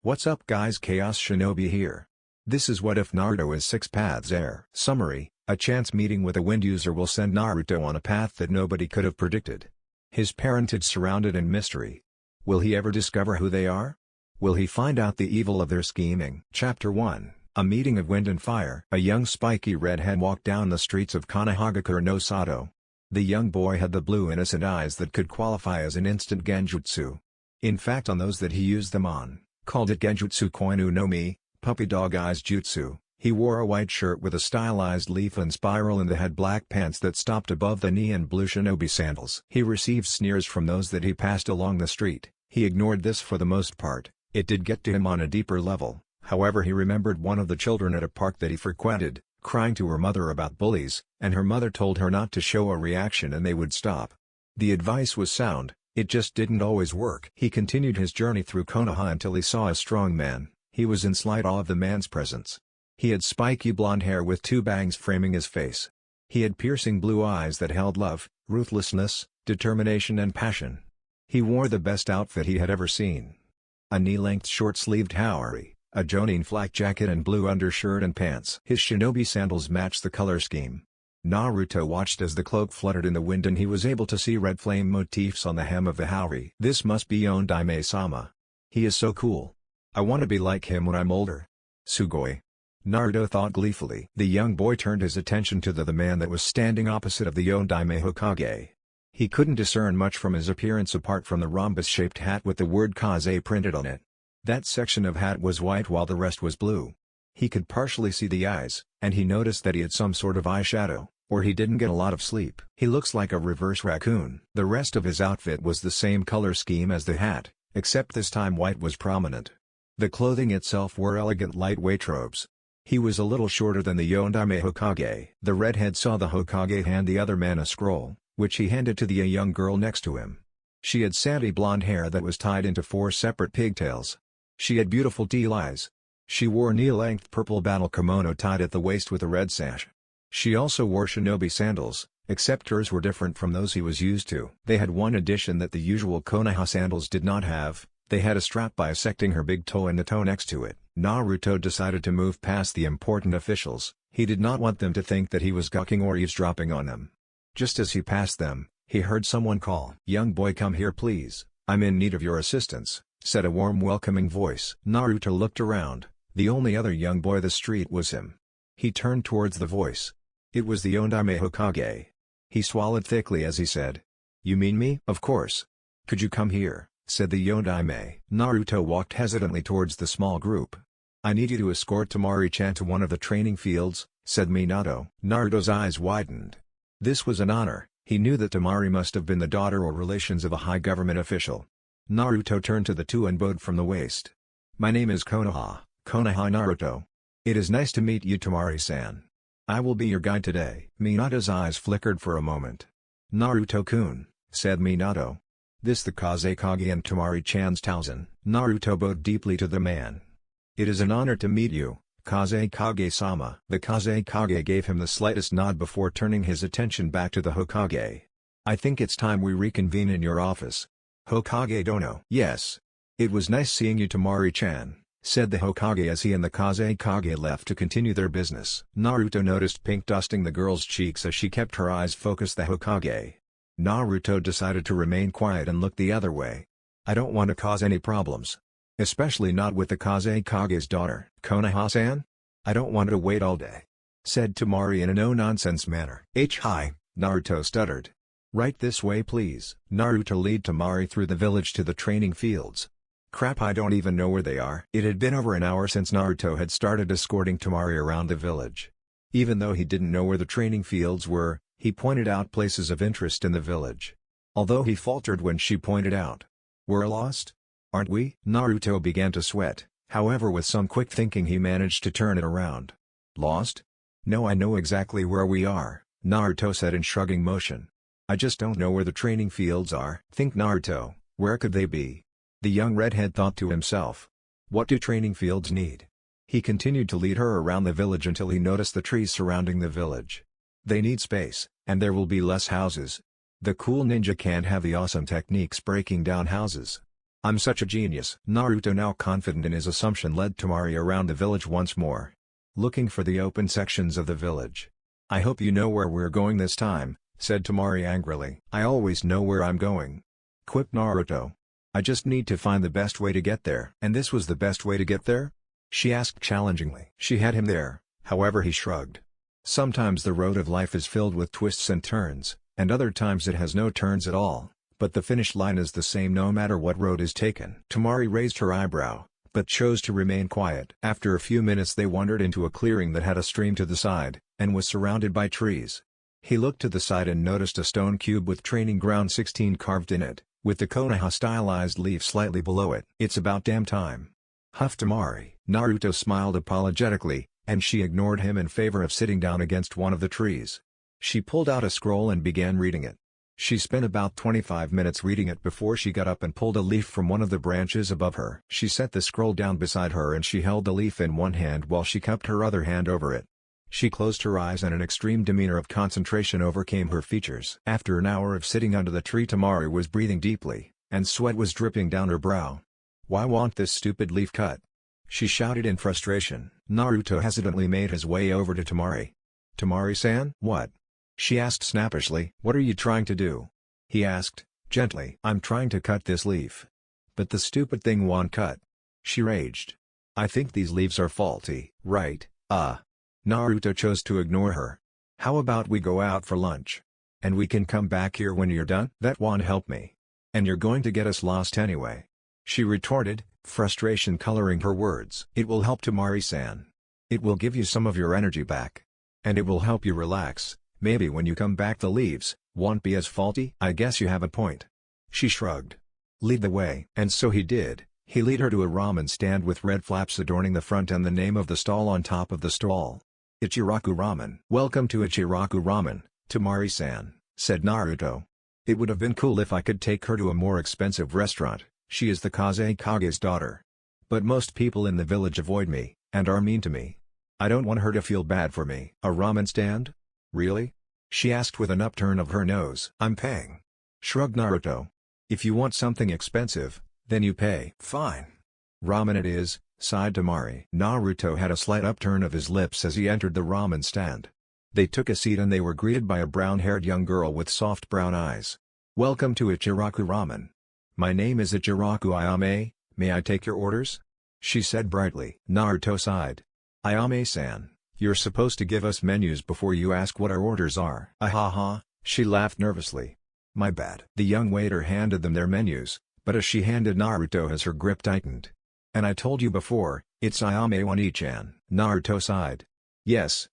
What's up guys, Chaos Shinobi here. This is What If Naruto is 6 Paths Heir. Summary: a chance meeting with a wind user will send Naruto on a path that nobody could have predicted. His parentage surrounded in mystery. Will he ever discover who they are? Will he find out the evil of their scheming? Chapter 1: A Meeting of Wind and Fire. A young spiky redhead walked down the streets of Konohagakure no Sato. The young boy had the blue innocent eyes that could qualify as an instant genjutsu. In fact, on those that he used them on, called it Genjutsu Koinu no Mi, puppy dog eyes jutsu. He wore a white shirt with a stylized leaf and spiral and had black pants that stopped above the knee and blue shinobi sandals. He received sneers from those that he passed along the street. He ignored this for the most part. It did get to him on a deeper level. However, he remembered one of the children at a park that he frequented, crying to her mother about bullies, and her mother told her not to show a reaction and they would stop. The advice was sound. It just didn't always work. He continued his journey through Konoha until he saw a strong man. He was in slight awe of the man's presence. He had spiky blonde hair with 2 bangs framing his face. He had piercing blue eyes that held love, ruthlessness, determination and passion. He wore the best outfit he had ever seen. A knee-length short-sleeved haori, a jonin flak jacket and blue undershirt and pants. His shinobi sandals matched the color scheme. Naruto watched as the cloak fluttered in the wind and he was able to see red flame motifs on the hem of the haori. This must be Yondaime-sama. He is so cool. I want to be like him when I'm older. Sugoi. Naruto thought gleefully. The young boy turned his attention to the man that was standing opposite of the Yondaime Hokage. He couldn't discern much from his appearance apart from the rhombus-shaped hat with the word Kaze printed on it. That section of hat was white while the rest was blue. He could partially see the eyes, and he noticed that he had some sort of eyeshadow, or he didn't get a lot of sleep. He looks like a reverse raccoon. The rest of his outfit was the same color scheme as the hat, except this time white was prominent. The clothing itself were elegant lightweight robes. He was a little shorter than the Yondaime Hokage. The redhead saw the Hokage hand the other man a scroll, which he handed to the young girl next to him. She had sandy blonde hair that was tied into 4 separate pigtails. She had beautiful teal eyes. She wore knee-length purple battle kimono tied at the waist with a red sash. She also wore shinobi sandals, except hers were different from those he was used to. They had one addition that the usual Konoha sandals did not have. They had a strap bisecting her big toe and the toe next to it. Naruto decided to move past the important officials. He did not want them to think that he was gawking or eavesdropping on them. Just as he passed them, he heard someone call. "Young boy, come here please, I'm in need of your assistance," said a warm welcoming voice. Naruto looked around. The only other young boy the street was him. He turned towards the voice. It was the Yondaime Hokage. He swallowed thickly as he said, "You mean me?" "Of course. Could you come here?" said the Yondaime. Naruto walked hesitantly towards the small group. "I need you to escort Temari-chan to one of the training fields," said Minato. Naruto's eyes widened. This was an honor. He knew that Temari must have been the daughter or relations of a high government official. Naruto turned to the 2 and bowed from the waist. "My name is Konoha Naruto. It is nice to meet you, Temari-san. I will be your guide today." Minato's eyes flickered for a moment. "Naruto-kun," said Minato. "This the Kazekage and Temari-chan's Tauzen." Naruto bowed deeply to the man. "It is an honor to meet you, Kazekage-sama." The Kazekage gave him the slightest nod before turning his attention back to the Hokage. "I think it's time we reconvene in your office." "Hokage dono." "Yes. It was nice seeing you, Temari-chan," said the Hokage as he and the Kazekage left to continue their business. Naruto noticed pink dusting the girl's cheeks as she kept her eyes focused the Hokage. Naruto decided to remain quiet and look the other way. "I don't want to cause any problems. Especially not with the Kazekage's daughter." "Konoha-san? I don't want to wait all day," said Temari in a no-nonsense manner. Hi, Naruto stuttered. "Right this way please." Naruto led Temari through the village to the training fields. Crap, I don't even know where they are. It had been over an hour since Naruto had started escorting Temari around the village. Even though he didn't know where the training fields were, he pointed out places of interest in the village. Although he faltered when she pointed out, "We're lost? Aren't we?" Naruto began to sweat, however with some quick thinking he managed to turn it around. "Lost? No, I know exactly where we are," Naruto said in shrugging motion. "I just don't know where the training fields are." "Think, Naruto, where could they be?" The young redhead thought to himself. "What do training fields need?" He continued to lead her around the village until he noticed the trees surrounding the village. They need space, and there will be less houses. The cool ninja can't have the awesome techniques breaking down houses. I'm such a genius. Naruto, now confident in his assumption, led Temari around the village once more, looking for the open sections of the village. I hope you know where we're going this time, said Temari angrily. I always know where I'm going, quipped Naruto. I just need to find the best way to get there. And this was the best way to get there? She asked challengingly. She had him there, however he shrugged. Sometimes the road of life is filled with twists and turns, and other times it has no turns at all, but the finish line is the same no matter what road is taken. Temari raised her eyebrow, but chose to remain quiet. After a few minutes they wandered into a clearing that had a stream to the side, and was surrounded by trees. He looked to the side and noticed a stone cube with Training Ground 16 carved in it, with the Konoha stylized leaf slightly below it. It's about damn time, huffed Temari. Naruto smiled apologetically, and she ignored him in favor of sitting down against one of the trees. She pulled out a scroll and began reading it. She spent about 25 minutes reading it before she got up and pulled a leaf from one of the branches above her. She set the scroll down beside her and she held the leaf in one hand while she cupped her other hand over it. She closed her eyes and an extreme demeanor of concentration overcame her features. After an hour of sitting under the tree, Temari was breathing deeply, and sweat was dripping down her brow. Why won't this stupid leaf cut? She shouted in frustration. Naruto hesitantly made his way over to Temari. Temari-san? What? She asked snappishly. What are you trying to do? He asked, gently. I'm trying to cut this leaf. But the stupid thing won't cut. She raged. I think these leaves are faulty, right? Naruto chose to ignore her. How about we go out for lunch? And we can come back here when you're done? That won't help me. And you're going to get us lost anyway, she retorted, frustration coloring her words. It will help Temari-san. It will give you some of your energy back. And it will help you relax. Maybe when you come back the leaves won't be as faulty. I guess you have a point. She shrugged. Lead the way. And so he did. He led her to a ramen stand with red flaps adorning the front and the name of the stall on top of the stall. Ichiraku Ramen. Welcome to Ichiraku Ramen, Temari-san, said Naruto. It would have been cool if I could take her to a more expensive restaurant. She is the Kazekage's daughter. But most people in the village avoid me, and are mean to me. I don't want her to feel bad for me. A ramen stand? Really? She asked with an upturn of her nose. I'm paying, shrugged Naruto. If you want something expensive, then you pay. Fine. Ramen it is, sighed Temari. Naruto had a slight upturn of his lips as he entered the ramen stand. They took a seat and they were greeted by a brown-haired young girl with soft brown eyes. Welcome to Ichiraku Ramen. My name is Ichiraku Ayame, may I take your orders? She said brightly. Naruto sighed. Ayame-san, you're supposed to give us menus before you ask what our orders are. Ahaha, she laughed nervously. My bad. The young waiter handed them their menus, but as she handed Naruto her grip tightened. And I told you before, it's Ayame One-chan. Naruto sighed. Yes.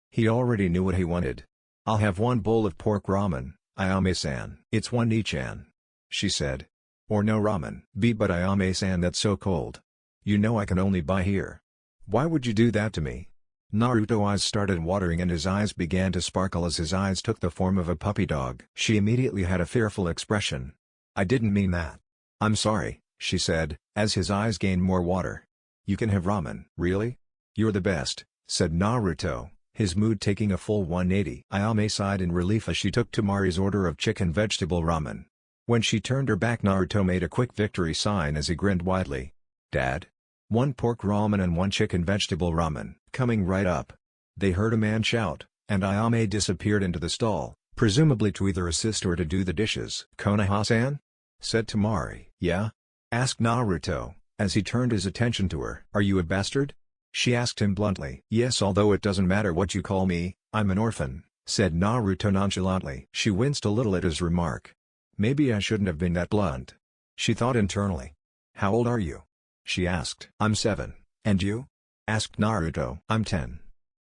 He already knew what he wanted. I'll have one bowl of pork ramen, Ayame-san. It's One-chan, she said. Or no ramen. But Ayame-san, that's so cold. You know I can only buy here. Why would you do that to me? Naruto's eyes started watering and his eyes began to sparkle as his eyes took the form of a puppy dog. She immediately had a fearful expression. I didn't mean that. I'm sorry, she said, as his eyes gained more water. You can have ramen. Really? You're the best, said Naruto, his mood taking a full 180. Ayame sighed in relief as she took Temari's order of chicken vegetable ramen. When she turned her back, Naruto made a quick victory sign as he grinned widely. Dad? One pork ramen and one chicken vegetable ramen. Coming right up. They heard a man shout, and Ayame disappeared into the stall, presumably to either assist or to do the dishes. Konoha-san? Said Temari. Yeah? Asked Naruto, as he turned his attention to her. Are you a bastard? She asked him bluntly. Yes, although it doesn't matter what you call me, I'm an orphan, said Naruto nonchalantly. She winced a little at his remark. Maybe I shouldn't have been that blunt, she thought internally. How old are you? She asked. I'm 7. And you? Asked Naruto. I'm 10.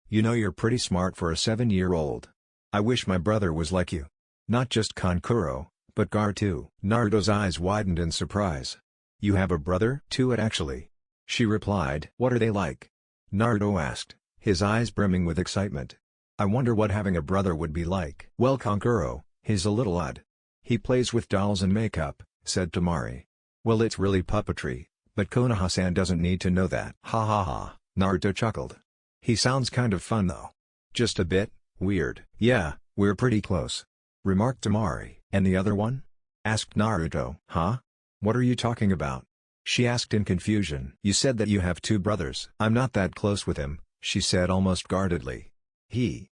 You know you're pretty smart for a 7-year-old. I wish my brother was like you. Not just Kankuro, but Gar too. Naruto's eyes widened in surprise. You have a brother? Too actually. She replied. What are they like? Naruto asked, his eyes brimming with excitement. I wonder what having a brother would be like. Well, Kankuro, he's a little odd. He plays with dolls and makeup, said Temari. Well, it's really puppetry. But Konoha-san doesn't need to know that. Ha ha ha, Naruto chuckled. He sounds kind of fun though. Just a bit weird. Yeah, we're pretty close, remarked Temari. And the other one? Asked Naruto. Huh? What are you talking about? She asked in confusion. You said that you have 2 brothers. I'm not that close with him, she said almost guardedly.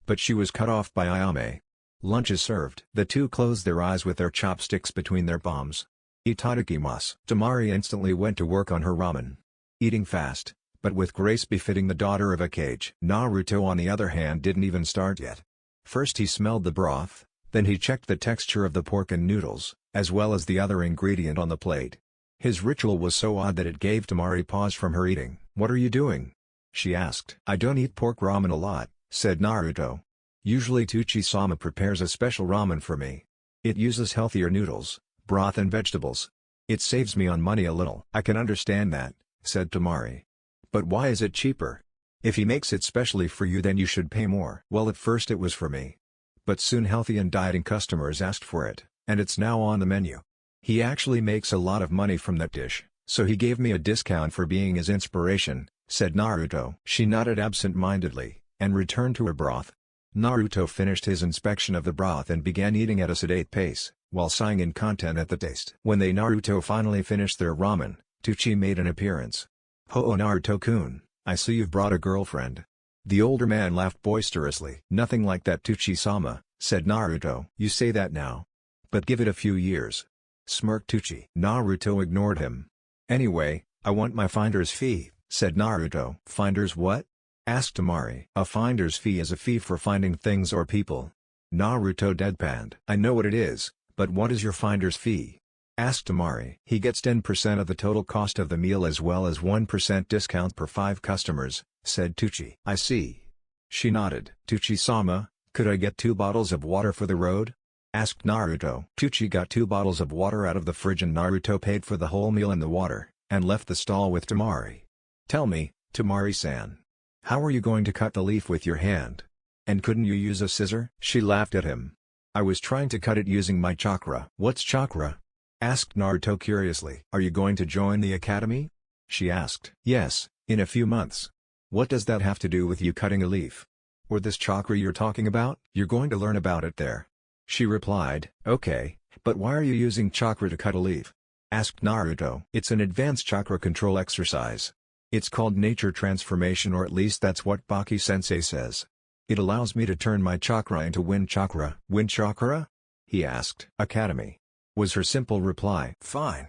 But she was cut off by Ayame. Lunch is served. The 2 closed their eyes with their chopsticks between their palms. Itadakimasu. Temari instantly went to work on her ramen. Eating fast, but with grace befitting the daughter of a cage. Naruto on the other hand didn't even start yet. First he smelled the broth, then he checked the texture of the pork and noodles, as well as the other ingredient on the plate. His ritual was so odd that it gave Temari pause from her eating. What are you doing? She asked. I don't eat pork ramen a lot, said Naruto. Usually Tsuchi-sama prepares a special ramen for me. It uses healthier noodles, broth and vegetables. It saves me on money a little. I can understand that, said Temari. But why is it cheaper? If he makes it specially for you then you should pay more. Well, at first it was for me. But soon healthy and dieting customers asked for it, and it's now on the menu. He actually makes a lot of money from that dish, so he gave me a discount for being his inspiration, said Naruto. She nodded absent-mindedly, and returned to her broth. Naruto finished his inspection of the broth and began eating at a sedate pace, while sighing in content at the taste. When Naruto finally finished their ramen, Tsuchi made an appearance. Ho-oh Naruto-kun, I see you've brought a girlfriend. The older man laughed boisterously. Nothing like that Tsuchi-sama, said Naruto. You say that now. But give it a few years. Smirked Tsuchi. Naruto ignored him. Anyway, I want my finder's fee, said Naruto. Finder's what? Asked Temari. A finder's fee is a fee for finding things or people. Naruto deadpanned. I know what it is, but what is your finder's fee? Asked Temari. He gets 10% of the total cost of the meal as well as 1% discount per 5 customers, said Tsuchi. I see. She nodded. Tsuchi-sama, could I get 2 bottles of water for the road? Asked Naruto. Tsuchi got 2 bottles of water out of the fridge and Naruto paid for the whole meal and the water, and left the stall with Temari. Tell me, Temari-san. How are you going to cut the leaf with your hand? And couldn't you use a scissor? She laughed at him. I was trying to cut it using my chakra. What's chakra? Asked Naruto curiously. Are you going to join the academy? She asked. Yes, in a few months. What does that have to do with you cutting a leaf? Or this chakra you're talking about? You're going to learn about it there. She replied. Okay, but why are you using chakra to cut a leaf? Asked Naruto. It's an advanced chakra control exercise. It's called nature transformation, or at least that's what Baki-sensei says. It allows me to turn my chakra into wind chakra. Wind chakra? He asked. Academy, was her simple reply. Fine.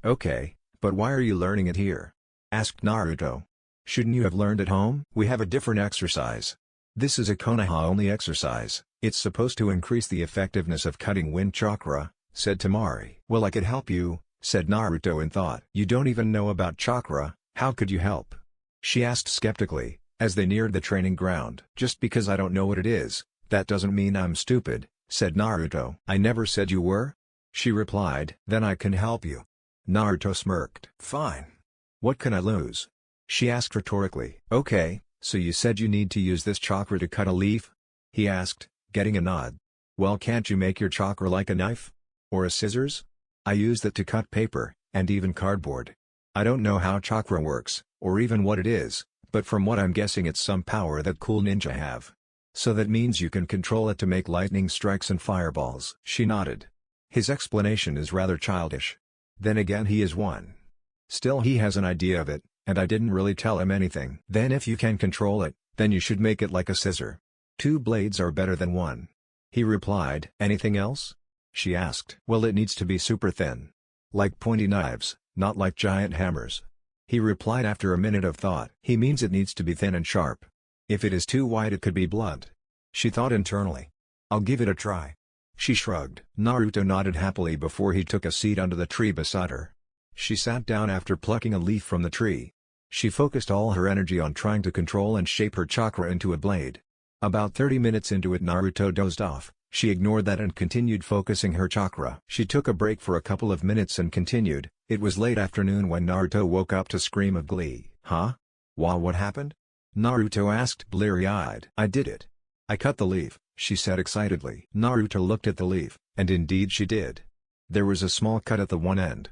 Okay, but why are you learning it here? Asked Naruto. Shouldn't you have learned at home? We have a different exercise. This is a Konoha-only exercise. It's supposed to increase the effectiveness of cutting wind chakra, said Temari. Well, I could help you, said Naruto in thought. You don't even know about chakra, how could you help? She asked skeptically, as they neared the training ground. Just because I don't know what it is, that doesn't mean I'm stupid, said Naruto. I never said you were? She replied. Then I can help you. Naruto smirked. Fine. What can I lose? She asked rhetorically. Okay, so you said you need to use this chakra to cut a leaf? He asked, getting a nod. Well, can't you make your chakra like a knife? Or a scissors? I use that to cut paper, and even cardboard. I don't know how chakra works, or even what it is, but from what I'm guessing it's some power that cool ninja have. So that means you can control it to make lightning strikes and fireballs. She nodded. His explanation is rather childish. Then again, he is one. Still, he has an idea of it, and I didn't really tell him anything. Then if you can control it, then you should make it like a scissor. 2 blades are better than 1. He replied. Anything else? She asked. Well, it needs to be super thin. Like pointy knives, not like giant hammers. He replied after a minute of thought. He means it needs to be thin and sharp. If it is too wide it could be blunt. She thought internally. I'll give it a try. She shrugged. Naruto nodded happily before he took a seat under the tree beside her. She sat down after plucking a leaf from the tree. She focused all her energy on trying to control and shape her chakra into a blade. About 30 minutes into it, Naruto dozed off. She ignored that and continued focusing her chakra. She took a break for a couple of minutes and continued. It was late afternoon when Naruto woke up to scream of glee. Huh? What happened? Naruto asked bleary-eyed. I did it. I cut the leaf, she said excitedly. Naruto looked at the leaf, and indeed she did. There was a small cut at the one end.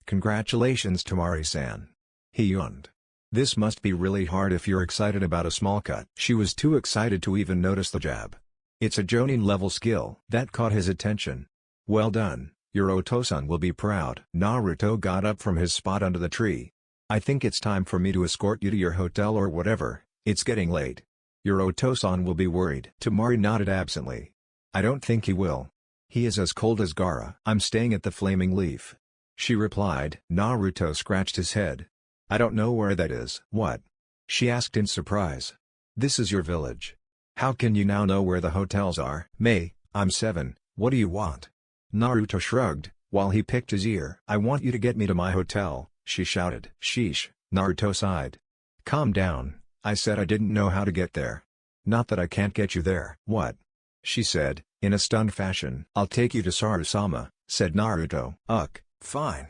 Congratulations, Temari-san. He yawned. This must be really hard if you're excited about a small cut. She was too excited to even notice the jab. It's a Jonin level skill. That caught his attention. Well done, Your Oto-san will be proud. Naruto got up from his spot under the tree. I think it's time for me to escort you to your hotel or whatever, it's getting late. Your Oto-san will be worried. Temari nodded absently. I don't think he will. He is as cold as Gaara. I'm staying at the Flaming Leaf. She replied. Naruto scratched his head. I don't know where that is. What? She asked in surprise. This is your village. How can you now know where the hotels are? May, I'm 7, what do you want? Naruto shrugged, while he picked his ear. I want you to get me to my hotel, she shouted. Sheesh, Naruto sighed. Calm down, I said I didn't know how to get there. Not that I can't get you there. What? She said, in a stunned fashion. I'll take you to Sarusama, said Naruto. Fine.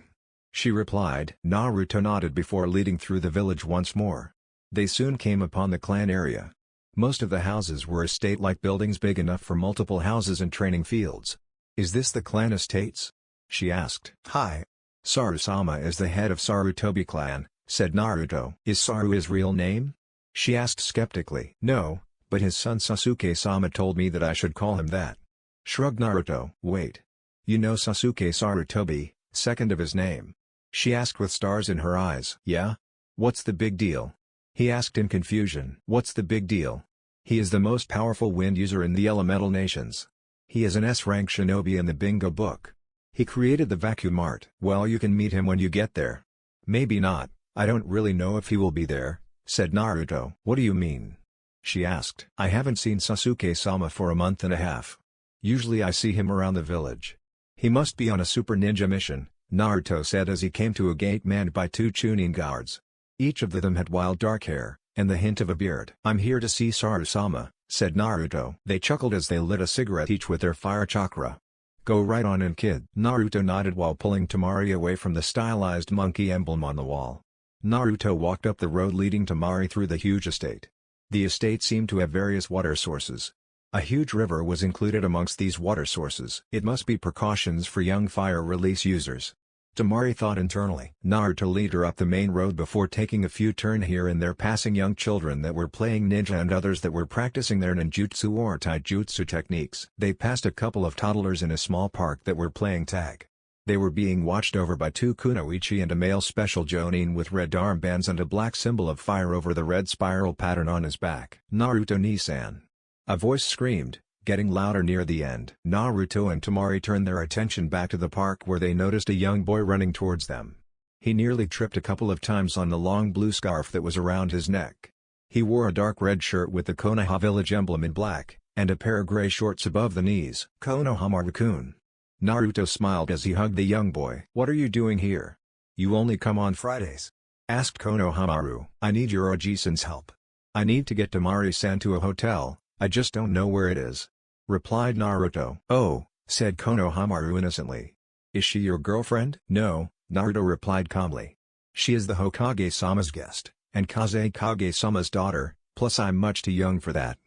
She replied. Naruto nodded before leading through the village once more. They soon came upon the clan area. Most of the houses were estate-like buildings big enough for multiple houses and training fields. Is this the clan estates? She asked. Hi. Sarusama is the head of Sarutobi clan, said Naruto. Is Saru his real name? She asked skeptically. No, but his son Sasuke-sama told me that I should call him that. Shrugged Naruto. Wait. You know Sasuke Sarutobi, second of his name? She asked with stars in her eyes. Yeah? What's the big deal? He asked in confusion. What's the big deal? He is the most powerful wind user in the elemental nations. He is an S-rank shinobi in the bingo book. He created the vacuum art. Well, you can meet him when you get there. Maybe not, I don't really know if he will be there, said Naruto. What do you mean? She asked. I haven't seen Sasuke-sama for a month and a half. Usually I see him around the village. He must be on a super ninja mission, Naruto said as he came to a gate manned by 2 Chunin guards. Each of them had wild dark hair, and the hint of a beard. I'm here to see Sarusama, said Naruto. They chuckled as they lit a cigarette each with their fire chakra. Go right on in, kid. Naruto nodded while pulling Temari away from the stylized monkey emblem on the wall. Naruto walked up the road leading Temari through the huge estate. The estate seemed to have various water sources. A huge river was included amongst these water sources. It must be precautions for young fire release users. Temari thought internally. Naruto led her up the main road before taking a few turns here and there, passing young children that were playing ninja and others that were practicing their ninjutsu or taijutsu techniques. They passed a couple of toddlers in a small park that were playing tag. They were being watched over by 2 kunoichi and a male special jonin with red armbands and a black symbol of fire over the red spiral pattern on his back. Naruto Nisan. A voice screamed, getting louder near the end. Naruto and Temari turned their attention back to the park where they noticed a young boy running towards them. He nearly tripped a couple of times on the long blue scarf that was around his neck. He wore a dark red shirt with the Konoha village emblem in black, and a pair of gray shorts above the knees. Konohamaru-kun. Naruto smiled as he hugged the young boy. What are you doing here? You only come on Fridays? Asked Konohamaru. I need your Oji-san's help. I need to get Temari-san to a hotel, I just don't know where it is. Replied Naruto. Oh, said Konohamaru innocently. Is she your girlfriend? No, Naruto replied calmly. She is the Hokage-sama's guest, and Kazekage-sama's daughter, plus I'm much too young for that.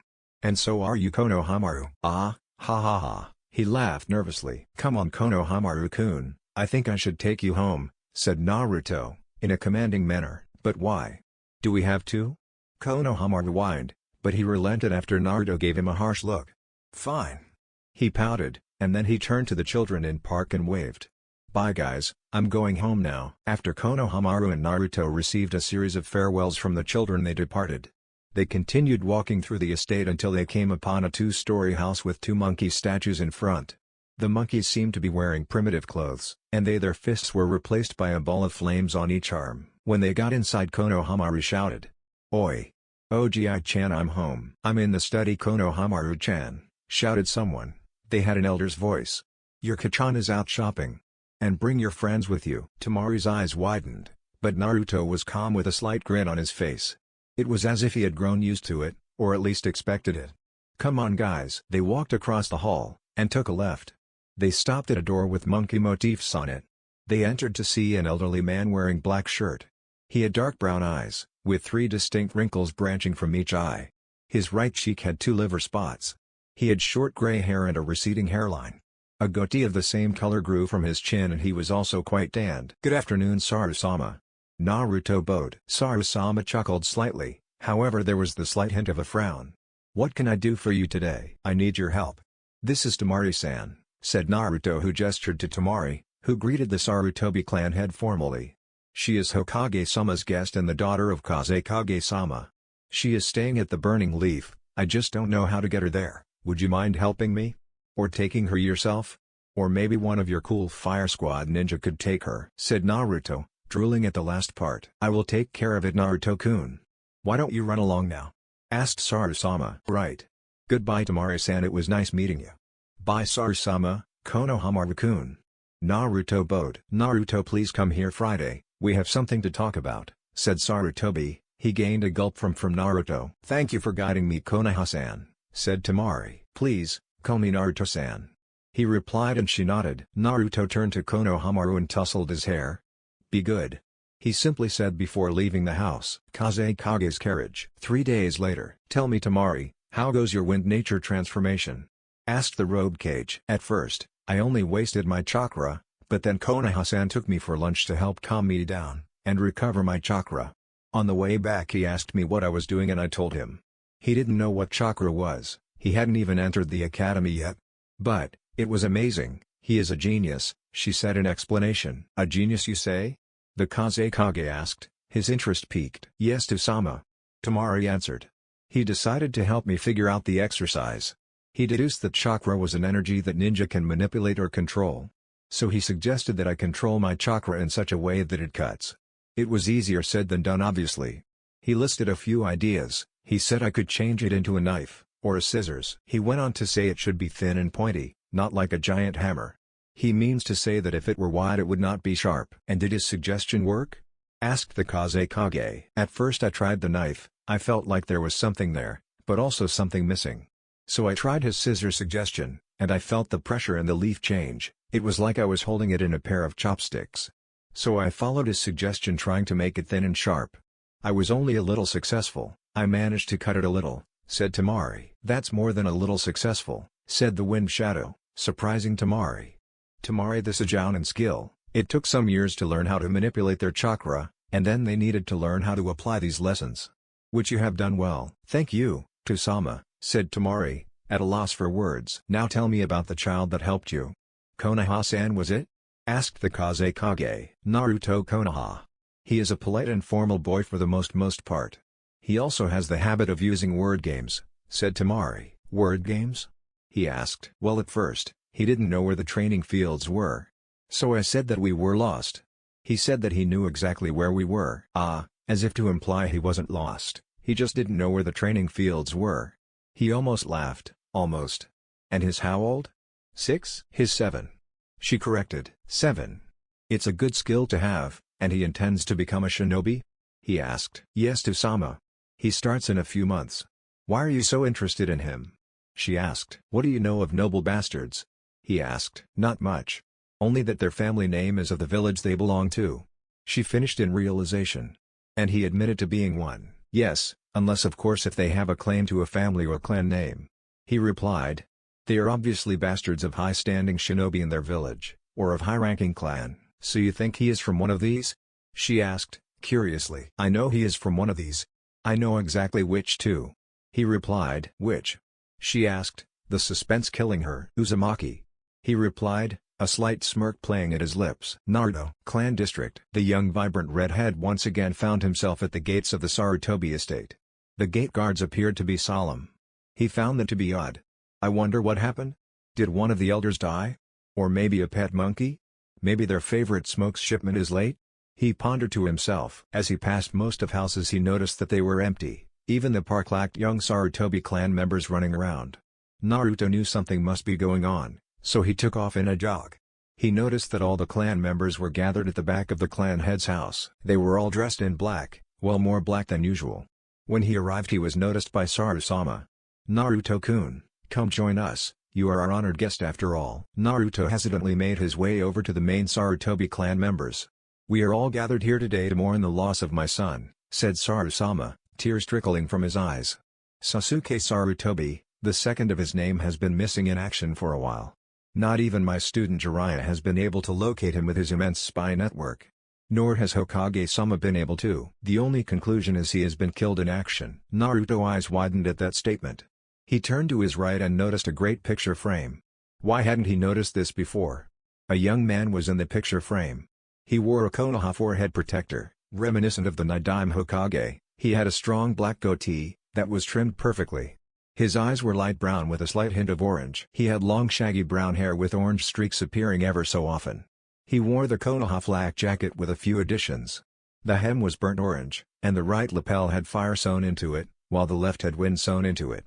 And so are you, Konohamaru. Ah, ha ha ha, he laughed nervously. Come on Konohamaru-kun, I think I should take you home, said Naruto, in a commanding manner. But why? Do we have to? Konohamaru whined, but he relented after Naruto gave him a harsh look. Fine. He pouted, and then he turned to the children in park and waved. Bye guys, I'm going home now. After Konohamaru and Naruto received a series of farewells from the children, they departed. They continued walking through the estate until they came upon a 2-story house with 2 monkey statues in front. The monkeys seemed to be wearing primitive clothes, and their fists were replaced by a ball of flames on each arm. When they got inside, Konohamaru shouted. Oi! Oji-chan, I'm home. I'm in the study. Konohamaru-chan, shouted someone. They had an elder's voice. Your Kachan is out shopping. And bring your friends with you. Temari's eyes widened, but Naruto was calm with a slight grin on his face. It was as if he had grown used to it, or at least expected it. Come on guys. They walked across the hall, and took a left. They stopped at a door with monkey motifs on it. They entered to see an elderly man wearing black shirt. He had dark brown eyes, with 3 distinct wrinkles branching from each eye. His right cheek had 2 liver spots. He had short gray hair and a receding hairline. A goatee of the same color grew from his chin, and he was also quite tanned. Good afternoon, Sarusama. Naruto bowed. Sarusama chuckled slightly, however there was the slight hint of a frown. What can I do for you today? I need your help. This is Temari-san, said Naruto, who gestured to Temari, who greeted the Sarutobi clan head formally. "She is Hokage-sama's guest and the daughter of Kazekage-sama. She is staying at the Burning Leaf. I just don't know how to get her there. Would you mind helping me? Or taking her yourself? Or maybe one of your cool Fire Squad ninja could take her," said Naruto, drooling at the last part. "I will take care of it, Naruto-kun. Why don't you run along now?" asked Saru-sama. "Right. Goodbye, Temari-san, it was nice meeting you." "Bye, Saru-sama, Konohamaru-kun." Naruto bowed. "Naruto, please come here Friday, we have something to talk about," said Sarutobi. He gained a gulp from Naruto. "Thank you for guiding me, Konoha-san," said Temari. "Please, call me Naruto-san," he replied, and she nodded. Naruto turned to Konohamaru and tousled his hair. "Be good," he simply said before leaving the house. Kazekage's carriage. 3 days later. "Tell me, Temari, how goes your wind nature transformation?" asked the robe cage. "At first, I only wasted my chakra, but then Konoha-san took me for lunch to help calm me down and recover my chakra. On the way back he asked me what I was doing and I told him. He didn't know what chakra was, he hadn't even entered the academy yet. But, it was amazing. He is a genius," she said in explanation. "A genius, you say?" the Kazekage asked, his interest piqued. "Yes, to-sama," Temari answered. "He decided to help me figure out the exercise. He deduced that chakra was an energy that ninja can manipulate or control. So he suggested that I control my chakra in such a way that it cuts. It was easier said than done, obviously. He listed a few ideas. He said I could change it into a knife, or a scissors. He went on to say it should be thin and pointy, not like a giant hammer. He means to say that if it were wide it would not be sharp." "And did his suggestion work?" asked the Kazekage. "At first I tried the knife, I felt like there was something there, but also something missing. So I tried his scissor suggestion, and I felt the pressure in the leaf change. It was like I was holding it in a pair of chopsticks. So I followed his suggestion, trying to make it thin and sharp. I was only a little successful. I managed to cut it a little," said Temari. "That's more than a little successful," said the Wind Shadow, surprising Temari. Temari, this is Jounin skill. It took some years to learn how to manipulate their chakra, and then they needed to learn how to apply these lessons. Which you have done well. "Thank you, to-sama," said Temari, at a loss for words. "Now tell me about the child that helped you." "Konoha-san, was it?" asked the Kazekage. "Naruto Konoha. He is a polite and formal boy for the most part. He also has the habit of using word games," said Temari. "Word games?" he asked. "Well, at first, he didn't know where the training fields were. So I said that we were lost. He said that he knew exactly where we were." "Ah," as if to imply he wasn't lost, he just didn't know where the training fields were. He almost laughed. "Almost. And he's how old?" 6? "He's 7. She corrected. 7. "It's a good skill to have, and he intends to become a shinobi?" he asked. "Yes, to-sama. He starts in a few months." "Why are you so interested in him?" she asked. "What do you know of noble bastards?" he asked. "Not much. Only that their family name is of the village they belong to," she finished in realization. And he admitted to being one. "Yes, unless of course if they have a claim to a family or clan name," he replied. "They are obviously bastards of high-standing shinobi in their village, or of high-ranking clan." "So you think he is from one of these?" she asked, curiously. "I know he is from one of these. I know exactly which too," he replied. "Which?" she asked, the suspense killing her. "Uzumaki," he replied, a slight smirk playing at his lips. "Naruto Clan District." The young vibrant redhead once again found himself at the gates of the Sarutobi estate. The gate guards appeared to be solemn. He found them to be odd. "I wonder what happened? Did one of the elders die? Or maybe a pet monkey? Maybe their favorite smokes shipment is late?" he pondered to himself. As he passed most of houses he noticed that they were empty, even the park lacked young Sarutobi clan members running around. Naruto knew something must be going on, so he took off in a jog. He noticed that all the clan members were gathered at the back of the clan head's house. They were all dressed in black, well, more black than usual. When he arrived he was noticed by Saru-sama. "Naruto-kun, come join us, you are our honored guest after all." Naruto hesitantly made his way over to the main Sarutobi clan members. "We are all gathered here today to mourn the loss of my son," said Saru-sama, tears trickling from his eyes. "Sasuke Sarutobi, the second of his name, has been missing in action for a while. Not even my student Jiraiya has been able to locate him with his immense spy network. Nor has Hokage-sama been able to. The only conclusion is he has been killed in action." Naruto's eyes widened at that statement. He turned to his right and noticed a great picture frame. Why hadn't he noticed this before? A young man was in the picture frame. He wore a Konoha forehead protector, reminiscent of the Nidaime Hokage. He had a strong black goatee that was trimmed perfectly. His eyes were light brown with a slight hint of orange. He had long shaggy brown hair with orange streaks appearing ever so often. He wore the Konoha flak jacket with a few additions. The hem was burnt orange, and the right lapel had fire sewn into it, while the left had wind sewn into it.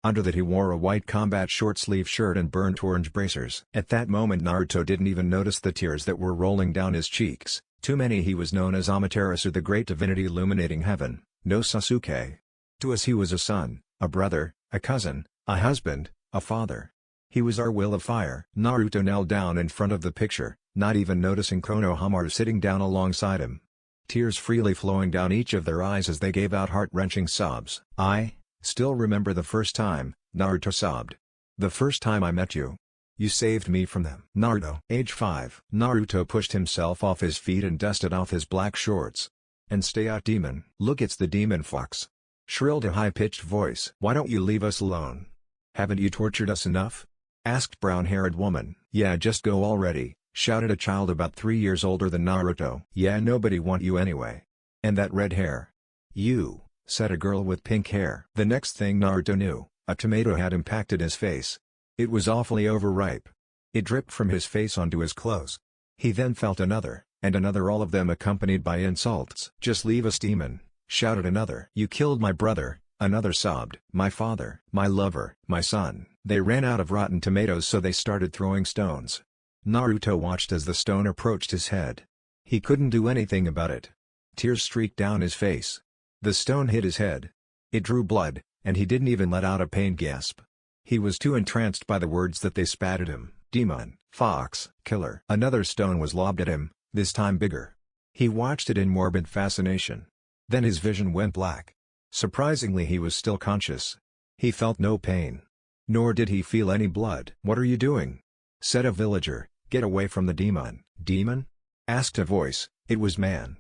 Under that he wore a white combat short-sleeve shirt and burnt orange bracers. At that moment Naruto didn't even notice the tears that were rolling down his cheeks. To many he was known as Amaterasu, the great divinity illuminating heaven. No Sasuke. To us he was a son, a brother, a cousin, a husband, a father. He was our will of fire. Naruto knelt down in front of the picture, not even noticing Konohamaru sitting down alongside him. Tears freely flowing down each of their eyes as they gave out heart-wrenching sobs. I still remember the first time, Naruto sobbed. The first time I met you. You saved me from them. Naruto. Age 5. Naruto pushed himself off his feet and dusted off his black shorts. And stay out, demon. Look, it's the demon fox. Shrilled a high-pitched voice. Why don't you leave us alone? Haven't you tortured us enough? Asked brown-haired woman. Yeah, just go already, shouted a child about 3 years older than Naruto. Yeah, nobody want you anyway. And that red hair. You, said a girl with pink hair. The next thing Naruto knew, a tomato had impacted his face. It was awfully overripe. It dripped from his face onto his clothes. He then felt another, and another, all of them accompanied by insults. Just leave us, demon, shouted another. You killed my brother, another sobbed. My father, my lover, my son. They ran out of rotten tomatoes, so they started throwing stones. Naruto watched as the stone approached his head. He couldn't do anything about it. Tears streaked down his face. The stone hit his head. It drew blood, and he didn't even let out a pained gasp. He was too entranced by the words that they spat at him. Demon, fox, killer. Another stone was lobbed at him, this time bigger. He watched it in morbid fascination. Then his vision went black. Surprisingly, he was still conscious. He felt no pain. Nor did he feel any blood. What are you doing? Said a villager. Get away from the demon. Demon? Asked a voice. It was man.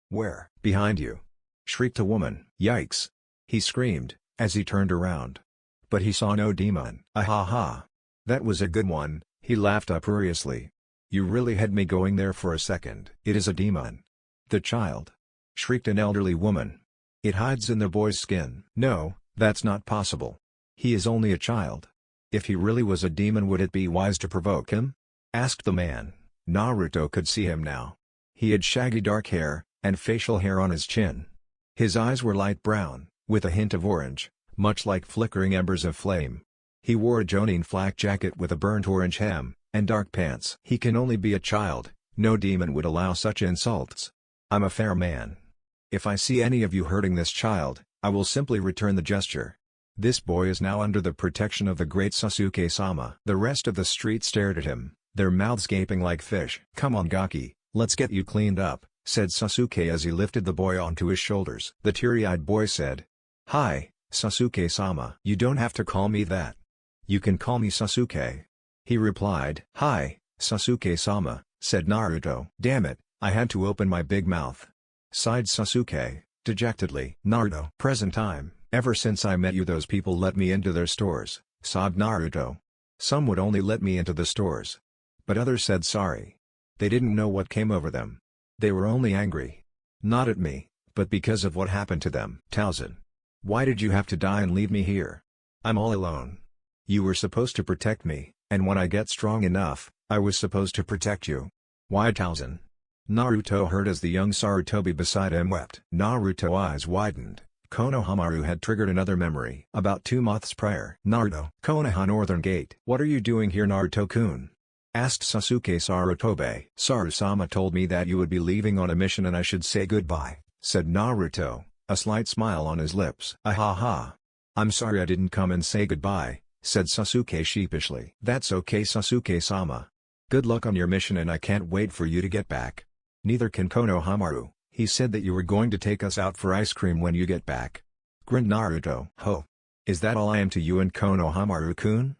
Where? Behind you. Shrieked a woman. Yikes! He screamed, as he turned around. But he saw no demon. Ah ha ha. That was a good one, he laughed uproariously. You really had me going there for a second. It is a demon. The child. Shrieked an elderly woman. It hides in the boy's skin. No, that's not possible. He is only a child. If he really was a demon, would it be wise to provoke him? Asked the man. Naruto could see him now. He had shaggy dark hair, and facial hair on his chin. His eyes were light brown, with a hint of orange, much like flickering embers of flame. He wore a Jonin flak jacket with a burnt orange hem, and dark pants. He can only be a child. No demon would allow such insults. I'm a fair man. If I see any of you hurting this child, I will simply return the gesture. This boy is now under the protection of the great Sasuke-sama. The rest of the street stared at him, their mouths gaping like fish. Come on, Gaki, let's get you cleaned up, said Sasuke as he lifted the boy onto his shoulders. The teary-eyed boy said, Hi, Sasuke-sama. You don't have to call me that. You can call me Sasuke. He replied. Hi, Sasuke-sama, said Naruto. Damn it, I had to open my big mouth. Sighed Sasuke, dejectedly. Naruto. Present time. Ever since I met you, those people let me into their stores, sobbed Naruto. Some would only let me into the stores. But others said sorry. They didn't know what came over them. They were only angry. Not at me, but because of what happened to them. Tauzen. Why did you have to die and leave me here? I'm all alone. You were supposed to protect me, and when I get strong enough, I was supposed to protect you. Why, Tauzen? Naruto heard as the young Sarutobi beside him wept. Naruto's eyes widened. Konohamaru had triggered another memory. About 2 months prior. Naruto. Konoha Northern Gate. What are you doing here, Naruto-kun? Asked Sasuke Sarutobi. Saru-sama told me that you would be leaving on a mission and I should say goodbye, said Naruto, a slight smile on his lips. Ah ha ha. I'm sorry I didn't come and say goodbye, said Sasuke sheepishly. That's okay, Sasuke-sama. Good luck on your mission and I can't wait for you to get back. Neither can Konohamaru. He said that you were going to take us out for ice cream when you get back. Grinned Naruto. Ho! Is that all I am to you and Konohamaru-kun?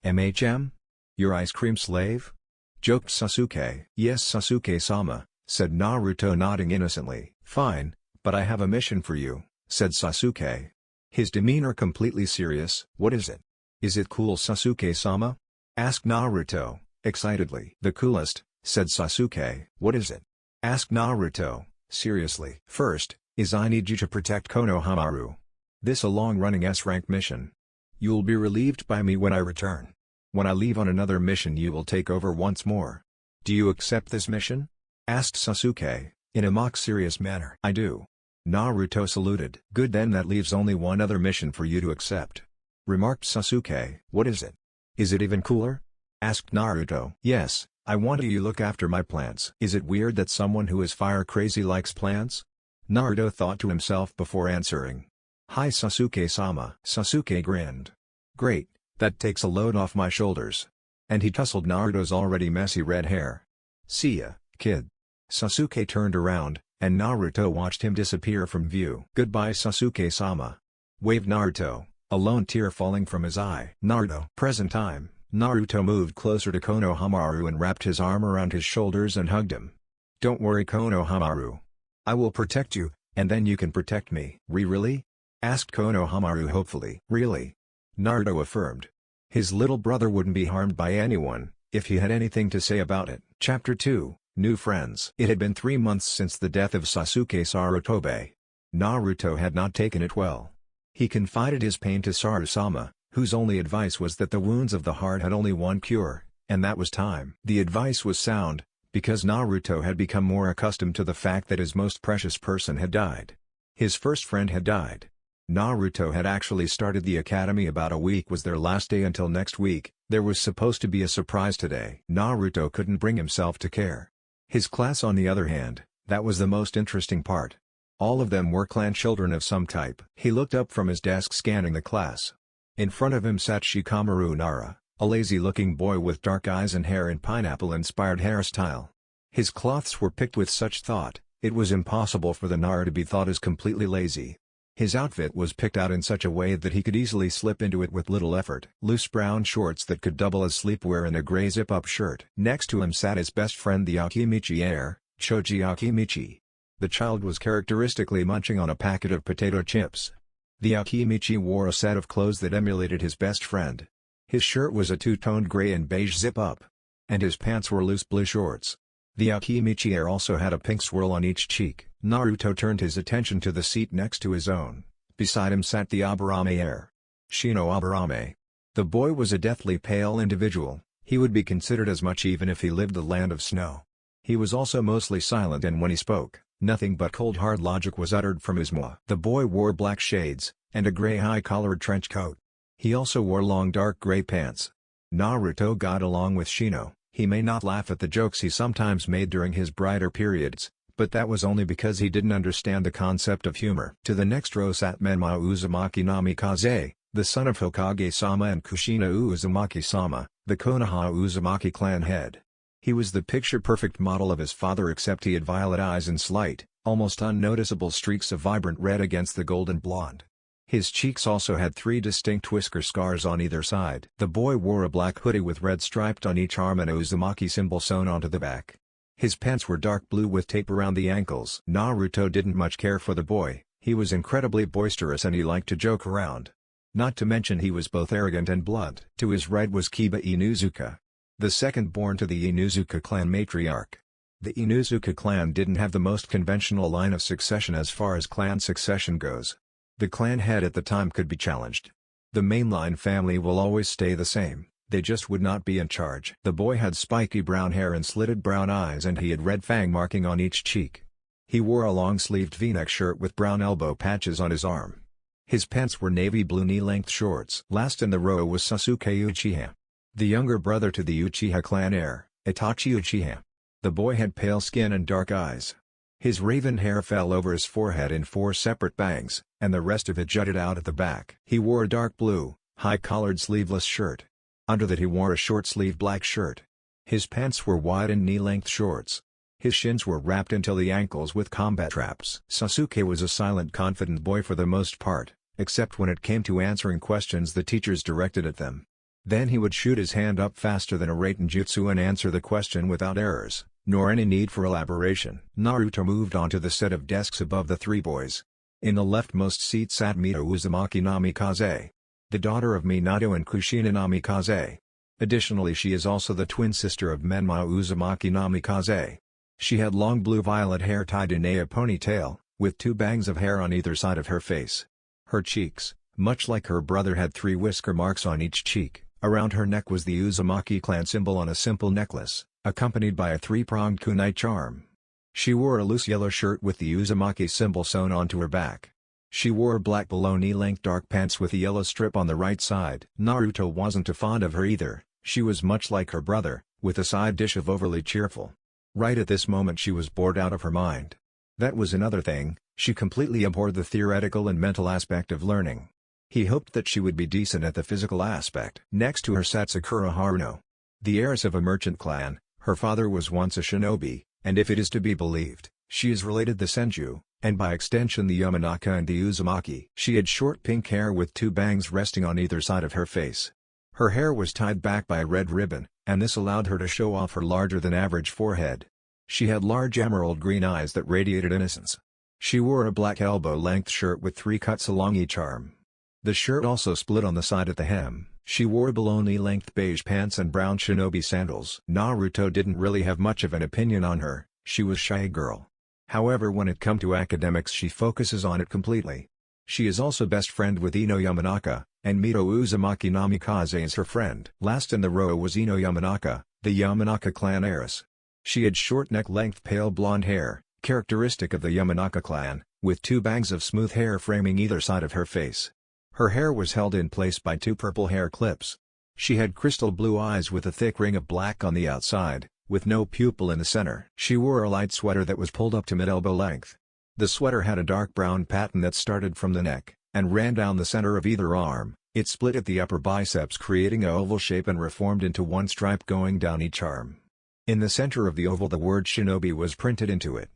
MHM? Your ice cream slave? Joked Sasuke. Yes, Sasuke-sama, said Naruto, nodding innocently. Fine, but I have a mission for you, said Sasuke. His demeanor completely serious. What is it? Is it cool, Sasuke-sama? asked Naruto, excitedly. "The coolest," said Sasuke. "What is it?" asked Naruto, seriously. "First, I need you to protect Konohamaru. This a long-running S-rank mission. You'll be relieved by me when I return. When I leave on another mission you will take over once more. Do you accept this mission?" asked Sasuke, in a mock-serious manner. "I do." Naruto saluted. "Good, then that leaves only one other mission for you to accept," remarked Sasuke. "What is it? Is it even cooler?" asked Naruto. "Yes, I want you to look after my plants." "Is it weird that someone who is fire-crazy likes plants?" Naruto thought to himself before answering. "Hi Sasuke-sama." Sasuke grinned. "Great, that takes a load off my shoulders." And he tousled Naruto's already messy red hair. "See ya, kid." Sasuke turned around, and Naruto watched him disappear from view. "Goodbye Sasuke-sama," waved Naruto, a lone tear falling from his eye. Naruto. Present time, Naruto moved closer to Konohamaru and wrapped his arm around his shoulders and hugged him. "Don't worry Konohamaru. I will protect you, and then you can protect me." Really?" asked Konohamaru hopefully. "Really," Naruto affirmed. His little brother wouldn't be harmed by anyone, if he had anything to say about it. Chapter 2, New Friends. It had been 3 months since the death of Sasuke Sarutobe. Naruto had not taken it well. He confided his pain to Saru-sama, whose only advice was that the wounds of the heart had only one cure, and that was time. The advice was sound, because Naruto had become more accustomed to the fact that his most precious person had died. His first friend had died. Naruto had actually started the academy about a week was their last day until next week. There was supposed to be a surprise today. Naruto couldn't bring himself to care. His class on the other hand, that was the most interesting part. All of them were clan children of some type. He looked up from his desk scanning the class. In front of him sat Shikamaru Nara, a lazy-looking boy with dark eyes and hair in pineapple-inspired hairstyle. His cloths were picked with such thought, it was impossible for the Nara to be thought as completely lazy. His outfit was picked out in such a way that he could easily slip into it with little effort. Loose brown shorts that could double as sleepwear and a gray zip-up shirt. Next to him sat his best friend the Akimichi heir, Choji Akimichi. The child was characteristically munching on a packet of potato chips. The Akimichi wore a set of clothes that emulated his best friend. His shirt was a two-toned gray and beige zip-up. And his pants were loose blue shorts. The Akimichi heir also had a pink swirl on each cheek. Naruto turned his attention to the seat next to his own. Beside him sat the Aburame heir, Shino Aburame. The boy was a deathly pale individual. He would be considered as much even if he lived the land of snow. He was also mostly silent, and when he spoke, nothing but cold hard logic was uttered from his mouth. The boy wore black shades, and a gray high-collared trench coat. He also wore long dark gray pants. Naruto got along with Shino. He may not laugh at the jokes he sometimes made during his brighter periods, but that was only because he didn't understand the concept of humor. To the next row sat Menma Uzumaki Namikaze, the son of Hokage-sama, and Kushina Uzumaki-sama, the Konoha Uzumaki clan head. He was the picture-perfect model of his father, except he had violet eyes and slight, almost unnoticeable streaks of vibrant red against the golden blonde. His cheeks also had 3 distinct whisker scars on either side. The boy wore a black hoodie with red striped on each arm and a Uzumaki symbol sewn onto the back. His pants were dark blue with tape around the ankles. Naruto didn't much care for the boy. He was incredibly boisterous and he liked to joke around. Not to mention he was both arrogant and blunt. To his right was Kiba Inuzuka, the second born to the Inuzuka clan matriarch. The Inuzuka clan didn't have the most conventional line of succession as far as clan succession goes. The clan head at the time could be challenged. The mainline family will always stay the same, they just would not be in charge. The boy had spiky brown hair and slitted brown eyes, and he had red fang marking on each cheek. He wore a long-sleeved v-neck shirt with brown elbow patches on his arm. His pants were navy blue knee-length shorts. Last in the row was Sasuke Uchiha, the younger brother to the Uchiha clan heir, Itachi Uchiha. The boy had pale skin and dark eyes. His raven hair fell over his forehead in 4 separate bangs, and the rest of it jutted out at the back. He wore a dark blue, high-collared sleeveless shirt. Under that he wore a short-sleeved black shirt. His pants were wide and knee-length shorts. His shins were wrapped until the ankles with combat traps. Sasuke was a silent, confident boy for the most part, except when it came to answering questions the teachers directed at them. Then he would shoot his hand up faster than a Raiten Jutsu and answer the question without errors, nor any need for elaboration. Naruto moved on to the set of desks above the 3 boys. In the leftmost seat sat Mito Uzumaki Namikaze, the daughter of Minato and Kushina Namikaze. Additionally, she is also the twin sister of Menma Uzumaki Namikaze. She had long blue-violet hair tied in a ponytail, with 2 bangs of hair on either side of her face. Her cheeks, much like her brother, had 3 whisker marks on each cheek. Around her neck was the Uzumaki clan symbol on a simple necklace, accompanied by a 3-pronged kunai charm. She wore a loose yellow shirt with the Uzumaki symbol sewn onto her back. She wore black below knee-length dark pants with a yellow strip on the right side. Naruto wasn't too fond of her either. She was much like her brother, with a side dish of overly cheerful. Right at this moment she was bored out of her mind. That was another thing, she completely abhorred the theoretical and mental aspect of learning. He hoped that she would be decent at the physical aspect. Next to her sat Sakura Haruno. The heiress of a merchant clan, her father was once a shinobi, and if it is to be believed, she is related the Senju, and by extension the Yamanaka and the Uzumaki. She had short pink hair with 2 bangs resting on either side of her face. Her hair was tied back by a red ribbon, and this allowed her to show off her larger-than-average forehead. She had large emerald-green eyes that radiated innocence. She wore a black elbow-length shirt with 3 cuts along each arm. The shirt also split on the side at the hem. She wore below knee-length beige pants and brown shinobi sandals. Naruto didn't really have much of an opinion on her. She was a shy girl. However, when it come to academics she focuses on it completely. She is also best friend with Ino Yamanaka, and Mito Uzumaki Namikaze is her friend. Last in the row was Ino Yamanaka, the Yamanaka clan heiress. She had short neck-length pale blonde hair, characteristic of the Yamanaka clan, with 2 bangs of smooth hair framing either side of her face. Her hair was held in place by 2 purple hair clips. She had crystal blue eyes with a thick ring of black on the outside, with no pupil in the center. She wore a light sweater that was pulled up to mid-elbow length. The sweater had a dark brown pattern that started from the neck, and ran down the center of either arm. It split at the upper biceps creating an oval shape and reformed into 1 stripe going down each arm. In the center of the oval the word shinobi was printed into it.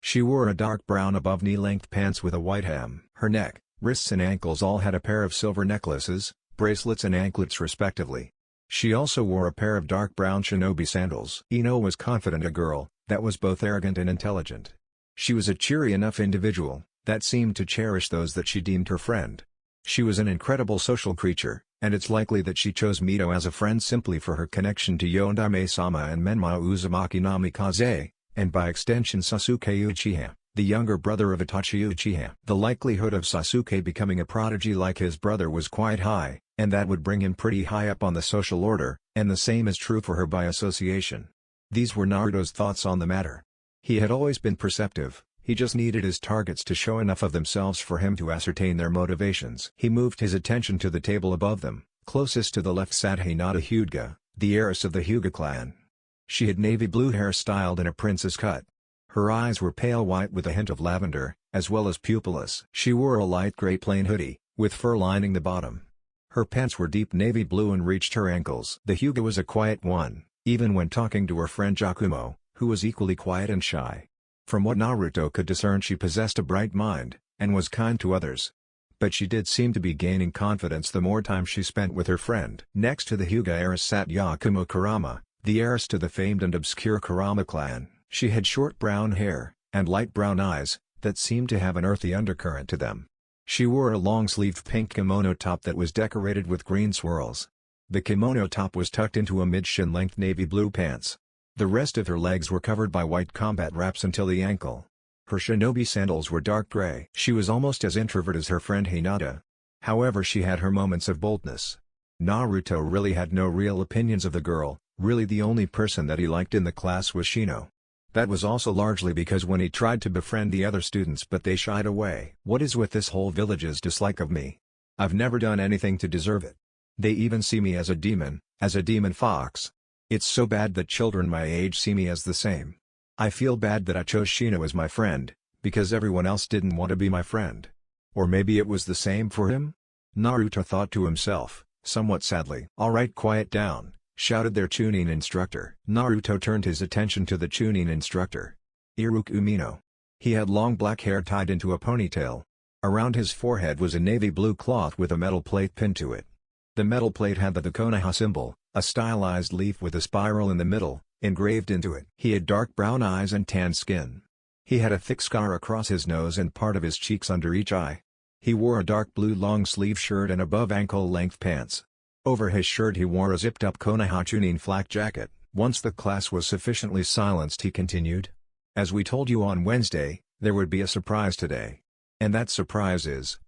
She wore a dark brown above knee-length pants with a white hem. Her neck, wrists and ankles all had a pair of silver necklaces, bracelets and anklets respectively. She also wore a pair of dark brown shinobi sandals. Ino was confident, a girl that was both arrogant and intelligent. She was a cheery enough individual that seemed to cherish those that she deemed her friend. She was an incredible social creature, and it's likely that she chose Mito as a friend simply for her connection to Yondaime-sama and Menma Uzumaki Namikaze, and by extension Sasuke Uchiha, the younger brother of Itachi Uchiha. The likelihood of Sasuke becoming a prodigy like his brother was quite high, and that would bring him pretty high up on the social order, and the same is true for her by association. These were Naruto's thoughts on the matter. He had always been perceptive, he just needed his targets to show enough of themselves for him to ascertain their motivations. He moved his attention to the table above them. Closest to the left sat Hinata Hyuga, the heiress of the Hyuga clan. She had navy blue hair styled in a princess cut. Her eyes were pale white with a hint of lavender, as well as pupilless. She wore a light gray plain hoodie, with fur lining the bottom. Her pants were deep navy blue and reached her ankles. The Hyuga was a quiet one, even when talking to her friend Jakumo, who was equally quiet and shy. From what Naruto could discern, she possessed a bright mind, and was kind to others. But she did seem to be gaining confidence the more time she spent with her friend. Next to the Hyuga heiress sat Yakumo Kurama, the heiress to the famed and obscure Kurama clan. She had short brown hair, and light brown eyes, that seemed to have an earthy undercurrent to them. She wore a long-sleeved pink kimono top that was decorated with green swirls. The kimono top was tucked into a mid-shin length navy blue pants. The rest of her legs were covered by white combat wraps until the ankle. Her shinobi sandals were dark gray. She was almost as introvert as her friend Hinata. However, she had her moments of boldness. Naruto really had no real opinions of the girl, really the only person that he liked in the class was Shino. That was also largely because when he tried to befriend the other students but they shied away. What is with this whole village's dislike of me? I've never done anything to deserve it. They even see me as a demon fox. It's so bad that children my age see me as the same. I feel bad that I chose Shino as my friend, because everyone else didn't want to be my friend. Or maybe it was the same for him? Naruto thought to himself, somewhat sadly. "Alright, quiet down," shouted their Chunin instructor. Naruto turned his attention to the Chunin instructor. Iruku Umino. He had long black hair tied into a ponytail. Around his forehead was a navy blue cloth with a metal plate pinned to it. The metal plate had the Konoha symbol, a stylized leaf with a spiral in the middle, engraved into it. He had dark brown eyes and tan skin. He had a thick scar across his nose and part of his cheeks under each eye. He wore a dark blue long-sleeve shirt and above ankle-length pants. Over his shirt he wore a zipped-up Konoha Chunin flak jacket. Once the class was sufficiently silenced he continued. As we told you on Wednesday, there would be a surprise today. And that surprise is.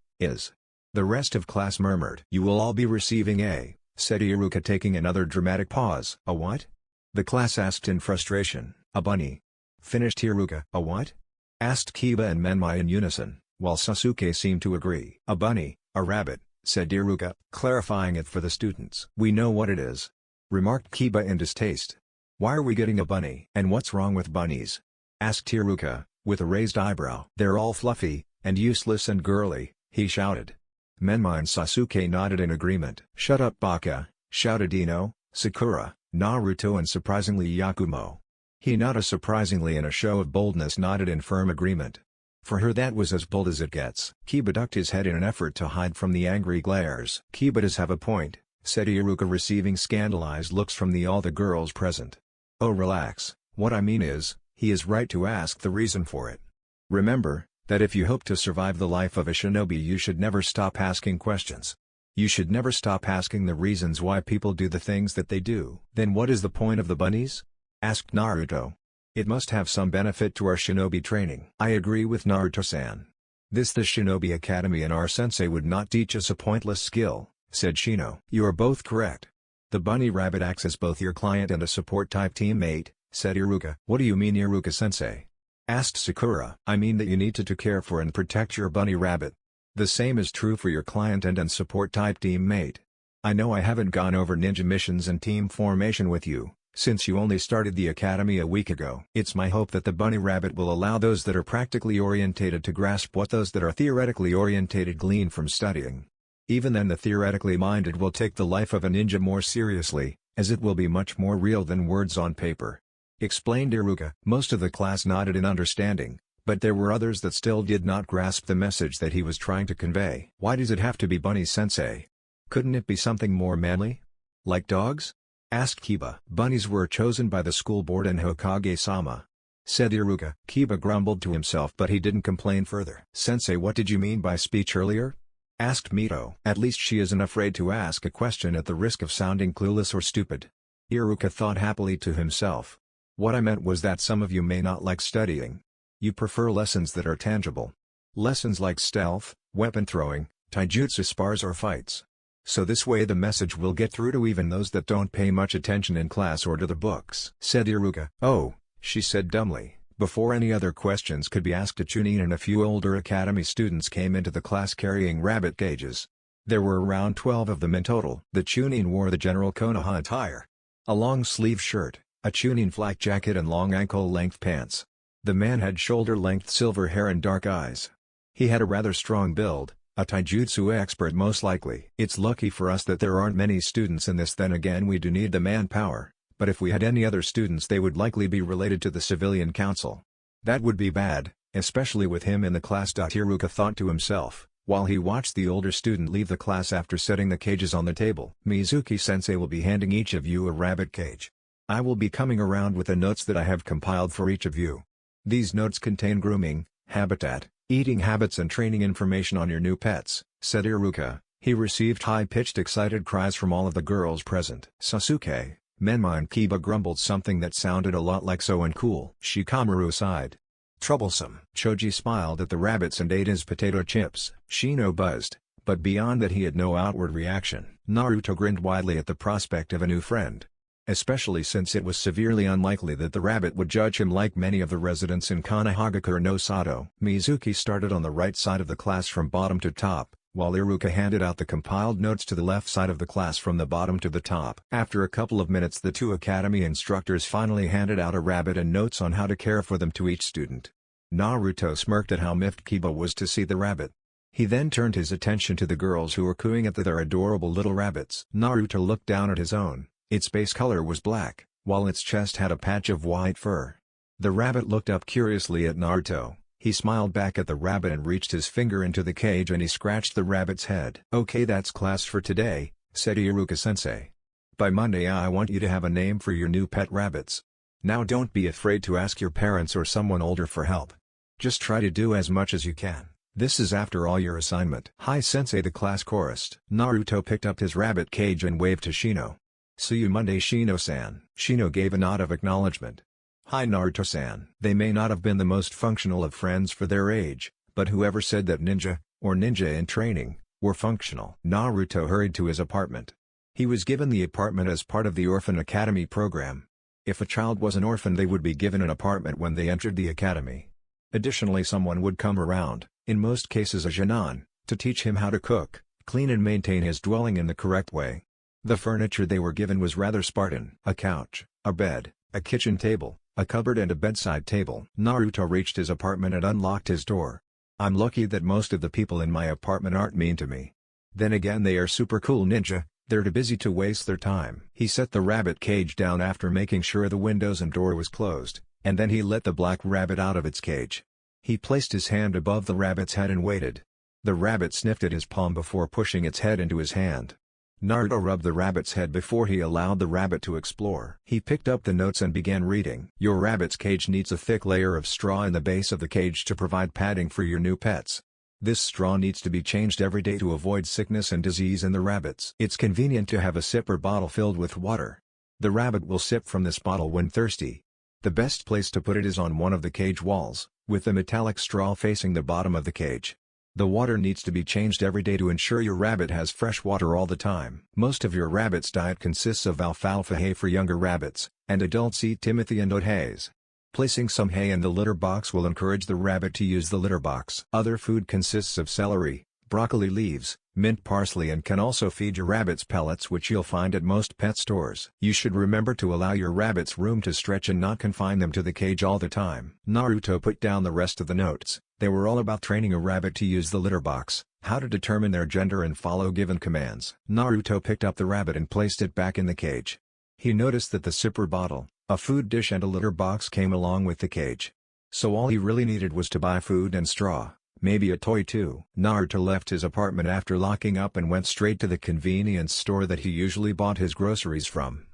The rest of class murmured. You will all be receiving a, said Iruka taking another dramatic pause. A what? The class asked in frustration. A bunny. Finished Iruka. A what? Asked Kiba and Menmai in unison, while Sasuke seemed to agree. A bunny, a rabbit, said Iruka, clarifying it for the students. We know what it is, remarked Kiba in distaste. Why are we getting a bunny? And what's wrong with bunnies? Asked Iruka, with a raised eyebrow. They're all fluffy, and useless and girly, he shouted. Menmai and Sasuke nodded in agreement. Shut up Baka, shouted Ino, Sakura, Naruto and surprisingly Yakumo. Hinata surprisingly in a show of boldness nodded in firm agreement. For her that was as bold as it gets. Kiba ducked his head in an effort to hide from the angry glares. Kiba does have a point, said Iruka receiving scandalized looks from all the girls present. Oh relax, what I mean is, he is right to ask the reason for it. Remember, that if you hope to survive the life of a shinobi you should never stop asking questions. You should never stop asking the reasons why people do the things that they do. Then what is the point of the bunnies? Asked Naruto. It must have some benefit to our shinobi training. I agree with Naruto-san. The shinobi academy and our sensei would not teach us a pointless skill, said Shino. You are both correct. The bunny rabbit acts as both your client and a support type teammate, said Iruka. What do you mean Iruka-sensei? Asked Sakura. I mean that you need to care for and protect your bunny rabbit. The same is true for your client and support type teammate. I know I haven't gone over ninja missions and team formation with you, since you only started the academy a week ago. It's my hope that the bunny rabbit will allow those that are practically orientated to grasp what those that are theoretically orientated glean from studying. Even then the theoretically minded will take the life of a ninja more seriously, as it will be much more real than words on paper. Explained Iruka. Most of the class nodded in understanding, but there were others that still did not grasp the message that he was trying to convey. Why does it have to be bunny-sensei? Couldn't it be something more manly? Like dogs? Asked Kiba. Bunnies were chosen by the school board and Hokage-sama, said Iruka. Kiba grumbled to himself but he didn't complain further. Sensei, what did you mean by speech earlier? Asked Mito. At least she isn't afraid to ask a question at the risk of sounding clueless or stupid. Iruka thought happily to himself. What I meant was that some of you may not like studying. You prefer lessons that are tangible. Lessons like stealth, weapon throwing, taijutsu spars or fights. So this way the message will get through to even those that don't pay much attention in class or to the books. Said Iruka. Oh, she said dumbly. Before any other questions could be asked, a Chunin and a few older academy students came into the class carrying rabbit cages. There were around 12 of them in total. The Chunin wore the general Konoha attire. A long-sleeve shirt, a Chunin flak jacket and long ankle-length pants. The man had shoulder-length silver hair and dark eyes. He had a rather strong build, a taijutsu expert most likely. It's lucky for us that there aren't many students in this. Then again we do need the manpower, but if we had any other students they would likely be related to the civilian council. That would be bad, especially with him in the class. Iruka thought to himself, while he watched the older student leave the class after setting the cages on the table. Mizuki-sensei will be handing each of you a rabbit cage. I will be coming around with the notes that I have compiled for each of you. These notes contain grooming, habitat, eating habits and training information on your new pets, said Iruka. He received high-pitched excited cries from all of the girls present. Sasuke, Menmai and Kiba grumbled something that sounded a lot like so uncool. Shikamaru sighed. Troublesome. Choji smiled at the rabbits and ate his potato chips. Shino buzzed, but beyond that he had no outward reaction. Naruto grinned widely at the prospect of a new friend. Especially since it was severely unlikely that the rabbit would judge him like many of the residents in Konohagakure no Sato. Mizuki started on the right side of the class from bottom to top, while Iruka handed out the compiled notes to the left side of the class from the bottom to the top. After a couple of minutes the two academy instructors finally handed out a rabbit and notes on how to care for them to each student. Naruto smirked at how miffed Kiba was to see the rabbit. He then turned his attention to the girls who were cooing at their adorable little rabbits. Naruto looked down at his own. Its base color was black, while its chest had a patch of white fur. The rabbit looked up curiously at Naruto. He smiled back at the rabbit and reached his finger into the cage and he scratched the rabbit's head. Okay, that's class for today, said Iruka-sensei. By Monday I want you to have a name for your new pet rabbits. Now don't be afraid to ask your parents or someone older for help. Just try to do as much as you can. This is after all your assignment. Hi sensei, the class chorused. Naruto picked up his rabbit cage and waved to Shino. See you Monday Shino-san. Shino gave a nod of acknowledgement. Hi Naruto-san. They may not have been the most functional of friends for their age, but whoever said that ninja, or ninja in training, were functional? Naruto hurried to his apartment. He was given the apartment as part of the Orphan Academy program. If a child was an orphan, they would be given an apartment when they entered the academy. Additionally, someone would come around, in most cases a genin, to teach him how to cook, clean and maintain his dwelling in the correct way. The furniture they were given was rather Spartan. A couch, a bed, a kitchen table, a cupboard and a bedside table. Naruto reached his apartment and unlocked his door. I'm lucky that most of the people in my apartment aren't mean to me. Then again, they are super cool ninja, they're too busy to waste their time. He set the rabbit cage down after making sure the windows and door was closed, and then he let the black rabbit out of its cage. He placed his hand above the rabbit's head and waited. The rabbit sniffed at his palm before pushing its head into his hand. Naruto rubbed the rabbit's head before he allowed the rabbit to explore. He picked up the notes and began reading. Your rabbit's cage needs a thick layer of straw in the base of the cage to provide padding for your new pets. This straw needs to be changed every day to avoid sickness and disease in the rabbits. It's convenient to have a sipper bottle filled with water. The rabbit will sip from this bottle when thirsty. The best place to put it is on one of the cage walls, with the metallic straw facing the bottom of the cage. The water needs to be changed every day to ensure your rabbit has fresh water all the time. Most of your rabbit's diet consists of alfalfa hay for younger rabbits, and adults eat timothy and oat hays. Placing some hay in the litter box will encourage the rabbit to use the litter box. Other food consists of celery, broccoli leaves, mint parsley, and can also feed your rabbits pellets, which you'll find at most pet stores. You should remember to allow your rabbits room to stretch and not confine them to the cage all the time. Naruto put down the rest of the notes. They were all about training a rabbit to use the litter box, how to determine their gender and follow given commands. Naruto picked up the rabbit and placed it back in the cage. He noticed that the sipper bottle, a food dish and a litter box came along with the cage. So all he really needed was to buy food and straw, maybe a toy too. Naruto left his apartment after locking up and went straight to the convenience store that he usually bought his groceries from.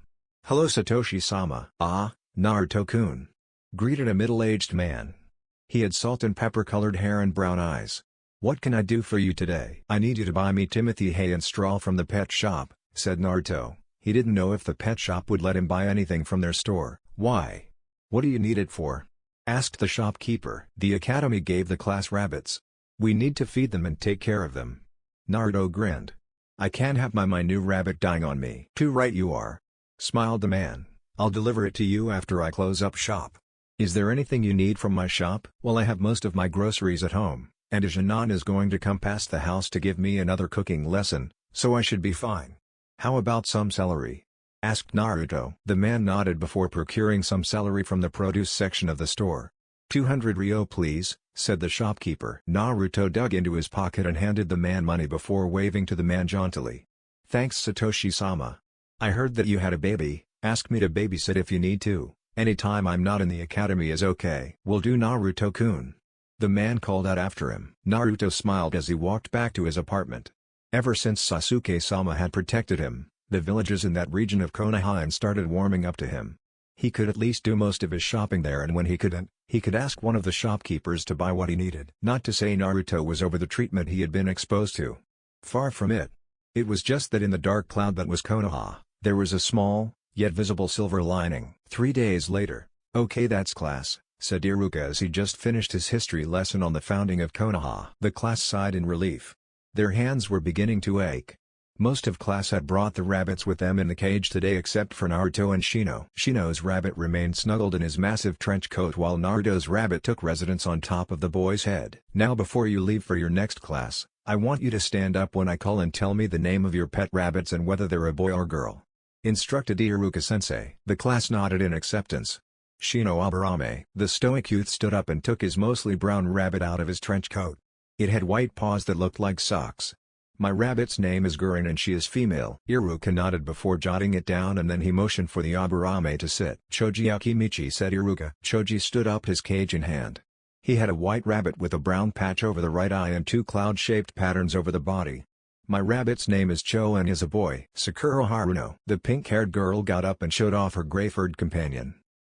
Hello Satoshi-sama. Ah, Naruto-kun. Greeted a middle-aged man. He had salt and pepper-colored hair and brown eyes. What can I do for you today? I need you to buy me timothy hay and straw from the pet shop, said Naruto. He didn't know if the pet shop would let him buy anything from their store. Why? What do you need it for? Asked the shopkeeper. The academy gave the class rabbits. We need to feed them and take care of them. Naruto grinned. I can't have my new rabbit dying on me. Too right you are. Smiled the man. I'll deliver it to you after I close up shop. Is there anything you need from my shop? Well, I have most of my groceries at home, and a genin is going to come past the house to give me another cooking lesson, so I should be fine. How about some celery? Asked Naruto. The man nodded before procuring some celery from the produce section of the store. 200 ryo please, said the shopkeeper. Naruto dug into his pocket and handed the man money before waving to the man jauntily. Thanks Satoshi-sama. I heard that you had a baby, ask me to babysit if you need to. Anytime I'm not in the academy is okay. Will do Naruto-kun. The man called out after him. Naruto smiled as he walked back to his apartment. Ever since Sasuke-sama had protected him, the villages in that region of Konoha started warming up to him. He could at least do most of his shopping there, and when he couldn't, he could ask one of the shopkeepers to buy what he needed. Not to say Naruto was over the treatment he had been exposed to. Far from it. It was just that in the dark cloud that was Konoha, there was a small, yet visible silver lining. 3 days later, okay that's class, said Iruka as he just finished his history lesson on the founding of Konoha. The class sighed in relief. Their hands were beginning to ache. Most of class had brought the rabbits with them in the cage today except for Naruto and Shino. Shino's rabbit remained snuggled in his massive trench coat while Naruto's rabbit took residence on top of the boy's head. Now before you leave for your next class, I want you to stand up when I call and tell me the name of your pet rabbits and whether they're a boy or girl. Instructed Iruka-sensei. The class nodded in acceptance. Shino Aburame. The stoic youth stood up and took his mostly brown rabbit out of his trench coat. It had white paws that looked like socks. My rabbit's name is Gurin and she is female. Iruka nodded before jotting it down and then he motioned for the Aburame to sit. Choji Akimichi, said Iruka. Choji stood up, his cage in hand. He had a white rabbit with a brown patch over the right eye and 2 cloud-shaped patterns over the body. My rabbit's name is Cho and is a boy. Sakura Haruno. The pink-haired girl got up and showed off her gray-furred companion.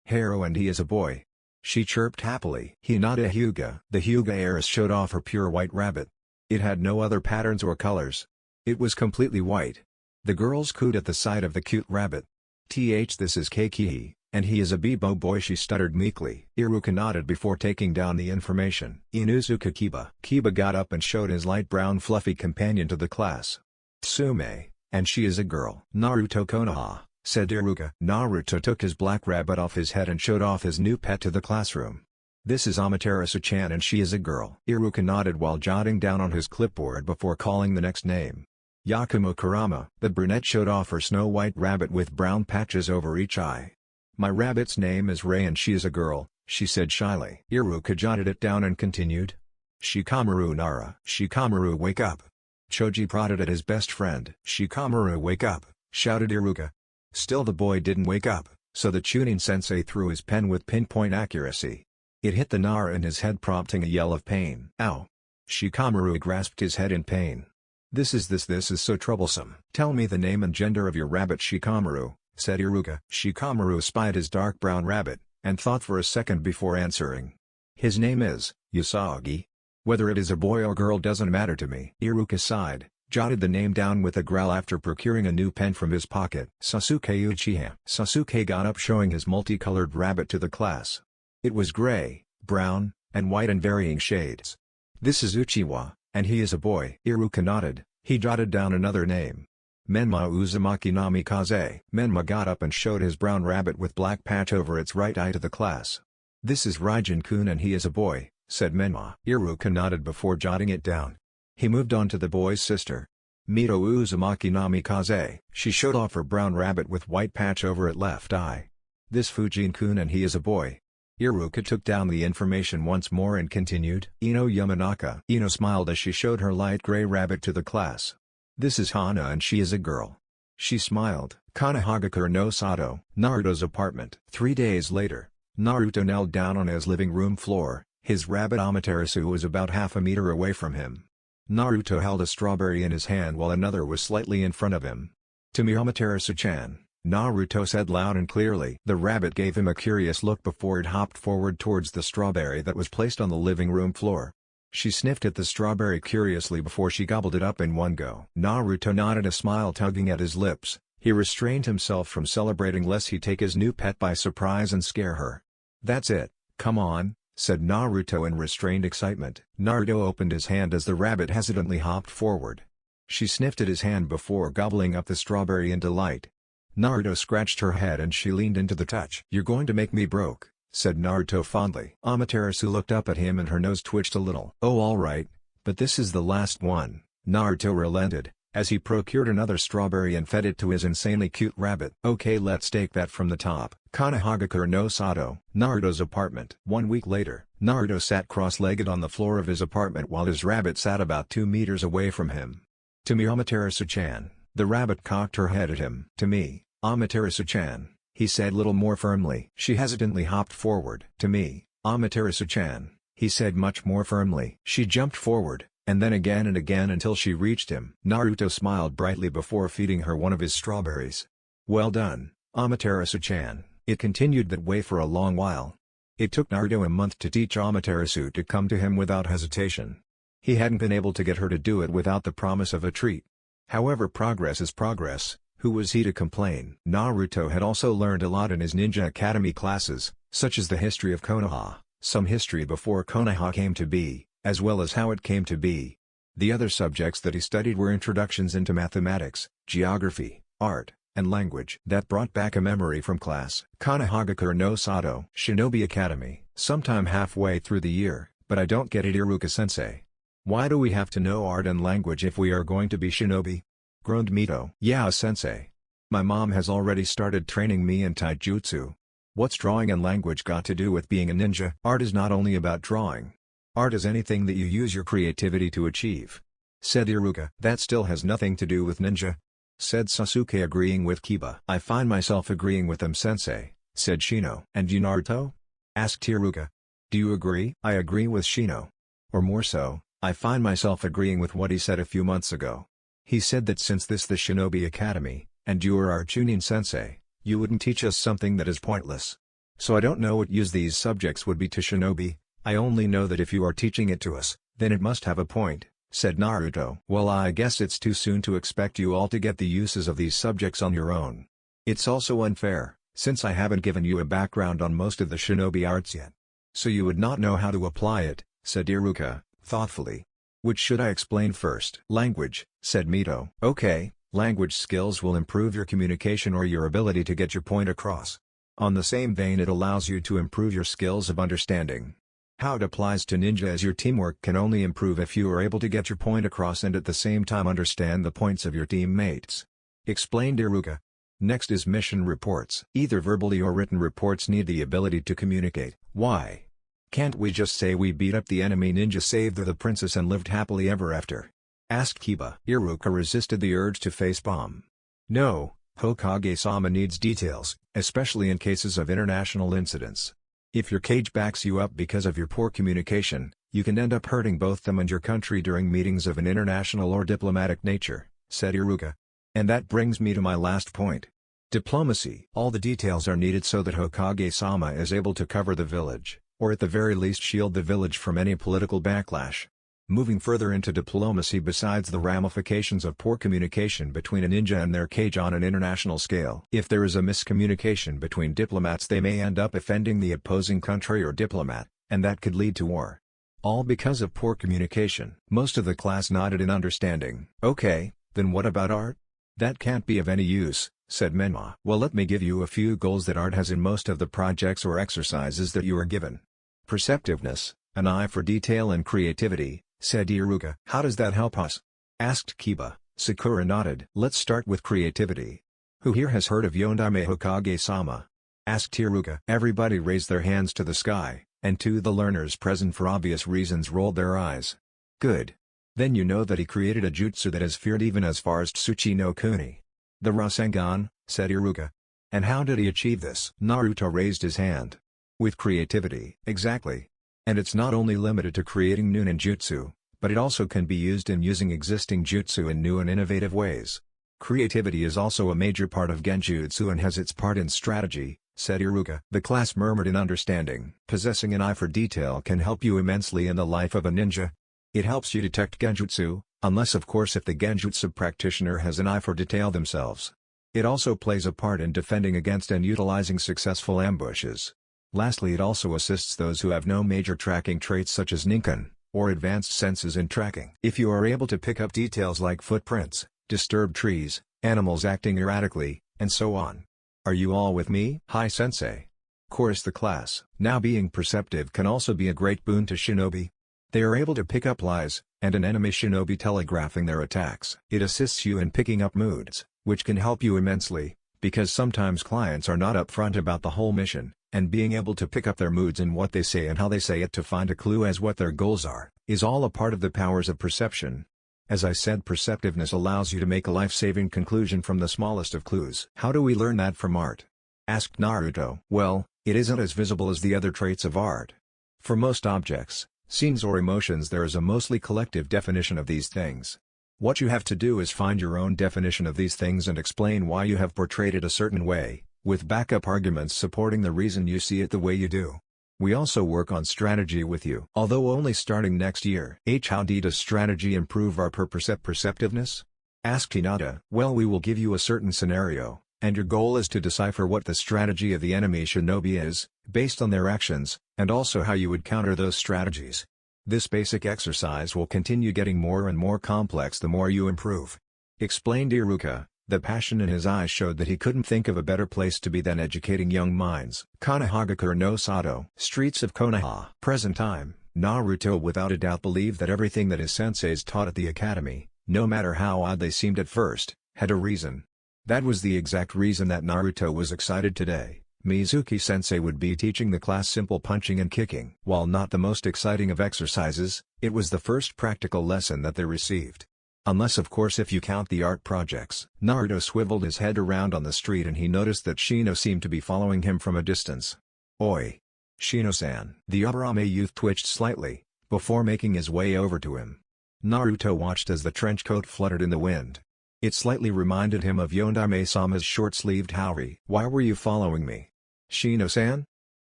Heir and he is a boy. she chirped happily. Hinata Hyuga. The Hyuga heiress showed off her pure white rabbit. It had no other patterns or colors. It was completely white. The girls cooed at the sight of the cute rabbit. This is Keikihi, and he is a Bibo boy, she stuttered meekly. Iruka nodded before taking down the information. Inuzuka Kiba. Kiba got up and showed his light brown fluffy companion to the class. Tsume, and she is a girl. Naruto Konoha, said Iruka. Naruto took his black rabbit off his head and showed off his new pet to the classroom. This is Amaterasu-chan and she is a girl. Iruka nodded while jotting down on his clipboard before calling the next name. Yakumo Kurama. The brunette showed off her snow-white rabbit with brown patches over each eye. My rabbit's name is Rei and she is a girl, she said shyly. Iruka jotted it down and continued. Shikamaru Nara. Shikamaru, wake up. Choji prodded at his best friend. Shikamaru, wake up, shouted Iruka. Still the boy didn't wake up, so the Chunin sensei threw his pen with pinpoint accuracy. It hit the Nara in his head, prompting a yell of pain. Ow! Shikamaru grasped his head in pain. This is so troublesome. Tell me the name and gender of your rabbit, Shikamaru, said Iruka. Shikamaru spied his dark brown rabbit, and thought for a second before answering. His name is Usagi. Whether it is a boy or girl doesn't matter to me. Iruka sighed, jotted the name down with a growl after procuring a new pen from his pocket. Sasuke Uchiha. Sasuke got up, showing his multicolored rabbit to the class. It was gray, brown, and white in varying shades. This is Uchiwa, and he is a boy. Iruka nodded. He jotted down another name. Menma Uzumaki Namikaze. Menma got up and showed his brown rabbit with black patch over its right eye to the class. This is Raijin-kun and he is a boy, said Menma. Iruka nodded before jotting it down. He moved on to the boy's sister. Mito Uzumaki Namikaze. She showed off her brown rabbit with white patch over its left eye. This Fujin-kun and he is a boy. Iruka took down the information once more and continued. Ino Yamanaka. Ino smiled as she showed her light gray rabbit to the class. This is Hana and she is a girl. She smiled. Kanahagakure no Sato. Naruto's apartment. 3 days later, Naruto knelt down on his living room floor. His rabbit Amaterasu was about half a meter away from him. Naruto held a strawberry in his hand while another was slightly in front of him. To me, Amaterasu-chan, Naruto said loud and clearly. The rabbit gave him a curious look before it hopped forward towards the strawberry that was placed on the living room floor. She sniffed at the strawberry curiously before she gobbled it up in one go. Naruto nodded, a smile tugging at his lips. He restrained himself from celebrating lest he take his new pet by surprise and scare her. That's it, come on, said Naruto in restrained excitement. Naruto opened his hand as the rabbit hesitantly hopped forward. She sniffed at his hand before gobbling up the strawberry in delight. Naruto scratched her head and she leaned into the touch. You're going to make me broke, said Naruto fondly. Amaterasu looked up at him and her nose twitched a little. Oh, alright, but this is the last one, Naruto relented, as he procured another strawberry and fed it to his insanely cute rabbit. Okay, let's take that from the top. Kanahagakure no Sato. Naruto's apartment. 1 week later, Naruto sat cross-legged on the floor of his apartment while his rabbit sat about 2 meters away from him. To me, Amaterasu-chan. The rabbit cocked her head at him. To me, Amaterasu-chan, he said little more firmly. She hesitantly hopped forward. To me, Amaterasu-chan, he said much more firmly. She jumped forward, and then again and again until she reached him. Naruto smiled brightly before feeding her one of his strawberries. Well done, Amaterasu-chan. It continued that way for a long while. It took Naruto a month to teach Amaterasu to come to him without hesitation. He hadn't been able to get her to do it without the promise of a treat. However, progress is progress. Who was he to complain? Naruto had also learned a lot in his Ninja Academy classes, such as the history of Konoha, some history before Konoha came to be, as well as how it came to be. The other subjects that he studied were introductions into mathematics, geography, art, and language. That brought back a memory from class. Kanahagakure no Sato. Shinobi Academy. Sometime halfway through the year, but I don't get it, Iruka-sensei. Why do we have to know art and language if we are going to be shinobi? Groaned Mito. Yeah, sensei. My mom has already started training me in taijutsu. What's drawing and language got to do with being a ninja? Art is not only about drawing. Art is anything that you use your creativity to achieve, said Iruka. That still has nothing to do with ninja, said Sasuke, agreeing with Kiba. I find myself agreeing with them, sensei, said Shino. And you, Naruto? Asked Iruka. Do you agree? I agree with Shino. Or more so, I find myself agreeing with what he said a few months ago. He said that since this the Shinobi Academy, and you are our Chunin sensei, you wouldn't teach us something that is pointless. so I don't know what use these subjects would be to shinobi. I only know that if you are teaching it to us, then it must have a point," said Naruto. "Well, I guess it's too soon to expect you all to get the uses of these subjects on your own. It's also unfair, since I haven't given you a background on most of the shinobi arts yet. So you would not know how to apply it," said Iruka, thoughtfully. "Which should I explain first?" "Language," said Mito. "Okay, language skills will improve your communication or your ability to get your point across. On the same vein, it allows you to improve your skills of understanding. How it applies to ninja as your teamwork can only improve if you are able to get your point across and at the same time understand the points of your teammates," explained Iruka. Next is mission reports. Either verbally or written reports need the ability to communicate. Why can't we just say we beat up the enemy ninja, saved the princess and lived happily ever after? Asked Kiba. Iruka resisted the urge to facepalm. No, Hokage-sama needs details, especially in cases of international incidents. If your cage backs you up because of your poor communication, you can end up hurting both them and your country during meetings of an international or diplomatic nature, said Iruka. And that brings me to my last point. Diplomacy. All the details are needed so that Hokage-sama is able to cover the village, or at the very least shield the village from any political backlash. Moving further into diplomacy, besides the ramifications of poor communication between a ninja and their cage on an international scale. If there is a miscommunication between diplomats, they may end up offending the opposing country or diplomat, and that could lead to war. All because of poor communication. Most of the class nodded in understanding. Okay, then what about art? That can't be of any use, said Menma. Well, let me give you a few goals that art has in most of the projects or exercises that you are given. Perceptiveness, an eye for detail and creativity, said Iruka. How does that help us? Asked Kiba. Sakura nodded. Let's start with creativity. Who here has heard of Yondaime Hokage-sama? Asked Iruka. Everybody raised their hands to the sky, and the learners present for obvious reasons rolled their eyes. Good. Then you know that he created a jutsu that is feared even as far as Tsuchi no Kuni. The Rasengan, said Iruka. And how did he achieve this? Naruto raised his hand. With creativity. Exactly. And it's not only limited to creating new ninjutsu, but it also can be used in using existing jutsu in new and innovative ways. Creativity is also a major part of genjutsu and has its part in strategy, said Iruka. The class murmured in understanding. Possessing an eye for detail can help you immensely in the life of a ninja. It helps you detect genjutsu, unless of course if the genjutsu practitioner has an eye for detail themselves. It also plays a part in defending against and utilizing successful ambushes. Lastly, it also assists those who have no major tracking traits such as Ninkan, or advanced senses in tracking. If you are able to pick up details like footprints, disturbed trees, animals acting erratically, and so on. Are you all with me? Hi sensei. Chorused the class. Now being perceptive can also be a great boon to shinobi. They are able to pick up lies, and an enemy shinobi telegraphing their attacks. It assists you in picking up moods, which can help you immensely, because sometimes clients are not upfront about the whole mission, and being able to pick up their moods in what they say and how they say it to find a clue as what their goals are, is all a part of the powers of perception. As I said, perceptiveness allows you to make a life-saving conclusion from the smallest of clues. How do we learn that from art? Asked Naruto. Well, it isn't as visible as the other traits of art. For most objects, scenes or emotions, there is a mostly collective definition of these things. What you have to do is find your own definition of these things and explain why you have portrayed it a certain way, with backup arguments supporting the reason you see it the way you do. We also work on strategy with you. Although only starting next year. How does strategy improve our perceptiveness? Asked Hinata. Well, we will give you a certain scenario, and your goal is to decipher what the strategy of the enemy shinobi is, based on their actions, and also how you would counter those strategies. This basic exercise will continue getting more and more complex the more you improve. Explained Iruka. The passion in his eyes showed that he couldn't think of a better place to be than educating young minds. Konohagakure no Sato. Streets of Konoha. Present time. Naruto without a doubt believed that everything that his senseis taught at the academy, no matter how odd they seemed at first, had a reason. That was the exact reason that Naruto was excited today. Mizuki-sensei would be teaching the class simple punching and kicking. While not the most exciting of exercises, it was the first practical lesson that they received. Unless of course if you count the art projects. Naruto swiveled his head around on the street and he noticed that Shino seemed to be following him from a distance. Oi! Shino-san. The Aburame youth twitched slightly, before making his way over to him. Naruto watched as the trench coat fluttered in the wind. It slightly reminded him of Yondaime-sama's short-sleeved Haori. Why were you following me? Shino-san?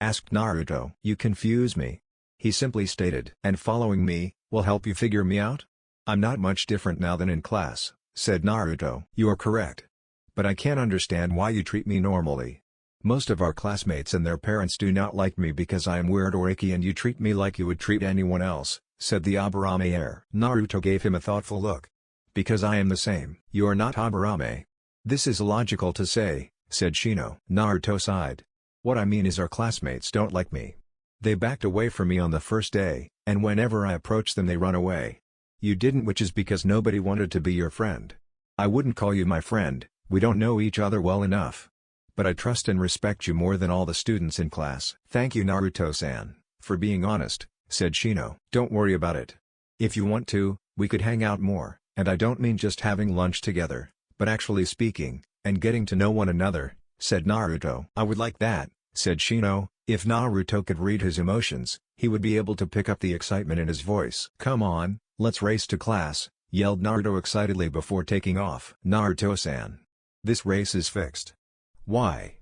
asked Naruto. You confuse me. He simply stated. And following me, will help you figure me out? I'm not much different now than in class, said Naruto. You are correct. But I can't understand why you treat me normally. Most of our classmates and their parents do not like me because I am weird or icky, and you treat me like you would treat anyone else, said the Aburame heir. Naruto gave him a thoughtful look. Because I am the same. You are not Aburame. This is illogical to say, said Shino. Naruto sighed. What I mean is our classmates don't like me. They backed away from me on the first day, and whenever I approach them they run away. You didn't, which is because nobody wanted to be your friend. I wouldn't call you my friend, we don't know each other well enough. But I trust and respect you more than all the students in class. Thank you Naruto-san, for being honest, said Shino. Don't worry about it. If you want to, we could hang out more, and I don't mean just having lunch together, but actually speaking, and getting to know one another, said Naruto. I would like that, said Shino. If Naruto could read his emotions, he would be able to pick up the excitement in his voice. Come on, let's race to class, yelled Naruto excitedly before taking off. Naruto-san. This race is fixed. Why?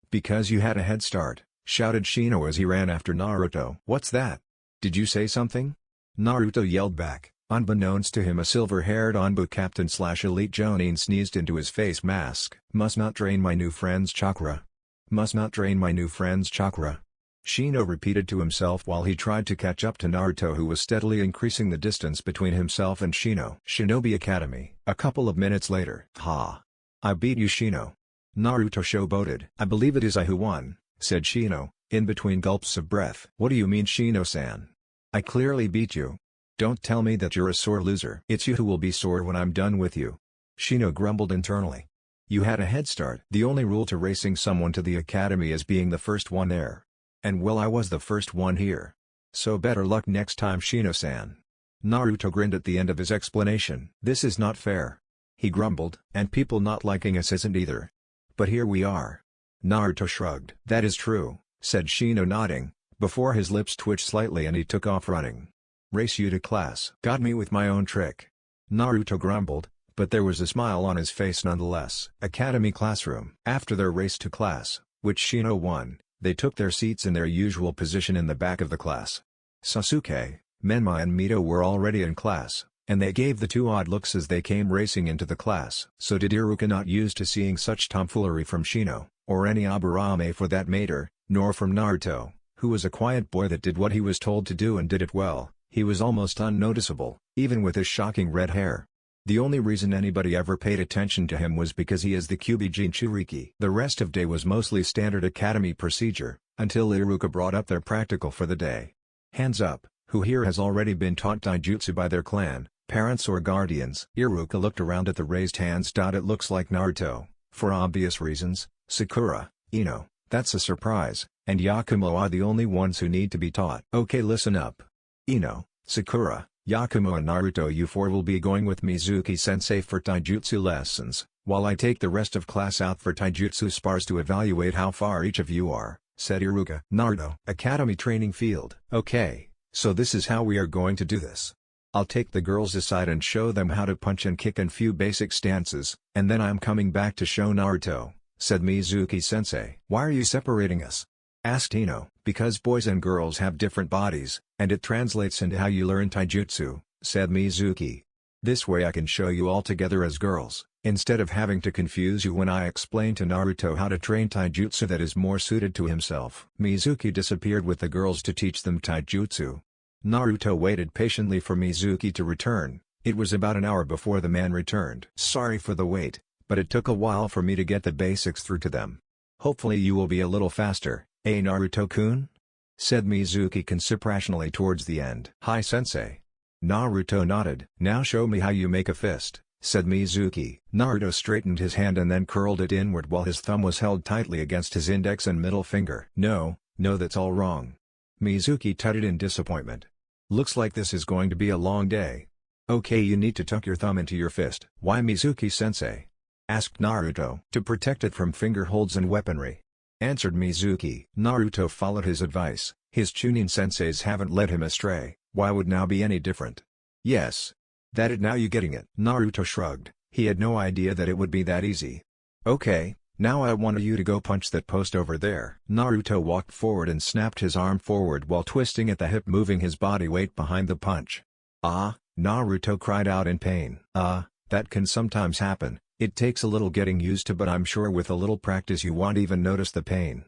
Because you had a head start, shouted Shino as he ran after Naruto. What's that? Did you say something? Naruto yelled back. Unbeknownst to him, a silver-haired Anbu captain/elite Jonin sneezed into his face mask. Must not drain my new friend's chakra. Must not drain my new friend's chakra. Shino repeated to himself while he tried to catch up to Naruto, who was steadily increasing the distance between himself and Shino. Shinobi Academy. A couple of minutes later. Ha! I beat you, Shino. Naruto showboated. I believe it is I who won, said Shino, in between gulps of breath. What do you mean, Shino-san? I clearly beat you. Don't tell me that you're a sore loser. It's you who will be sore when I'm done with you. Shino grumbled internally. You had a head start. The only rule to racing someone to the academy is being the first one there. And well, I was the first one here. So better luck next time, Shino-san. Naruto grinned at the end of his explanation. This is not fair. He grumbled. And people not liking us isn't either. But here we are. Naruto shrugged. That is true, said Shino, nodding, before his lips twitched slightly and he took off running. Race you to class. Got me with my own trick. Naruto grumbled, but there was a smile on his face nonetheless. Academy classroom. After their race to class, which Shino won, they took their seats in their usual position in the back of the class. Sasuke, Menma and Mito were already in class, and they gave the two odd looks as they came racing into the class. So did Iruka, not used to seeing such tomfoolery from Shino, or any Aburame for that matter, nor from Naruto, who was a quiet boy that did what he was told to do and did it well. He was almost unnoticeable, even with his shocking red hair. The only reason anybody ever paid attention to him was because he is the Kyuubi Jinchuriki. The rest of day was mostly standard academy procedure, until Iruka brought up their practical for the day. Hands up, who here has already been taught taijutsu by their clan, parents or guardians? Iruka looked around at the raised hands. It looks like Naruto, for obvious reasons, Sakura, Ino, that's a surprise, and Yakumo are the only ones who need to be taught. Okay, listen up. Ino, Sakura, Yakumo and Naruto, you four will be going with Mizuki-sensei for taijutsu lessons, while I take the rest of class out for taijutsu spars to evaluate how far each of you are, said Iruka. Naruto. Academy training field. Okay, so this is how we are going to do this. I'll take the girls aside and show them how to punch and kick and few basic stances, and then I'm coming back to show Naruto, said Mizuki-sensei. Why are you separating us? Asked Ino. Because boys and girls have different bodies, and it translates into how you learn taijutsu, said Mizuki. This way I can show you all together as girls, instead of having to confuse you when I explain to Naruto how to train taijutsu that is more suited to himself. Mizuki disappeared with the girls to teach them taijutsu. Naruto waited patiently for Mizuki to return. It was about an hour before the man returned. Sorry for the wait, but it took a while for me to get the basics through to them. Hopefully you will be a little faster. Naruto-kun? Said Mizuki compassionately towards the end. Hi sensei. Naruto nodded. Now show me how you make a fist, said Mizuki. Naruto straightened his hand and then curled it inward while his thumb was held tightly against his index and middle finger. No, that's all wrong. Mizuki tutted in disappointment. Looks like this is going to be a long day. Okay, you need to tuck your thumb into your fist. Why, Mizuki-sensei? Asked Naruto. To protect it from finger holds and weaponry, answered Mizuki. Naruto followed his advice. His Chunin senseis haven't led him astray. Why would now be any different? Yes. That it, now you getting it? Naruto shrugged. He had no idea that it would be that easy. Okay, Now I want you to go punch that post over there. Naruto walked forward and snapped his arm forward while twisting at the hip, moving his body weight behind the punch. Ah, Naruto cried out in pain. That can sometimes happen. It takes a little getting used to, but I'm sure with a little practice you won't even notice the pain.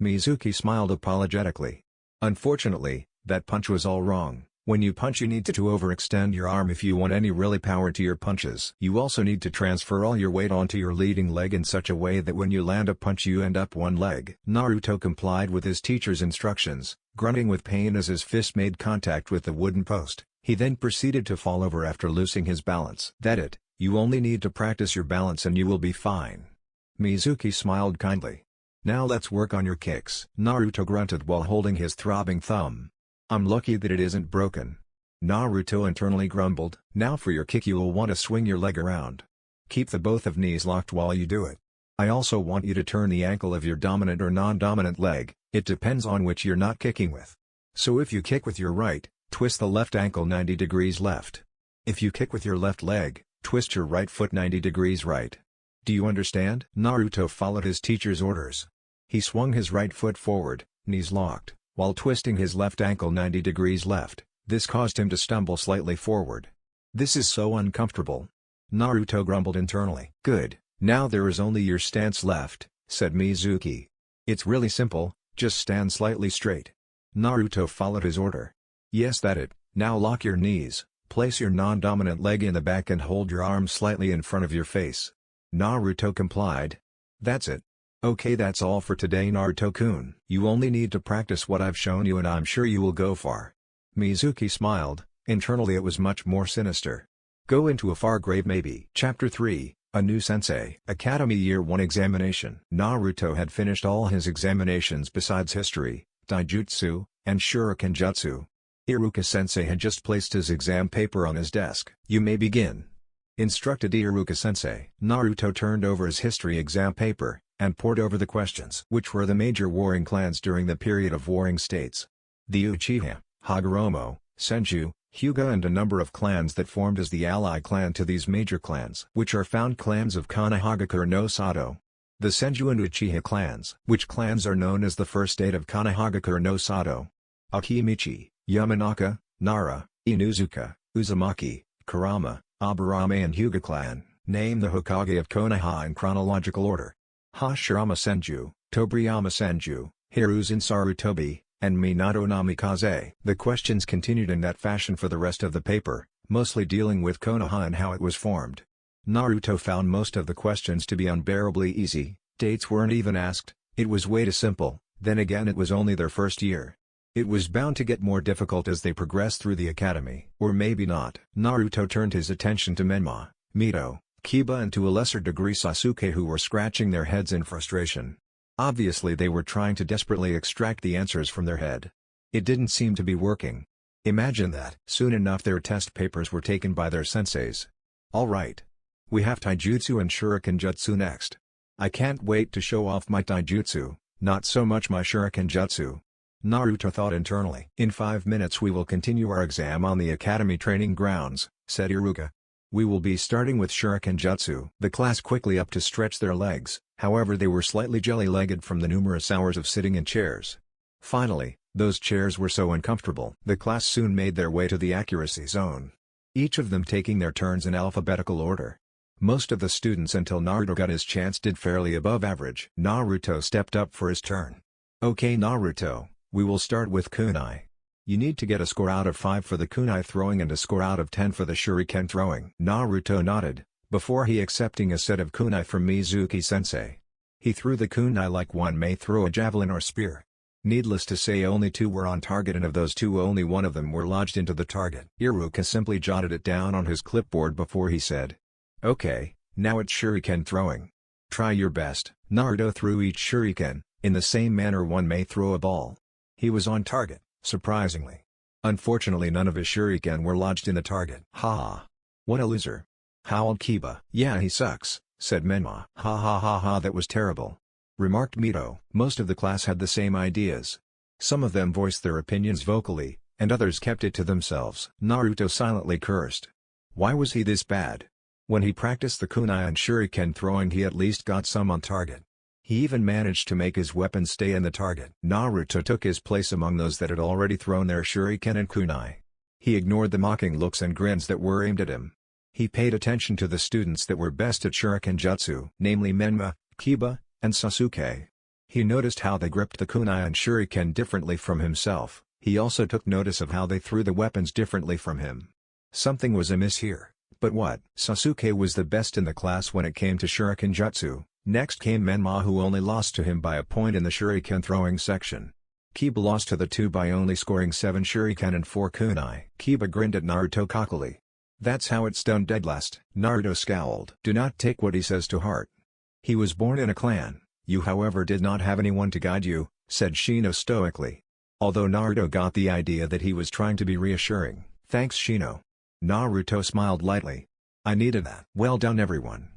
Mizuki smiled apologetically. Unfortunately, that punch was all wrong. When you punch you need to overextend your arm if you want any really power to your punches. You also need to transfer all your weight onto your leading leg in such a way that when you land a punch you end up one leg. Naruto complied with his teacher's instructions, grunting with pain as his fist made contact with the wooden post. He then proceeded to fall over after losing his balance. That's it, you only need to practice your balance and you will be fine. Mizuki smiled kindly. Now let's work on your kicks. Naruto grunted while holding his throbbing thumb. I'm lucky that it isn't broken. Naruto internally grumbled. Now for your kick you will want to swing your leg around. Keep the both of knees locked while you do it. I also want you to turn the ankle of your dominant or non-dominant leg, it depends on which you're not kicking with. So if you kick with your right, twist the left ankle 90 degrees left. If you kick with your left leg, twist your right foot 90 degrees right. Do you understand? Naruto followed his teacher's orders. He swung his right foot forward, knees locked, while twisting his left ankle 90 degrees left. This caused him to stumble slightly forward. This is so uncomfortable. Naruto grumbled internally. Good, now there is only your stance left, said Mizuki. It's really simple, just stand slightly straight. Naruto followed his order. Yes, that's it, now lock your knees, place your non-dominant leg in the back and hold your arms slightly in front of your face. Naruto complied. That's it. Okay, that's all for today, Naruto-kun. You only need to practice what I've shown you and I'm sure you will go far. Mizuki smiled, internally it was much more sinister. Go into a far grave maybe. Chapter 3, A New Sensei. Academy Year 1 Examination. Naruto had finished all his examinations besides history, taijutsu, and shuriken jutsu. Iruka-sensei had just placed his exam paper on his desk. You may begin, instructed Iruka-sensei. Naruto turned over his history exam paper, and pored over the questions. Which were the major warring clans during the period of warring states? The Uchiha, Hagoromo, Senju, Hyuga and a number of clans that formed as the ally clan to these major clans. Which are found clans of Konohagakure no Sato. The Senju and Uchiha clans. Which clans are known as the first state of Konohagakure no Sato? Akimichi, Yamanaka, Nara, Inuzuka, Uzumaki, Kurama, Aburame and Hyuga clan. Name the Hokage of Konoha in chronological order. Hashirama Senju, Tobirama Senju, Hiruzen Sarutobi, and Minato Namikaze. The questions continued in that fashion for the rest of the paper, mostly dealing with Konoha and how it was formed. Naruto found most of the questions to be unbearably easy, dates weren't even asked, it was way too simple, then again it was only their first year. It was bound to get more difficult as they progressed through the academy. Or maybe not. Naruto turned his attention to Menma, Mito, Kiba and to a lesser degree Sasuke, who were scratching their heads in frustration. Obviously they were trying to desperately extract the answers from their head. It didn't seem to be working. Imagine that. Soon enough their test papers were taken by their senseis. Alright. We have taijutsu and shuriken jutsu next. I can't wait to show off my taijutsu, not so much my shuriken jutsu. Naruto thought internally. In 5 minutes we will continue our exam on the academy training grounds, said Iruka. We will be starting with shuriken jutsu. The class quickly up to stretch their legs, however they were slightly jelly-legged from the numerous hours of sitting in chairs. Finally, those chairs were so uncomfortable. The class soon made their way to the accuracy zone. Each of them taking their turns in alphabetical order. Most of the students until Naruto got his chance did fairly above average. Naruto stepped up for his turn. Okay Naruto, we will start with kunai. You need to get a score out of 5 for the kunai throwing and a score out of 10 for the shuriken throwing. Naruto nodded, before he accepting a set of kunai from Mizuki-sensei. He threw the kunai like one may throw a javelin or spear. Needless to say only 2 were on target and of those 2 only one of them were lodged into the target. Iruka simply jotted it down on his clipboard before he said, okay, now it's shuriken throwing. Try your best. Naruto threw each shuriken, in the same manner one may throw a ball. He was on target, surprisingly. Unfortunately none of his shuriken were lodged in the target. Ha! What a loser. Howled Kiba. Yeah he sucks, said Menma. Ha ha ha ha, that was terrible. Remarked Mito. Most of the class had the same ideas. Some of them voiced their opinions vocally, and others kept it to themselves. Naruto silently cursed. Why was he this bad? When he practiced the kunai and shuriken throwing he at least got some on target. He even managed to make his weapon stay in the target. Naruto took his place among those that had already thrown their shuriken and kunai. He ignored the mocking looks and grins that were aimed at him. He paid attention to the students that were best at shuriken jutsu, namely Menma, Kiba, and Sasuke. He noticed how they gripped the kunai and shuriken differently from himself. He also took notice of how they threw the weapons differently from him. Something was amiss here, but what? Sasuke was the best in the class when it came to shuriken jutsu. Next came Menma, who only lost to him by a point in the shuriken throwing section. Kiba lost to the two by only scoring 7 shuriken and 4 kunai. Kiba grinned at Naruto cockily. That's how it's done, dead last. Naruto scowled. Do not take what he says to heart. He was born in a clan. You however did not have anyone to guide you, said Shino stoically. Although Naruto got the idea that he was trying to be reassuring. Thanks Shino. Naruto smiled lightly. I needed that. Well done everyone.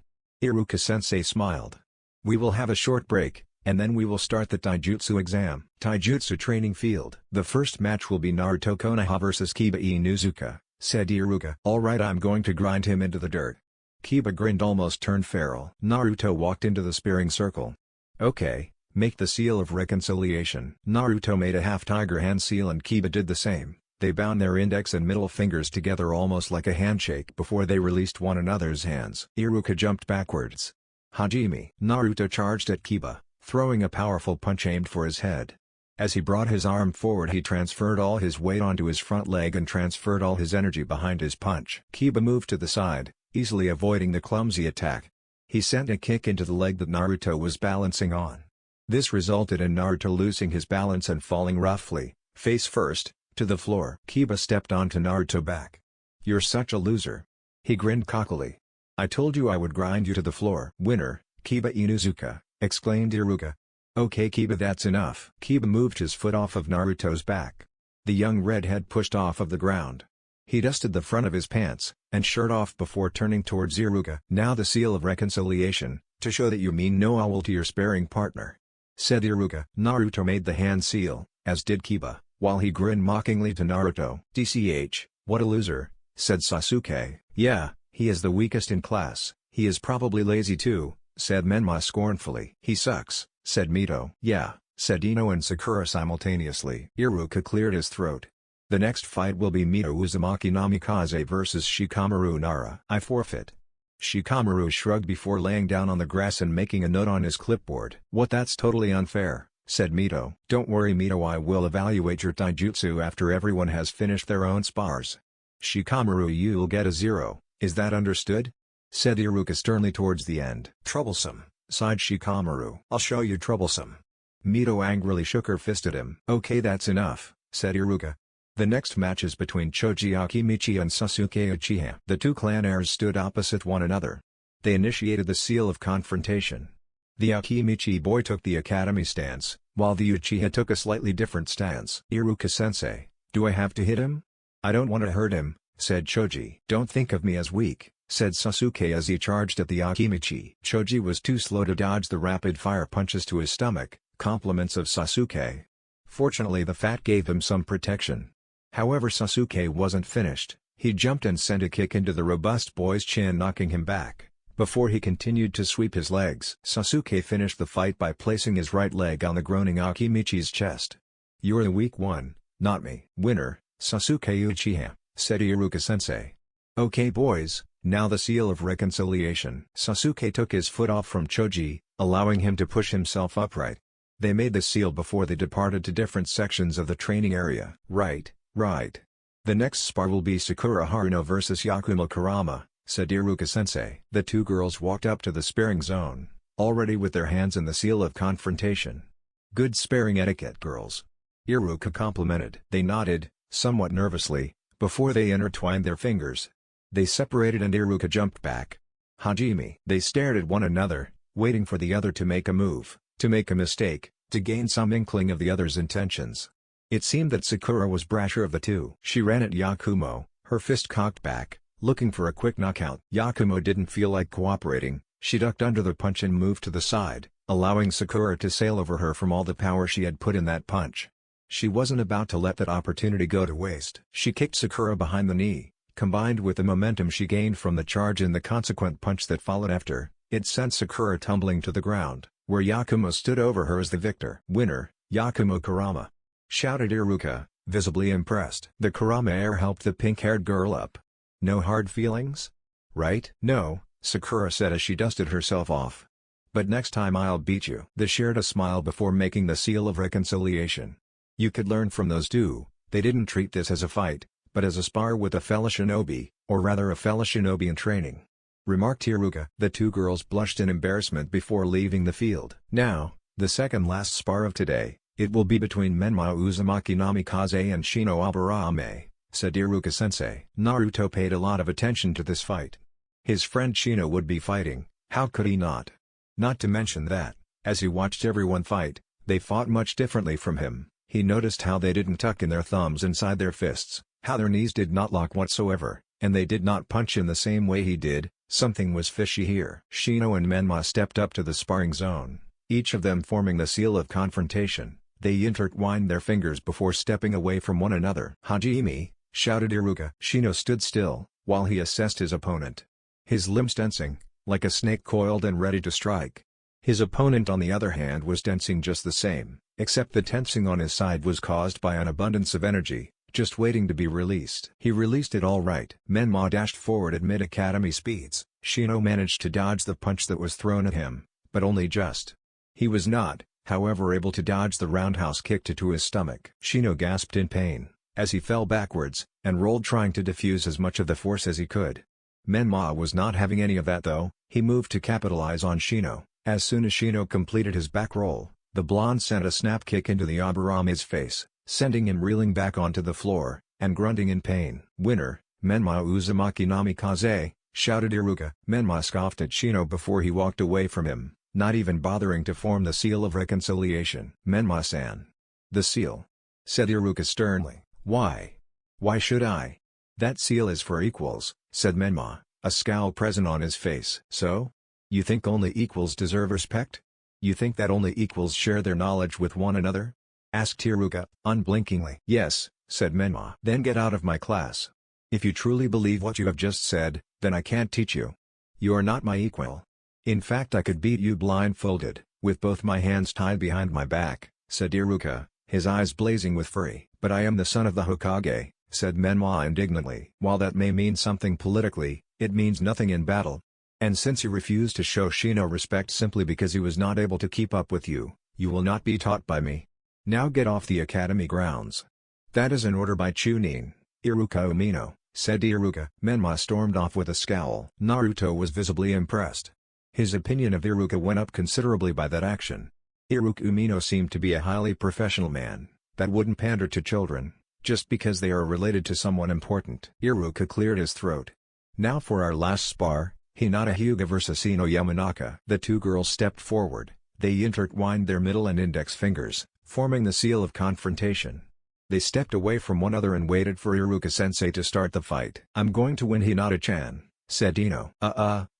Iruka-sensei smiled. We will have a short break, and then we will start the taijutsu exam. Taijutsu training field. The first match will be Naruto Konoha vs Kiba Inuzuka, said Iruka. Alright, I'm going to grind him into the dirt. Kiba grinned, almost turned feral. Naruto walked into the sparring circle. Okay, make the seal of reconciliation. Naruto made a half-tiger hand seal and Kiba did the same. They bound their index and middle fingers together almost like a handshake before they released one another's hands. Iruka jumped backwards. Hajime. Naruto charged at Kiba, throwing a powerful punch aimed for his head. As he brought his arm forward, he transferred all his weight onto his front leg and transferred all his energy behind his punch. Kiba moved to the side, easily avoiding the clumsy attack. He sent a kick into the leg that Naruto was balancing on. This resulted in Naruto losing his balance and falling roughly, face first, to the floor. Kiba stepped onto Naruto's back. You're such a loser. He grinned cockily. I told you I would grind you to the floor. Winner, Kiba Inuzuka, exclaimed Iruka. Okay Kiba, that's enough. Kiba moved his foot off of Naruto's back. The young redhead pushed off of the ground. He dusted the front of his pants and shirt off before turning towards Iruka. Now the seal of reconciliation, to show that you mean no ill will to your sparring partner, said Iruka. Naruto made the hand seal, as did Kiba, while he grinned mockingly to Naruto. DCH, what a loser, said Sasuke. Yeah, he is the weakest in class. He is probably lazy too, said Menma scornfully. He sucks, said Mito. Yeah, said Ino and Sakura simultaneously. Iruka cleared his throat. The next fight will be Mito Uzumaki Namikaze vs Shikamaru Nara. I forfeit. Shikamaru shrugged before laying down on the grass and making a note on his clipboard. What, that's totally unfair, said Mito. Don't worry Mito, I will evaluate your taijutsu after everyone has finished their own spars. Shikamaru, you'll get a 0, is that understood? Said Iruka sternly towards the end. Troublesome, sighed Shikamaru. I'll show you troublesome. Mito angrily shook her fist at him. Okay, that's enough, said Iruka. The next match is between Choji Akimichi and Sasuke Uchiha. The two clan heirs stood opposite one another. They initiated the seal of confrontation. The Akimichi boy took the academy stance, while the Uchiha took a slightly different stance. Iruka-sensei, do I have to hit him? I don't want to hurt him, said Choji. Don't think of me as weak, said Sasuke as he charged at the Akimichi. Choji was too slow to dodge the rapid-fire punches to his stomach, compliments of Sasuke. Fortunately the fat gave him some protection. However, Sasuke wasn't finished. He jumped and sent a kick into the robust boy's chin, knocking him back, before he continued to sweep his legs. Sasuke finished the fight by placing his right leg on the groaning Akimichi's chest. You're the weak one, not me. Winner, Sasuke Uchiha, said Iruka-sensei. Okay boys, now the seal of reconciliation. Sasuke took his foot off from Choji, allowing him to push himself upright. They made the seal before they departed to different sections of the training area. Right. The next spar will be Sakura Haruno vs Yakuma Kurama, said Iruka-sensei. The two girls walked up to the sparring zone, already with their hands in the seal of confrontation. Good sparring etiquette, girls. Iruka complimented. They nodded, somewhat nervously, before they intertwined their fingers. They separated and Iruka jumped back. Hajime. They stared at one another, waiting for the other to make a move, to make a mistake, to gain some inkling of the other's intentions. It seemed that Sakura was brasher of the two. She ran at Yakumo, her fist cocked back, looking for a quick knockout. Yakumo didn't feel like cooperating. She ducked under the punch and moved to the side, allowing Sakura to sail over her from all the power she had put in that punch. She wasn't about to let that opportunity go to waste. She kicked Sakura behind the knee. Combined with the momentum she gained from the charge and the consequent punch that followed after, it sent Sakura tumbling to the ground. where Yakumo stood over her as the victor. "Winner, Yakumo Kurama!" shouted Iruka, visibly impressed. The Kurama heir helped the pink-haired girl up. "No hard feelings? Right?" "No," Sakura said as she dusted herself off. "But next time I'll beat you." They shared a smile before making the seal of reconciliation. "You could learn from those two. They didn't treat this as a fight, but as a spar with a fellow shinobi, or rather a fellow shinobi in training," remarked Iruka. The two girls blushed in embarrassment before leaving the field. "Now, the second last spar of today, it will be between Menma Uzumaki Namikaze and Shino Aburame," said Iruka-sensei. Naruto paid a lot of attention to this fight. His friend Shino would be fighting, how could he not? Not to mention that, as he watched everyone fight, they fought much differently from him. He noticed how they didn't tuck in their thumbs inside their fists, how their knees did not lock whatsoever, and they did not punch in the same way he did. Something was fishy here. Shino and Menma stepped up to the sparring zone, each of them forming the seal of confrontation. They intertwined their fingers before stepping away from one another. "Hajime!" shouted Iruka. Shino stood still, while he assessed his opponent. His limbs tensing, like a snake coiled and ready to strike. His opponent on the other hand was tensing just the same, except the tensing on his side was caused by an abundance of energy, just waiting to be released. He released it all right. Menma dashed forward at mid-academy speeds. Shino managed to dodge the punch that was thrown at him, but only just. He was not, however, able to dodge the roundhouse kick to his stomach. Shino gasped in pain, as he fell backwards, and rolled trying to diffuse as much of the force as he could. Menma was not having any of that though. He moved to capitalize on Shino. As soon as Shino completed his back roll, the blonde sent a snap kick into the Aburame's face, sending him reeling back onto the floor, and grunting in pain. "Winner, Menma Uzumaki Namikaze!" shouted Iruka. Menma scoffed at Shino before he walked away from him, not even bothering to form the seal of reconciliation. "Menma-san." "The seal," said Iruka sternly. "Why? Why should I?" "That seal is for equals," said Menma, a scowl present on his face. "So? You think only equals deserve respect? You think that only equals share their knowledge with one another?" asked Iruka, unblinkingly. "Yes," said Menma. "Then get out of my class. If you truly believe what you have just said, then I can't teach you. You are not my equal. In fact I could beat you blindfolded, with both my hands tied behind my back," said Iruka, his eyes blazing with fury. "But I am the son of the Hokage," said Menma indignantly. "While that may mean something politically, it means nothing in battle. And since you refuse to show Shino respect simply because he was not able to keep up with you, you will not be taught by me. Now get off the academy grounds." "That is an order by Chunin, Iruka Umino," said Iruka. Menma stormed off with a scowl. Naruto was visibly impressed. His opinion of Iruka went up considerably by that action. Iruka Umino seemed to be a highly professional man, that wouldn't pander to children, just because they are related to someone important. Iruka cleared his throat. "Now for our last spar, Hinata Hyuga vs Ino Yamanaka." The two girls stepped forward. They intertwined their middle and index fingers, forming the seal of confrontation. They stepped away from one another and waited for Iruka-sensei to start the fight. "I'm going to win, Hinata-chan," said Ino.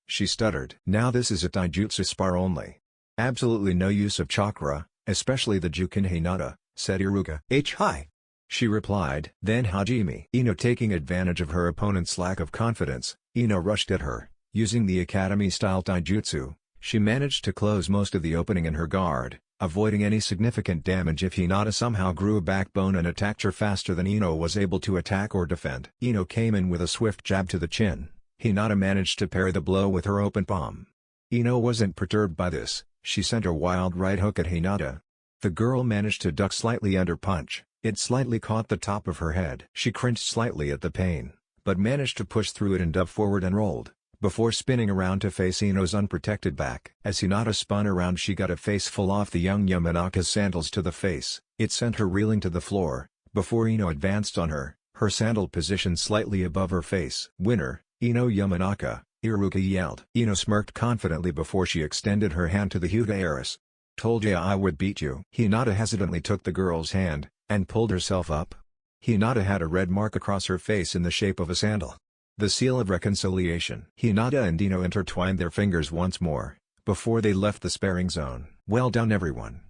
She stuttered. "Now this is a taijutsu spar only. Absolutely no use of chakra, especially the Jukin, Hinata," said Iruka. "Hi!" she replied. Then Hajime. Ino taking advantage of her opponent's lack of confidence, Ino rushed at her. Using the academy-style taijutsu, she managed to close most of the opening in her guard, avoiding any significant damage if Hinata somehow grew a backbone and attacked her faster than Ino was able to attack or defend. Ino came in with a swift jab to the chin. Hinata managed to parry the blow with her open palm. Ino wasn't perturbed by this. She sent a wild right hook at Hinata. The girl managed to duck slightly under punch. It slightly caught the top of her head. She cringed slightly at the pain, but managed to push through it and dove forward and rolled, before spinning around to face Ino's unprotected back. As Hinata spun around, she got a face full off the young Yamanaka's sandals to the face. It sent her reeling to the floor. Before Ino advanced on her, her sandal positioned slightly above her face. "Winner, Ino Yamanaka," Iruka yelled. Ino smirked confidently before she extended her hand to the Hyuga heiress. "Told ya I would beat you." Hinata hesitantly took the girl's hand, and pulled herself up. Hinata had a red mark across her face in the shape of a sandal. The seal of reconciliation. Hinata and Ino intertwined their fingers once more, before they left the sparring zone. "Well done everyone.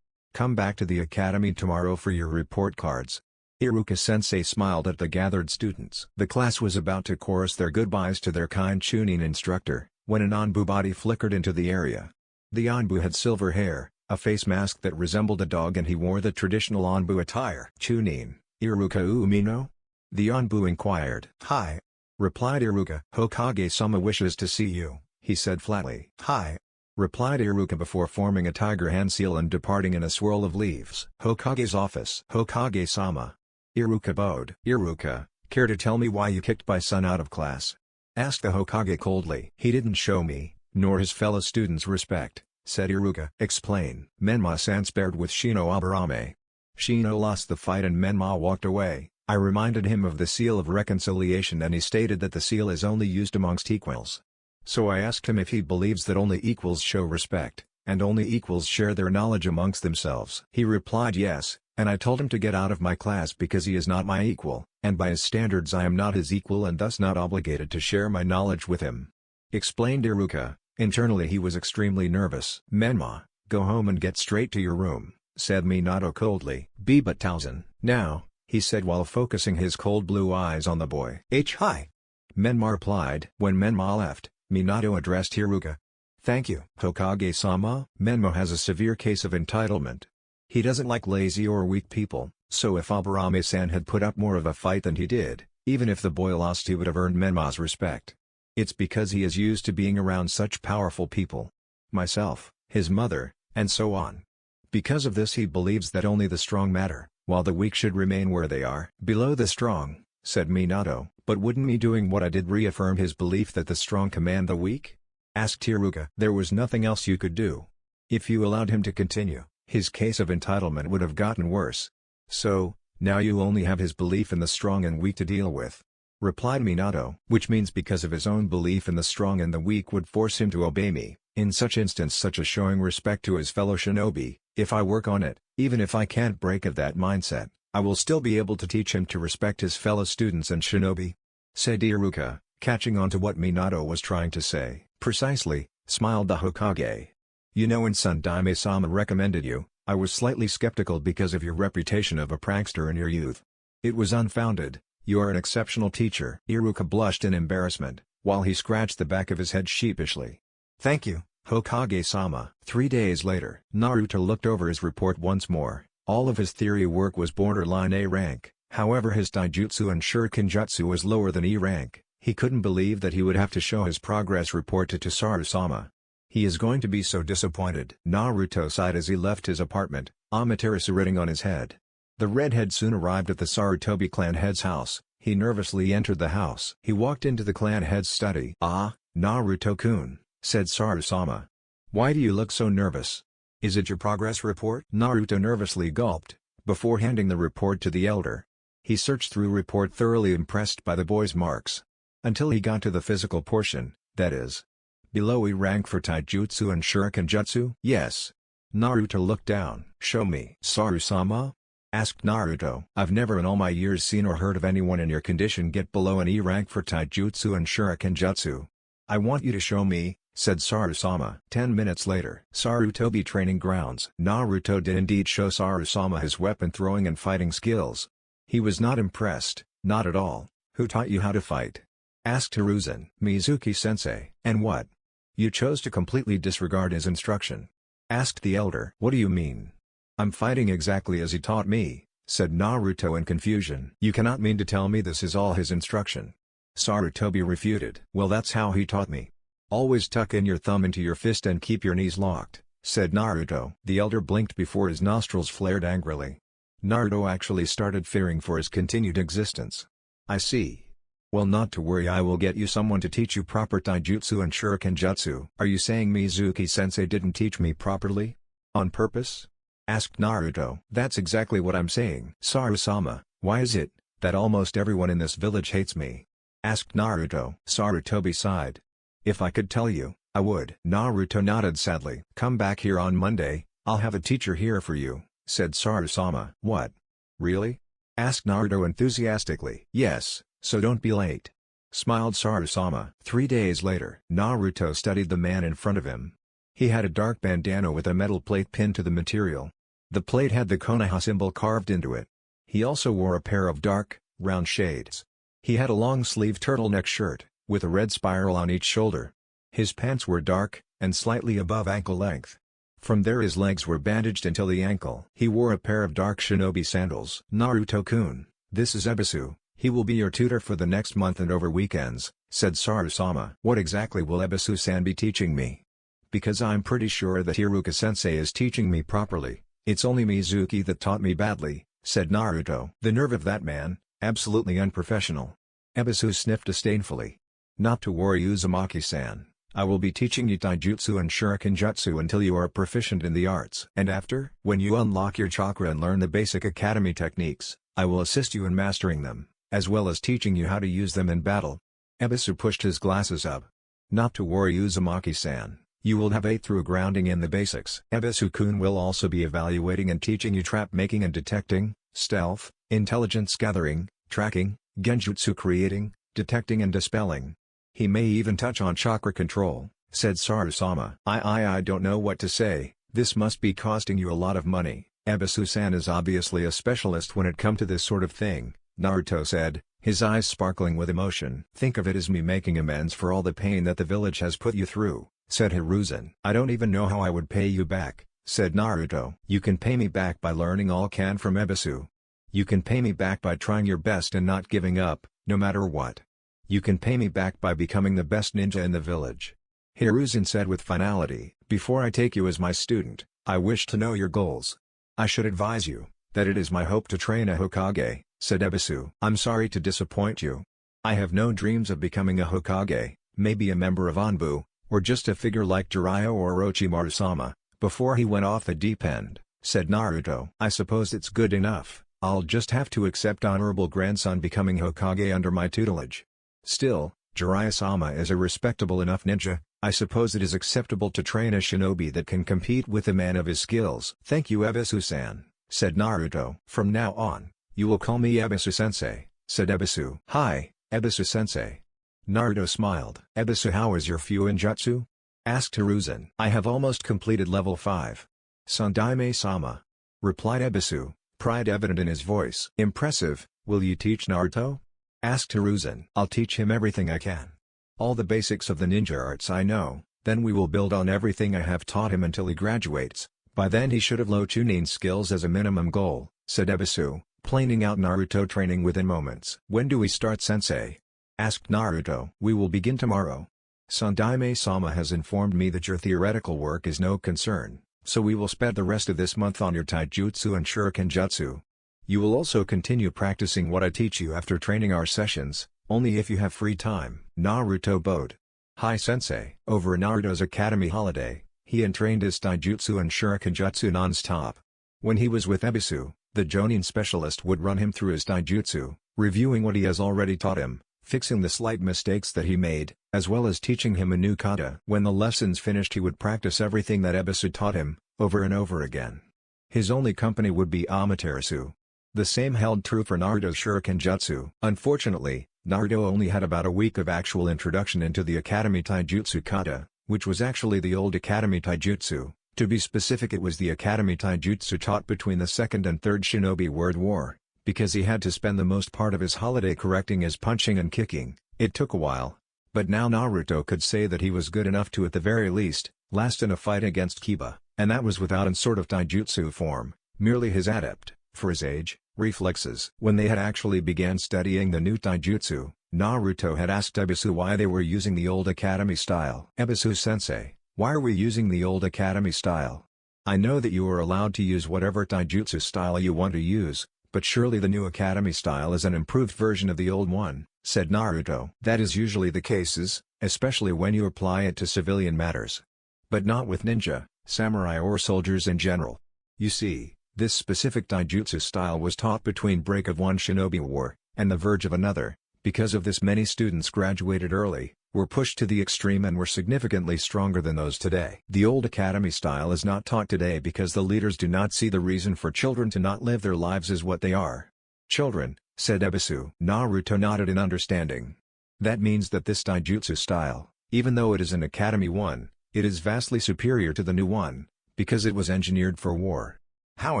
Come back to the academy tomorrow for your report cards." Iruka-sensei smiled at the gathered students. The class was about to chorus their goodbyes to their kind Chunin instructor, when an Anbu body flickered into the area. The Anbu had silver hair, a face mask that resembled a dog, and he wore the traditional Anbu attire. "Chunin, Iruka Umino?" the Anbu inquired. "Hi," replied Iruka. "Hokage-sama wishes to see you," he said flatly. "Hi," replied Iruka before forming a tiger hand seal and departing in a swirl of leaves. Hokage's office. "Hokage-sama." Iruka bowed. "Iruka, care to tell me why you kicked my son out of class?" asked the Hokage coldly. "He didn't show me, nor his fellow students, respect," said Iruka. "Explain." Menma-san sparred with Shino Aburame. Shino lost the fight and Menma walked away. I reminded him of the seal of reconciliation, and he stated that the seal is only used amongst equals. So I asked him if he believes that only equals show respect, and only equals share their knowledge amongst themselves. He replied yes, and I told him to get out of my class because he is not my equal, and by his standards I am not his equal and thus not obligated to share my knowledge with him. Explained Iruka. Internally he was extremely nervous. "Menma, go home and get straight to your room," said Minato coldly. "Be but 1000. Now," he said while focusing his cold blue eyes on the boy. "Hi." Menma replied. When Menma left, Minato addressed Iruka. "Thank you, Hokage-sama." Menma has a severe case of entitlement. He doesn't like lazy or weak people, so if Aburame-san had put up more of a fight than he did, even if the boy lost, he would have earned Menma's respect. It's because he is used to being around such powerful people. Myself, his mother, and so on. Because of this he believes that only the strong matter, while the weak should remain where they are. "Below the strong," said Minato. "But wouldn't me doing what I did reaffirm his belief that the strong command the weak?" asked Iruka. "There was nothing else you could do. If you allowed him to continue, his case of entitlement would have gotten worse. So, now you only have his belief in the strong and weak to deal with," replied Minato. "Which means because of his own belief in the strong and the weak would force him to obey me. In such instance, such as showing respect to his fellow shinobi, if I work on it, even if I can't break of that mindset, I will still be able to teach him to respect his fellow students and shinobi," said Iruka, catching on to what Minato was trying to say. "Precisely," smiled the Hokage. "You know, when Sundaime-sama recommended you, I was slightly skeptical because of your reputation of a prankster in your youth. It was unfounded. You are an exceptional teacher." Iruka blushed in embarrassment, while he scratched the back of his head sheepishly. "Thank you, Hokage-sama." 3 days later, Naruto looked over his report once more. All of his theory work was borderline A rank, however his taijutsu and shurikenjutsu was lower than E rank. He couldn't believe that he would have to show his progress report to Tsusaru-sama. He is going to be so disappointed. Naruto sighed as he left his apartment, Amaterasu written on his head. The redhead soon arrived at the Sarutobi clan head's house. He nervously entered the house. He walked into the clan head's study. "Ah, Naruto-kun," said Saru-sama. "Why do you look so nervous? Is it your progress report?" Naruto nervously gulped, before handing the report to the elder. He searched through report, thoroughly impressed by the boy's marks. Until he got to the physical portion, that is. "Below E rank for taijutsu and shurikenjutsu?" "Yes." Naruto looked down. "Show me." "Saru-sama?" asked Naruto. "I've never in all my years seen or heard of anyone in your condition get below an E rank for taijutsu and shurikenjutsu. I want you to show me," said Saru-sama. 10 minutes later. Sarutobi training grounds. Naruto did indeed show Saru-sama his weapon throwing and fighting skills. He was not impressed, not at all. "Who taught you how to fight?" asked Hiruzen. "Mizuki-sensei." "And what? You chose to completely disregard his instruction?" asked the elder. "What do you mean?" "I'm fighting exactly as he taught me," said Naruto in confusion. "You cannot mean to tell me this is all his instruction?" Sarutobi refuted. "Well, that's how he taught me. Always tuck in your thumb into your fist and keep your knees locked," said Naruto. The elder blinked before his nostrils flared angrily. Naruto actually started fearing for his continued existence. "I see. Well, not to worry, I will get you someone to teach you proper taijutsu and shurikenjutsu." "Are you saying Mizuki-sensei didn't teach me properly? On purpose?" asked Naruto. "That's exactly what I'm saying." "Saru-sama, why is it that almost everyone in this village hates me?" asked Naruto. Sarutobi sighed. "If I could tell you, I would." Naruto nodded sadly. "Come back here on Monday, I'll have a teacher here for you," said Saru-sama. "What? Really?" asked Naruto enthusiastically. "Yes, so don't be late," smiled Saru-sama. 3 days later. Naruto studied the man in front of him. He had a dark bandana with a metal plate pinned to the material. The plate had the Konoha symbol carved into it. He also wore a pair of dark, round shades. He had a long-sleeved turtleneck shirt, with a red spiral on each shoulder. His pants were dark, and slightly above ankle length. From there his legs were bandaged until the ankle. He wore a pair of dark shinobi sandals. "Naruto-kun, this is Ebisu. He will be your tutor for the next month and over weekends," said Saru-sama. "What exactly will Ebisu-san be teaching me? Because I'm pretty sure that Hiruka-sensei is teaching me properly. It's only Mizuki that taught me badly," said Naruto. The nerve of that man, absolutely unprofessional. Ebisu sniffed disdainfully. "Not to worry, Uzumaki-san. I will be teaching you taijutsu and shuriken jutsu until you are proficient in the arts. And after, when you unlock your chakra and learn the basic academy techniques, I will assist you in mastering them, as well as teaching you how to use them in battle." Ebisu pushed his glasses up. "Not to worry, Uzumaki-san. You will have a through grounding in the basics. Ebisu-kun will also be evaluating and teaching you trap making and detecting, stealth, intelligence gathering, tracking, genjutsu creating, detecting and dispelling. He may even touch on chakra control," said Saru-sama. I don't know what to say. This must be costing you a lot of money." "Ebisu-san is obviously a specialist when it comes to this sort of thing," Naruto said, his eyes sparkling with emotion. "Think of it as me making amends for all the pain that the village has put you through," said Hiruzen. "I don't even know how I would pay you back," said Naruto. "You can pay me back by learning all can from Ebisu. You can pay me back by trying your best and not giving up, no matter what. You can pay me back by becoming the best ninja in the village," Hiruzen said with finality. "Before I take you as my student, I wish to know your goals. I should advise you, that it is my hope to train a Hokage," said Ebisu. "I'm sorry to disappoint you. I have no dreams of becoming a Hokage, maybe a member of Anbu, or just a figure like Jiraiya or Orochimaru-sama," before he went off the deep end, said Naruto. "I suppose it's good enough. I'll just have to accept honorable grandson becoming Hokage under my tutelage. Still, Jiraiya-sama is a respectable enough ninja. I suppose it is acceptable to train a shinobi that can compete with a man of his skills." "Thank you, Ebisu-san," said Naruto. "From now on, you will call me Ebisu-sensei," said Ebisu. "Hi, Ebisu-sensei." Naruto smiled. "Ebisu, how is your Fuin Jutsu?" asked Hiruzen. "I have almost completed level 5. Sandaime-sama," replied Ebisu, pride evident in his voice. "Impressive. Will you teach Naruto?" asked Hiruzen. "I'll teach him everything I can. All the basics of the ninja arts I know, then we will build on everything I have taught him until he graduates. By then he should have low chunin skills as a minimum goal," said Ebisu, planning out Naruto training within moments. "When do we start, sensei?" asked Naruto. "We will begin tomorrow. Sandaime-sama has informed me that your theoretical work is no concern, so we will spend the rest of this month on your taijutsu and shuriken jutsu. You will also continue practicing what I teach you after training our sessions, only if you have free time." Naruto bowed. "Hi sensei." Over Naruto's academy holiday, he trained his taijutsu and shuriken jutsu non-stop. When he was with Ebisu, the Jonin specialist would run him through his taijutsu, reviewing what he has already taught him, fixing the slight mistakes that he made, as well as teaching him a new kata. When the lessons finished he would practice everything that Ebisu taught him, over and over again. His only company would be Amaterasu. The same held true for Naruto's shuriken jutsu. Unfortunately, Naruto only had about a week of actual introduction into the Academy Taijutsu kata, which was actually the old Academy Taijutsu. To be specific, it was the Academy Taijutsu taught between the Second and Third Shinobi World War, because he had to spend the most part of his holiday correcting his punching and kicking. It took a while. But now Naruto could say that he was good enough to at the very least, last in a fight against Kiba, and that was without any sort of taijutsu form, merely his adept, for his age, reflexes. When they had actually began studying the new taijutsu, Naruto had asked Ebisu why they were using the old academy style. "Ebisu-sensei, why are we using the old academy style? I know that you are allowed to use whatever taijutsu style you want to use, but surely the new academy style is an improved version of the old one," said Naruto. "That is usually the cases, especially when you apply it to civilian matters. But not with ninja, samurai or soldiers in general. You see, this specific taijutsu style was taught between break of one shinobi war, and the verge of another. Because of this many students graduated early, were pushed to the extreme and were significantly stronger than those today. The old academy style is not taught today because the leaders do not see the reason for children to not live their lives as what they are. Children," said Ebisu. Naruto nodded in understanding. "That means that this taijutsu style, even though it is an academy one, it is vastly superior to the new one, because it was engineered for war. How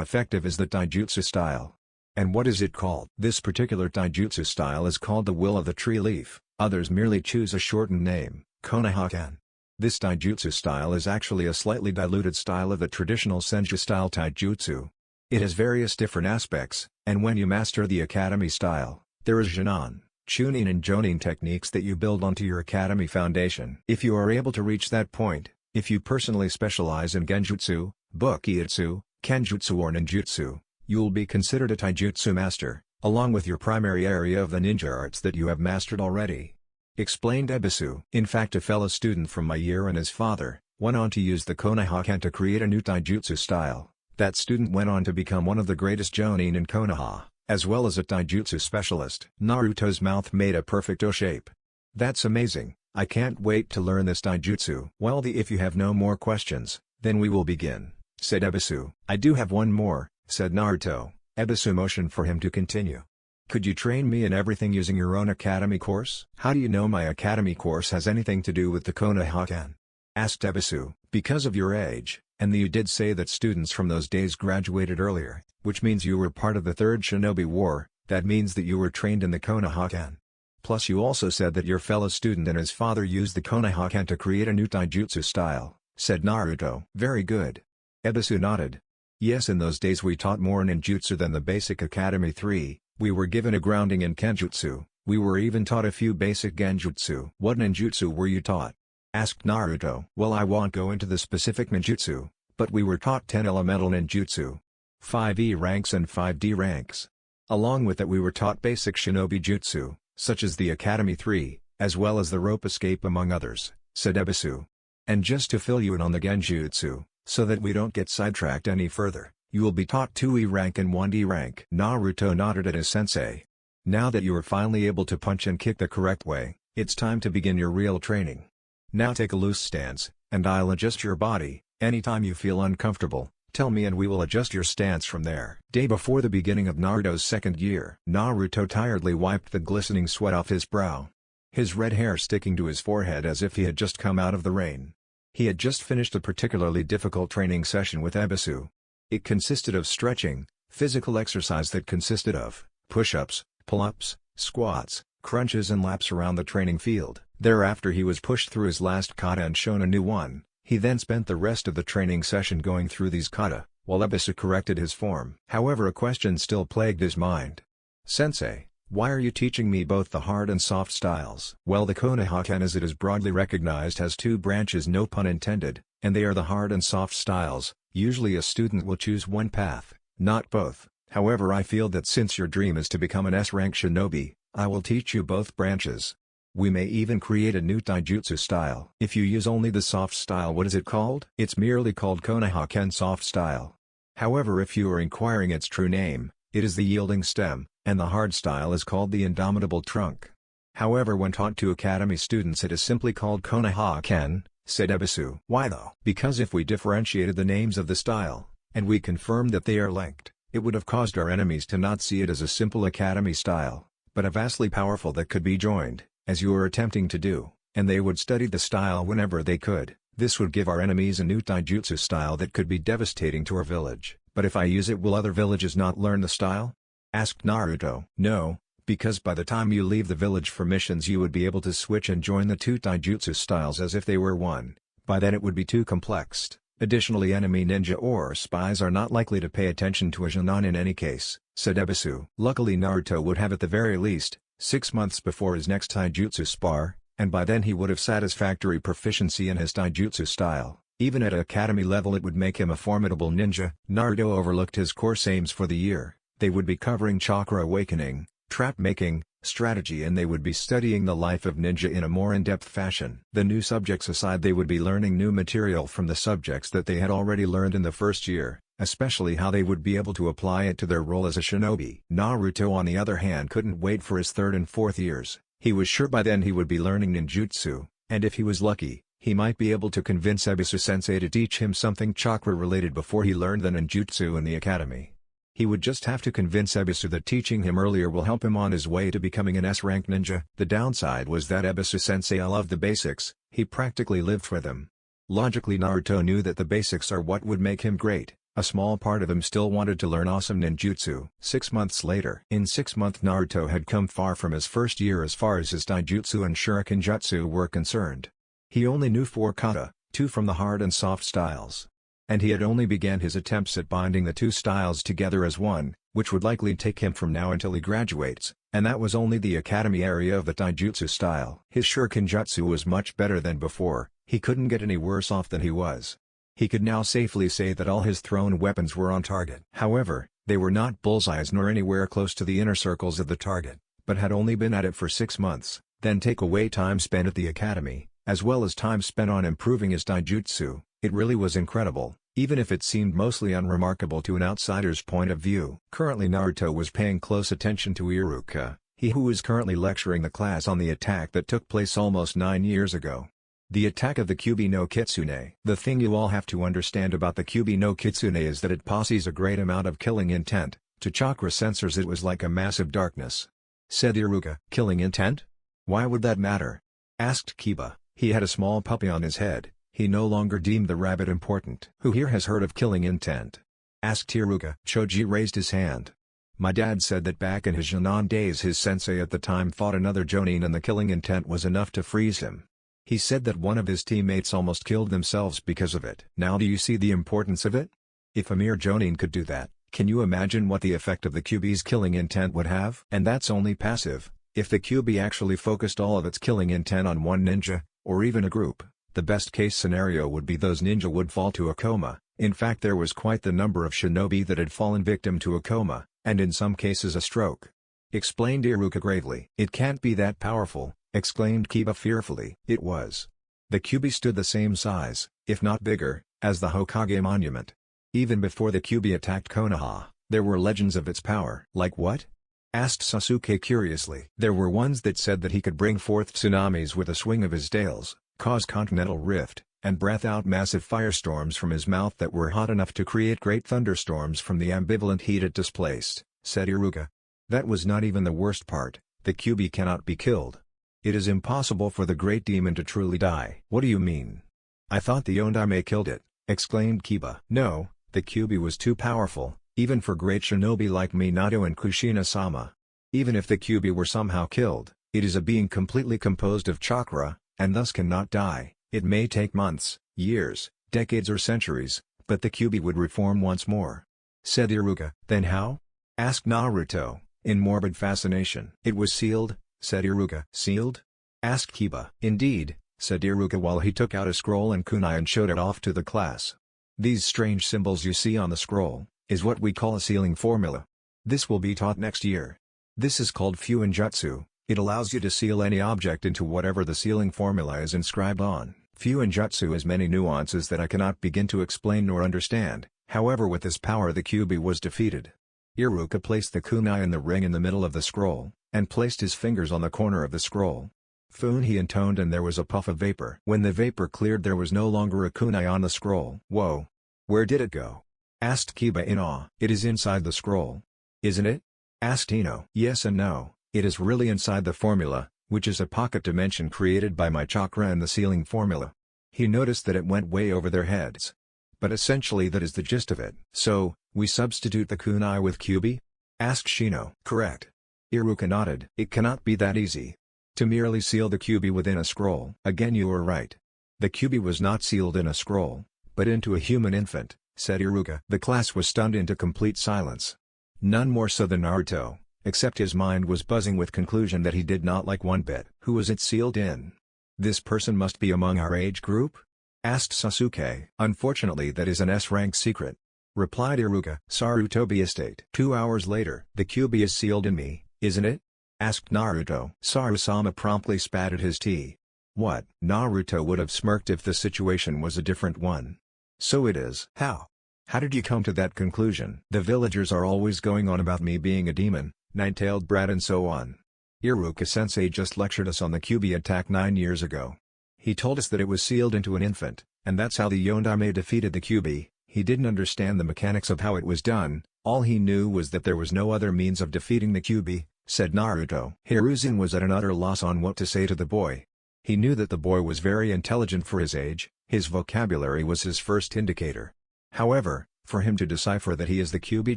effective is the taijutsu style? And what is it called?" "This particular taijutsu style is called the Will of the Tree Leaf, others merely choose a shortened name, Konohaken. This taijutsu style is actually a slightly diluted style of the traditional senju-style taijutsu. It has various different aspects, and when you master the academy style, there is Jinan, Chunin and Jonin techniques that you build onto your academy foundation. If you are able to reach that point, if you personally specialize in genjutsu, bukijutsu, kenjutsu or ninjutsu, you will be considered a taijutsu master, along with your primary area of the ninja arts that you have mastered already. Explained Ebisu. In fact, a fellow student from my year and his father, went on to use the Konoha-ken to create a new taijutsu style. That student went on to become one of the greatest jonin in Konoha, as well as a taijutsu specialist. Naruto's mouth made a perfect O shape. That's amazing, I can't wait to learn this taijutsu. Well, if you have no more questions, then we will begin, said Ebisu. I do have one more, said Naruto. Ebisu motioned for him to continue. Could you train me in everything using your own academy course? How do you know my academy course has anything to do with the Konoha-ken? Asked Ebisu. Because of your age, and you did say that students from those days graduated earlier, which means you were part of the Third Shinobi War, that means that you were trained in the Konoha-ken. Plus you also said that your fellow student and his father used the Konoha-ken to create a new taijutsu style, said Naruto. Very good. Ebisu nodded. Yes, in those days we taught more ninjutsu than the basic Academy 3, we were given a grounding in kenjutsu, we were even taught a few basic genjutsu. What ninjutsu were you taught? Asked Naruto. Well, I won't go into the specific ninjutsu, but we were taught 10 elemental ninjutsu, 5 E ranks and 5 D ranks. Along with that we were taught basic shinobi jutsu, such as the Academy 3, as well as the rope escape among others, said Ebisu. And just to fill you in on the genjutsu, so that we don't get sidetracked any further, you will be taught 2 E rank and 1 D rank. Naruto nodded at his sensei. Now that you are finally able to punch and kick the correct way, it's time to begin your real training. Now take a loose stance, and I'll adjust your body. Anytime you feel uncomfortable, tell me and we will adjust your stance from there. Day before the beginning of Naruto's second year. Naruto tiredly wiped the glistening sweat off his brow. His red hair sticking to his forehead as if he had just come out of the rain. He had just finished a particularly difficult training session with Ebisu. It consisted of stretching, physical exercise that consisted of push-ups, pull-ups, squats, crunches and laps around the training field. Thereafter he was pushed through his last kata and shown a new one. He then spent the rest of the training session going through these kata, while Ebisu corrected his form. However, a question still plagued his mind. Sensei, why are you teaching me both the hard and soft styles? Well, the Konoha-ken as it is broadly recognized has 2 branches, no pun intended, and they are the hard and soft styles. Usually a student will choose one path, not both. However, I feel that since your dream is to become an S-rank shinobi, I will teach you both branches. We may even create a new taijutsu style. If you use only the soft style, what is it called? It's merely called Konoha-ken soft style. However, if you are inquiring its true name, it is the yielding stem, and the hard style is called the indomitable trunk. However, when taught to academy students it is simply called Konoha-ken, said Ebisu. Why though? Because if we differentiated the names of the style, and we confirmed that they are linked, it would have caused our enemies to not see it as a simple academy style, but a vastly powerful that could be joined, as you are attempting to do, and they would study the style whenever they could. This would give our enemies a new taijutsu style that could be devastating to our village. But if I use it, will other villages not learn the style? Asked Naruto. No, because by the time you leave the village for missions you would be able to switch and join the 2 taijutsu styles as if they were one. By then it would be too complex. Additionally, enemy ninja or spies are not likely to pay attention to a Jinan in any case, said Ebisu. Luckily Naruto would have at the very least 6 months before his next taijutsu spar, and by then he would have satisfactory proficiency in his taijutsu style. Even at academy level it would make him a formidable ninja. Naruto overlooked his course aims for the year. They would be covering chakra awakening, trap making, strategy, and they would be studying the life of ninja in a more in-depth fashion. The new subjects aside, they would be learning new material from the subjects that they had already learned in the first year, especially how they would be able to apply it to their role as a shinobi. Naruto on the other hand couldn't wait for his 3rd and 4th years. He was sure by then he would be learning ninjutsu, and if he was lucky, he might be able to convince Ebisu-sensei to teach him something chakra-related before he learned the ninjutsu in the academy. He would just have to convince Ebisu that teaching him earlier will help him on his way to becoming an S-rank ninja. The downside was that Ebisu-sensei loved the basics, he practically lived for them. Logically Naruto knew that the basics are what would make him great. A small part of him still wanted to learn awesome ninjutsu. 6 months later. In 6 months Naruto had come far from his first year as far as his taijutsu and shuriken jutsu were concerned. He only knew 4 kata, 2 from the hard and soft styles. And he had only began his attempts at binding the 2 styles together as one, which would likely take him from now until he graduates, and that was only the academy area of the taijutsu style. His shurikenjutsu was much better than before, he couldn't get any worse off than he was. He could now safely say that all his thrown weapons were on target. However, they were not bullseyes nor anywhere close to the inner circles of the target, but had only been at it for 6 months. Then take away time spent at the academy, as well as time spent on improving his taijutsu, it really was incredible, even if it seemed mostly unremarkable to an outsider's point of view. Currently Naruto was paying close attention to Iruka, he who is currently lecturing the class on the attack that took place almost 9 years ago. The attack of the Kyubi no Kitsune. The thing you all have to understand about the Kyubi no Kitsune is that it possesses a great amount of killing intent. To chakra sensors it was like a massive darkness. Said Iruka. Killing intent? Why would that matter? Asked Kiba. He had a small puppy on his head, he no longer deemed the rabbit important. Who here has heard of killing intent? Asked Iruka. Choji raised his hand. My dad said that back in his Jonin days his sensei at the time fought another Jonin and the killing intent was enough to freeze him. He said that one of his teammates almost killed themselves because of it. Now do you see the importance of it? If a mere Jonin could do that, can you imagine what the effect of the Kyubi's killing intent would have? And that's only passive. If the Kyubi actually focused all of its killing intent on one ninja, or even a group, the best case scenario would be those ninja would fall to a coma. In fact there was quite the number of shinobi that had fallen victim to a coma, and in some cases a stroke. Explained Iruka gravely. It can't be that powerful, exclaimed Kiba fearfully. It was. The Kyubi stood the same size, if not bigger, as the Hokage monument. Even before the Kyubi attacked Konoha, there were legends of its power. Like what? Asked Sasuke curiously. There were ones that said that he could bring forth tsunamis with a swing of his tails, cause continental rift, and breath out massive firestorms from his mouth that were hot enough to create great thunderstorms from the ambivalent heat it displaced, said Iruka. That was not even the worst part, the Kyubi cannot be killed. It is impossible for the great demon to truly die. What do you mean? I thought the Yondaime killed it, exclaimed Kiba. No, the Kyubi was too powerful, even for great shinobi like Minato and Kushina-sama. Even if the Kyubi were somehow killed, it is a being completely composed of chakra, and thus cannot die. It may take months, years, decades or centuries, but the Kyubi would reform once more. Said Iruka. Then how? Asked Naruto, in morbid fascination. It was sealed, said Iruka. Sealed? Asked Kiba. Indeed, said Iruka while he took out a scroll and kunai and showed it off to the class. These strange symbols you see on the scroll, is what we call a sealing formula. This will be taught next year. This is called Fuinjutsu. It allows you to seal any object into whatever the sealing formula is inscribed on. Fuinjutsu has many nuances that I cannot begin to explain nor understand, however with this power the Kyubi was defeated. Iruka placed the kunai in the ring in the middle of the scroll, and placed his fingers on the corner of the scroll. Fun he intoned and there was a puff of vapor. When the vapor cleared there was no longer a kunai on the scroll. Whoa! Where did it go? Asked Kiba in awe. It is inside the scroll. Isn't it? Asked Ino. Yes and no, it is really inside the formula, which is a pocket dimension created by my chakra and the sealing formula. He noticed that it went way over their heads. But essentially that is the gist of it. So, we substitute the kunai with Kyubi? Asked Shino. Correct. Iruka nodded. It cannot be that easy. To merely seal the Kyubi within a scroll. Again you are right. The Kyubi was not sealed in a scroll, but into a human infant, said Iruka. The class was stunned into complete silence. None more so than Naruto, except his mind was buzzing with conclusion that he did not like one bit. Who was it sealed in? This person must be among our age group? Asked Sasuke. Unfortunately that is an S-rank secret. Replied Iruka. Sarutobi Estate. 2 hours later. The Kyubi is sealed in me, isn't it? Asked Naruto. Sarusama promptly spat at his tea. What? Naruto would have smirked if the situation was a different one. So it is. How? How did you come to that conclusion? The villagers are always going on about me being a demon, nine-tailed brat and so on. Iruka-sensei just lectured us on the Kyubi attack 9 years ago. He told us that it was sealed into an infant, and that's how the Yondaime defeated the Kyubi. He didn't understand the mechanics of how it was done, all he knew was that there was no other means of defeating the Kyubi, said Naruto. Hiruzen was at an utter loss on what to say to the boy. He knew that the boy was very intelligent for his age, his vocabulary was his first indicator. However, for him to decipher that he is the Kyubi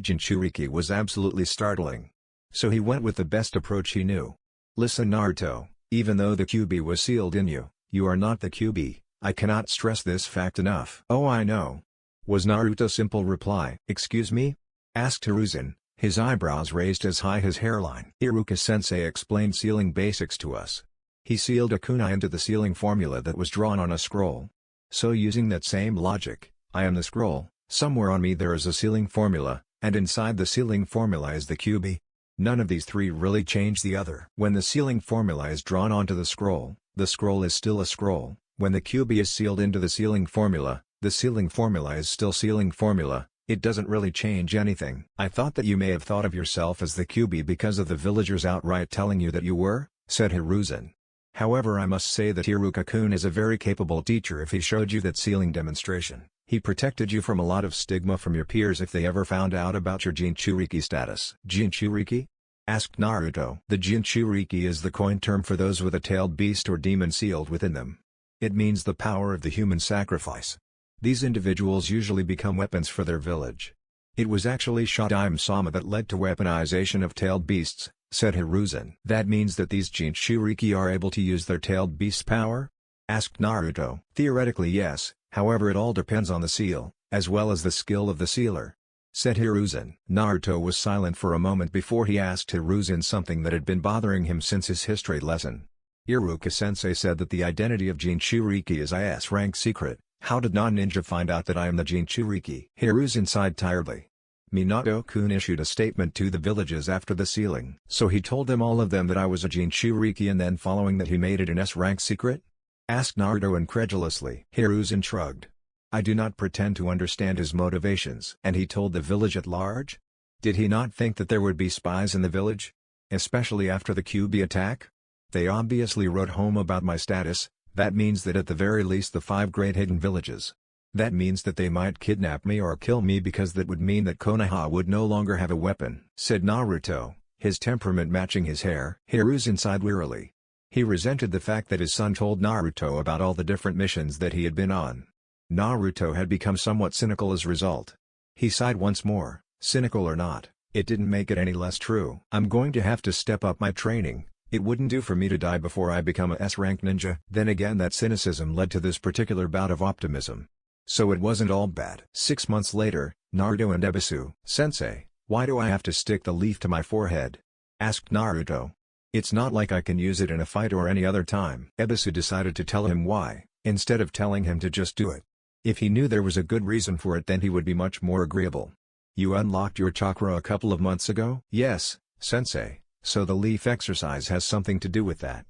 Jinchuriki was absolutely startling. So he went with the best approach he knew. Listen Naruto, even though the Kyubi was sealed in you, You are not the QB, I cannot stress this fact enough. Oh, I know, was Naruto's simple reply. Excuse me? Asked Hiruzen, his eyebrows raised as high as hairline. Iruka-sensei explained sealing basics to us. He sealed a kunai into the sealing formula that was drawn on a scroll. So using that same logic, I am the scroll, somewhere on me there is a sealing formula, and inside the sealing formula is the QB. None of these three really change the other. When the sealing formula is drawn onto the scroll is still a scroll. When the QB is sealed into the sealing formula is still sealing formula. It doesn't really change anything. I thought that you may have thought of yourself as the QB because of the villagers outright telling you that you were, said Hiruzen. However, I must say that Hiruka-kun is a very capable teacher. If he showed you that sealing demonstration, he protected you from a lot of stigma from your peers if they ever found out about your Jinchuriki status. Jinchuriki? Asked Naruto. The Jinchuriki is the coin term for those with a tailed beast or demon sealed within them. It means the power of the human sacrifice. These individuals usually become weapons for their village. It was actually Shadaime-sama that led to weaponization of tailed beasts, said Hiruzen. That means that these Jinchuriki are able to use their tailed beast's power? Asked Naruto. Theoretically yes, however it all depends on the seal, as well as the skill of the sealer, said Hiruzen. Naruto was silent for a moment before he asked Hiruzen something that had been bothering him since his history lesson. Iruka-sensei said that the identity of Jinchuriki is IS rank secret. How did non-ninja find out that I am the Jinchuriki? Hiruzen sighed tiredly. Minato-kun issued a statement to the villages after the sealing. So he told them all of them that I was a Jinchuriki and then following that he made it an S-rank secret? Asked Naruto incredulously. Hiruzen shrugged. I do not pretend to understand his motivations. And he told the village at large? Did he not think that there would be spies in the village? Especially after the QB attack? They obviously wrote home about my status. That means that at the very least the 5 great hidden villages. That means that they might kidnap me or kill me because that would mean that Konoha would no longer have a weapon, said Naruto, his temperament matching his hair. Hiruzen sighed wearily. He resented the fact that his son told Naruto about all the different missions that he had been on. Naruto had become somewhat cynical as a result. He sighed once more, cynical or not, it didn't make it any less true. I'm going to have to step up my training. It wouldn't do for me to die before I become a S-rank ninja. Then again, that cynicism led to this particular bout of optimism. So it wasn't all bad. 6 months later, Naruto and Ebisu. Sensei, why do I have to stick the leaf to my forehead? Asked Naruto. It's not like I can use it in a fight or any other time. Ebisu decided to tell him why, instead of telling him to just do it. If he knew there was a good reason for it, then he would be much more agreeable. You unlocked your chakra a couple of months ago? Yes, Sensei. So the leaf exercise has something to do with that,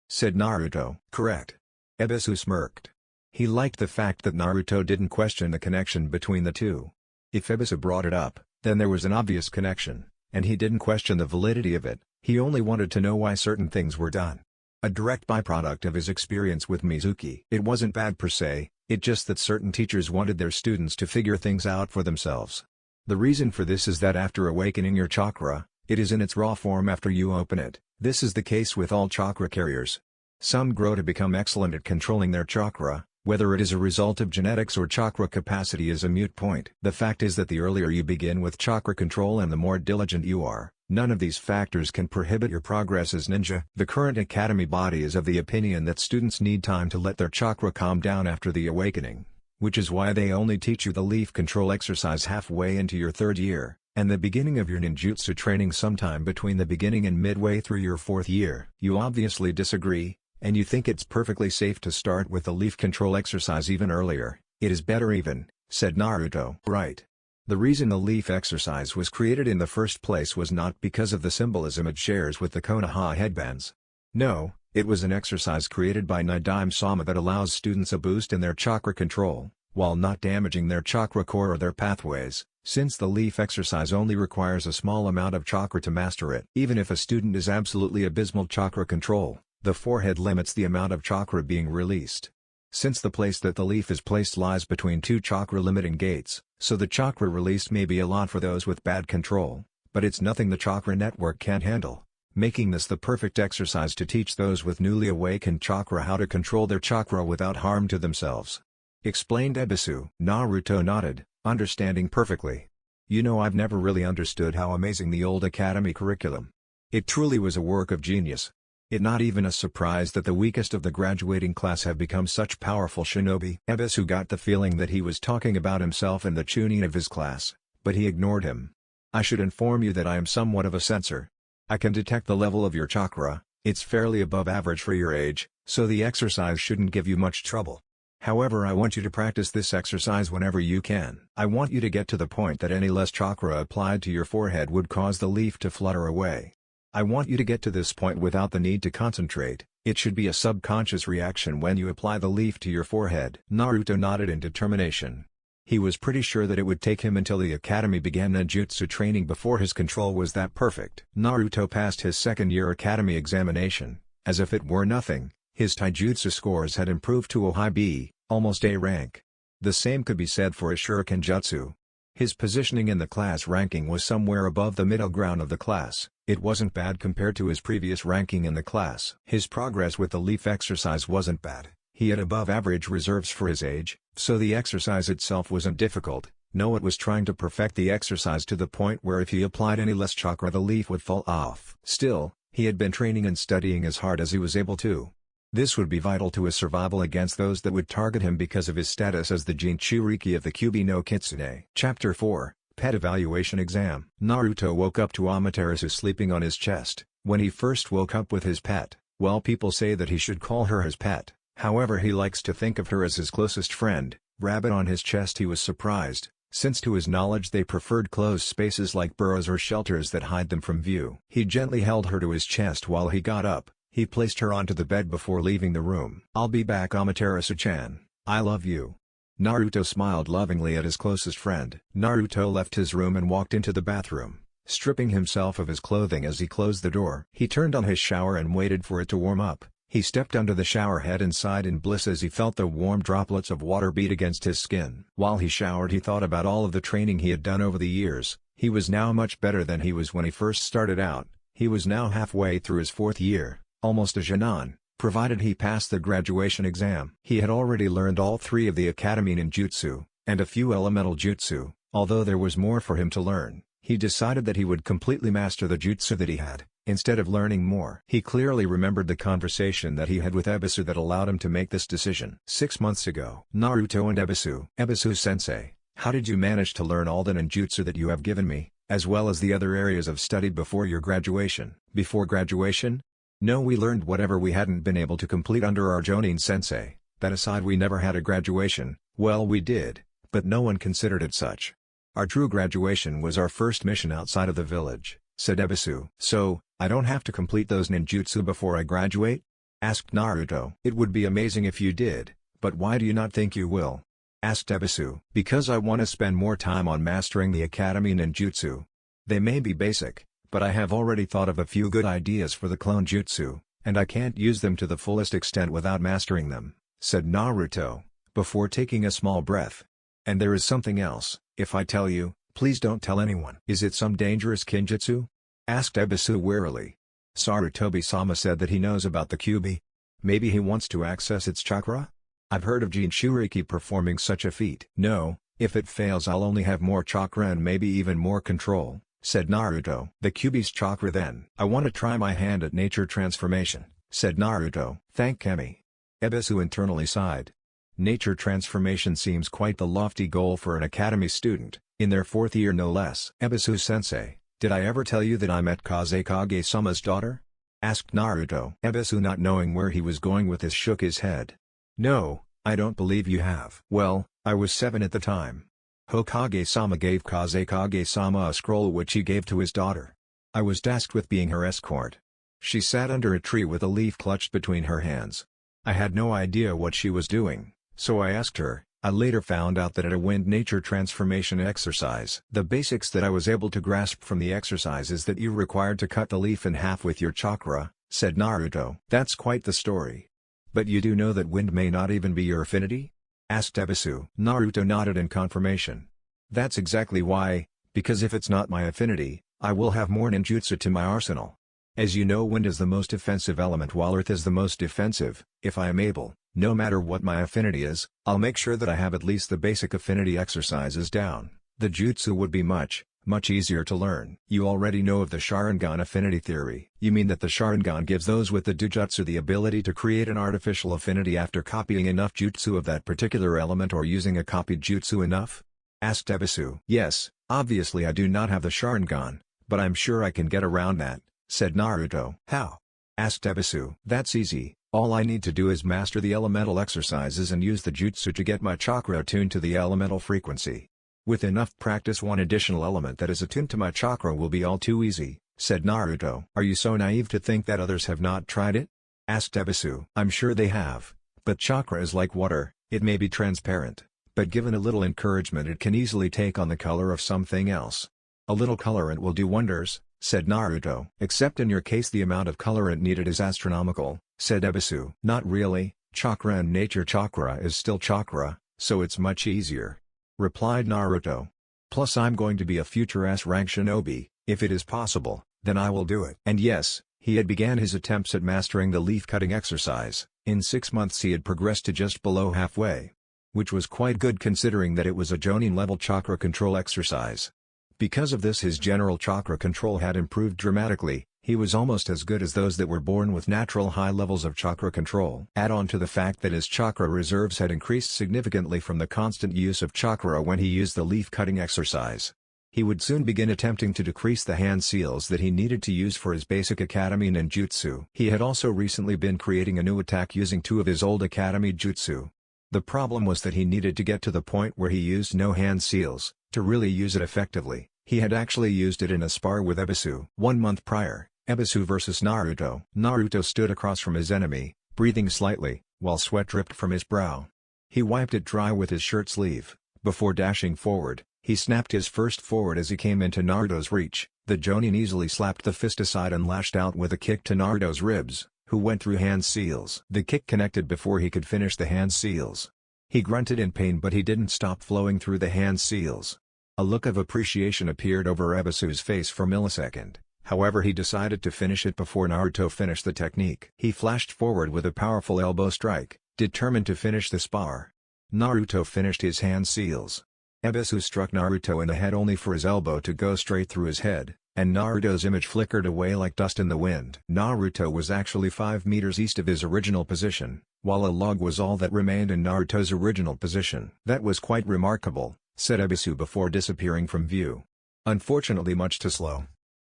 said Naruto. Correct. Ebisu smirked. He liked the fact that Naruto didn't question the connection between the two. If Ebisu brought it up, then there was an obvious connection, and he didn't question the validity of it, he only wanted to know why certain things were done. A direct byproduct of his experience with Mizuki. It wasn't bad per se, it just that certain teachers wanted their students to figure things out for themselves. The reason for this is that after awakening your chakra, it is in its raw form after you open it. This is the case with all chakra carriers. Some grow to become excellent at controlling their chakra, whether it is a result of genetics or chakra capacity is a moot point. The fact is that the earlier you begin with chakra control and the more diligent you are, none of these factors can prohibit your progress as ninja. The current academy body is of the opinion that students need time to let their chakra calm down after the awakening, which is why they only teach you the leaf control exercise halfway into your 3rd year. And the beginning of your ninjutsu training sometime between the beginning and midway through your 4th year. You obviously disagree, and you think it's perfectly safe to start with the leaf control exercise even earlier. It is better even, said Naruto. Right. The reason the leaf exercise was created in the first place was not because of the symbolism it shares with the Konoha headbands. No, it was an exercise created by Nadaime-sama that allows students a boost in their chakra control, while not damaging their chakra core or their pathways. Since the leaf exercise only requires a small amount of chakra to master it. Even if a student is absolutely abysmal chakra control, the forehead limits the amount of chakra being released. Since the place that the leaf is placed lies between 2 chakra limiting gates, so the chakra released may be a lot for those with bad control, but it's nothing the chakra network can't handle, making this the perfect exercise to teach those with newly awakened chakra how to control their chakra without harm to themselves. Explained Ebisu. Naruto nodded, understanding perfectly. You know, I've never really understood how amazing the old academy curriculum. It truly was a work of genius. It not even a surprise that the weakest of the graduating class have become such powerful shinobi. Ebisu got the feeling that he was talking about himself and the chunin of his class, but he ignored him. I should inform you that I am somewhat of a sensor. I can detect the level of your chakra. It's fairly above average for your age, so the exercise shouldn't give you much trouble. However, I want you to practice this exercise whenever you can. I want you to get to the point that any less chakra applied to your forehead would cause the leaf to flutter away. I want you to get to this point without the need to concentrate. It should be a subconscious reaction when you apply the leaf to your forehead. Naruto nodded in determination. He was pretty sure that it would take him until the academy began ninjutsu training before his control was that perfect. Naruto passed his second-year academy examination. As if it were nothing, his taijutsu scores had improved to a high B, almost A rank. The same could be said for his shuriken jutsu. His positioning in the class ranking was somewhere above the middle ground of the class. It wasn't bad compared to his previous ranking in the class. His progress with the leaf exercise wasn't bad. He had above-average reserves for his age, so the exercise itself wasn't difficult. No, it was trying to perfect the exercise to the point where if he applied any less chakra the leaf would fall off. Still, he had been training and studying as hard as he was able to. This would be vital to his survival against those that would target him because of his status as the Jinchuriki of the Kyuubi no Kitsune. Chapter 4, Pet Evaluation Exam. Naruto woke up to Amaterasu sleeping on his chest. When he first woke up with his pet, well, people say that he should call her his pet. However, he likes to think of her as his closest friend. Rabbit on his chest. He was surprised, since to his knowledge they preferred closed spaces like burrows or shelters that hide them from view. He gently held her to his chest while he got up. He placed her onto the bed before leaving the room. "I'll be back, Amaterasu-chan. I love you." Naruto smiled lovingly at his closest friend. Naruto left his room and walked into the bathroom, stripping himself of his clothing as he closed the door. He turned on his shower and waited for it to warm up. He stepped under the shower head and sighed in bliss as he felt the warm droplets of water beat against his skin. While he showered, he thought about all of the training he had done over the years. He was now much better than he was when he first started out. He was now halfway through his 4th year, almost a Jonin, provided he passed the graduation exam. He had already learned all 3 of the academy ninjutsu, and a few elemental jutsu. Although there was more for him to learn, he decided that he would completely master the jutsu that he had, instead of learning more. He clearly remembered the conversation that he had with Ebisu that allowed him to make this decision. 6 months ago. Naruto and Ebisu. Ebisu-sensei, how did you manage to learn all the ninjutsu that you have given me, as well as the other areas of study before your graduation? Before graduation? No, we learned whatever we hadn't been able to complete under our Jonin-sensei. That aside, we never had a graduation. Well, we did, but no one considered it such. Our true graduation was our first mission outside of the village, said Ebisu. So, I don't have to complete those ninjutsu before I graduate? Asked Naruto. It would be amazing if you did, but why do you not think you will? Asked Ebisu. Because I want to spend more time on mastering the academy ninjutsu. They may be basic, but I have already thought of a few good ideas for the clone jutsu, and I can't use them to the fullest extent without mastering them, said Naruto, before taking a small breath. And there is something else. If I tell you, please don't tell anyone. Is it some dangerous kinjutsu? Asked Ebisu wearily. Sarutobi-sama said that he knows about the Kyuubi. Maybe he wants to access its chakra? I've heard of Jinchuriki performing such a feat. No, if it fails I'll only have more chakra and maybe even more control, said Naruto. The Kyuubi's chakra then. I want to try my hand at nature transformation, said Naruto. Thank Kemi. Ebisu internally sighed. Nature transformation seems quite the lofty goal for an academy student, in their 4th year no less. Ebisu-sensei, did I ever tell you that I met Kazekage-sama's daughter? Asked Naruto. Ebisu, not knowing where he was going with this, shook his head. No, I don't believe you have. Well, I was 7 at the time. Hokage-sama gave Kazekage-sama a scroll which he gave to his daughter. I was tasked with being her escort. She sat under a tree with a leaf clutched between her hands. I had no idea what she was doing. So I asked her. I later found out that at a wind nature transformation exercise, the basics that I was able to grasp from the exercise is that you're required to cut the leaf in half with your chakra, said Naruto. That's quite the story. But you do know that wind may not even be your affinity? Asked Ebisu. Naruto nodded in confirmation. That's exactly why, because if it's not my affinity, I will have more ninjutsu to my arsenal. As you know, wind is the most offensive element while earth is the most defensive. If I am able, no matter what my affinity is, I'll make sure that I have at least the basic affinity exercises down. The jutsu would be much, Much easier to learn. You already know of the Sharingan affinity theory. You mean that the Sharingan gives those with the Dojutsu the ability to create an artificial affinity after copying enough jutsu of that particular element or using a copied jutsu enough? Asked Ebisu. Yes, obviously I do not have the Sharingan, but I'm sure I can get around that, said Naruto. How? Asked Ebisu. That's easy, all I need to do is master the elemental exercises and use the jutsu to get my chakra attuned to the elemental frequency. With enough practice one additional element that is attuned to my chakra will be all too easy, said Naruto. Are you so naive to think that others have not tried it? Asked Ebisu. I'm sure they have, but chakra is like water, it may be transparent, but given a little encouragement it can easily take on the color of something else. A little colorant will do wonders, said Naruto. Except in your case the amount of colorant needed is astronomical, said Ebisu. Not really, chakra and nature chakra is still chakra, so it's much easier, replied Naruto. Plus I'm going to be a future S-rank shinobi, if it is possible, then I will do it. And yes, he had began his attempts at mastering the leaf-cutting exercise. In 6 months he had progressed to just below halfway, which was quite good considering that it was a Jonin-level chakra control exercise. Because of this his general chakra control had improved dramatically, he was almost as good as those that were born with natural high levels of chakra control. Add on to the fact that his chakra reserves had increased significantly from the constant use of chakra when he used the leaf-cutting exercise. He would soon begin attempting to decrease the hand seals that he needed to use for his basic academy ninjutsu. He had also recently been creating a new attack using 2 of his old academy jutsu. The problem was that he needed to get to the point where he used no hand seals, to really use it effectively. He had actually used it in a spar with Ebisu. 1 month prior, Ebisu vs Naruto. Naruto stood across from his enemy, breathing slightly, while sweat dripped from his brow. He wiped it dry with his shirt sleeve. Before dashing forward, he snapped his fist forward as he came into Naruto's reach. The Jonin easily slapped the fist aside and lashed out with a kick to Naruto's ribs, who went through hand seals. The kick connected before he could finish the hand seals. He grunted in pain but he didn't stop flowing through the hand seals. A look of appreciation appeared over Ebisu's face for a millisecond. However he decided to finish it before Naruto finished the technique. He flashed forward with a powerful elbow strike, determined to finish the spar. Naruto finished his hand seals. Ebisu struck Naruto in the head only for his elbow to go straight through his head, and Naruto's image flickered away like dust in the wind. Naruto was actually 5 meters east of his original position, while a log was all that remained in Naruto's original position. That was quite remarkable, said Ebisu before disappearing from view. Unfortunately much too slow.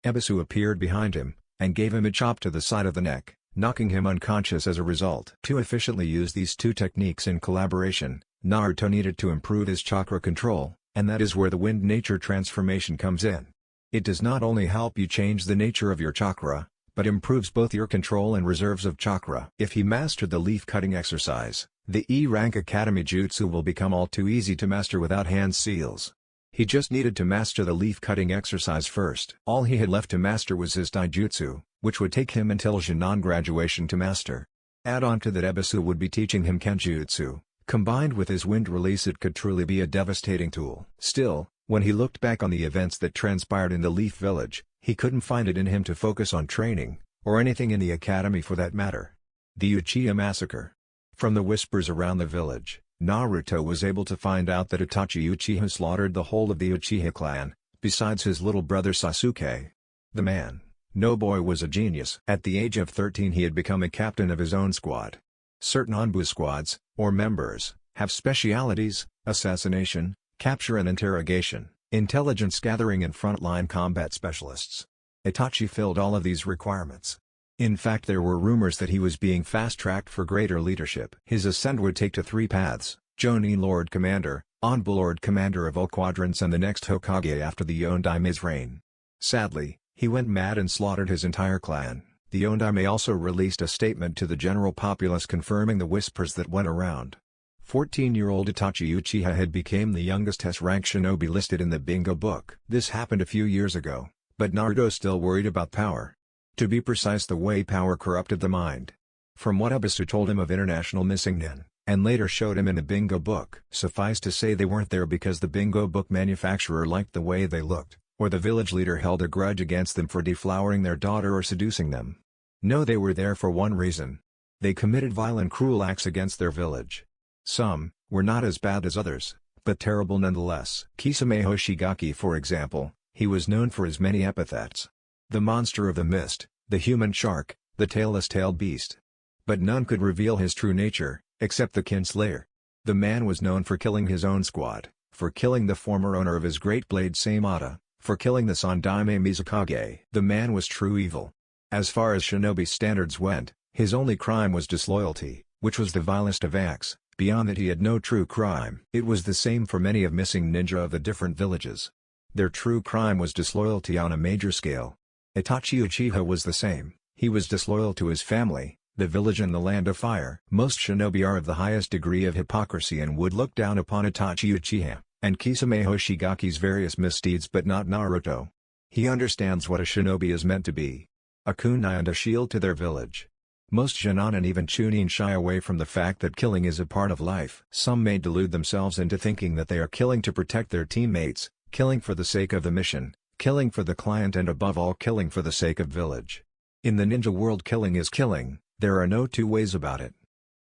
Ebisu appeared behind him, and gave him a chop to the side of the neck, knocking him unconscious as a result. To efficiently use these 2 techniques in collaboration, Naruto needed to improve his chakra control, and that is where the wind nature transformation comes in. It does not only help you change the nature of your chakra, but improves both your control and reserves of chakra. If he mastered the leaf-cutting exercise, the E-rank Academy Jutsu will become all too easy to master without hand seals. He just needed to master the leaf-cutting exercise first. All he had left to master was his taijutsu, which would take him until Shinnon graduation to master. Add on to that Ebisu would be teaching him Kenjutsu. Combined with his wind release it could truly be a devastating tool. Still, when he looked back on the events that transpired in the Leaf Village, he couldn't find it in him to focus on training, or anything in the academy for that matter. The Uchiha Massacre. From the whispers around the village, Naruto was able to find out that Itachi Uchiha slaughtered the whole of the Uchiha clan, besides his little brother Sasuke. The man, no boy, was a genius. At the age of 13 he had become a captain of his own squad. Certain Anbu squads, or members, have specialities: assassination, capture and interrogation, intelligence gathering and frontline combat specialists. Itachi filled all of these requirements. In fact there were rumors that he was being fast-tracked for greater leadership. His ascent would take to 3 paths: Jonin Lord Commander, Anbu Lord Commander of all quadrants and the next Hokage after the Yondaime's reign. Sadly, he went mad and slaughtered his entire clan. The Yondaime also released a statement to the general populace confirming the whispers that went around. 14-year-old Itachi Uchiha had become the youngest S-rank shinobi listed in the bingo book. This happened a few years ago, but Naruto still worried about power. To be precise, the way power corrupted the mind. From what Ebisu told him of international missing nin, and later showed him in the bingo book. Suffice to say they weren't there because the bingo book manufacturer liked the way they looked, or the village leader held a grudge against them for deflowering their daughter or seducing them. No, they were there for one reason. They committed violent, cruel acts against their village. Some were not as bad as others, but terrible nonetheless. Kisame Hoshigaki, for example, He was known for his many epithets. The monster of the mist, the human shark, the tailless-tailed beast. But none could reveal his true nature, except the kinslayer. The man was known for killing his own squad, for killing the former owner of his great blade Samata, for killing the Sandaime Mizukage. The man was true evil. As far as shinobi standards went, his only crime was disloyalty, which was the vilest of acts. Beyond that he had no true crime. It was the same for many of missing ninja of the different villages. Their true crime was disloyalty on a major scale. Itachi Uchiha was the same. He was disloyal to his family, the village and the land of fire. Most shinobi are of the highest degree of hypocrisy and would look down upon Itachi Uchiha, and Kisame Hoshigaki's various misdeeds, but not Naruto. He understands what a shinobi is meant to be. A kunai and a shield to their village. Most Jonin and even Chunin shy away from the fact that killing is a part of life. Some may delude themselves into thinking that they are killing to protect their teammates, killing for the sake of the mission, killing for the client, and above all killing for the sake of village. In the ninja world, killing is killing, there are no two ways about it.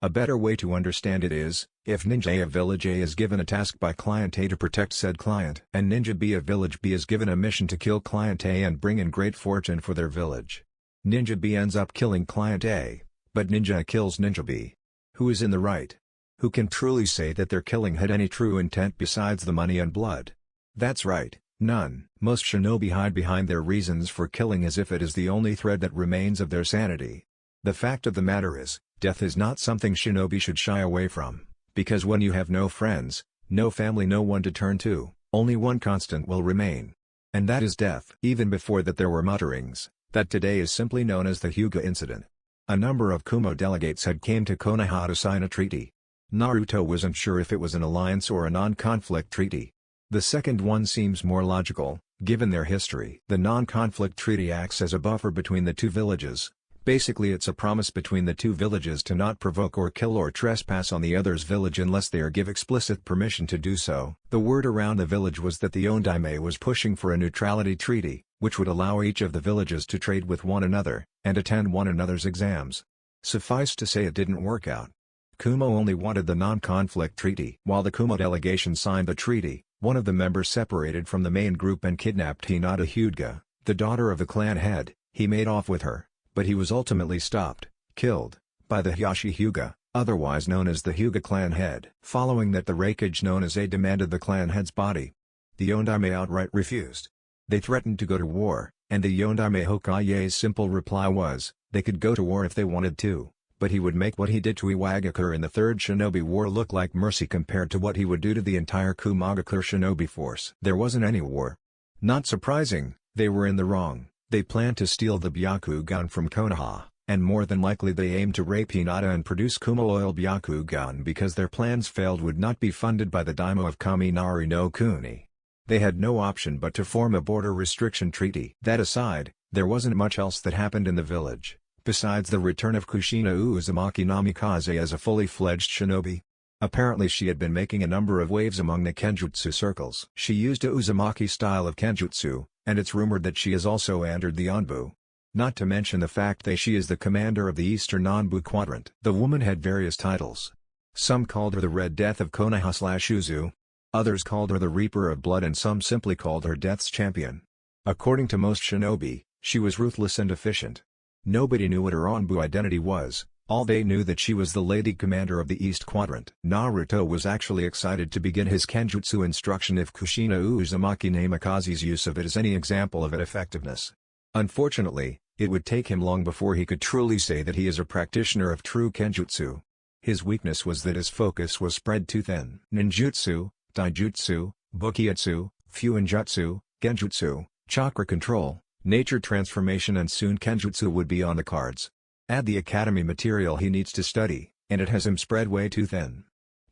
A better way to understand it is, if Ninja A of Village A is given a task by Client A to protect said client, and Ninja B of Village B is given a mission to kill Client A and bring in great fortune for their village. Ninja B ends up killing Client A, but Ninja A kills Ninja B. Who is in the right? Who can truly say that their killing had any true intent besides the money and blood? That's right, none. Most shinobi hide behind their reasons for killing as if it is the only thread that remains of their sanity. The fact of the matter is, death is not something shinobi should shy away from, because when you have no friends, no family, no one to turn to, only one constant will remain. And that is death. Even before that there were mutterings, that today is simply known as the Hyuga incident. A number of Kumo delegates had came to Konoha to sign a treaty. Naruto wasn't sure if it was an alliance or a non-conflict treaty. The second one seems more logical, given their history. The non-conflict treaty acts as a buffer between the two villages. Basically it's a promise between the two villages to not provoke or kill or trespass on the other's village unless they are give explicit permission to do so. The word around the village was that the Ondaime was pushing for a neutrality treaty, which would allow each of the villages to trade with one another, and attend one another's exams. Suffice to say it didn't work out. Kumo only wanted the non-conflict treaty. While the Kumo delegation signed the treaty, one of the members separated from the main group and kidnapped Hinata Hyuga, the daughter of the clan head. He made off with her, but he was ultimately stopped, killed, by the Hiyashi Hyuga, otherwise known as the Hyuga clan head. Following that, the Raikage known as A demanded the clan head's body. The Ondaime outright refused. They threatened to go to war, and the Ondaime Hokage's simple reply was, they could go to war if they wanted to, but he would make what he did to Iwagakure in the Third Shinobi War look like mercy compared to what he would do to the entire Kumagakure shinobi force. There wasn't any war. Not surprising, they were in the wrong. They planned to steal the Byakugan from Konoha, and more than likely they aimed to rape Hinata and produce Kumo oil Byakugan. Because their plans failed, would not be funded by the daimyo of Kaminari no Kuni. They had no option but to form a border restriction treaty. That aside, there wasn't much else that happened in the village, besides the return of Kushina Uzumaki Namikaze as a fully fledged shinobi. Apparently she had been making a number of waves among the Kenjutsu circles. She used a Uzumaki style of Kenjutsu, and it's rumored that she has also entered the Anbu. Not to mention the fact that she is the commander of the Eastern Anbu Quadrant. The woman had various titles. Some called her the Red Death of Konoha/Uzu. Others called her the Reaper of Blood, and some simply called her Death's Champion. According to most shinobi, she was ruthless and efficient. Nobody knew what her Anbu identity was, all they knew that she was the Lady Commander of the East Quadrant. Naruto was actually excited to begin his Kenjutsu instruction if Kushina Uzumaki Namikaze's use of it is any example of its effectiveness. Unfortunately, it would take him long before he could truly say that he is a practitioner of true Kenjutsu. His weakness was that his focus was spread too thin. Ninjutsu, Daijutsu, Bukietsu, Fuinjutsu, Genjutsu, chakra control, nature transformation, and soon Kenjutsu would be on the cards. Add the academy material he needs to study, and it has him spread way too thin.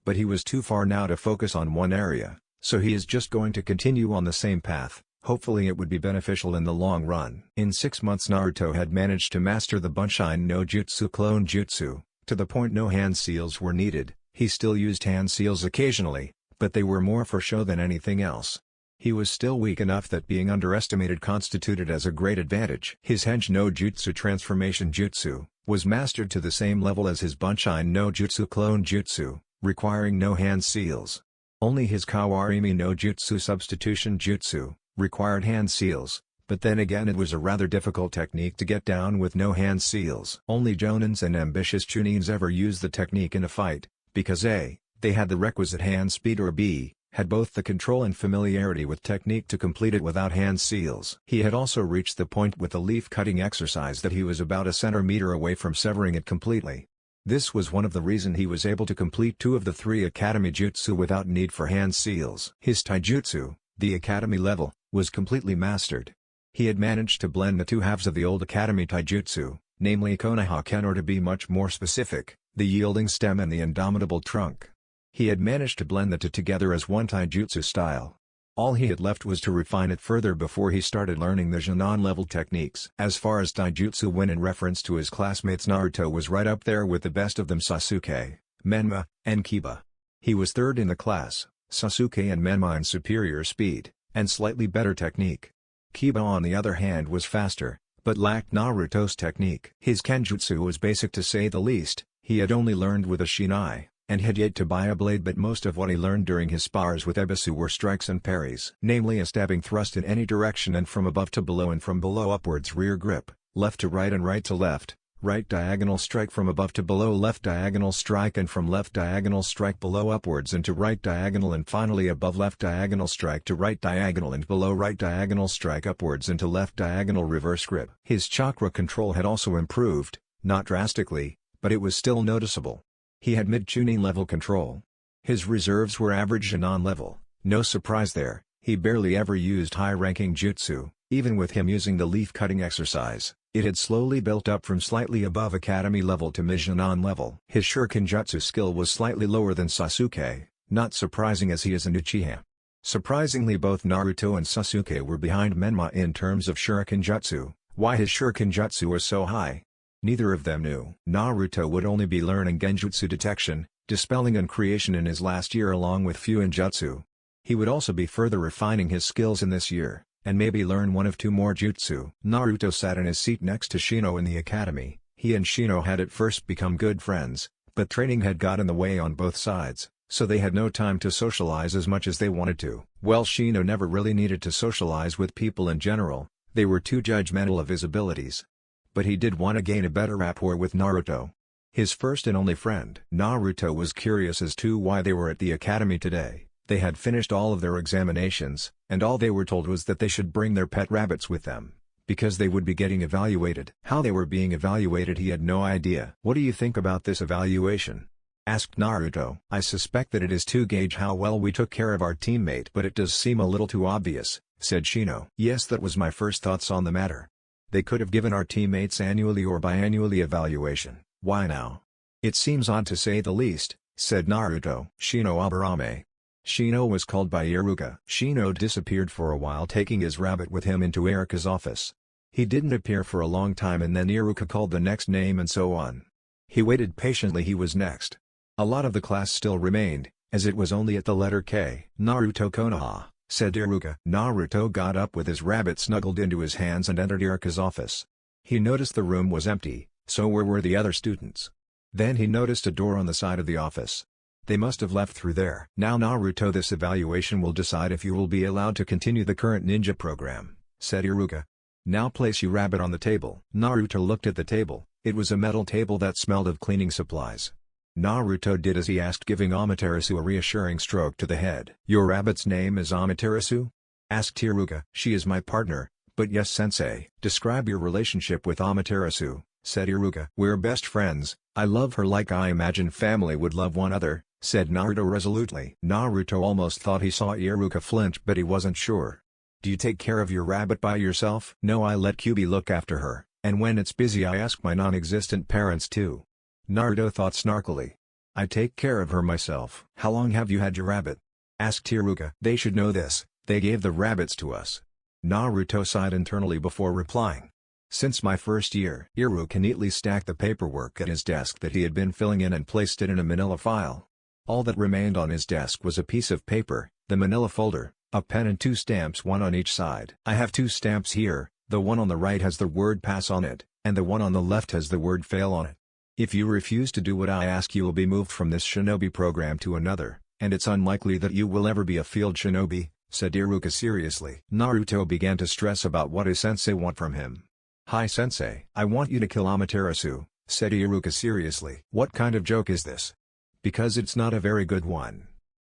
But he was too far now to focus on one area, so he is just going to continue on the same path. Hopefully it would be beneficial in the long run. In 6 months Naruto had managed to master the Bunshin no Jutsu clone jutsu, to the point no hand seals were needed. He still used hand seals occasionally, but they were more for show than anything else. He was still weak enough that being underestimated constituted as a great advantage. His Henj no Jutsu transformation jutsu was mastered to the same level as his Bunshin no Jutsu clone jutsu, requiring no hand seals. Only his Kawarimi no Jutsu substitution jutsu, required hand seals, but then again it was a rather difficult technique to get down with no hand seals. Only jonins and ambitious chunins ever used the technique in a fight, because A, they had the requisite hand speed, or B, had both the control and familiarity with technique to complete it without hand seals. He had also reached the point with the leaf-cutting exercise that he was about a centimeter away from severing it completely. This was one of the reasons he was able to complete 2 of the 3 academy jutsu without need for hand seals. His taijutsu, the academy level, was completely mastered. He had managed to blend the 2 halves of the old academy taijutsu, namely Konoha Ken, or to be much more specific, the yielding stem and the indomitable trunk. He had managed to blend the 2 together as one taijutsu style. All he had left was to refine it further before he started learning the Jonan level techniques. As far as taijutsu went, in reference to his classmates, Naruto was right up there with the best of them: Sasuke, Menma, and Kiba. He was third in the class, Sasuke and Menma in superior speed, and slightly better technique. Kiba on the other hand was faster, but lacked Naruto's technique. His kenjutsu was basic to say the least. He had only learned with a shinai, and had yet to buy a blade, but most of what he learned during his spars with Ebisu were strikes and parries, namely a stabbing thrust in any direction and from above to below and from below upwards, rear grip, left to right and right to left, right diagonal strike from above to below, left diagonal strike and from left diagonal strike below upwards and to right diagonal, and finally above left diagonal strike to right diagonal and below right diagonal strike upwards and to left diagonal reverse grip. His chakra control had also improved, not drastically, but it was still noticeable. He had mid-Chunin level control. His reserves were average Jonan level, no surprise there. He barely ever used high-ranking jutsu. Even with him using the leaf-cutting exercise, it had slowly built up from slightly above academy level to mid-Jonan level. His shurikenjutsu skill was slightly lower than Sasuke, not surprising as he is an Uchiha. Surprisingly, both Naruto and Sasuke were behind Menma in terms of shurikenjutsu. Why his shurikenjutsu was so high, neither of them knew. Naruto would only be learning genjutsu detection, dispelling and creation in his last year along with fuinjutsu. He would also be further refining his skills in this year, and maybe learn 1 of 2 more jutsu. Naruto sat in his seat next to Shino in the academy. He and Shino had at first become good friends, but training had got in the way on both sides, so they had no time to socialize as much as they wanted to. Well, Shino never really needed to socialize with people in general. They were too judgmental of his abilities. But he did want to gain a better rapport with Naruto, his first and only friend. Naruto was curious as to why they were at the academy today. They had finished all of their examinations, and all they were told was that they should bring their pet rabbits with them, because they would be getting evaluated. How they were being evaluated he had no idea. "What do you think about this evaluation?" asked Naruto. "I suspect that it is to gauge how well we took care of our teammate, but it does seem a little too obvious," said Shino. "Yes, that was my first thoughts on the matter. They could have given our teammates annually or biannually evaluation. Why now? It seems odd to say the least," said Naruto. Shino Aburame. Shino was called by Iruka. Shino disappeared for a while, taking his rabbit with him into Iruka's office. He didn't appear for a long time, and then Iruka called the next name and so on. He waited patiently. He was next. A lot of the class still remained, as it was only at the letter K. "Naruto Konoha," said Iruka. Naruto got up with his rabbit snuggled into his hands and entered Iruka's office. He noticed the room was empty, so where were the other students? Then he noticed a door on the side of the office. They must have left through there. "Now Naruto, this evaluation will decide if you will be allowed to continue the current ninja program," said Iruka. "Now place your rabbit on the table." Naruto looked at the table. It was a metal table that smelled of cleaning supplies. Naruto did as he asked, giving Amaterasu a reassuring stroke to the head. "Your rabbit's name is Amaterasu?" asked Iruka. "She is my partner, but yes, sensei." "Describe your relationship with Amaterasu," said Iruka. "We're best friends. I love her like I imagine family would love one another," said Naruto resolutely. Naruto almost thought he saw Iruka flinch, but he wasn't sure. "Do you take care of your rabbit by yourself?" "No, I let Kyubi look after her, and when it's busy I ask my non-existent parents too." Naruto thought snarkily. "I take care of her myself." "How long have you had your rabbit?" asked Iruka. "They should know this, they gave the rabbits to us." Naruto sighed internally before replying. "Since my first year." Iruka neatly stacked the paperwork at his desk that he had been filling in and placed it in a manila file. All that remained on his desk was a piece of paper, the manila folder, a pen and 2 stamps, one on each side. "I have 2 stamps here, the one on the right has the word pass on it, and the one on the left has the word fail on it. If you refuse to do what I ask you will be moved from this shinobi program to another, and it's unlikely that you will ever be a field shinobi, said Iruka seriously. Naruto began to stress about what his sensei want from him. "Hi sensei. I want you to kill Amaterasu," said Iruka seriously. "What kind of joke is this? Because it's not a very good one,"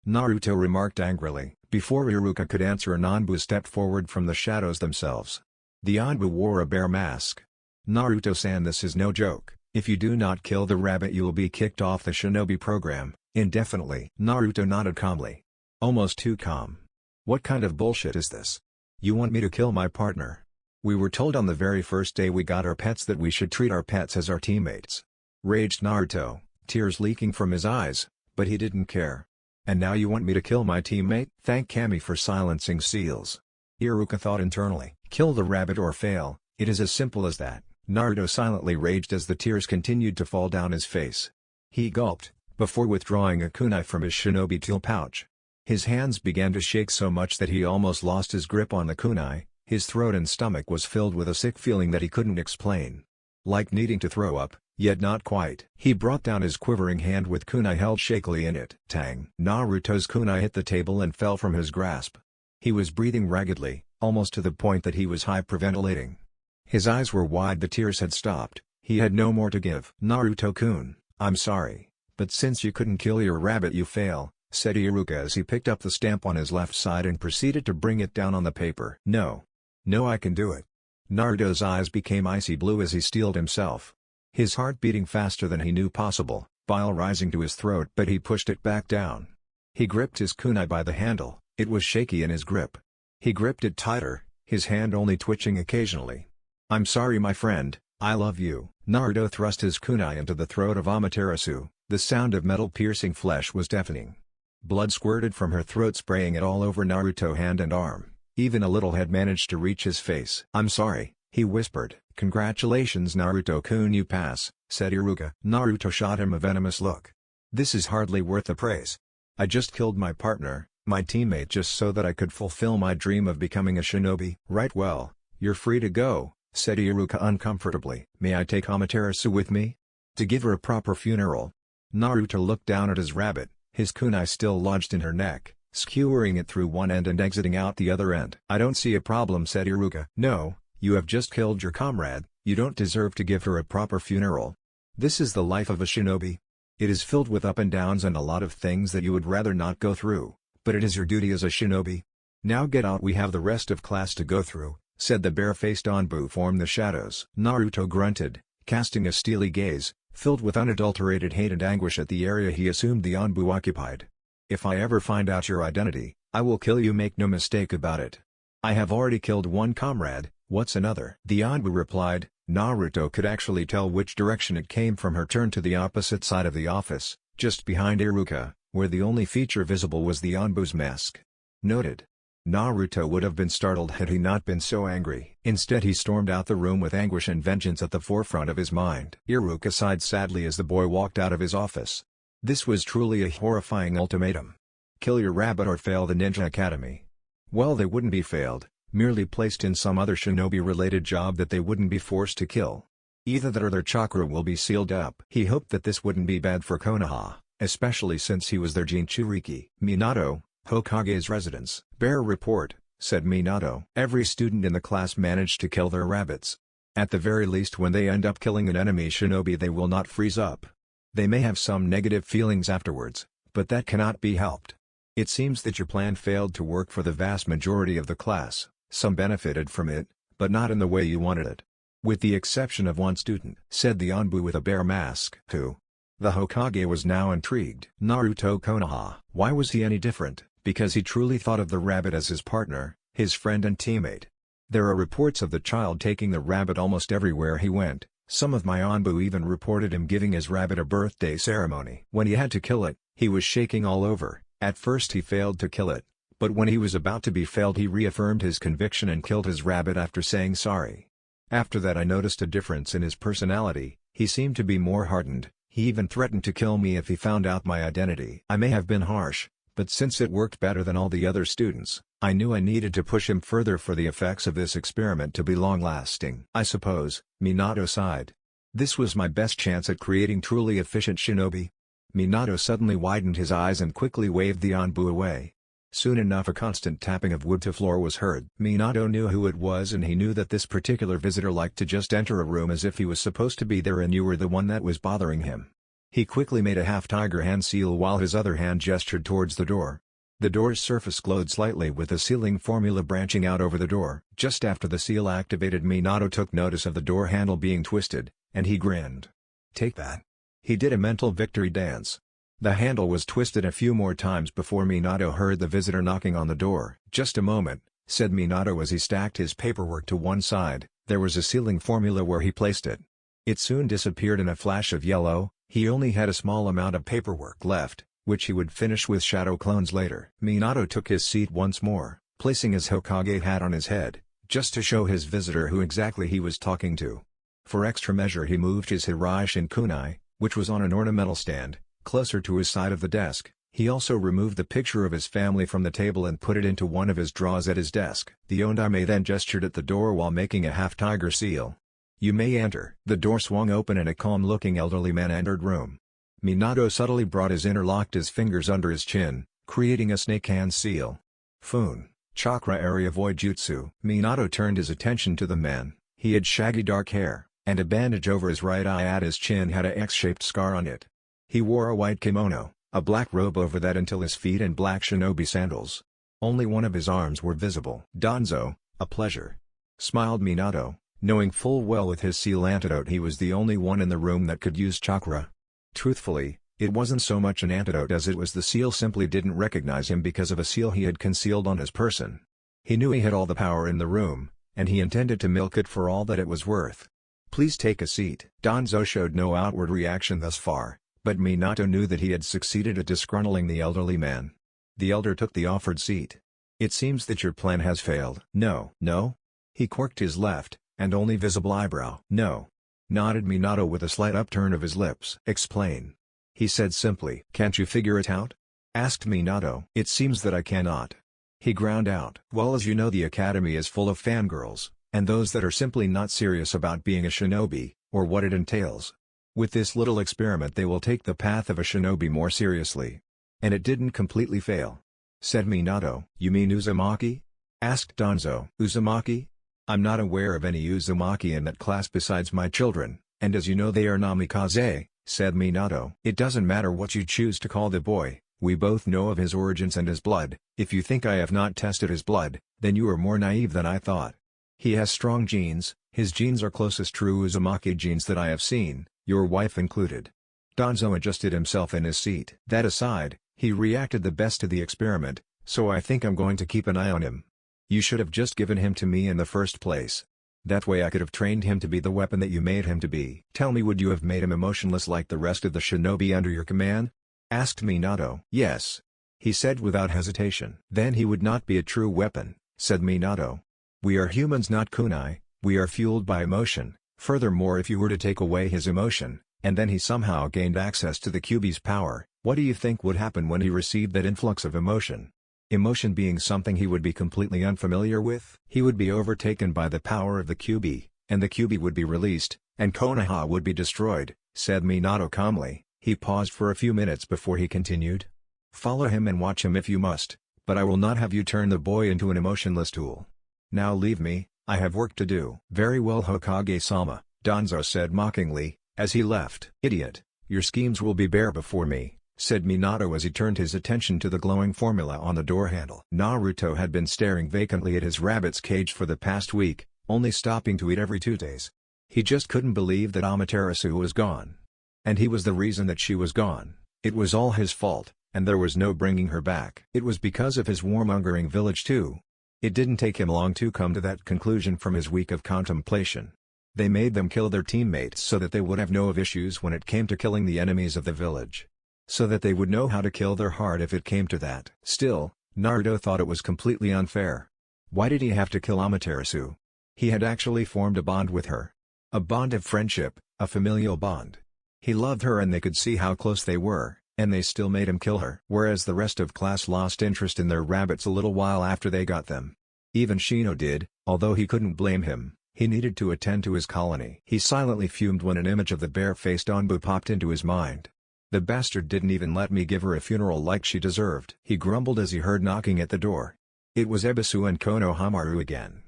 Naruto remarked angrily. Before Iruka could answer, an Anbu stepped forward from the shadows themselves. The Anbu wore a bear mask. "Naruto-san, this is no joke. If you do not kill the rabbit you will be kicked off the shinobi program, indefinitely." Naruto nodded calmly. Almost too calm. "What kind of bullshit is this? You want me to kill my partner? We were told on the very first day we got our pets that we should treat our pets as our teammates," raged Naruto, tears leaking from his eyes, but he didn't care. "And now you want me to kill my teammate?" "Thank Kami for silencing seals," Iruka thought internally. "Kill the rabbit or fail, it is as simple as that." Naruto silently raged as the tears continued to fall down his face. He gulped, before withdrawing a kunai from his shinobi tool pouch. His hands began to shake so much that he almost lost his grip on the kunai. His throat and stomach was filled with a sick feeling that he couldn't explain. Like needing to throw up, yet not quite. He brought down his quivering hand with kunai held shakily in it. Tang! Naruto's kunai hit the table and fell from his grasp. He was breathing raggedly, almost to the point that he was hyperventilating. His eyes were wide, the tears had stopped, he had no more to give. "Naruto-kun, I'm sorry, but since you couldn't kill your rabbit you fail," said Iruka as he picked up the stamp on his left side and proceeded to bring it down on the paper. "No. No, I can do it." Naruto's eyes became icy blue as he steeled himself. His heart beating faster than he knew possible, bile rising to his throat, but he pushed it back down. He gripped his kunai by the handle, it was shaky in his grip. He gripped it tighter, his hand only twitching occasionally. "I'm sorry my friend, I love you." Naruto thrust his kunai into the throat of Amaterasu, the sound of metal piercing flesh was deafening. Blood squirted from her throat, spraying it all over Naruto's hand and arm. Even a little had managed to reach his face. "I'm sorry," he whispered. "Congratulations Naruto-kun, you pass," said Iruka. Naruto shot him a venomous look. "This is hardly worth the praise. I just killed my partner, my teammate, just so that I could fulfill my dream of becoming a shinobi." "Right, well, you're free to go," said Iruka uncomfortably. "May I take Amaterasu with me? To give her a proper funeral?" Naruto looked down at his rabbit, his kunai still lodged in her neck, skewering it through one end and exiting out the other end. "I don't see a problem," said Iruka. "No, you have just killed your comrade, you don't deserve to give her a proper funeral. This is the life of a shinobi. It is filled with up and downs and a lot of things that you would rather not go through, but it is your duty as a shinobi. Now get out, we have the rest of class to go through," said the bare-faced Anbu from the shadows. Naruto grunted, casting a steely gaze, filled with unadulterated hate and anguish at the area he assumed the Anbu occupied. "If I ever find out your identity, I will kill you, make no mistake about it. I have already killed one comrade, what's another?" The Anbu replied. Naruto could actually tell which direction it came from. Her turned to the opposite side of the office, just behind Iruka, where the only feature visible was the Anbu's mask. Noted. Naruto would have been startled had he not been so angry. Instead he stormed out the room with anguish and vengeance at the forefront of his mind. Iruka sighed sadly as the boy walked out of his office. This was truly a horrifying ultimatum. Kill your rabbit or fail the Ninja Academy. Well, they wouldn't be failed, merely placed in some other shinobi-related job that they wouldn't be forced to kill. Either that or their chakra will be sealed up. He hoped that this wouldn't be bad for Konoha, especially since he was their Jinchuriki. Minato, Hokage's residence. "Bear report," said Minato. "Every student in the class managed to kill their rabbits. At the very least, when they end up killing an enemy shinobi they will not freeze up. They may have some negative feelings afterwards, but that cannot be helped. It seems that your plan failed to work for the vast majority of the class. Some benefited from it, but not in the way you wanted it. With the exception of one student," said the Anbu with a bear mask. "Who?" The Hokage was now intrigued. "Naruto Konoha." Why was he any different? Because he truly thought of the rabbit as his partner, his friend and teammate. There are reports of the child taking the rabbit almost everywhere he went. Some of my Anbu even reported him giving his rabbit a birthday ceremony. When he had to kill it, he was shaking all over. At first he failed to kill it, but when he was about to be felled he reaffirmed his conviction and killed his rabbit after saying sorry. After that I noticed a difference in his personality. He seemed to be more hardened. He even threatened to kill me if he found out my identity. I may have been harsh, but since it worked better than all the other students, I knew I needed to push him further for the effects of this experiment to be long-lasting. I suppose, Minato sighed. This was my best chance at creating truly efficient shinobi. Minato suddenly widened his eyes and quickly waved the Anbu away. Soon enough a constant tapping of wood to floor was heard. Minato knew who it was, and he knew that this particular visitor liked to just enter a room as if he was supposed to be there and you were the one that was bothering him. He quickly made a half-tiger hand seal while his other hand gestured towards the door. The door's surface glowed slightly with a sealing formula branching out over the door. Just after the seal activated, Minato took notice of the door handle being twisted, and he grinned. "Take that." He did a mental victory dance. The handle was twisted a few more times before Minato heard the visitor knocking on the door. "Just a moment," said Minato as he stacked his paperwork to one side. There was a sealing formula where he placed it. It soon disappeared in a flash of yellow. He only had a small amount of paperwork left, which he would finish with shadow clones later. Minato took his seat once more, placing his Hokage hat on his head, just to show his visitor who exactly he was talking to. For extra measure he moved his Hiraishin kunai, which was on an ornamental stand, closer to his side of the desk. He also removed the picture of his family from the table and put it into one of his drawers at his desk. The Ondaime then gestured at the door while making a half-tiger seal. "You may enter." The door swung open and a calm-looking elderly man entered room. Minato subtly brought his interlocked his fingers under his chin, creating a snake hand seal. "Fun, chakra area void jutsu." Minato turned his attention to the man. He had shaggy dark hair, and a bandage over his right eye at his chin had a X-shaped scar on it. He wore a white kimono, a black robe over that until his feet and black shinobi sandals. Only one of his arms were visible. "Danzo, a pleasure," smiled Minato, knowing full well with his seal antidote he was the only one in the room that could use chakra. Truthfully, it wasn't so much an antidote as it was the seal simply didn't recognize him because of a seal he had concealed on his person. He knew he had all the power in the room, and he intended to milk it for all that it was worth. "Please take a seat." Danzo showed no outward reaction thus far, but Minato knew that he had succeeded at disgruntling the elderly man. The elder took the offered seat. "It seems that your plan has failed." No. He quirked his left, and only visible eyebrow. "No," nodded Minato with a slight upturn of his lips. "Explain," he said simply. "Can't you figure it out?" asked Minato. "It seems that I cannot," he ground out. "Well, as you know, the academy is full of fangirls, and those that are simply not serious about being a shinobi, or what it entails. With this little experiment they will take the path of a shinobi more seriously. And it didn't completely fail," said Minato. "You mean Uzumaki?" asked Danzo. "Uzumaki? I'm not aware of any Uzumaki in that class besides my children, and as you know they are namikaze," said Minato. "It doesn't matter what you choose to call the boy, we both know of his origins and his blood. If you think I have not tested his blood, then you are more naive than I thought. He has strong genes, his genes are closest true Uzumaki genes that I have seen, your wife included." Danzo adjusted himself in his seat. "That aside, he reacted the best to the experiment, so I think I'm going to keep an eye on him. You should have just given him to me in the first place. That way I could have trained him to be the weapon that you made him to be." "Tell me, would you have made him emotionless like the rest of the shinobi under your command?" asked Minato. "Yes," he said without hesitation. "Then he would not be a true weapon," said Minato. "We are humans, not kunai, we are fueled by emotion. Furthermore, if you were to take away his emotion, and then he somehow gained access to the Kyuubi's power, what do you think would happen when he received that influx of emotion? Emotion being something he would be completely unfamiliar with, he would be overtaken by the power of the Kyuubi, and the Kyuubi would be released, and Konoha would be destroyed," said Minato calmly. He paused for a few minutes before he continued. "Follow him and watch him if you must, but I will not have you turn the boy into an emotionless tool. Now leave me, I have work to do." "Very well, Hokage-sama," Danzo said mockingly, as he left. "Idiot, your schemes will be bare before me," said Minato as he turned his attention to the glowing formula on the door handle. Naruto had been staring vacantly at his rabbit's cage for the past week, only stopping to eat every 2 days. He just couldn't believe that Amaterasu was gone. And he was the reason that she was gone. It was all his fault, and there was no bringing her back. It was because of his warmongering village too. It didn't take him long to come to that conclusion from his week of contemplation. They made them kill their teammates so that they would have no issues when it came to killing the enemies of the village. So that they would know how to kill their heart if it came to that. Still, Naruto thought it was completely unfair. Why did he have to kill Amaterasu? He had actually formed a bond with her. A bond of friendship, a familial bond. He loved her and they could see how close they were, and they still made him kill her. Whereas the rest of class lost interest in their rabbits a little while after they got them. Even Shino did, although he couldn't blame him. He needed to attend to his colony. He silently fumed when an image of the bare-faced Anbu popped into his mind. The bastard didn't even let me give her a funeral like she deserved. He grumbled as he heard knocking at the door. It was Ebisu and Konohamaru again.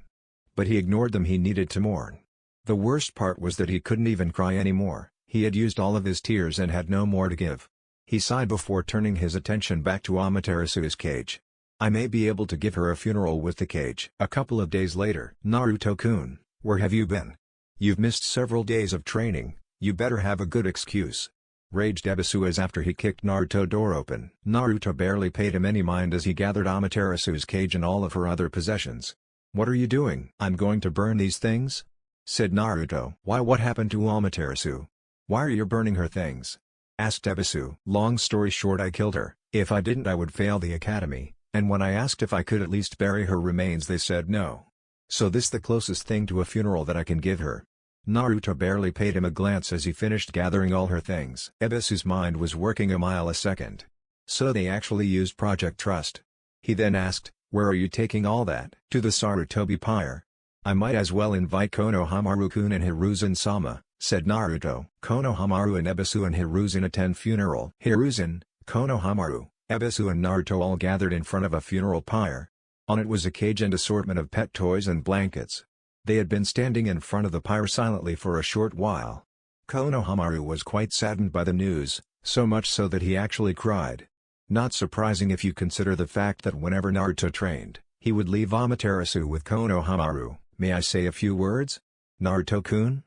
But he ignored them. He needed to mourn. The worst part was that he couldn't even cry anymore. He had used all of his tears and had no more to give. He sighed before turning his attention back to Amaterasu's cage. I may be able to give her a funeral with the cage. A couple of days later. Naruto-kun, where have you been? You've missed several days of training, you better have a good excuse. Raged Ebisu as after he kicked Naruto's door open. Naruto barely paid him any mind as he gathered Amaterasu's cage and all of her other possessions. What are you doing? I'm going to burn these things? Said Naruto. Why, what happened to Amaterasu? Why are you burning her things? Asked Ebisu. Long story short, I killed her. If I didn't I would fail the academy, and when I asked if I could at least bury her remains they said no. So this the closest thing to a funeral that I can give her. Naruto barely paid him a glance as he finished gathering all her things. Ebisu's mind was working a mile a second. So they actually used Project Trust. He then asked, where are you taking all that? To the Sarutobi Pyre. I might as well invite Konohamaru-kun and Hiruzen-sama, said Naruto. Konohamaru and Ebisu and Hiruzen attend funeral. Hiruzen, Konohamaru, Ebisu and Naruto all gathered in front of a funeral pyre. On it was a cage and assortment of pet toys and blankets. They had been standing in front of the pyre silently for a short while. Konohamaru was quite saddened by the news, so much so that he actually cried. Not surprising if you consider the fact that whenever Naruto trained, he would leave Amaterasu with Konohamaru. May I say a few words? Naruto-kun?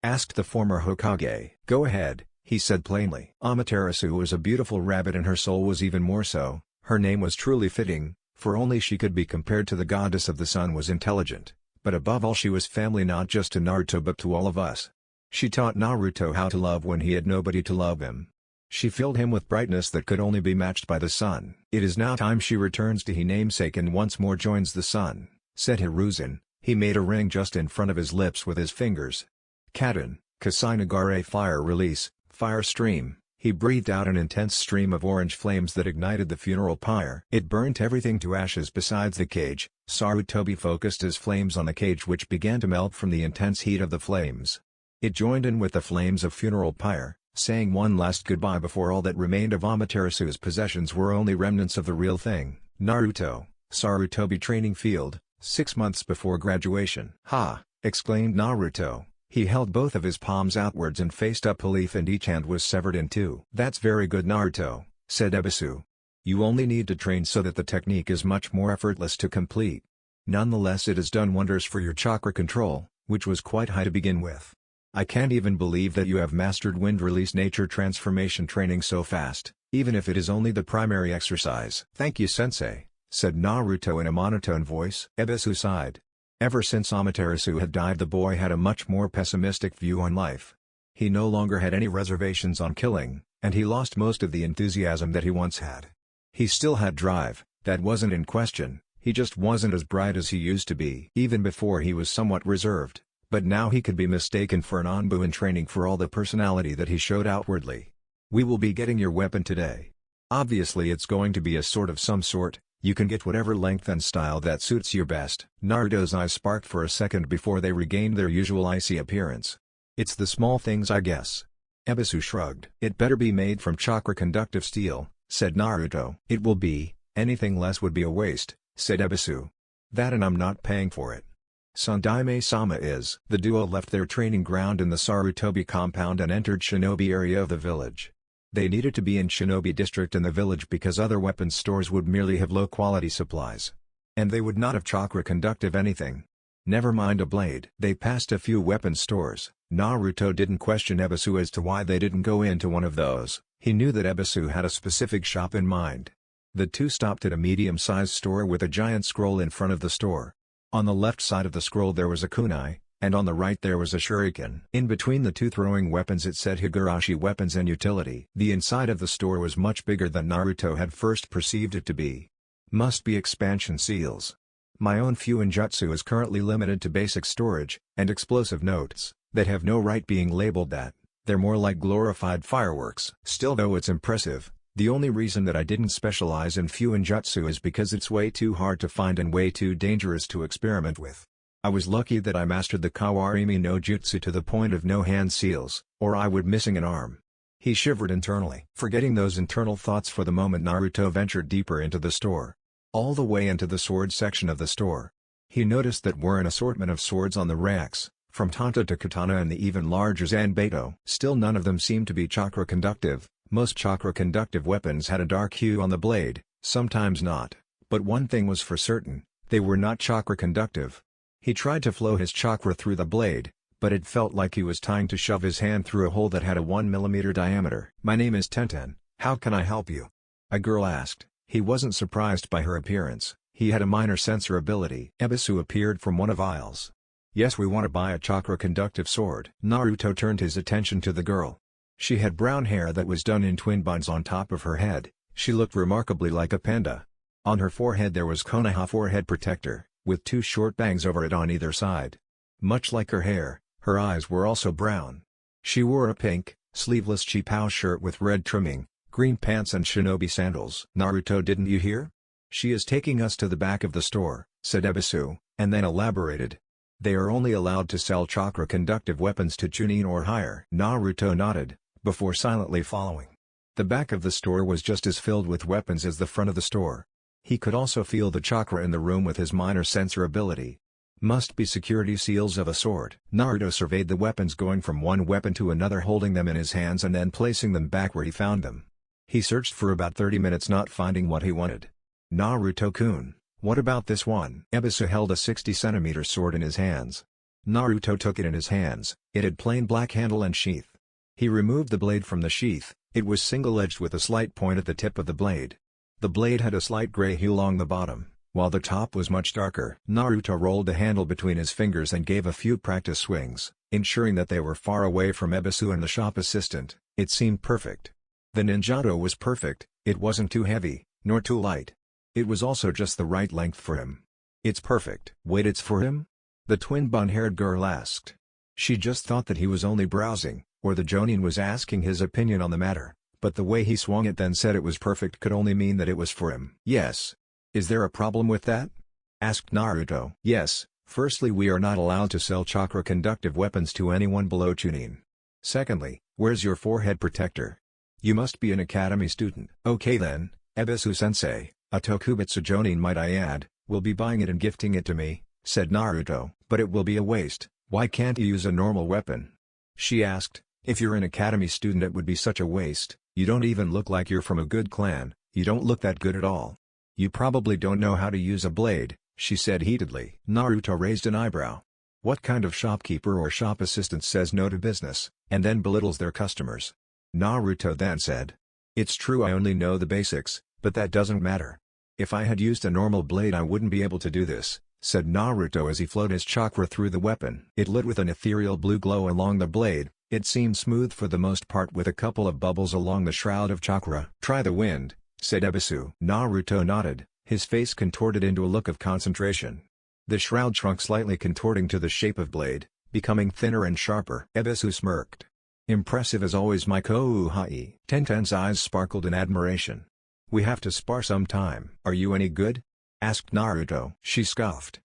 Asked the former Hokage. Go ahead, he said plainly. Amaterasu was a beautiful rabbit and her soul was even more so. Her name was truly fitting, for only she could be compared to the goddess of the sun. Was intelligent, but above all she was family, not just to Naruto but to all of us. She taught Naruto how to love when he had nobody to love him. She filled him with brightness that could only be matched by the sun. It is now time she returns to his namesake and once more joins the sun, said Hiruzen. He made a ring just in front of his lips with his fingers. Kaden, Kasinagare fire release, fire stream. He breathed out an intense stream of orange flames that ignited the funeral pyre. It burnt everything to ashes besides the cage. Sarutobi focused his flames on the cage which began to melt from the intense heat of the flames. It joined in with the flames of funeral pyre, saying one last goodbye before all that remained of Amaterasu's possessions were only remnants of the real thing. Naruto, Sarutobi training field, 6 months before graduation. Ha! Exclaimed Naruto. He held both of his palms outwards and faced up a leaf and each hand was severed in two. That's very good Naruto, said Ebisu. You only need to train so that the technique is much more effortless to complete. Nonetheless it has done wonders for your chakra control, which was quite high to begin with. I can't even believe that you have mastered wind release nature transformation training so fast, even if it is only the primary exercise. Thank you sensei, said Naruto in a monotone voice. Ebisu sighed. Ever since Amaterasu had died the boy had a much more pessimistic view on life. He no longer had any reservations on killing, and he lost most of the enthusiasm that he once had. He still had drive, that wasn't in question, he just wasn't as bright as he used to be. Even before he was somewhat reserved, but now he could be mistaken for an Anbu in training for all the personality that he showed outwardly. We will be getting your weapon today. Obviously it's going to be a sword of some sort. You can get whatever length and style that suits you best. Naruto's eyes sparked for a second before they regained their usual icy appearance. It's the small things I guess. Ebisu shrugged. It better be made from chakra-conductive steel, said Naruto. It will be, anything less would be a waste, said Ebisu. That and I'm not paying for it. Sandaime-sama is. The duo left their training ground in the Sarutobi compound and entered Shinobi area of the village. They needed to be in Shinobi district in the village because other weapons stores would merely have low-quality supplies. And they would not have chakra-conductive anything. Never mind a blade. They passed a few weapons stores. Naruto didn't question Ebisu as to why they didn't go into one of those. He knew that Ebisu had a specific shop in mind. The two stopped at a medium-sized store with a giant scroll in front of the store. On the left side of the scroll there was a kunai, and on the right there was a shuriken. In between the two throwing weapons it said Higurashi weapons and utility. The inside of the store was much bigger than Naruto had first perceived it to be. Must be expansion seals. My own Fuinjutsu is currently limited to basic storage, and explosive notes, that have no right being labeled that. They're more like glorified fireworks. Still though it's impressive, the only reason that I didn't specialize in Fuinjutsu is because it's way too hard to find and way too dangerous to experiment with. I was lucky that I mastered the Kawarimi no Jutsu to the point of no hand seals, or I would missing an arm. He shivered internally. Forgetting those internal thoughts for the moment, Naruto ventured deeper into the store. All the way into the sword section of the store. He noticed that were an assortment of swords on the racks, from Tanta to Katana and the even larger Zanbato. Still none of them seemed to be chakra conductive. Most chakra conductive weapons had a dark hue on the blade, sometimes not, but one thing was for certain, they were not chakra conductive. He tried to flow his chakra through the blade, but it felt like he was trying to shove his hand through a hole that had a 1 mm diameter. "My name is Tenten, how can I help you?" a girl asked. He wasn't surprised by her appearance, he had a minor sensor ability. Ebisu appeared from one of aisles. "Yes, we want to buy a chakra conductive sword." Naruto turned his attention to the girl. She had brown hair that was done in twin buns on top of her head. She looked remarkably like a panda. On her forehead there was Konoha forehead protector, with 2 short bangs over it on either side. Much like her hair, her eyes were also brown. She wore a pink, sleeveless chipao shirt with red trimming, green pants and shinobi sandals. "Naruto, didn't you hear? She is taking us to the back of the store," said Ebisu, and then elaborated. "They are only allowed to sell chakra-conductive weapons to Chunin or higher." Naruto nodded, before silently following. The back of the store was just as filled with weapons as the front of the store. He could also feel the chakra in the room with his minor sensor ability. Must be security seals of a sort. Naruto surveyed the weapons, going from one weapon to another, holding them in his hands and then placing them back where he found them. He searched for about 30 minutes, not finding what he wanted. "Naruto-kun, what about this one?" Ebisu held a 60 cm sword in his hands. Naruto took it in his hands. It had plain black handle and sheath. He removed the blade from the sheath. It was single-edged with a slight point at the tip of the blade. The blade had a slight gray hue along the bottom, while the top was much darker. Naruto rolled the handle between his fingers and gave a few practice swings, ensuring that they were far away from Ebisu and the shop assistant. It seemed perfect. The ninjato was perfect, it wasn't too heavy, nor too light. It was also just the right length for him. "It's perfect." "Wait, it's for him?" the twin bun-haired girl asked. She just thought that he was only browsing, or the Jonin was asking his opinion on the matter, but the way he swung it then said it was perfect could only mean that it was for him. "Yes. Is there a problem with that?" asked Naruto. "Yes, firstly we are not allowed to sell chakra-conductive weapons to anyone below Chunin. Secondly, where's your forehead protector? You must be an academy student." "Okay then, Ebisu-sensei, a Tokubitsu Jonin might I add, will be buying it and gifting it to me," said Naruto. "But it will be a waste. Why can't you use a normal weapon?" she asked. "If you're an academy student it would be such a waste. You don't even look like you're from a good clan, you don't look that good at all. You probably don't know how to use a blade," she said heatedly. Naruto raised an eyebrow. What kind of shopkeeper or shop assistant says no to business, and then belittles their customers? Naruto then said. "It's true I only know the basics, but that doesn't matter. If I had used a normal blade I wouldn't be able to do this," said Naruto as he flowed his chakra through the weapon. It lit with an ethereal blue glow along the blade. It seemed smooth for the most part, with a couple of bubbles along the shroud of chakra. "Try the wind," said Ebisu. Naruto nodded, his face contorted into a look of concentration. The shroud shrunk slightly, contorting to the shape of blade, becoming thinner and sharper. Ebisu smirked. "Impressive as always, my Kouhai." Tenten's eyes sparkled in admiration. "We have to spar sometime." "Are you any good?" asked Naruto. She scoffed.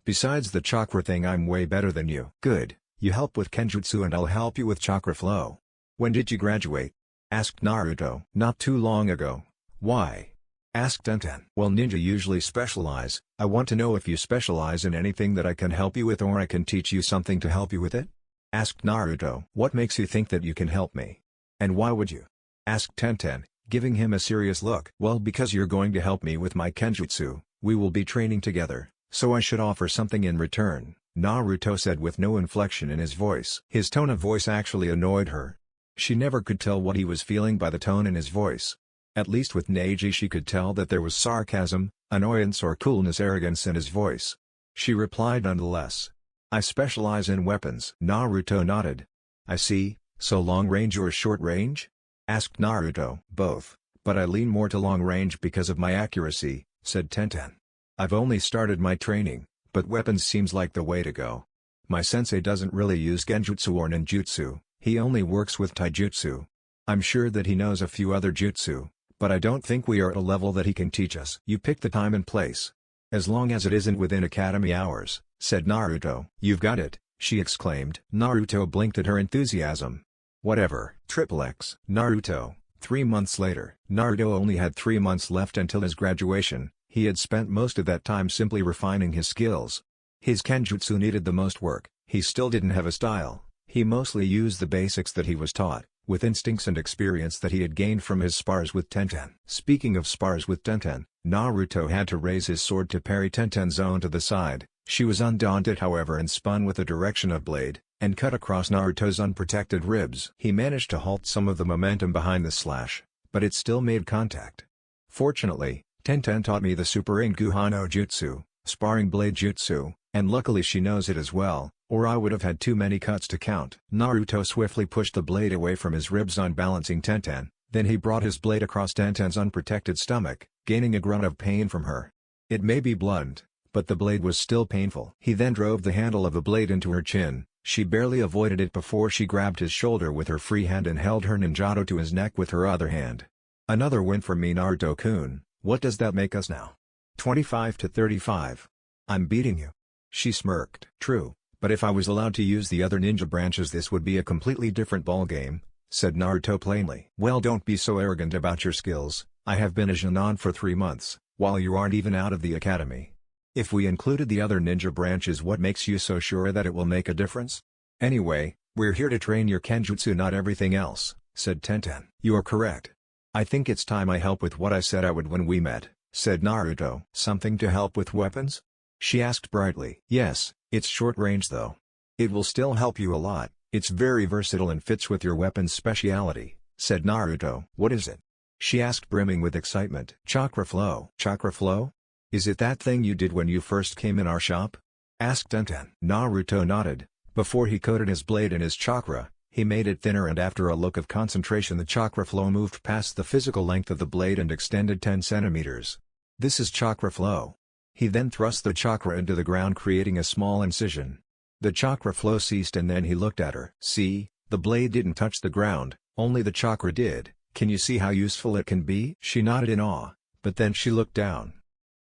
"Besides the chakra thing I'm way better than you." "Good. You help with Kenjutsu and I'll help you with chakra flow." "When did you graduate?" asked Naruto. "Not too long ago." "Why?" asked Tenten. "Well, ninja usually specialize. I want to know if you specialize in anything that I can help you with, or I can teach you something to help you with it?" asked Naruto. "What makes you think that you can help me? And why would you?" asked Tenten, giving him a serious look. "Well, because you're going to help me with my Kenjutsu, we will be training together, so I should offer something in return," Naruto said with no inflection in his voice. His tone of voice actually annoyed her. She never could tell what he was feeling by the tone in his voice. At least with Neji she could tell that there was sarcasm, annoyance or coolness, arrogance in his voice. She replied nonetheless. "I specialize in weapons." Naruto nodded. "I see, so long range or short range?" asked Naruto. "Both, but I lean more to long range because of my accuracy," said Tenten. "I've only started my training, but weapons seems like the way to go. My sensei doesn't really use genjutsu or ninjutsu, he only works with taijutsu. I'm sure that he knows a few other jutsu, but I don't think we are at a level that he can teach us." "You pick the time and place. As long as it isn't within academy hours," said Naruto. "You've got it," she exclaimed. Naruto blinked at her enthusiasm. Whatever. XXX. Naruto. 3 months later. Naruto only had 3 months left until his graduation. He had spent most of that time simply refining his skills. His kenjutsu needed the most work. He still didn't have a style. He mostly used the basics that he was taught, with instincts and experience that he had gained from his spars with Tenten. Speaking of spars with Tenten, Naruto had to raise his sword to parry Tenten's own to the side. She was undaunted however and spun with the direction of blade, and cut across Naruto's unprotected ribs. He managed to halt some of the momentum behind the slash, but it still made contact. Fortunately, Tenten taught me the Super Inguha no Jutsu, sparring blade jutsu, and luckily she knows it as well, or I would have had too many cuts to count. Naruto swiftly pushed the blade away from his ribs on balancing Tenten, then he brought his blade across Tenten's unprotected stomach, gaining a grunt of pain from her. It may be blunt, but the blade was still painful. He then drove the handle of the blade into her chin. She barely avoided it before she grabbed his shoulder with her free hand and held her ninjato to his neck with her other hand. Another win for me, Naruto-kun. What does that make us now? 25-35. I'm beating you. She smirked. True, but if I was allowed to use the other ninja branches this would be a completely different ballgame, said Naruto plainly. Well, don't be so arrogant about your skills. I have been a Jonin for 3 months, while you aren't even out of the academy. If we included the other ninja branches, what makes you so sure that it will make a difference? Anyway, we're here to train your kenjutsu, not everything else, said Tenten. You are correct. I think it's time I help with what I said I would when we met, said Naruto. Something to help with weapons? She asked brightly. Yes, it's short range though. It will still help you a lot. It's very versatile and fits with your weapon's speciality, said Naruto. What is it? She asked, brimming with excitement. Chakra flow. Chakra flow? Is it that thing you did when you first came in our shop? Asked Tenten. Naruto nodded. Before he coated his blade in his chakra, he made it thinner, and after a look of concentration the chakra flow moved past the physical length of the blade and extended 10 centimeters. This is chakra flow. He then thrust the chakra into the ground, creating a small incision. The chakra flow ceased and then he looked at her. See, the blade didn't touch the ground, only the chakra did. Can you see how useful it can be? She nodded in awe, but then she looked down.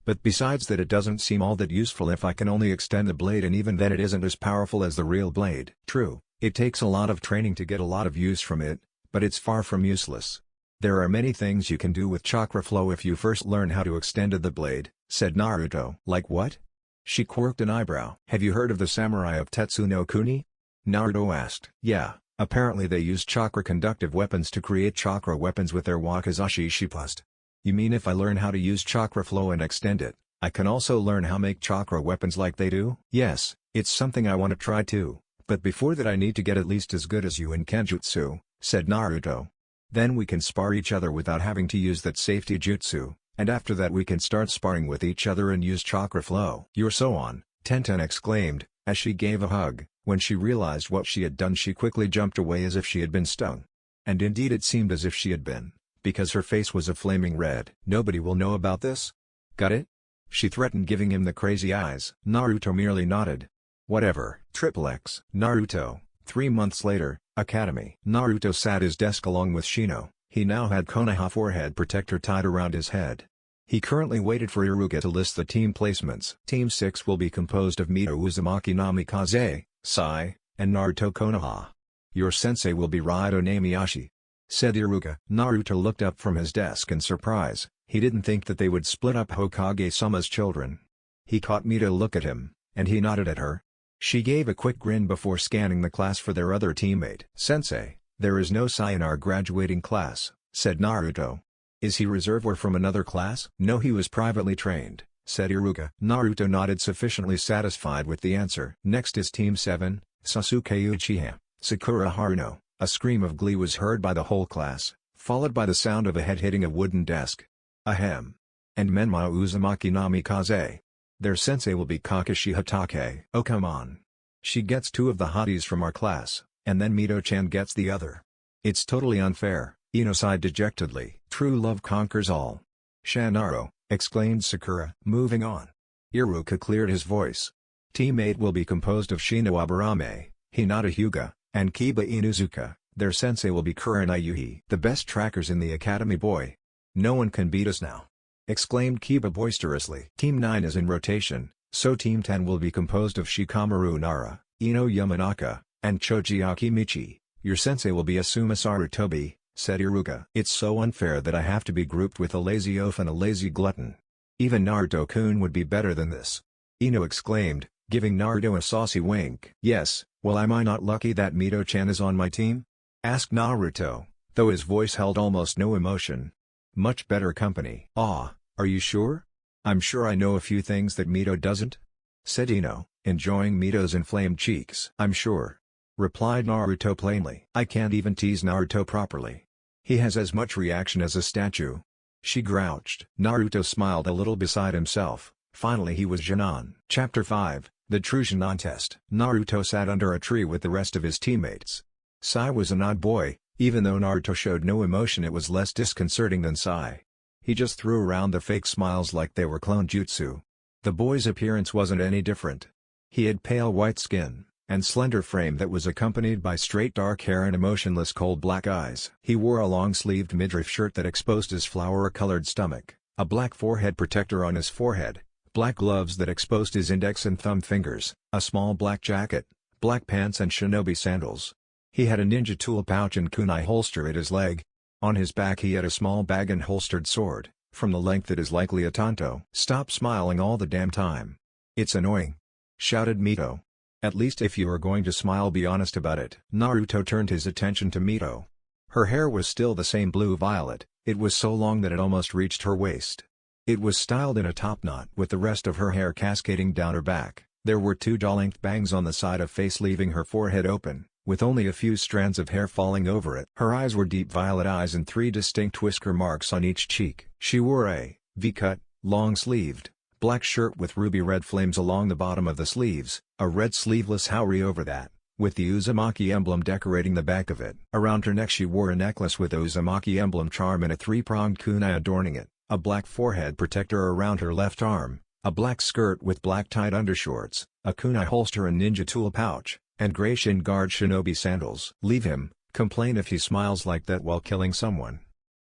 But besides that, it doesn't seem all that useful if I can only extend the blade, and even then it isn't as powerful as the real blade. True, it takes a lot of training to get a lot of use from it, but it's far from useless. There are many things you can do with chakra flow if you first learn how to extend the blade, said Naruto. Like what? She quirked an eyebrow. Have you heard of the samurai of Tetsu no Kuni? Naruto asked. Yeah, apparently they use chakra conductive weapons to create chakra weapons with their wakizashi shipust. You mean if I learn how to use chakra flow and extend it, I can also learn how to make chakra weapons like they do? Yes, it's something I want to try too, but before that I need to get at least as good as you in kenjutsu, said Naruto. Then we can spar each other without having to use that safety jutsu, and after that we can start sparring with each other and use chakra flow. You're so on, Tenten exclaimed, as she gave a hug. When she realized what she had done, she quickly jumped away as if she had been stung. And indeed it seemed as if she had been, because her face was a flaming red. Nobody will know about this? Got it? She threatened, giving him the crazy eyes. Naruto merely nodded. Whatever. XXX. Naruto. 3 months later, Academy. Naruto sat at his desk along with Shino. He now had Konoha forehead protector tied around his head. He currently waited for Iruka to list the team placements. Team 6 will be composed of Mito Uzumaki Namikaze, Sai, and Naruto Konoha. Your sensei will be Raido Namiyashi, said Iruka. Naruto looked up from his desk in surprise. He didn't think that they would split up Hokage-sama's children. He caught Mito look at him, and he nodded at her. She gave a quick grin before scanning the class for their other teammate. Sensei, there is no Sai in our graduating class, said Naruto. Is he reserve or from another class? No, he was privately trained, said Iruka. Naruto nodded, sufficiently satisfied with the answer. Next is Team 7, Sasuke Uchiha, Sakura Haruno. A scream of glee was heard by the whole class, followed by the sound of a head hitting a wooden desk. Ahem. And Menma Uzumaki Namikaze. Their sensei will be Kakashi Hatake. Oh come on. She gets 2 of the hotties from our class, and then Mito-chan gets the other. It's totally unfair, Ino sighed dejectedly. True love conquers all. Shanaro, exclaimed Sakura. Moving on. Iruka cleared his voice. Team 8 will be composed of Shino Aburame, Hinata Hyuga, and Kiba Inuzuka. Their sensei will be Kurina Yuhi. The best trackers in the academy, boy. No one can beat us now, exclaimed Kiba boisterously. Team 9 is in rotation, so Team 10 will be composed of Shikamaru Nara, Ino Yamanaka, and Choji Akimichi. Your sensei will be Asuma Sarutobi, said Iruka. It's so unfair that I have to be grouped with a lazy oaf and a lazy glutton. Even Naruto-kun would be better than this. Ino exclaimed, giving Naruto a saucy wink. Yes, well, am I not lucky that Mito-chan is on my team? Asked Naruto, though his voice held almost no emotion. Much better company. Ah, are you sure? I'm sure I know a few things that Mito doesn't, said Ino, enjoying Mito's inflamed cheeks. I'm sure, replied Naruto plainly. I can't even tease Naruto properly. He has as much reaction as a statue. She grouched. Naruto smiled a little beside himself. Finally he was Genon. Chapter 5, The True Genon Test. Naruto sat under a tree with the rest of his teammates. Sai was an odd boy. Even though Naruto showed no emotion, it was less disconcerting than Sai. He just threw around the fake smiles like they were clone jutsu. The boy's appearance wasn't any different. He had pale white skin, and slender frame that was accompanied by straight dark hair and emotionless cold black eyes. He wore a long-sleeved midriff shirt that exposed his flower-colored stomach, a black forehead protector on his forehead, black gloves that exposed his index and thumb fingers, a small black jacket, black pants and shinobi sandals. He had a ninja tool pouch and kunai holster at his leg. On his back he had a small bag and holstered sword, from the length it is likely a tanto. Stop smiling all the damn time. It's annoying, shouted Mito. At least if you are going to smile, be honest about it. Naruto turned his attention to Mito. Her hair was still the same blue-violet, it was so long that it almost reached her waist. It was styled in a top knot with the rest of her hair cascading down her back. There were 2 jaw-length bangs on the side of face leaving her forehead open, with only a few strands of hair falling over it. Her eyes were deep violet eyes and 3 distinct whisker marks on each cheek. She wore a V-cut, long-sleeved, black shirt with ruby red flames along the bottom of the sleeves, a red sleeveless haori over that, with the Uzumaki emblem decorating the back of it. Around her neck she wore a necklace with the Uzumaki emblem charm and a 3-pronged kunai adorning it, a black forehead protector around her left arm, a black skirt with black tied undershorts, a kunai holster and ninja tool pouch, and gray shin guard shinobi sandals. Leave him, complain if he smiles like that while killing someone.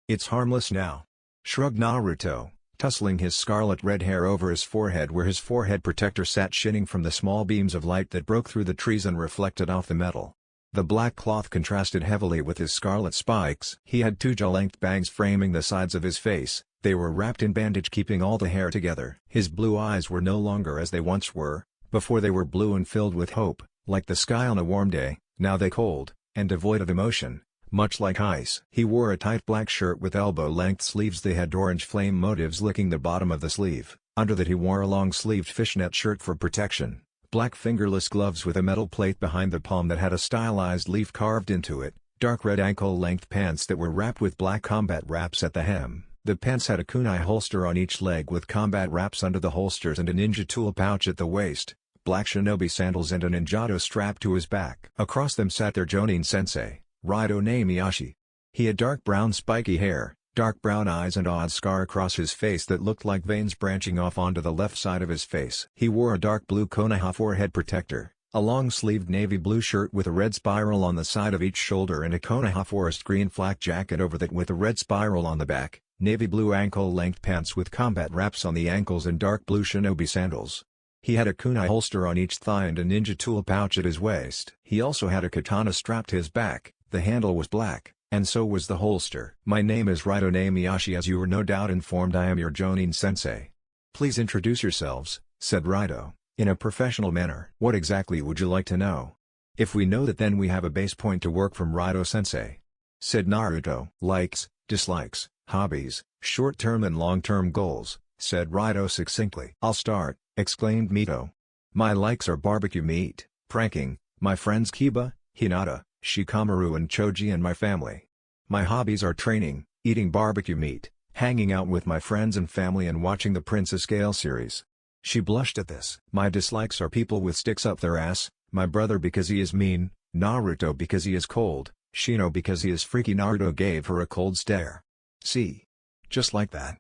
It's harmless now, shrugged Naruto, tussling his scarlet red hair over his forehead where his forehead protector sat, shining from the small beams of light that broke through the trees and reflected off the metal. The black cloth contrasted heavily with his scarlet spikes. He had 2 jaw-length bangs framing the sides of his face. They were wrapped in bandage keeping all the hair together. His blue eyes were no longer as they once were. Before they were blue and filled with hope, like the sky on a warm day. Now they cold, and devoid of emotion, much like ice. He wore a tight black shirt with elbow-length sleeves. They had orange flame motifs licking the bottom of the sleeve. Under that he wore a long-sleeved fishnet shirt for protection, black fingerless gloves with a metal plate behind the palm that had a stylized leaf carved into it, dark red ankle-length pants that were wrapped with black combat wraps at the hem. The pants had a kunai holster on each leg with combat wraps under the holsters and a ninja tool pouch at the waist, black shinobi sandals and a ninjato strapped to his back. Across them sat their Jonin sensei, Raito Namiyashi. He had dark brown spiky hair, dark brown eyes and odd scar across his face that looked like veins branching off onto the left side of his face. He wore a dark blue konoha forehead protector, a long-sleeved navy blue shirt with a red spiral on the side of each shoulder and a konoha forest green flak jacket over that with a red spiral on the back, navy blue ankle-length pants with combat wraps on the ankles and dark blue shinobi sandals. He had a kunai holster on each thigh and a ninja tool pouch at his waist. He also had a katana strapped to his back. The handle was black, and so was the holster. My name is Raito Namiyashi. As you are no doubt informed, I am your Jonin sensei. Please introduce yourselves, said Raito, in a professional manner. What exactly would you like to know? If we know that, then we have a base point to work from, Raito sensei, said Naruto. Likes, dislikes, hobbies, short-term and long-term goals, said Raito succinctly. I'll start, exclaimed Mito. My likes are barbecue meat, pranking, my friends Kiba, Hinata, Shikamaru and Choji, and my family. My hobbies are training, eating barbecue meat, hanging out with my friends and family, and watching the Princess Gale series. She blushed at this. My dislikes are people with sticks up their ass, my brother because he is mean, Naruto because he is cold, Shino because he is freaky. Naruto gave her a cold stare. See? Just like that.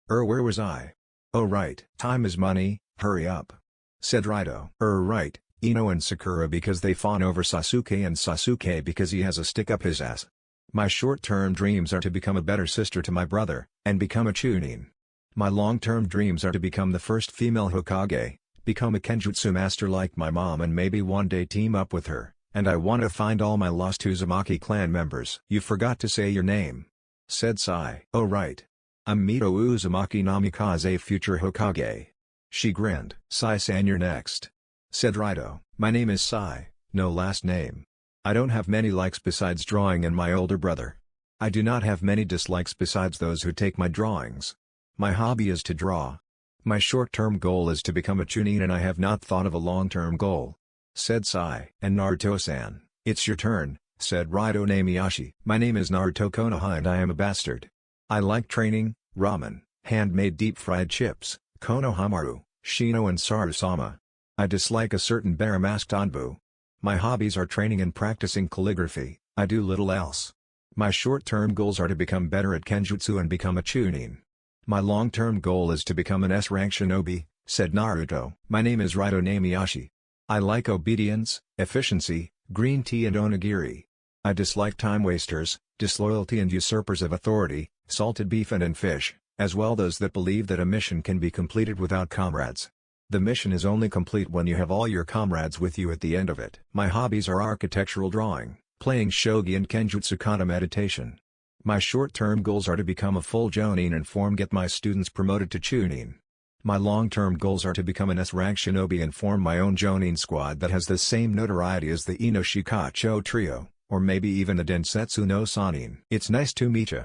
Where was I? Oh right. Time is money, hurry up, said Raito. Right. Ino and Sakura because they fawn over Sasuke, and Sasuke because he has a stick up his ass. My short-term dreams are to become a better sister to my brother, and become a Chunin. My long-term dreams are to become the first female Hokage, become a Kenjutsu master like my mom, and maybe one day team up with her, And I want to find all my lost Uzumaki clan members. You forgot to say your name, said Sai. Oh right. I'm Mito Uzumaki Namikaze, future Hokage. She grinned. Sai-san, you're next, said Raito. My name is Sai, no last name. I don't have many likes besides drawing and my older brother. I do not have many dislikes besides those who take my drawings. My hobby is to draw. My short-term goal is to become a chunin and I have not thought of a long-term goal, said Sai. And Naruto-san, it's your turn, said Raito Namiyashi. My name is Naruto Konoha and I am a bastard. I like training, ramen, handmade deep-fried chips, Konohamaru, Shino and Saru-sama. I dislike a certain bear-masked Anbu. My hobbies are training and practicing calligraphy. I do little else. My short-term goals are to become better at Kenjutsu and become a chunin. My long-term goal is to become an S-rank shinobi, said Naruto. My name is Raito Namiyashi. I like obedience, efficiency, green tea and onigiri. I dislike time-wasters, disloyalty and usurpers of authority, salted beef and fish, as well those that believe that a mission can be completed without comrades. The mission is only complete when you have all your comrades with you at the end of it. My hobbies are architectural drawing, playing shogi and kenjutsu kata meditation. My short-term goals are to become a full jonin and get my students promoted to chunin. My long-term goals are to become an S-rank shinobi and form my own jonin squad that has the same notoriety as the Inoshikacho trio, or maybe even the Densetsu no Sanin. It's nice to meet ya,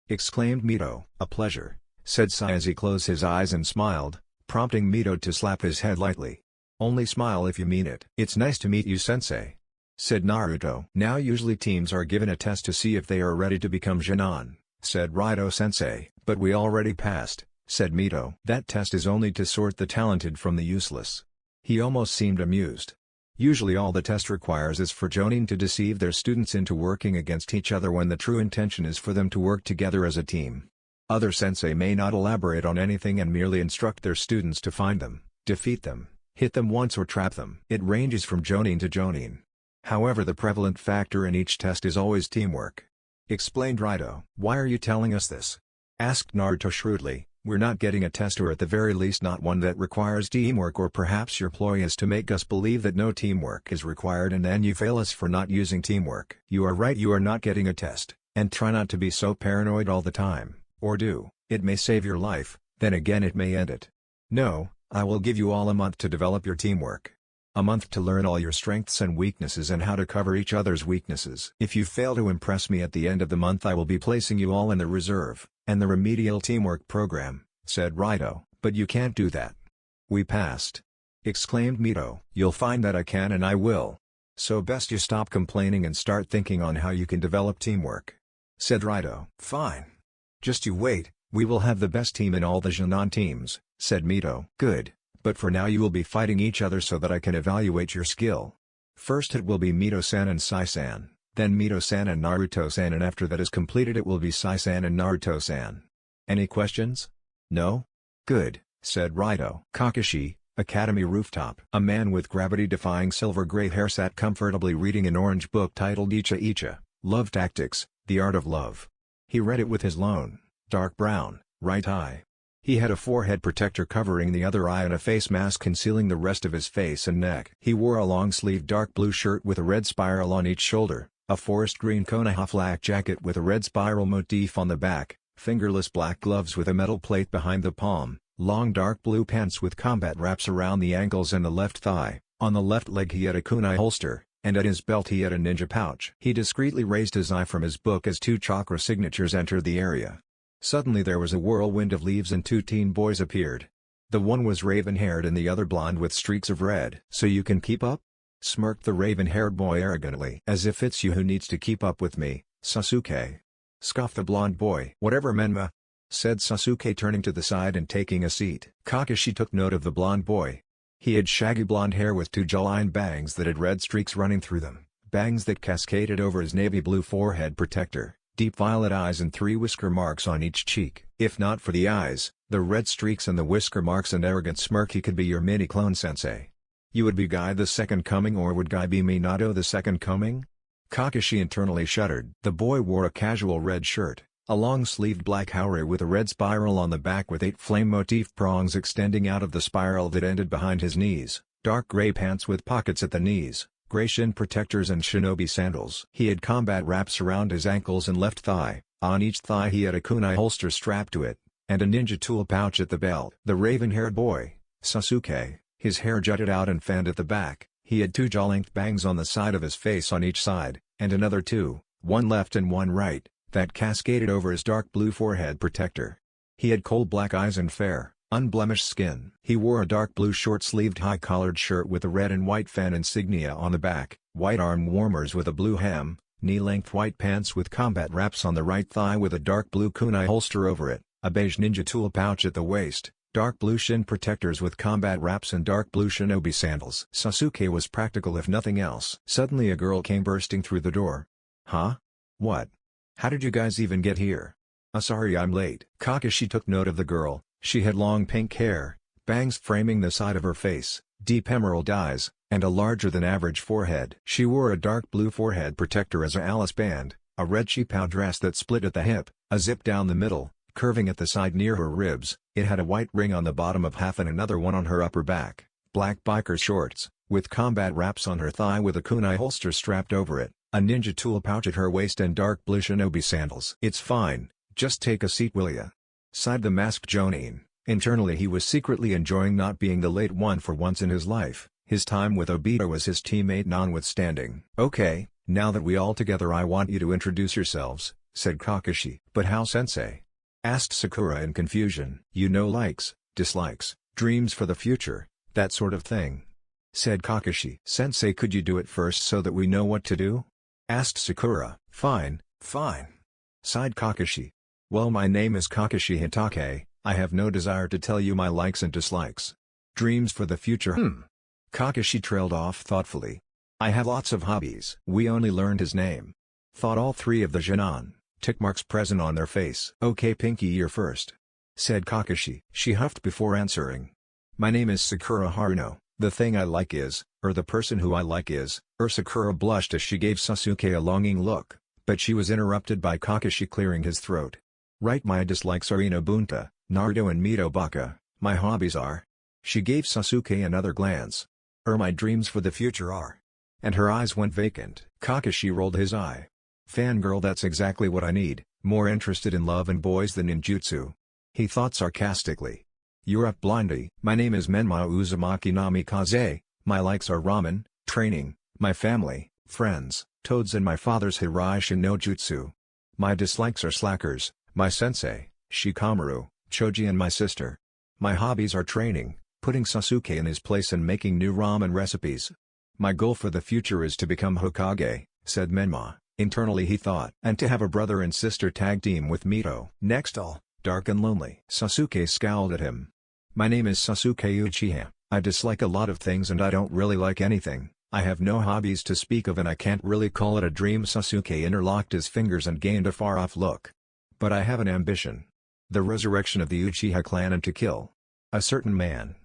exclaimed Mito. A pleasure, said Sai as he closed his eyes and smiled, prompting Mito to slap his head lightly. Only smile if you mean it. It's nice to meet you, sensei, said Naruto. Now usually teams are given a test to see if they are ready to become Genin, said Raito sensei. But we already passed, said Mito. That test is only to sort the talented from the useless. He almost seemed amused. Usually all the test requires is for Jonin to deceive their students into working against each other when the true intention is for them to work together as a team. Other sensei may not elaborate on anything and merely instruct their students to find them, defeat them, hit them once or trap them. It ranges from Jonin to Jonin. However, the prevalent factor in each test is always teamwork, explained Raito. Why are you telling us this? Asked Naruto shrewdly. We're not getting a test, or at the very least not one that requires teamwork, or perhaps your ploy is to make us believe that no teamwork is required and then you fail us for not using teamwork. You are right, you are not getting a test, and try not to be so paranoid all the time, or do. It may save your life, then again it may end it. No, I will give you all a month to develop your teamwork. A month to learn all your strengths and weaknesses and how to cover each other's weaknesses. If you fail to impress me at the end of the month, I will be placing you all in the reserve and the remedial teamwork program, said Raito. But you can't do that. We passed, exclaimed Mito. You'll find that I can and I will. So best you stop complaining and start thinking on how you can develop teamwork, said Raito. Fine. Just you wait, we will have the best team in all the Genin teams, said Mito. Good. But for now you will be fighting each other so that I can evaluate your skill. First it will be Mito-san and Sai-san, then Mito-san and Naruto-san, and after that is completed it will be Sai-san and Naruto-san. Any questions? No? Good, said Raito. Kakashi, Academy Rooftop. A man with gravity-defying silver-gray hair sat comfortably reading an orange book titled Icha Icha, Love Tactics, The Art of Love. He read it with his lone, dark brown, right eye. He had a forehead protector covering the other eye and a face mask concealing the rest of his face and neck. He wore a long-sleeved dark blue shirt with a red spiral on each shoulder, a forest green Konoha flak jacket with a red spiral motif on the back, fingerless black gloves with a metal plate behind the palm, long dark blue pants with combat wraps around the ankles and the left thigh. On the left leg he had a kunai holster, and at his belt he had a ninja pouch. He discreetly raised his eye from his book as two chakra signatures entered the area. Suddenly there was a whirlwind of leaves and two teen boys appeared. The one was raven-haired and the other blonde with streaks of red. So you can keep up? Smirked the raven-haired boy arrogantly. As if it's you who needs to keep up with me, Sasuke. Scoffed the blonde boy. Whatever, Menma, said Sasuke, turning to the side and taking a seat. Kakashi took note of the blonde boy. He had shaggy blonde hair with two jawline bangs that had red streaks running through them, bangs that cascaded over his navy blue forehead protector, deep violet eyes and three whisker marks on each cheek. If not for the eyes, the red streaks and the whisker marks and arrogant smirk, he could be your mini-clone sensei. You would be Guy the Second Coming, or would Guy be Minato the Second Coming? Kakashi internally shuddered. The boy wore a casual red shirt, a long-sleeved black haori with a red spiral on the back with 8 flame motif prongs extending out of the spiral that ended behind his knees, dark gray pants with pockets at the knees, gray shin protectors and shinobi sandals. He had combat wraps around his ankles and left thigh. On each thigh he had a kunai holster strapped to it, and a ninja tool pouch at the belt. The raven-haired boy, Sasuke, his hair jutted out and fanned at the back. He had 2 jaw-length bangs on the side of his face on each side, and another 2, one left and one right, that cascaded over his dark blue forehead protector. He had coal black eyes and fair, unblemished skin. He wore a dark blue short-sleeved high-collared shirt with a red and white fan insignia on the back, white arm warmers with a blue hem, knee-length white pants with combat wraps on the right thigh with a dark blue kunai holster over it, a beige ninja tool pouch at the waist, dark blue shin protectors with combat wraps and dark blue shinobi sandals. Sasuke was practical if nothing else. Suddenly a girl came bursting through the door. Huh? What? How did you guys even get here? Sorry I'm late. Kakashi took note of the girl. She had long pink hair, bangs framing the side of her face, deep emerald eyes, and a larger-than-average forehead. She wore a dark blue forehead protector as a Alice band, a red cheapao dress that split at the hip, a zip down the middle, curving at the side near her ribs. It had a white ring on the bottom of half and another one on her upper back, black biker shorts, with combat wraps on her thigh with a kunai holster strapped over it, a ninja tool pouch at her waist and dark blue shinobi sandals. It's fine, just take a seat will ya? Sighed the masked Jonin. Internally he was secretly enjoying not being the late one for once in his life, his time with Obito was his teammate notwithstanding. Okay, now that we all together I want you to introduce yourselves, said Kakashi. But how sensei? Asked Sakura in confusion. You know, likes, dislikes, dreams for the future, that sort of thing, said Kakashi. Sensei, could you do it first so that we know what to do? Asked Sakura. Fine, fine, sighed Kakashi. Well, my name is Kakashi Hitake, I have no desire to tell you my likes and dislikes. Dreams for the future. Kakashi trailed off thoughtfully. I have lots of hobbies. We only learned his name. Thought all 3 of the Genin, tick marks present on their face. Okay, Pinky, you're first, said Kakashi. She huffed before answering. My name is Sakura Haruno. The thing I like is, the person who I like is, Sakura blushed as she gave Sasuke a longing look, but she was interrupted by Kakashi clearing his throat. Right, my dislikes are Inobunta, Naruto and Mito Baka. My hobbies are. She gave Sasuke another glance. My dreams for the future are. And her eyes went vacant. Kakashi rolled his eye. Fangirl, that's exactly what I need, more interested in love and boys than in jutsu. He thought sarcastically. You're up, Blindy. My name is Menma Uzumaki Namikaze, my likes are ramen, training, my family, friends, toads and my father's Hiraishi no Jutsu. My dislikes are slackers, my sensei, Shikamaru, Choji and my sister. My hobbies are training, putting Sasuke in his place and making new ramen recipes. My goal for the future is to become Hokage, said Menma. Internally he thought. And to have a brother and sister tag team with Mito. Next all, dark and lonely. Sasuke scowled at him. My name is Sasuke Uchiha. I dislike a lot of things and I don't really like anything. I have no hobbies to speak of and I can't really call it a dream. Sasuke interlocked his fingers and gained a far-off look. But I have an ambition. The resurrection of the Uchiha clan and to kill a certain man.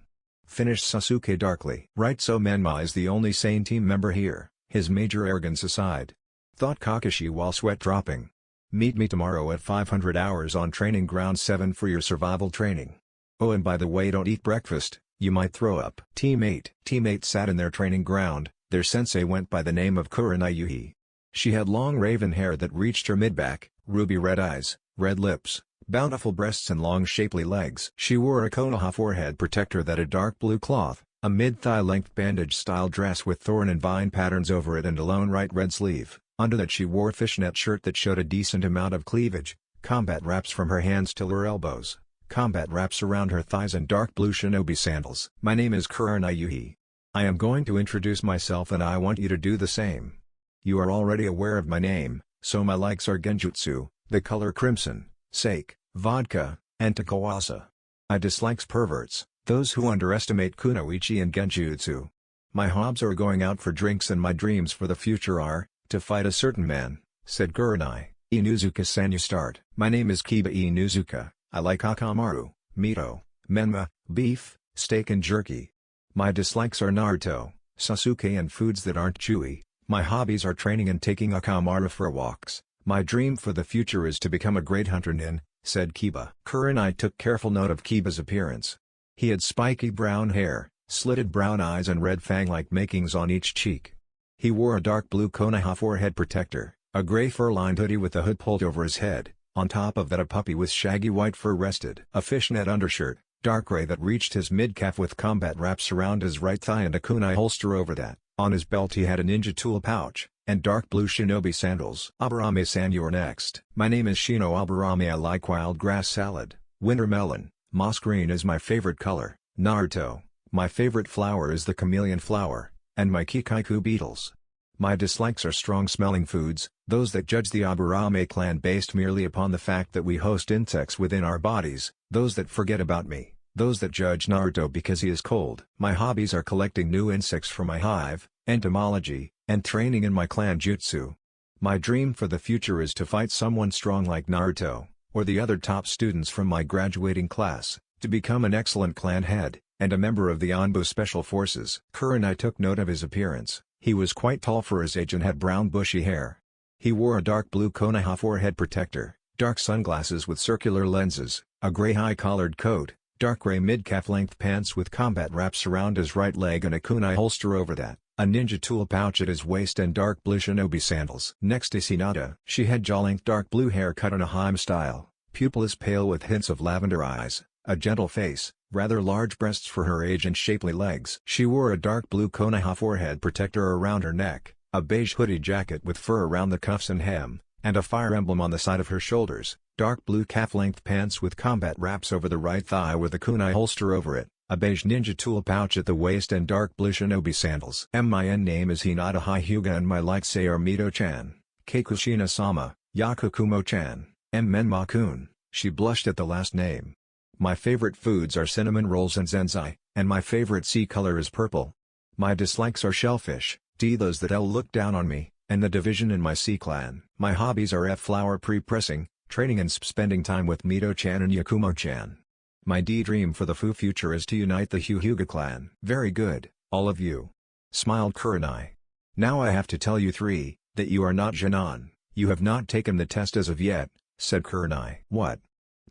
Finished Sasuke darkly. Right, so Menma is the only sane team member here, his major arrogance aside, thought Kakashi while sweat dropping. Meet me tomorrow at 500 hours on training ground 7 for your survival training. Oh, and by the way, don't eat breakfast, you might throw up. Teammate sat in their training ground. Their sensei went by the name of Kurenai Yuhi. She had long raven hair that reached her mid-back, ruby red eyes, red lips, bountiful breasts and long shapely legs. She wore a Konoha forehead protector that had dark blue cloth, a mid-thigh length bandage-style dress with thorn and vine patterns over it and a lone right red sleeve. Under that she wore a fishnet shirt that showed a decent amount of cleavage, combat wraps from her hands till her elbows, combat wraps around her thighs and dark blue shinobi sandals. My name is Kurenai Yuhi. I am going to introduce myself and I want you to do the same. You are already aware of my name, so my likes are genjutsu, the color crimson, sake, vodka, and takawasa. I dislikes perverts, those who underestimate kunoichi and genjutsu. My hobbies are going out for drinks and my dreams for the future are, to fight a certain man, said Kurenai. Inuzuka-san, you start. My name is Kiba Inuzuka, I like Akamaru, Mito, Menma, beef, steak and jerky. My dislikes are Naruto, Sasuke and foods that aren't chewy. My hobbies are training and taking Akamaru for walks. My dream for the future is to become a great hunter nin, said Kiba. Kurenai took careful note of Kiba's appearance. He had spiky brown hair, slitted brown eyes and red fang-like makings on each cheek. He wore a dark blue Konoha forehead protector, a gray fur-lined hoodie with the hood pulled over his head, on top of that a puppy with shaggy white fur rested. A fishnet undershirt, dark gray that reached his mid-calf with combat wraps around his right thigh and a kunai holster over that. On his belt he had a ninja tool pouch, and dark blue shinobi sandals. Aburame-san, you're next. My name is Shino Aburame. I like wild grass salad, winter melon, moss green is my favorite color, Naruto, my favorite flower is the chameleon flower, and my kikaiku beetles. My dislikes are strong-smelling foods, those that judge the Aburame clan based merely upon the fact that we host insects within our bodies, those that forget about me, those that judge Naruto because he is cold. My hobbies are collecting new insects for my hive, entomology, and training in my clan jutsu. My dream for the future is to fight someone strong like Naruto, or the other top students from my graduating class, to become an excellent clan head, and a member of the Anbu Special Forces. Kurenai took note of his appearance. He was quite tall for his age and had brown bushy hair. He wore a dark blue Konoha forehead protector, dark sunglasses with circular lenses, a gray high-collared coat, dark gray mid-calf length pants with combat wraps around his right leg and a kunai holster over that, a ninja tool pouch at his waist and dark blue shinobi sandals. Next is Hinata. She had jaw-length dark blue hair cut in a Heim style, pupil is pale with hints of lavender eyes, a gentle face, rather large breasts for her age and shapely legs. She wore a dark blue Konoha forehead protector around her neck, a beige hoodie jacket with fur around the cuffs and hem, and a fire emblem on the side of her shoulders, dark blue calf-length pants with combat wraps over the right thigh with a kunai holster over it, a beige ninja tool pouch at the waist and dark blue shinobi sandals. My name is Hinata Hyuga and my likes are Mito-chan, Kekushina-sama, Yakukumo-chan, Menma-kun. She blushed at the last name. My favorite foods are cinnamon rolls and zenzai, and my favorite sea color is purple. My dislikes are shellfish, those that look down on me, and the division in my sea clan. My hobbies are flower pre-pressing, training and spending time with Mito-chan and Yakumo-chan. My dream for the future is to unite the Hyuga clan. Very good, all of you. Smiled Kurenai. Now I have to tell you three, that you are not Jinan. You have not taken the test as of yet, said Kurenai. What?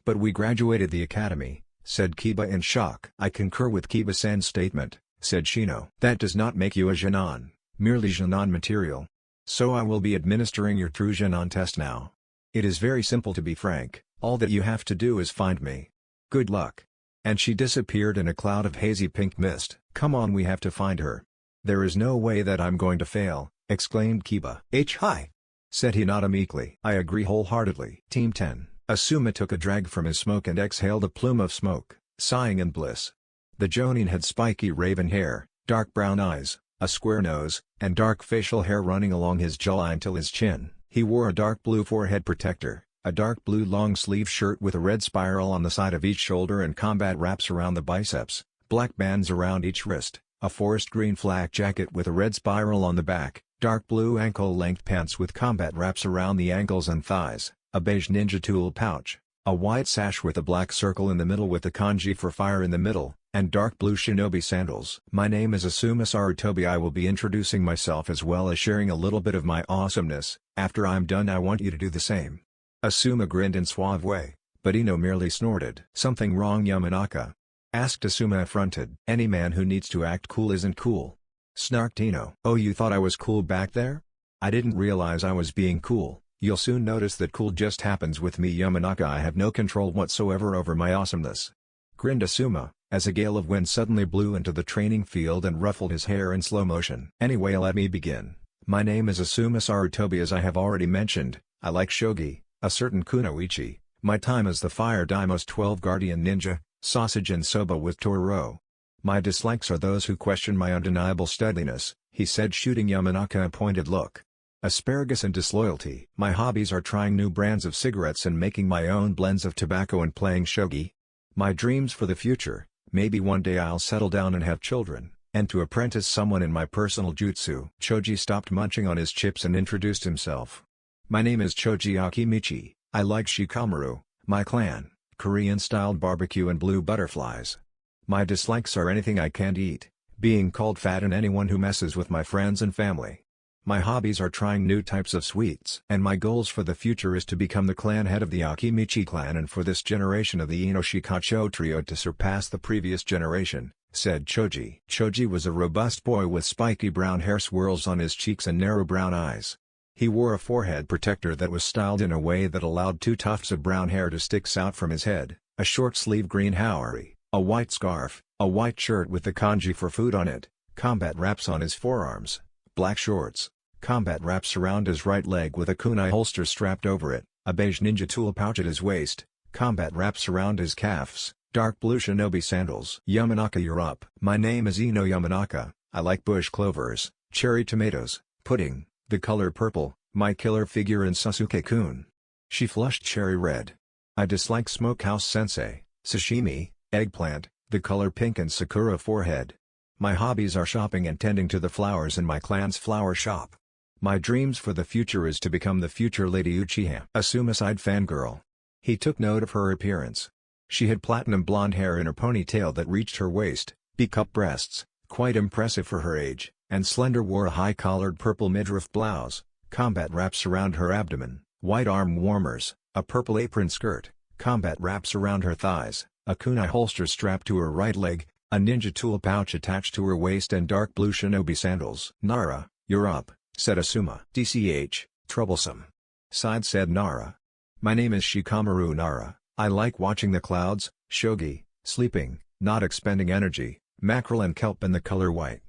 But we graduated the academy, said Kiba in shock. I concur with Kiba-san's statement, said Shino. That does not make you a Jinan, merely Jinan material. So I will be administering your true Jinan test now. It is very simple to be frank, all that you have to do is find me. Good luck. And she disappeared in a cloud of hazy pink mist. Come on, we have to find her. There is no way that I'm going to fail, exclaimed Kiba. Hi, said Hinata meekly. I agree wholeheartedly. Team 10. Asuma took a drag from his smoke and exhaled a plume of smoke, sighing in bliss. The Jonin had spiky raven hair, dark brown eyes, a square nose, and dark facial hair running along his jawline till his chin. He wore a dark blue forehead protector, a dark blue long-sleeve shirt with a red spiral on the side of each shoulder and combat wraps around the biceps, black bands around each wrist, a forest green flak jacket with a red spiral on the back, dark blue ankle-length pants with combat wraps around the ankles and thighs, a beige ninja tool pouch, a white sash with a black circle in the middle with the kanji for fire in the middle, and dark blue shinobi sandals. My name is Asuma Sarutobi. I will be introducing myself as well as sharing a little bit of my awesomeness. After I'm done I want you to do the same. Asuma grinned in suave way, but Ino merely snorted. Something wrong, Yamanaka? Asked Asuma affronted. Any man who needs to act cool isn't cool. Snarked Ino. Oh, you thought I was cool back there? I didn't realize I was being cool. You'll soon notice that cool just happens with me, Yamanaka. I have no control whatsoever over my awesomeness. Grinned Asuma, as a gale of wind suddenly blew into the training field and ruffled his hair in slow motion. Anyway, let me begin. My name is Asuma Sarutobi. As I have already mentioned, I like shogi, a certain kunoichi. My time as the Fire Daimo's 12 guardian ninja, sausage and soba with Toro. My dislikes are those who question my undeniable steadiness, he said, shooting Yamanaka a pointed look. Asparagus and disloyalty. My hobbies are trying new brands of cigarettes and making my own blends of tobacco and playing shogi. My dreams for the future, maybe one day I'll settle down and have children, and to apprentice someone in my personal jutsu. Choji stopped munching on his chips and introduced himself. My name is Choji Akimichi, I like shikamaru, my clan, Korean-styled barbecue and blue butterflies. My dislikes are anything I can't eat, being called fat and anyone who messes with my friends and family. My hobbies are trying new types of sweets. And my goals for the future is to become the clan head of the Akimichi clan and for this generation of the Inoshikacho trio to surpass the previous generation, said Choji. Choji was a robust boy with spiky brown hair swirls on his cheeks and narrow brown eyes. He wore a forehead protector that was styled in a way that allowed 2 tufts of brown hair to stick out from his head, a short-sleeve green haori, a white scarf, a white shirt with the kanji for food on it, combat wraps on his forearms, black shorts, combat wraps around his right leg with a kunai holster strapped over it, a beige ninja tool pouch at his waist, combat wraps around his calves, dark blue shinobi sandals. Yamanaka, you're up. My name is Ino Yamanaka, I like bush clovers, cherry tomatoes, pudding, the color purple, my killer figure in Sasuke-kun. She flushed cherry red. I dislike smokehouse sensei, sashimi, eggplant, the color pink and sakura forehead. My hobbies are shopping and tending to the flowers in my clan's flower shop. My dreams for the future is to become the future Lady Uchiha. Asuma sighed fangirl. He took note of her appearance. She had platinum blonde hair in her ponytail that reached her waist, B-cup breasts, quite impressive for her age, and slender, wore a high-collared purple midriff blouse, combat wraps around her abdomen, white arm warmers, a purple apron skirt, combat wraps around her thighs, a kunai holster strapped to her right leg, a ninja tool pouch attached to her waist and dark blue shinobi sandals. Nara, you're up, said Asuma. DCH, troublesome. Said Nara. My name is Shikamaru Nara. I like watching the clouds, shogi, sleeping, not expending energy, mackerel and kelp in the color white.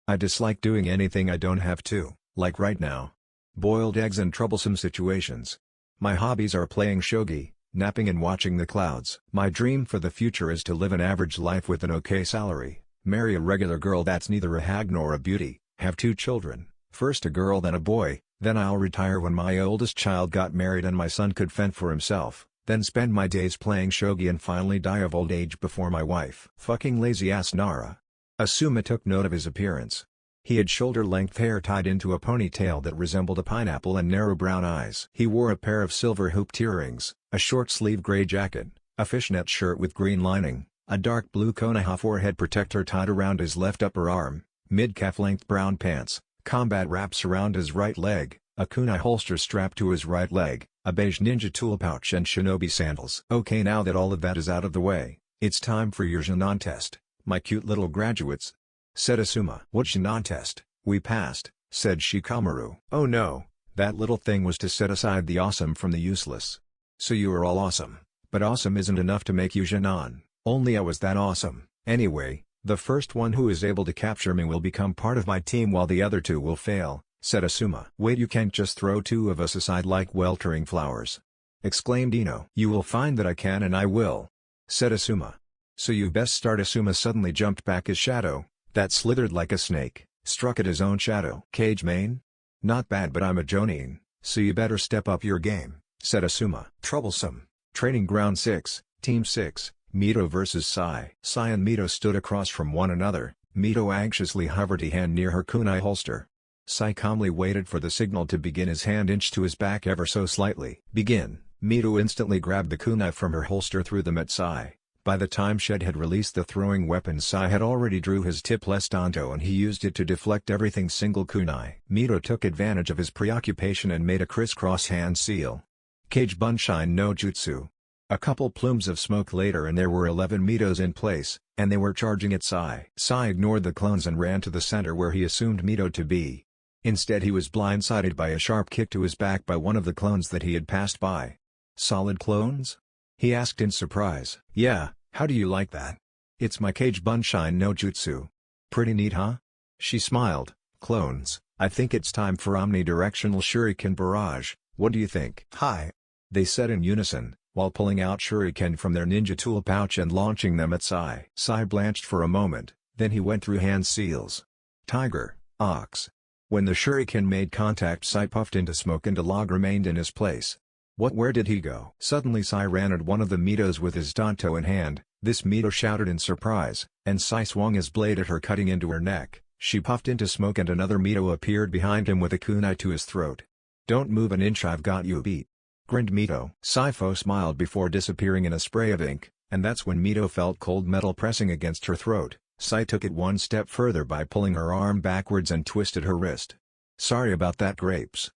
I dislike doing anything I don't have to, like right now. Boiled eggs and troublesome situations. My hobbies are playing shogi, napping and watching the clouds. My dream for the future is to live an average life with an okay salary, marry a regular girl that's neither a hag nor a beauty, have 2 children, first a girl then a boy, then I'll retire when my oldest child got married and my son could fend for himself. Then spend my days playing shogi and finally die of old age before my wife. Fucking lazy ass Nara. Asuma took note of his appearance. He had shoulder-length hair tied into a ponytail that resembled a pineapple and narrow brown eyes. He wore a pair of silver hooped earrings, a short-sleeve gray jacket, a fishnet shirt with green lining, a dark blue Konoha forehead protector tied around his left upper arm, mid-calf length brown pants, combat wraps around his right leg, a kunai holster strapped to his right leg, a beige ninja tool pouch and shinobi sandals. Okay, now that all of that is out of the way, it's time for your Jinan test, my cute little graduates, said Asuma. What Jinan test? We passed, said Shikamaru. Oh no, that little thing was to set aside the awesome from the useless. So you are all awesome, but awesome isn't enough to make you Jinan, only I was that awesome. Anyway, the first one who is able to capture me will become part of my team while the other 2 will fail, said Asuma. Wait, you can't just throw 2 of us aside like weltering flowers, exclaimed Ino. You will find that I can and I will, said Asuma. So you best start. Asuma suddenly jumped back. His shadow, that slithered like a snake, struck at his own shadow. Cage main? Not bad, but I'm a Jonin, so you better step up your game, said Asuma. Troublesome. Training ground 6, team 6, Mito vs Sai. Sai and Mito stood across from one another. Mito anxiously hovered a hand near her kunai holster. Sai calmly waited for the signal to begin. His hand inched to his back ever so slightly. Begin. Mito instantly grabbed the kunai from her holster, threw them at Sai. By the time Shed had released the throwing weapon, Sai had already drew his tip-less danto and he used it to deflect everything. Single kunai. Mito took advantage of his preoccupation and made a crisscross hand seal. Cage Bunshine no Jutsu. A couple plumes of smoke later and there were 11 Mitos in place, and they were charging at Sai. Sai ignored the clones and ran to the center where he assumed Mito to be. Instead he was blindsided by a sharp kick to his back by one of the clones that he had passed by. Solid clones? He asked in surprise. Yeah, how do you like that? It's my Cage Bunshine no Jutsu. Pretty neat, huh? She smiled. Clones, I think it's time for omnidirectional shuriken barrage, what do you think? Hi! They said in unison, while pulling out shuriken from their ninja tool pouch and launching them at Sai. Sai blanched for a moment, then he went through hand seals. Tiger, ox. When the shuriken made contact, Sai puffed into smoke and a log remained in his place. Where did he go? Suddenly Sai ran at one of the Mitos with his danto in hand. This Mito shouted in surprise, and Sai swung his blade at her, cutting into her neck. She puffed into smoke and another Mito appeared behind him with a kunai to his throat. Don't move an inch, I've got you beat, grinned Mito. Saifo smiled before disappearing in a spray of ink, and that's when Mito felt cold metal pressing against her throat. Sai took it one step further by pulling her arm backwards and twisted her wrist. Sorry about that, Grapes.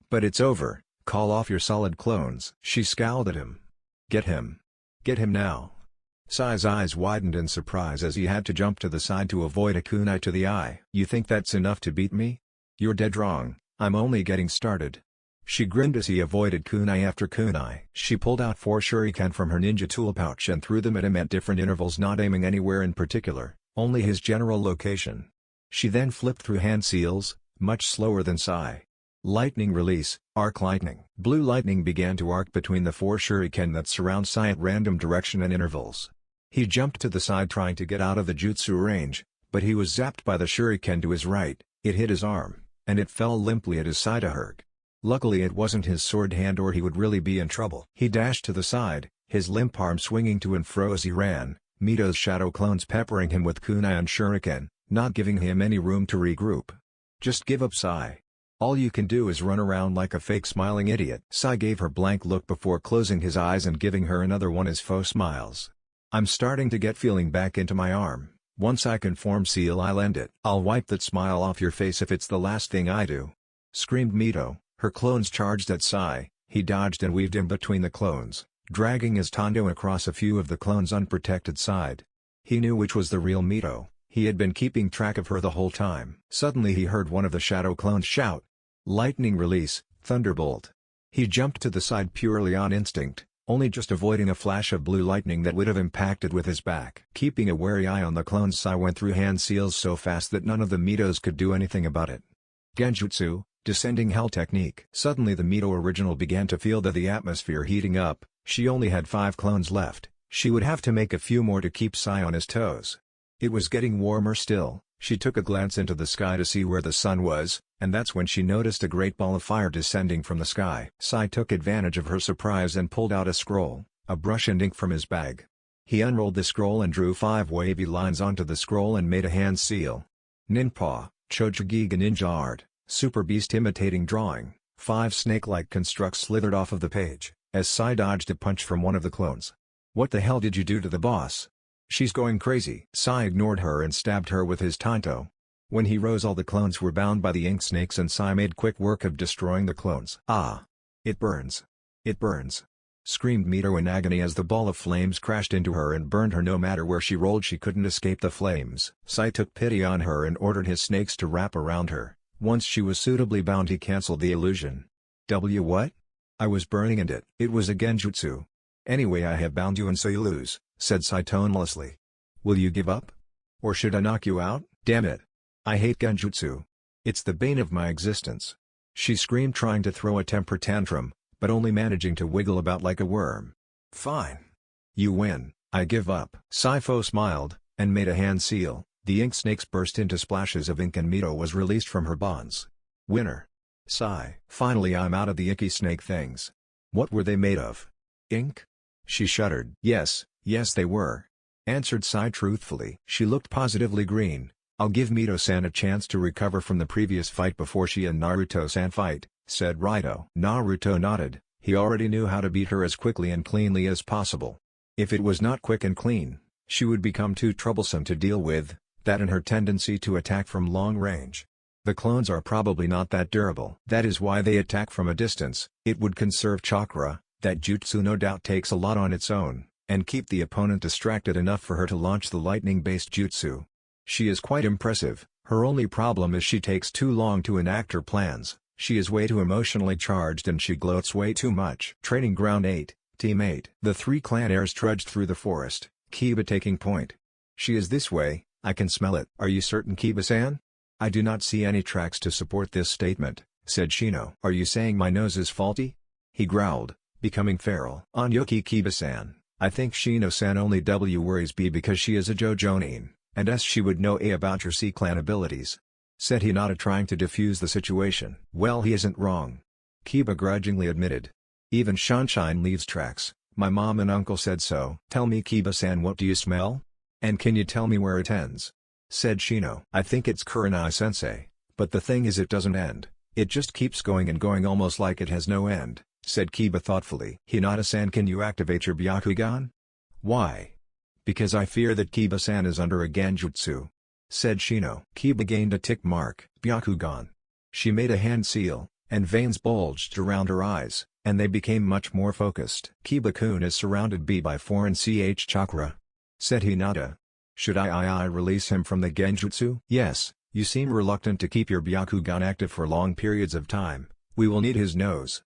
But it's over, call off your solid clones. She scowled at him. Get him. Get him now. Sai's eyes widened in surprise as he had to jump to the side to avoid a kunai to the eye. "You think that's enough to beat me? You're dead wrong, I'm only getting started." She grinned as he avoided kunai after kunai. She pulled out 4 shuriken from her ninja tool pouch and threw them at him at different intervals, not aiming anywhere in particular, only his general location. She then flipped through hand seals, much slower than Sai. Lightning release, arc lightning. Blue lightning began to arc between the 4 shuriken that surround Sai at random direction and intervals. He jumped to the side trying to get out of the jutsu range, but he was zapped by the shuriken to his right. It hit his arm, and it fell limply at his side. Luckily it wasn't his sword hand or he would really be in trouble. He dashed to the side, his limp arm swinging to and fro as he ran, Mito's shadow clones peppering him with kunai and shuriken, not giving him any room to regroup. "Just give up, Sai. All you can do is run around like a fake smiling idiot." Sai gave her blank look before closing his eyes and giving her another one as faux smiles. "I'm starting to get feeling back into my arm. Once I can form seal I'll end it. I'll wipe that smile off your face if it's the last thing I do," screamed Mito. Her clones charged at Sai. He dodged and weaved in between the clones, dragging his Tondo across a few of the clones' unprotected side. He knew which was the real Mito. He had been keeping track of her the whole time. Suddenly he heard one of the shadow clones shout, "Lightning release, Thunderbolt." He jumped to the side purely on instinct, only just avoiding a flash of blue lightning that would have impacted with his back. Keeping a wary eye on the clones, Sai went through hand seals so fast that none of the Mitos could do anything about it. Genjutsu, descending hell technique. Suddenly the Mito original began to feel the atmosphere heating up. She only had 5 clones left. She would have to make a few more to keep Sai on his toes. It was getting warmer still. She took a glance into the sky to see where the sun was, and that's when she noticed a great ball of fire descending from the sky. Sai took advantage of her surprise and pulled out a scroll, a brush and ink from his bag. He unrolled the scroll and drew 5 wavy lines onto the scroll and made a hand seal. Ninpa, Chojugiga Ninja Art, Super Beast imitating drawing. 5 snake-like constructs slithered off of the page, as Sai dodged a punch from one of the clones. "What the hell did you do to the boss? She's going crazy." Sai ignored her and stabbed her with his tanto. When he rose, all the clones were bound by the ink snakes and Sai made quick work of destroying the clones. "Ah! It burns! It burns!" screamed Mito in agony as the ball of flames crashed into her and burned her. No matter where she rolled, she couldn't escape the flames. Sai took pity on her and ordered his snakes to wrap around her. Once she was suitably bound, he cancelled the illusion. What? I was burning and it was a genjutsu. "Anyway, I have bound you and so you lose," said Sai tonelessly. "Will you give up? Or should I knock you out?" "Damn it. I hate genjutsu. It's the bane of my existence," she screamed, trying to throw a temper tantrum, but only managing to wiggle about like a worm. "Fine. You win, I give up." Sai smiled, and made a hand seal. The ink snakes burst into splashes of ink and Mito was released from her bonds. "Winner. Sai." "Finally I'm out of the icky snake things." "What were they made of? Ink?" She shuddered. Yes, they were," answered Sai truthfully. She looked positively green. "I'll give Mito-san a chance to recover from the previous fight before she and Naruto-san fight," said Raito. Naruto nodded. He already knew how to beat her as quickly and cleanly as possible. If it was not quick and clean, she would become too troublesome to deal with, that and her tendency to attack from long range. The clones are probably not that durable. That is why they attack from a distance. It would conserve chakra. That jutsu no doubt takes a lot on its own, and keep the opponent distracted enough for her to launch the lightning-based jutsu. She is quite impressive. Her only problem is she takes too long to enact her plans. She is way too emotionally charged and she gloats way too much. Training Ground 8, Team 8. The 3 clan heirs trudged through the forest, Kiba taking point. "She is this way, I can smell it." "Are you certain, Kiba-san?" "I do not see any tracks to support this statement," said Shino. "Are you saying my nose is faulty?" he growled, becoming feral. "Onyoki Kiba-san, I think Shino-san only worries B because she is a Jojonin, and S she would know A about your C-clan abilities," said Hinata, trying to defuse the situation. "Well, he isn't wrong," Kiba grudgingly admitted. "Even Sunshine leaves tracks. My mom and uncle said so." "Tell me, Kiba-san, what do you smell? And can you tell me where it ends?" said Shino. "I think it's Kurenai-sensei, but the thing is it doesn't end. It just keeps going and going almost like it has no end," said Kiba thoughtfully. "Hinata-san, can you activate your Byakugan?" "Why?" "Because I fear that Kiba-san is under a genjutsu," said Shino. Kiba gained a tick mark. Byakugan. She made a hand seal, and veins bulged around her eyes, and they became much more focused. "Kiba-kun is surrounded by 4 and ch chakra. said Hinata. Should I release him from the genjutsu? Yes, you seem reluctant to keep your Byakugan active for long periods of time. We will need his nose.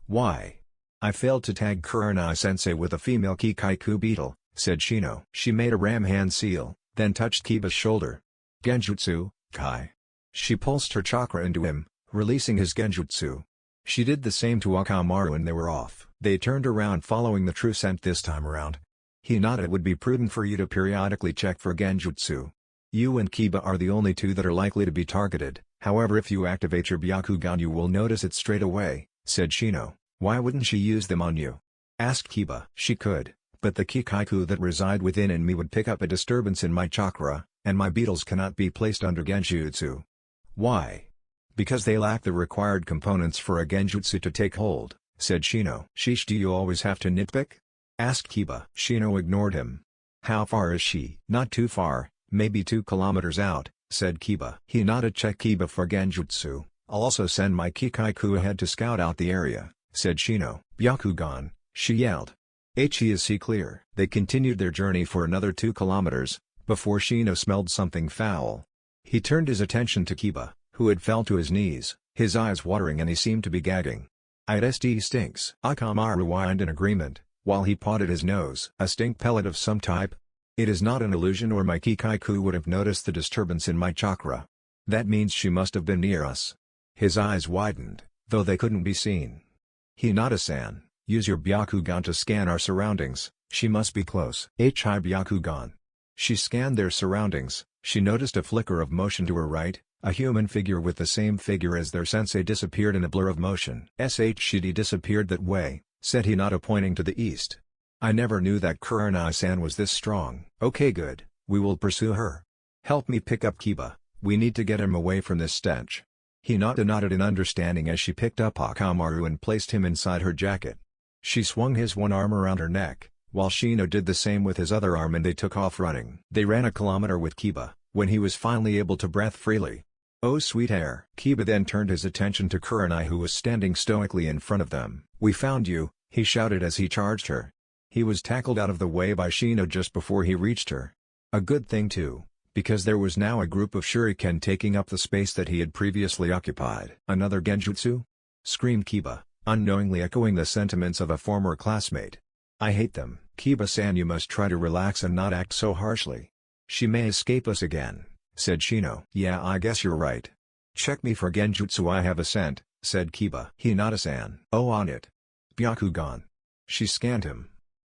Why? I failed to tag Kurenai-sensei with a female Kikaiku beetle, said Shino. She made a ram hand seal, then touched Kiba's shoulder. Genjutsu, Kai. She pulsed her chakra into him, releasing his genjutsu. She did the same to Akamaru and they were off. They turned around following the true scent this time around. Hinata, it would be prudent for you to periodically check for genjutsu. You and Kiba are the only two that are likely to be targeted, however if you activate your Byakugan you will notice it straight away, said Shino. Why wouldn't she use them on you? Asked Kiba. She could, but the Kikaiku that reside within in me would pick up a disturbance in my chakra, and my beetles cannot be placed under genjutsu. Why? Because they lack the required components for a genjutsu to take hold, said Shino. Sheesh, do you always have to nitpick? Asked Kiba. Shino ignored him. How far is she? Not too far, maybe 2 kilometers out, said Kiba. Hinata, check Kiba for genjutsu. I'll also send my Kikaiku ahead to scout out the area, said Shino. Byakugan, she yelled. Is he clear? They continued their journey for another 2 kilometers, before Shino smelled something foul. He turned his attention to Kiba, who had fell to his knees, his eyes watering and he seemed to be gagging. "It stinks." Akamaru whined in agreement, while he pawed his nose. A stink pellet of some type? It is not an illusion or my Kikaiku would have noticed the disturbance in my chakra. That means she must have been near us. His eyes widened, though they couldn't be seen. Hinata-san, use your Byakugan to scan our surroundings, she must be close. Byakugan. She scanned their surroundings, she noticed a flicker of motion to her right, a human figure with the same figure as their sensei disappeared in a blur of motion. She disappeared that way, said Hinata pointing to the east. I never knew that Kurenai-san was this strong. Okay, good, we will pursue her. Help me pick up Kiba, we need to get him away from this stench. Hinata nodded in understanding as she picked up Akamaru and placed him inside her jacket. She swung his one arm around her neck, while Shino did the same with his other arm and they took off running. They ran a kilometer with Kiba, when he was finally able to breathe freely. Oh sweet Heir. Kiba then turned his attention to Kurenai who was standing stoically in front of them. We found you, he shouted as he charged her. He was tackled out of the way by Shino just before he reached her. A good thing too, because there was now a group of shuriken taking up the space that he had previously occupied. Another genjutsu? Screamed Kiba, unknowingly echoing the sentiments of a former classmate. I hate them. Kiba-san, you must try to relax and not act so harshly. She may escape us again, said Shino. Yeah, I guess you're right. Check me for genjutsu, I have a scent, said Kiba. Hinata-san. Oh, on it. Byakugan. She scanned him.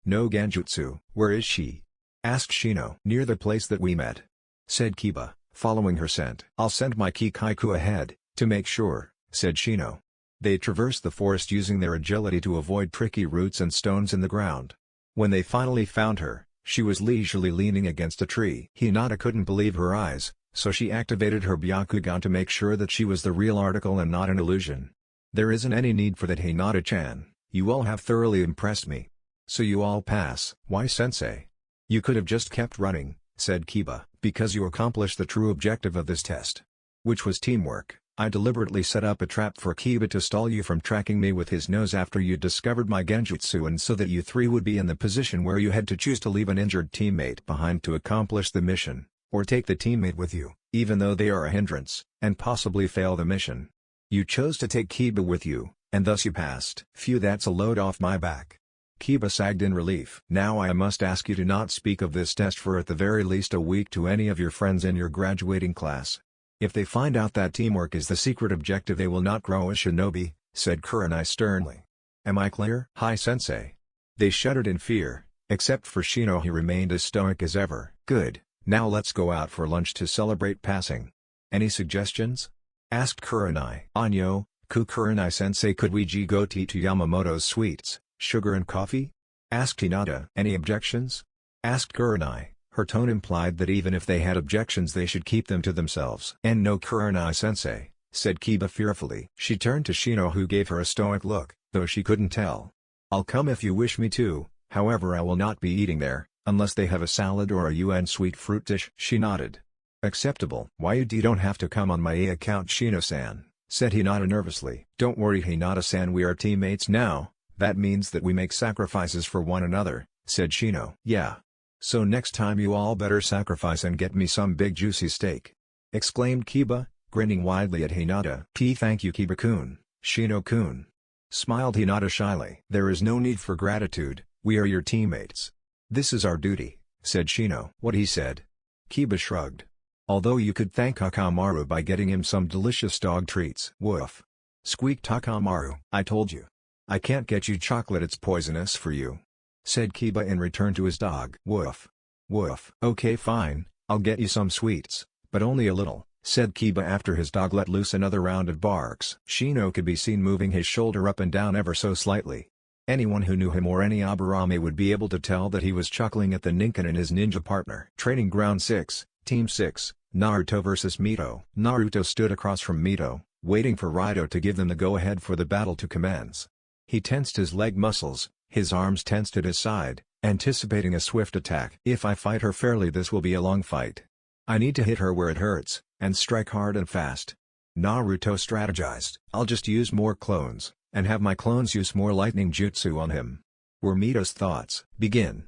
No genjutsu. Where is she? Asked Shino. Near the place that we met, said Kiba, following her scent. I'll send my Kikaiku ahead, to make sure, said Shino. They traversed the forest using their agility to avoid tricky roots and stones in the ground. When they finally found her, she was leisurely leaning against a tree. Hinata couldn't believe her eyes, so she activated her Byakugan to make sure that she was the real article and not an illusion. There isn't any need for that, Hinata-chan, you all have thoroughly impressed me. So you all pass. Why, sensei? You could have just kept running, said Kiba. Because you accomplished the true objective of this test. Which was teamwork. I deliberately set up a trap for Kiba to stall you from tracking me with his nose after you discovered my genjutsu, and so that you three would be in the position where you had to choose to leave an injured teammate behind to accomplish the mission, or take the teammate with you, even though they are a hindrance, and possibly fail the mission. You chose to take Kiba with you, and thus you passed. Phew, that's a load off my back. Kiba sagged in relief. Now I must ask you to not speak of this test for at the very least a week to any of your friends in your graduating class. If they find out that teamwork is the secret objective, they will not grow a shinobi, said Kurenai sternly. Am I clear? Hi, sensei. They shuddered in fear, except for Shino. He remained as stoic as ever. Good, now let's go out for lunch to celebrate passing. Any suggestions? Asked Kurenai. Anyo, Kurenai sensei, could we go to Yamamoto's Sweets, Sugar and Coffee? Asked Hinata. Any objections? Asked Kurenai. Her tone implied that even if they had objections they should keep them to themselves. And no, Kurenai-sensei, said Kiba fearfully. She turned to Shino, who gave her a stoic look, though she couldn't tell. I'll come if you wish me to, however I will not be eating there, unless they have a salad or a UN sweet fruit dish. She nodded. Acceptable. Why you don't have to come on my account, Shino-san, said Hinata nervously. Don't worry, Hinata-san, we are teammates now, that means that we make sacrifices for one another, said Shino. Yeah. So next time you all better sacrifice and get me some big juicy steak," exclaimed Kiba, grinning widely at Hinata. "Thank you Kiba-kun, Shino-kun," smiled Hinata shyly. "There is no need for gratitude, we are your teammates. This is our duty," said Shino. "What?" he said. Kiba shrugged. "Although you could thank Hakamaru by getting him some delicious dog treats." "Woof!" squeaked Hakamaru. "I told you. I can't get you chocolate, it's poisonous for you," said Kiba in return to his dog. "Woof! Woof!" "Okay fine, I'll get you some sweets, but only a little," said Kiba after his dog let loose another round of barks. Shino could be seen moving his shoulder up and down ever so slightly. Anyone who knew him or any Aburame would be able to tell that he was chuckling at the Ninken and his ninja partner. Training Ground 6, Team 6, Naruto vs Mito. Naruto stood across from Mito, waiting for Raito to give them the go-ahead for the battle to commence. He tensed his leg muscles, his arms tensed at his side, anticipating a swift attack. "If I fight her fairly, this will be a long fight. I need to hit her where it hurts, and strike hard and fast," Naruto strategized. "I'll just use more clones, and have my clones use more lightning jutsu on him," were Mito's thoughts. "Begin!"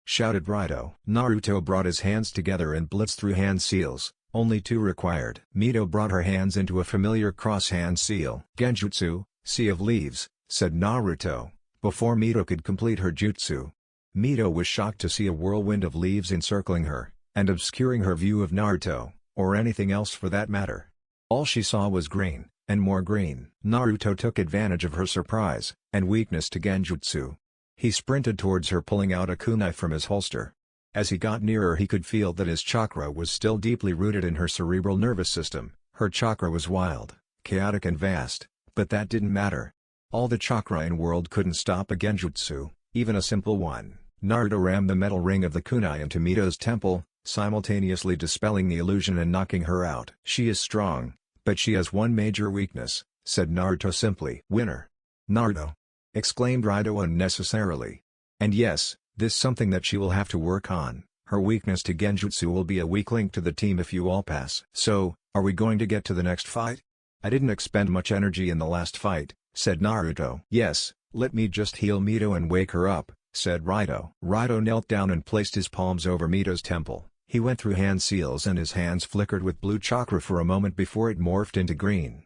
shouted Raito. Naruto brought his hands together and blitzed through hand seals, only 2 required. Mito brought her hands into a familiar cross-hand seal. "Genjutsu, Sea of Leaves," said Naruto, before Mito could complete her jutsu. Mito was shocked to see a whirlwind of leaves encircling her, and obscuring her view of Naruto, or anything else for that matter. All she saw was green, and more green. Naruto took advantage of her surprise, and weakness to genjutsu. He sprinted towards her, pulling out a kunai from his holster. As he got nearer, he could feel that his chakra was still deeply rooted in her cerebral nervous system. Her chakra was wild, chaotic and vast, but that didn't matter. All the chakra in world couldn't stop a genjutsu, even a simple one. Naruto rammed the metal ring of the kunai into Mito's temple, simultaneously dispelling the illusion and knocking her out. "She is strong, but she has one major weakness," said Naruto simply. "Winner!" "Naruto!" exclaimed Raito unnecessarily. "And yes, this something that she will have to work on. Her weakness to genjutsu will be a weak link to the team if you all pass." "So, are we going to get to the next fight?" "I didn't expend much energy in the last fight," said Naruto. "Yes, let me just heal Mito and wake her up," said Raito. Raito knelt down and placed his palms over Mito's temple. He went through hand seals and his hands flickered with blue chakra for a moment before it morphed into green.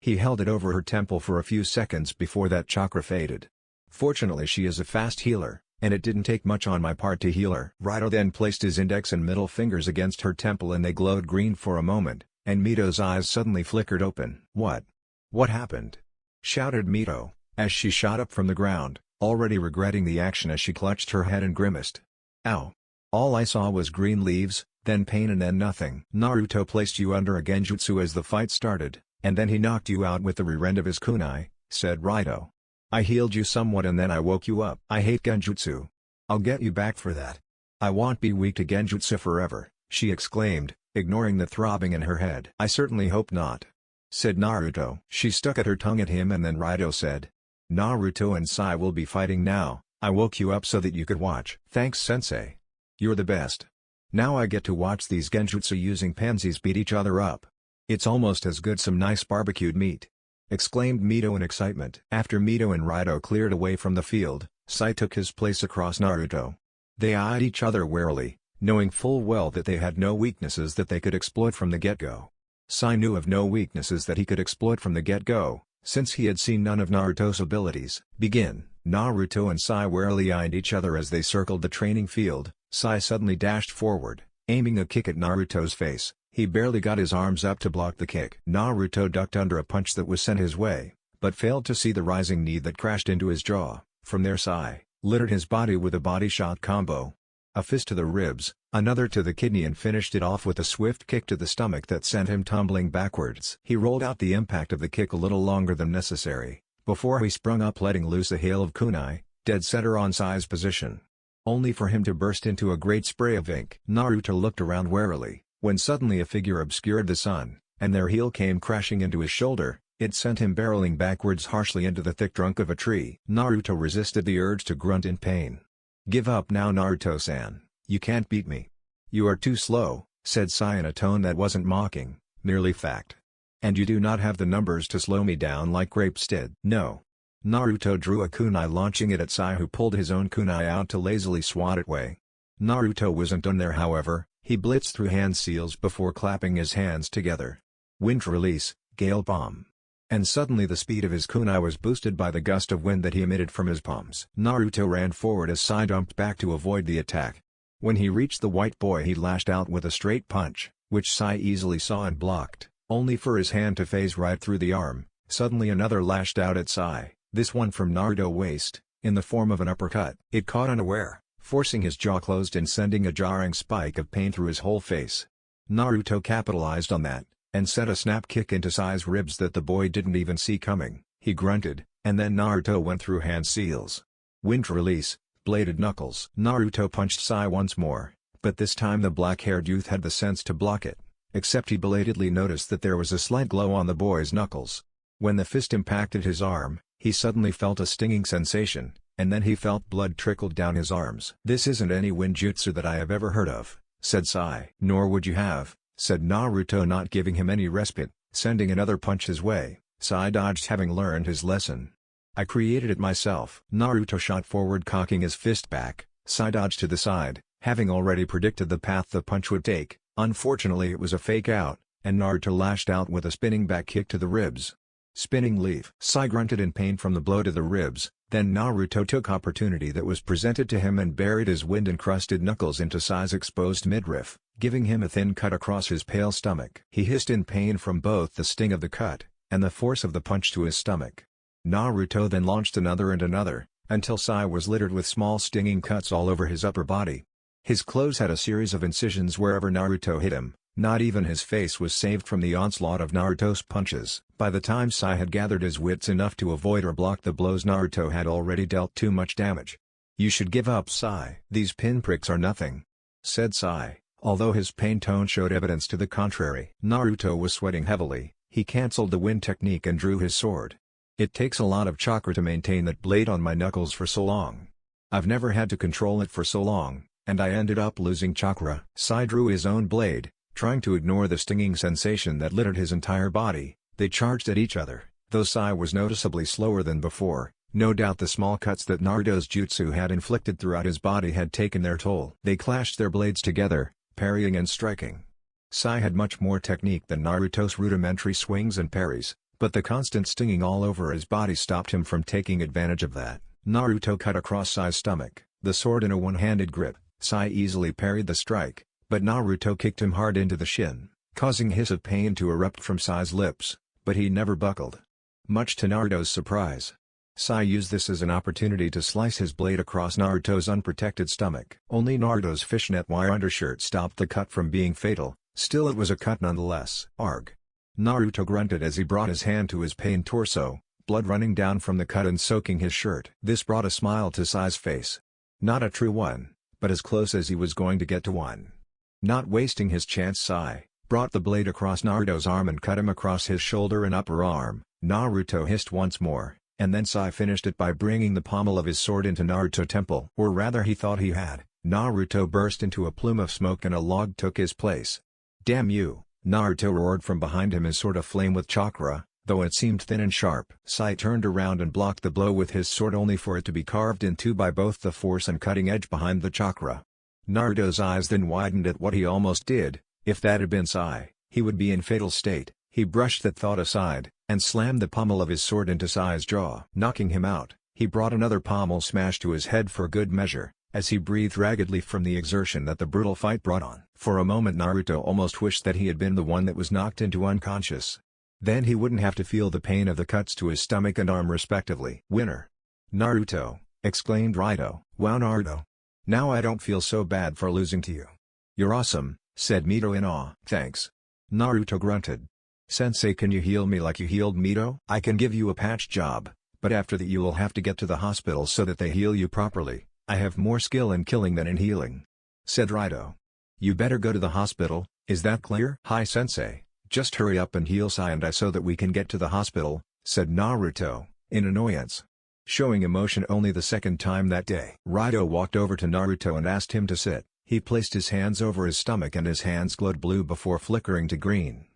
He held it over her temple for a few seconds before that chakra faded. "Fortunately she is a fast healer, and it didn't take much on my part to heal her." Raito then placed his index and middle fingers against her temple and they glowed green for a moment, and Mito's eyes suddenly flickered open. "What? What happened?" shouted Mito, as she shot up from the ground, already regretting the action as she clutched her head and grimaced. "Ow! All I saw was green leaves, then pain and then nothing." "Naruto placed you under a genjutsu as the fight started, and then he knocked you out with the rear end of his kunai," said Raito. "I healed you somewhat and then I woke you up." "I hate genjutsu. I'll get you back for that. I won't be weak to genjutsu forever," she exclaimed, ignoring the throbbing in her head. "I certainly hope not," said Naruto. She stuck at her tongue at him and then Raito said, "Naruto and Sai will be fighting now. I woke you up so that you could watch." "Thanks sensei. You're the best. Now I get to watch these genjutsu using pansies beat each other up. It's almost as good some nice barbecued meat," exclaimed Mito in excitement. After Mito and Raito cleared away from the field, Sai took his place across Naruto. They eyed each other warily, knowing full well that they had no weaknesses that they could exploit from the get-go. Sai knew of no weaknesses that he could exploit from the get-go, since he had seen none of Naruto's abilities. "Begin!" Naruto and Sai warily eyed each other as they circled the training field. Sai suddenly dashed forward, aiming a kick at Naruto's face. He barely got his arms up to block the kick. Naruto ducked under a punch that was sent his way, but failed to see the rising knee that crashed into his jaw. From there Sai littered his body with a body shot combo. A fist to the ribs, another to the kidney and finished it off with a swift kick to the stomach that sent him tumbling backwards. He rolled out the impact of the kick a little longer than necessary, before he sprung up letting loose a hail of kunai, dead center on Sai's position. Only for him to burst into a great spray of ink. Naruto looked around warily, when suddenly a figure obscured the sun, and their heel came crashing into his shoulder. It sent him barreling backwards harshly into the thick trunk of a tree. Naruto resisted the urge to grunt in pain. "Give up now Naruto-san, you can't beat me. You are too slow," said Sai in a tone that wasn't mocking, merely fact. "And you do not have the numbers to slow me down like grapes did." "No." Naruto drew a kunai launching it at Sai who pulled his own kunai out to lazily swat it away. Naruto wasn't done there however, he blitzed through hand seals before clapping his hands together. Wind release, gale bomb. And suddenly the speed of his kunai was boosted by the gust of wind that he emitted from his palms. Naruto ran forward as Sai jumped back to avoid the attack. When he reached the white boy he lashed out with a straight punch, which Sai easily saw and blocked, only for his hand to phase right through the arm. Suddenly another lashed out at Sai, this one from Naruto waist, in the form of an uppercut. It caught unaware, forcing his jaw closed and sending a jarring spike of pain through his whole face. Naruto capitalized on that, and sent a snap kick into Sai's ribs that the boy didn't even see coming. He grunted, and then Naruto went through hand seals. Wind release, bladed knuckles. Naruto punched Sai once more, but this time the black-haired youth had the sense to block it, except he belatedly noticed that there was a slight glow on the boy's knuckles. When the fist impacted his arm, he suddenly felt a stinging sensation, and then he felt blood trickle down his arms. "This isn't any ninjutsu that I have ever heard of," said Sai. "Nor would you have," said Naruto, not giving him any respite, sending another punch his way. Sai dodged, having learned his lesson. "I created it myself." Naruto shot forward, cocking his fist back. Sai dodged to the side, having already predicted the path the punch would take. Unfortunately it was a fake out, and Naruto lashed out with a spinning back kick to the ribs. Spinning leaf. Sai grunted in pain from the blow to the ribs, then Naruto took opportunity that was presented to him and buried his wind-encrusted knuckles into Sai's exposed midriff, giving him a thin cut across his pale stomach. He hissed in pain from both the sting of the cut, and the force of the punch to his stomach. Naruto then launched another and another, until Sai was littered with small stinging cuts all over his upper body. His clothes had a series of incisions wherever Naruto hit him. Not even his face was saved from the onslaught of Naruto's punches. By the time Sai had gathered his wits enough to avoid or block the blows, Naruto had already dealt too much damage. "You should give up, Sai. These pinpricks are nothing," said Sai, although his pain tone showed evidence to the contrary. Naruto was sweating heavily. He cancelled the wind technique and drew his sword. "It takes a lot of chakra to maintain that blade on my knuckles for so long. I've never had to control it for so long, and I ended up losing chakra." Sai drew his own blade, trying to ignore the stinging sensation that littered his entire body. They charged at each other, though Sai was noticeably slower than before. No doubt the small cuts that Naruto's jutsu had inflicted throughout his body had taken their toll. They clashed their blades together, parrying and striking. Sai had much more technique than Naruto's rudimentary swings and parries, but the constant stinging all over his body stopped him from taking advantage of that. Naruto cut across Sai's stomach, the sword in a one-handed grip. Sai easily parried the strike, but Naruto kicked him hard into the shin, causing a hiss of pain to erupt from Sai's lips, but he never buckled. Much to Naruto's surprise, Sai used this as an opportunity to slice his blade across Naruto's unprotected stomach. Only Naruto's fishnet wire undershirt stopped the cut from being fatal, still it was a cut nonetheless. "Arg!" Naruto grunted as he brought his hand to his pained torso, blood running down from the cut and soaking his shirt. This brought a smile to Sai's face. Not a true one, but as close as he was going to get to one. Not wasting his chance, Sai brought the blade across Naruto's arm and cut him across his shoulder and upper arm. Naruto hissed once more, and then Sai finished it by bringing the pommel of his sword into Naruto's temple. Or rather he thought he had. Naruto burst into a plume of smoke and a log took his place. "Damn you!" Naruto roared from behind him, his sword aflame with chakra, though it seemed thin and sharp. Sai turned around and blocked the blow with his sword, only for it to be carved in two by both the force and cutting edge behind the chakra. Naruto's eyes then widened at what he almost did. If that had been Sai, he would be in fatal state. He brushed that thought aside, and slammed the pommel of his sword into Sai's jaw. Knocking him out, he brought another pommel smash to his head for good measure, as he breathed raggedly from the exertion that the brutal fight brought on. For a moment Naruto almost wished that he had been the one that was knocked into unconscious. Then he wouldn't have to feel the pain of the cuts to his stomach and arm respectively. "Winner! Naruto!" exclaimed Raito. "Wow, Naruto! Now I don't feel so bad for losing to you." "You're awesome," said Mito in awe. "Thanks." Naruto grunted. "Sensei, can you heal me like you healed Mito?" "I can give you a patch job, but after that you will have to get to the hospital so that they heal you properly. I have more skill in killing than in healing," said Raito. "You better go to the hospital, is that clear?" "Hi Sensei, just hurry up and heal Sai and I so that we can get to the hospital," said Naruto, in annoyance. Showing emotion only the second time that day. Raito walked over to Naruto and asked him to sit. He placed his hands over his stomach and his hands glowed blue before flickering to green.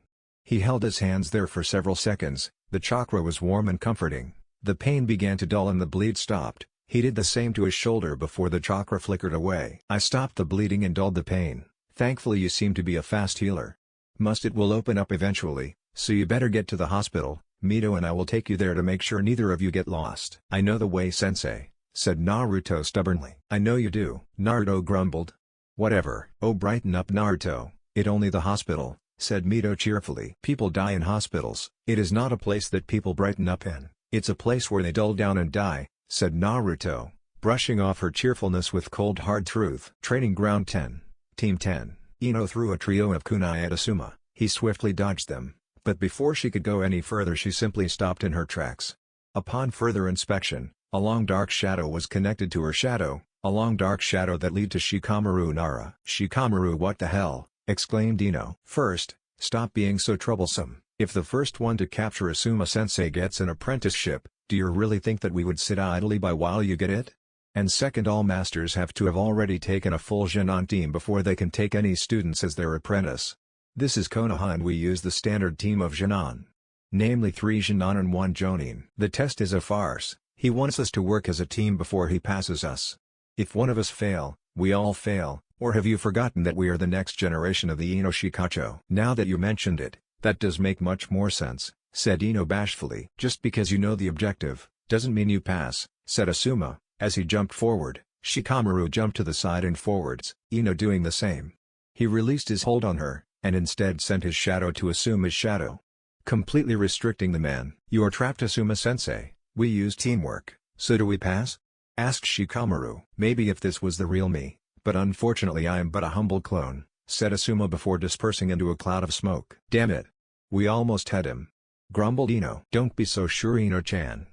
He held his hands there for several seconds. The chakra was warm and comforting. The pain began to dull and the bleed stopped, He did the same to his shoulder before the chakra flickered away. I stopped the bleeding and dulled the pain. Thankfully you seem to be a fast healer. It will open up eventually, so you better get to the hospital. Mito and I will take you there to make sure neither of you get lost. I know the way, sensei, said Naruto stubbornly. I know you do, Naruto grumbled. Whatever. Oh, brighten up, Naruto, it only the hospital, said Mito cheerfully. People die in hospitals. It is not a place that people brighten up in, it's a place where they dull down and die, said Naruto, brushing off her cheerfulness with cold hard truth. Training Ground 10, Team 10. Ino threw a trio of kunai at Asuma. He swiftly dodged them, but before she could go any further she simply stopped in her tracks. Upon further inspection, a long dark shadow was connected to her shadow, a long dark shadow that led to Shikamaru Nara. Shikamaru, what the hell, exclaimed Ino. First, stop being so troublesome. If the first one to capture Asuma-sensei gets an apprenticeship, do you really think that we would sit idly by while you get it? And second, all masters have to have already taken a full Genin team before they can take any students as their apprentice. This is Konoha and we use the standard team of Genin. Namely 3 Genin and 1 Jonin. The test is a farce. He wants us to work as a team before he passes us. If one of us fail, we all fail, or have you forgotten that we are the next generation of the Ino Shikacho? Now that you mentioned it, that does make much more sense, said Ino bashfully. Just because you know the objective, doesn't mean you pass, said Asuma. As he jumped forward, Shikamaru jumped to the side and forwards, Ino doing the same. He released his hold on her, and instead sent his shadow to Asuma's shadow, completely restricting the man. You are trapped, Asuma-sensei. We use teamwork, so do we pass? Asked Shikamaru. Maybe if this was the real me, but unfortunately I am but a humble clone, said Asuma before dispersing into a cloud of smoke. Damn it. We almost had him, grumbled Ino. Don't be so sure, Ino-chan.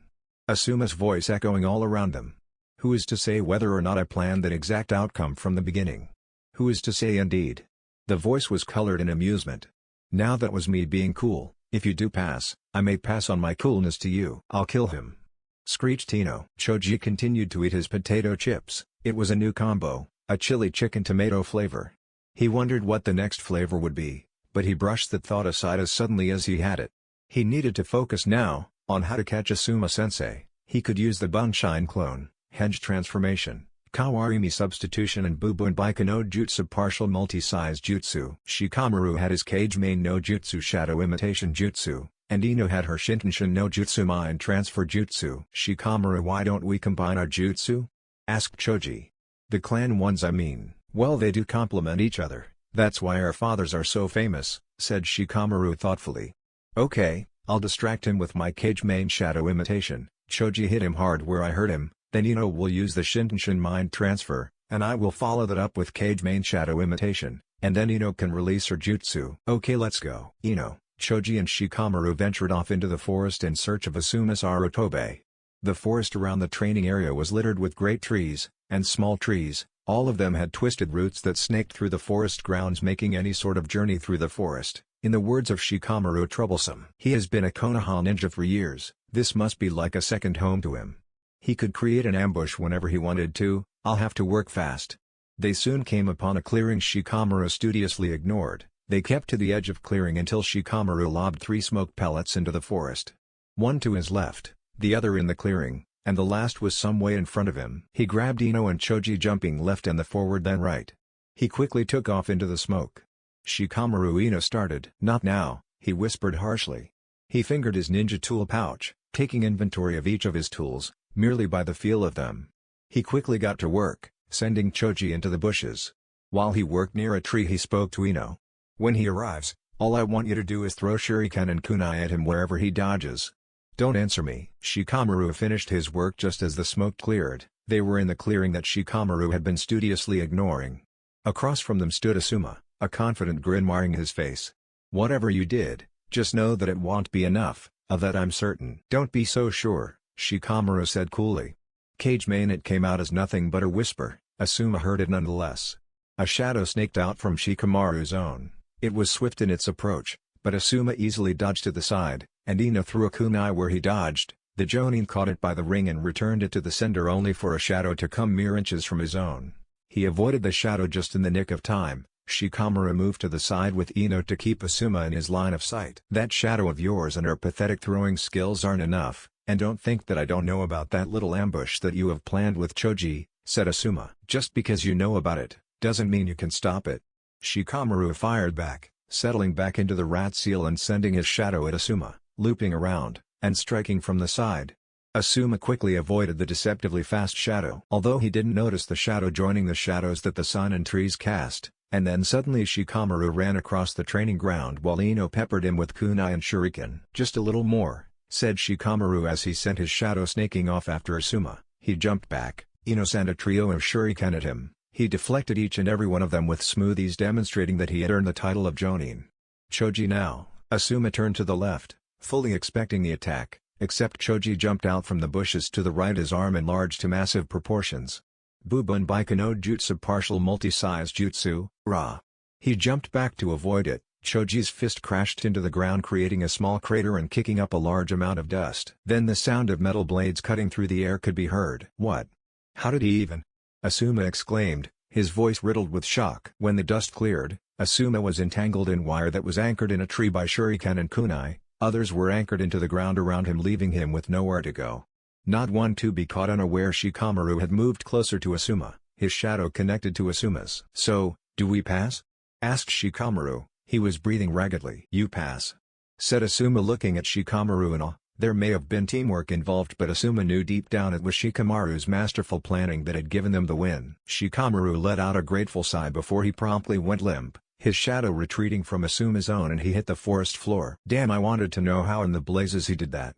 Asuma's voice echoing all around them. Who is to say whether or not I planned that exact outcome from the beginning? Who is to say indeed? The voice was colored in amusement. Now that was me being cool. If you do pass, I may pass on my coolness to you. I'll kill him, screeched Ino. Choji continued to eat his potato chips. It was a new combo, a chili chicken tomato flavor. He wondered what the next flavor would be, but he brushed that thought aside as suddenly as he had it. He needed to focus now, on how to catch Asuma-sensei. He could use the Bunshine clone, Henge transformation, Kawarimi substitution and Bubun Baika no Jutsu partial multi-size jutsu. Shikamaru had his Kage main no Jutsu shadow imitation jutsu, and Ino had her Shintenshin no Jutsu mind transfer jutsu. Shikamaru, why don't we combine our jutsu? Asked Choji. The clan ones, I mean. Well, they do complement each other, that's why our fathers are so famous, said Shikamaru thoughtfully. Okay, I'll distract him with my Kage main shadow imitation. Choji hit him hard where I hurt him. Then Ino will use the Shintenshin mind transfer, and I will follow that up with Kage main shadow imitation, and then Ino can release her jutsu. Okay, let's go. Ino, Choji and Shikamaru ventured off into the forest in search of Asuma's Arutobe. The forest around the training area was littered with great trees, and small trees. All of them had twisted roots that snaked through the forest grounds, making any sort of journey through the forest, in the words of Shikamaru, troublesome. He has been a Konoha ninja for years, this must be like a second home to him. He could create an ambush whenever he wanted to. I'll have to work fast. They soon came upon a clearing Shikamaru studiously ignored. They kept to the edge of clearing until Shikamaru lobbed 3 smoke pellets into the forest. One to his left, the other in the clearing, and the last was some way in front of him. He grabbed Ino and Choji, jumping left and the forward then right. He quickly took off into the smoke. Shikamaru, Ino started. Not now, he whispered harshly. He fingered his ninja tool pouch, taking inventory of each of his tools, merely by the feel of them. He quickly got to work, sending Choji into the bushes. While he worked near a tree he spoke to Ino. When he arrives, all I want you to do is throw shuriken and kunai at him wherever he dodges. Don't answer me. Shikamaru finished his work just as the smoke cleared. They were in the clearing that Shikamaru had been studiously ignoring. Across from them stood Asuma, a confident grin marring his face. Whatever you did, just know that it won't be enough, of that I'm certain. Don't be so sure, Shikamaru said coolly. Kage main, it came out as nothing but a whisper. Asuma heard it nonetheless. A shadow snaked out from Shikamaru's own. It was swift in its approach, but Asuma easily dodged to the side, and Ino threw a kunai where he dodged. The Jonin caught it by the ring and returned it to the sender only for a shadow to come mere inches from his own. He avoided the shadow just in the nick of time. Shikamaru moved to the side with Ino to keep Asuma in his line of sight. That shadow of yours and her pathetic throwing skills aren't enough, And don't think that I don't know about that little ambush that you have planned with Choji, said Asuma. Just because you know about it, doesn't mean you can stop it. Shikamaru fired back, settling back into the rat seal and sending his shadow at Asuma, looping around, and striking from the side. Asuma quickly avoided the deceptively fast shadow. Although he didn't notice the shadow joining the shadows that the sun and trees cast, and then suddenly Shikamaru ran across the training ground while Ino peppered him with kunai and shuriken. Just a little more, said Shikamaru as he sent his shadow snaking off after Asuma. He jumped back, Ino sent a trio of shuriken at him. He deflected each and every one of them with smoothies, demonstrating that he had earned the title of Jonin. Choji now. Asuma turned to the left, fully expecting the attack, except Choji jumped out from the bushes to the right, his arm enlarged to massive proportions. Bubun Baika no Jutsu partial multi-size jutsu, Ra. He jumped back to avoid it. Choji's fist crashed into the ground, creating a small crater and kicking up a large amount of dust. Then the sound of metal blades cutting through the air could be heard. What? How did he even? Asuma exclaimed, his voice riddled with shock. When the dust cleared, Asuma was entangled in wire that was anchored in a tree by shuriken and kunai. Others were anchored into the ground around him, leaving him with nowhere to go. Not one to be caught unaware. Shikamaru had moved closer to Asuma, his shadow connected to Asuma's. So, do we pass? Asked Shikamaru. He was breathing raggedly. You pass, said Asuma, looking at Shikamaru in awe. There may have been teamwork involved, but Asuma knew deep down it was Shikamaru's masterful planning that had given them the win. Shikamaru let out a grateful sigh before he promptly went limp, his shadow retreating from Asuma's own, and he hit the forest floor. Damn, I wanted to know how in the blazes he did that.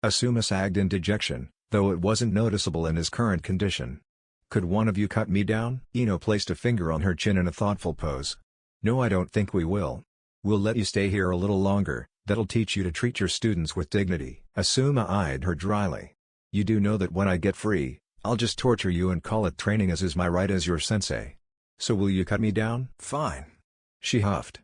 Asuma sagged in dejection, though it wasn't noticeable in his current condition. Could one of you cut me down? Ino placed a finger on her chin in a thoughtful pose. No, I don't think we will. We'll let you stay here a little longer. That'll teach you to treat your students with dignity. Asuma eyed her dryly. You do know that when I get free, I'll just torture you and call it training, as is my right as your sensei. So will you cut me down? Fine. She huffed.